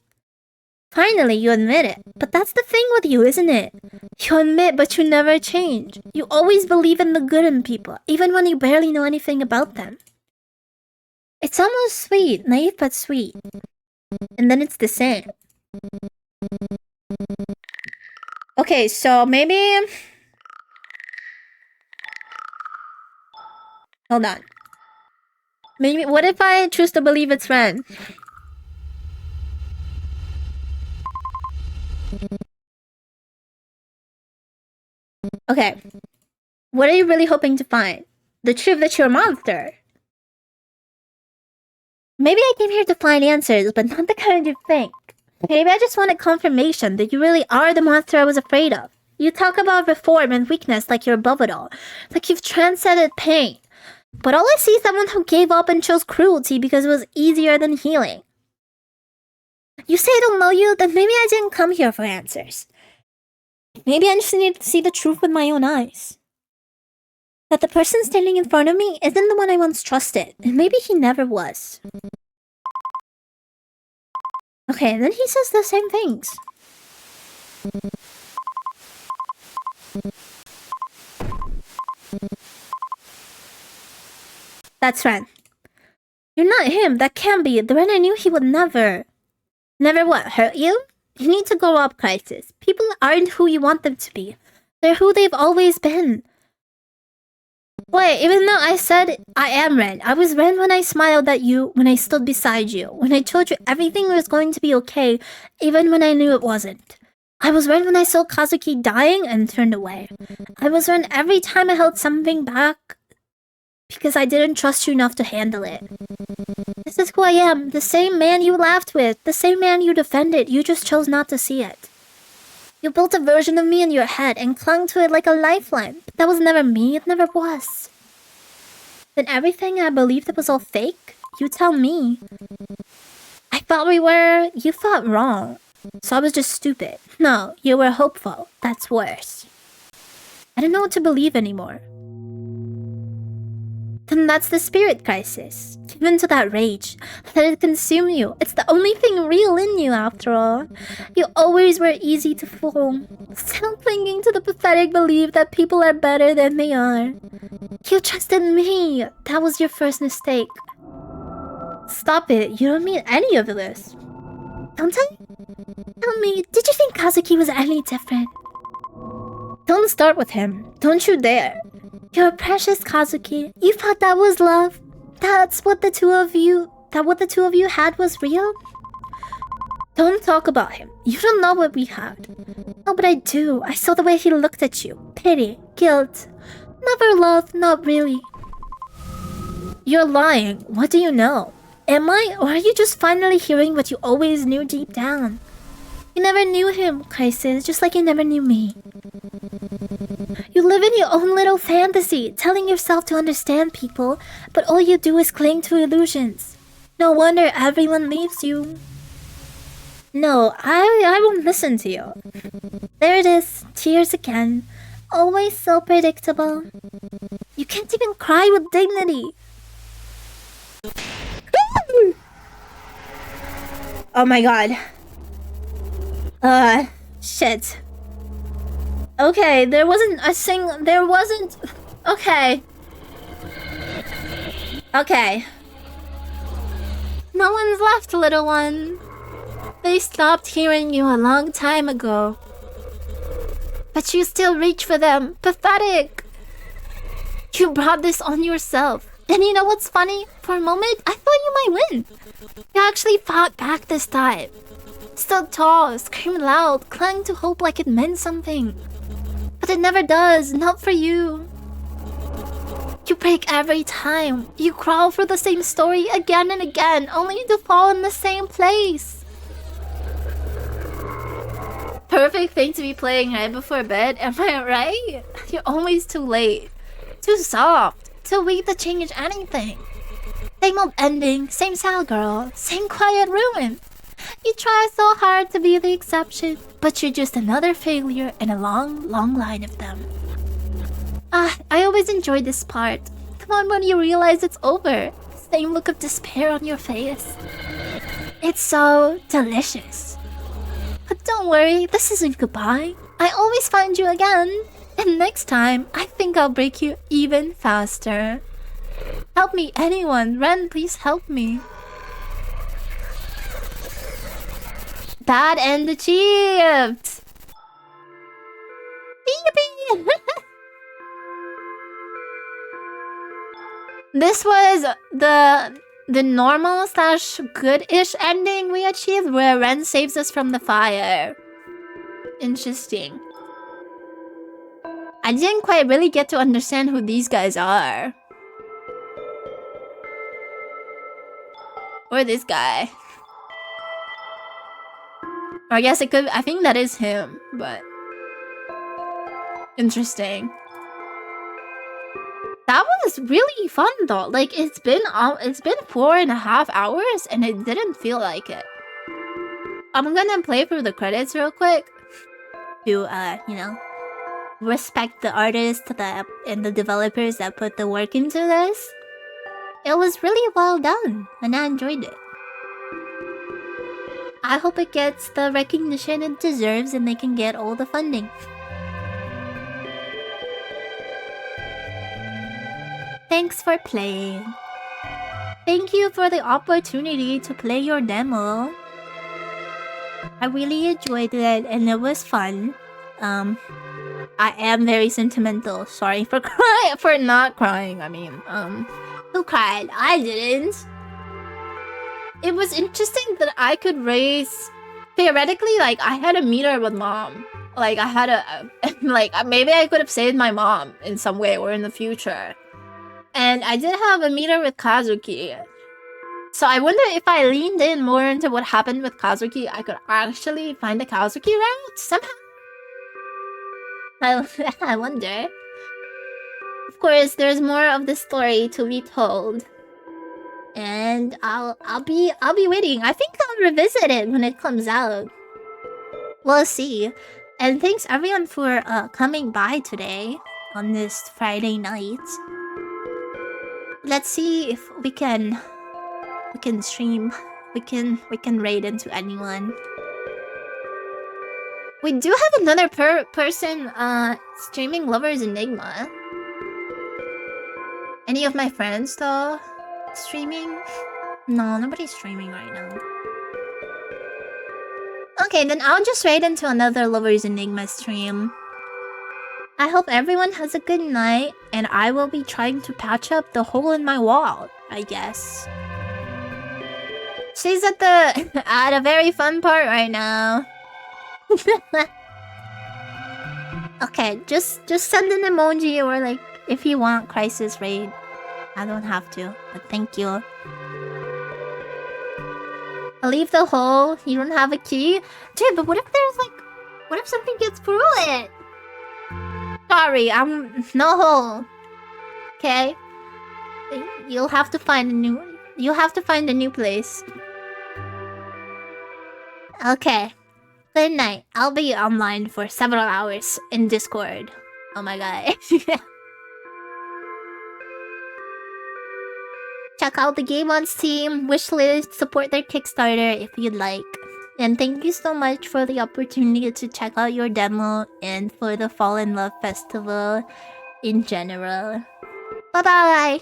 Finally, you admit it. But that's the thing with you, isn't it? You admit, but you never change. You always believe in the good in people, even when you barely know anything about them. It's almost sweet, naive but sweet. And then it's the same. Okay, so maybe... Hold on. Maybe, what if I choose to believe it's Ren? Okay. What are you really hoping to find? The truth that you're a monster. Maybe I came here to find answers, but not the kind you think. Maybe I just wanted confirmation that you really are the monster I was afraid of. You talk about reform and weakness like you're above it all. Like you've transcended pain. But all I see is someone who gave up and chose cruelty because it was easier than healing. You say I don't know you, then maybe I didn't come here for answers. Maybe I just need to see the truth with my own eyes. That the person standing in front of me isn't the one I once trusted, and maybe he never was. Okay, then he says the same things. That's Ren. You're not him, that can't be. The Ren I knew he would never... Never what, hurt you? You need to grow up, Crisis. People aren't who you want them to be. They're who they've always been. Wait, even though I said I am Ren, I was Ren when I smiled at you, when I stood beside you, when I told you everything was going to be okay, even when I knew it wasn't. I was Ren when I saw Kazuki dying and turned away. I was Ren every time I held something back because I didn't trust you enough to handle it. This is who I am, the same man you laughed with, the same man you defended, you just chose not to see it. You built a version of me in your head and clung to it like a lifeline, but that was never me, it never was. Then everything I believed it was all fake, you tell me. I thought we were... you thought wrong. So I was just stupid. No, you were hopeful. That's worse. I don't know what to believe anymore. Then that's the spirit, Crisis. Give in to that rage. Let it consume you. It's the only thing real in you, after all. You always were easy to fool. Still clinging to the pathetic belief that people are better than they are. You trusted me. That was your first mistake. Stop it. You don't mean any of this. Don't I? Tell me, did you think Kazuki was any different? Don't start with him. Don't you dare. You're precious, Kazuki. You thought that was love? That's what the two of you... that what the two of you had was real? Don't talk about him. You don't know what we had. No, but I do. I saw the way he looked at you. Pity. Guilt. Never love. Not really. You're lying. What do you know? Am I? Or are you just finally hearing what you always knew deep down? You never knew him, Crisis, just like you never knew me. You live in your own little fantasy, telling yourself to understand people, but all you do is cling to illusions. No wonder everyone leaves you. No, I won't listen to you. There it is, tears again. Always so predictable. You can't even cry with dignity. Oh my god. Shit. Okay, there wasn't. Okay. Okay. No one's left, little one. They stopped hearing you a long time ago. But you still reach for them. Pathetic. You brought this on yourself. And you know what's funny? For a moment, I thought you might win. You actually fought back this time. Stood tall, screamed loud, clung to hope like it meant something. But it never does, not for you. You break every time. You crawl for the same story again and again, only to fall in the same place. Perfect thing to be playing right before bed, am I right? You're always too late. Too soft. Too weak to change anything. Same old ending, same sad girl, same quiet ruin. You try so hard to be the exception, but you're just another failure in a long, long line of them. I always enjoy this part. The one when you realize it's over. Same look of despair on your face. It's so delicious. But don't worry, this isn't goodbye. I always find you again. And next time, I think I'll break you even faster. Help me, anyone. Ren, please help me. Bad end achieved! Yippee! This was the normal / good-ish ending we achieved where Ren saves us from the fire. Interesting. I didn't quite really get to understand who these guys are. Or this guy. Or I guess it could. I think that is him, but interesting. That was really fun though. Like it's been 4.5 hours and it didn't feel like it. I'm gonna play through the credits real quick to you know, respect the artists and the developers that put the work into this. It was really well done and I enjoyed it. I hope it gets the recognition it deserves and they can get all the funding. Thanks for playing. Thank you for the opportunity to play your demo. I really enjoyed it and it was fun. I am very sentimental. Sorry for not crying. I mean, who cried? I didn't. It was interesting that I could raise... Theoretically, like, I had a meter with mom. Like, I had a... like, maybe I could have saved my mom in some way or in the future. And I did have a meter with Kazuki. So I wonder if I leaned in more into what happened with Kazuki, I could actually find the Kazuki route somehow. I wonder. Of course, there's more of the story to be told. And I'll be waiting. I think I'll revisit it when it comes out. We'll see. And thanks everyone for coming by today on this Friday night. Let's see if we can stream. We can raid into anyone. We do have another person streaming Lovers Enigma. Any of my friends though? Streaming? No, nobody's streaming right now. Okay, then I'll just raid into another Lovers Enigma stream. I hope everyone has a good night, and I will be trying to patch up the hole in my wall, I guess. She's at a very fun part right now. Okay, just send an emoji or like if you want crisis raid. I don't have to, but thank you. I'll leave the hole. You don't have a key? Dude, but what if something gets through it? Sorry, I'm no hole. Okay? You'll have to find a new place. Okay. Good night. I'll be online for several hours in Discord. Oh my god. Ciao. check out the game on Steam, wishlist, support their Kickstarter if you'd like. And thank you so much for the opportunity to check out your demo and for the FallinLove Festival in general. Bye bye!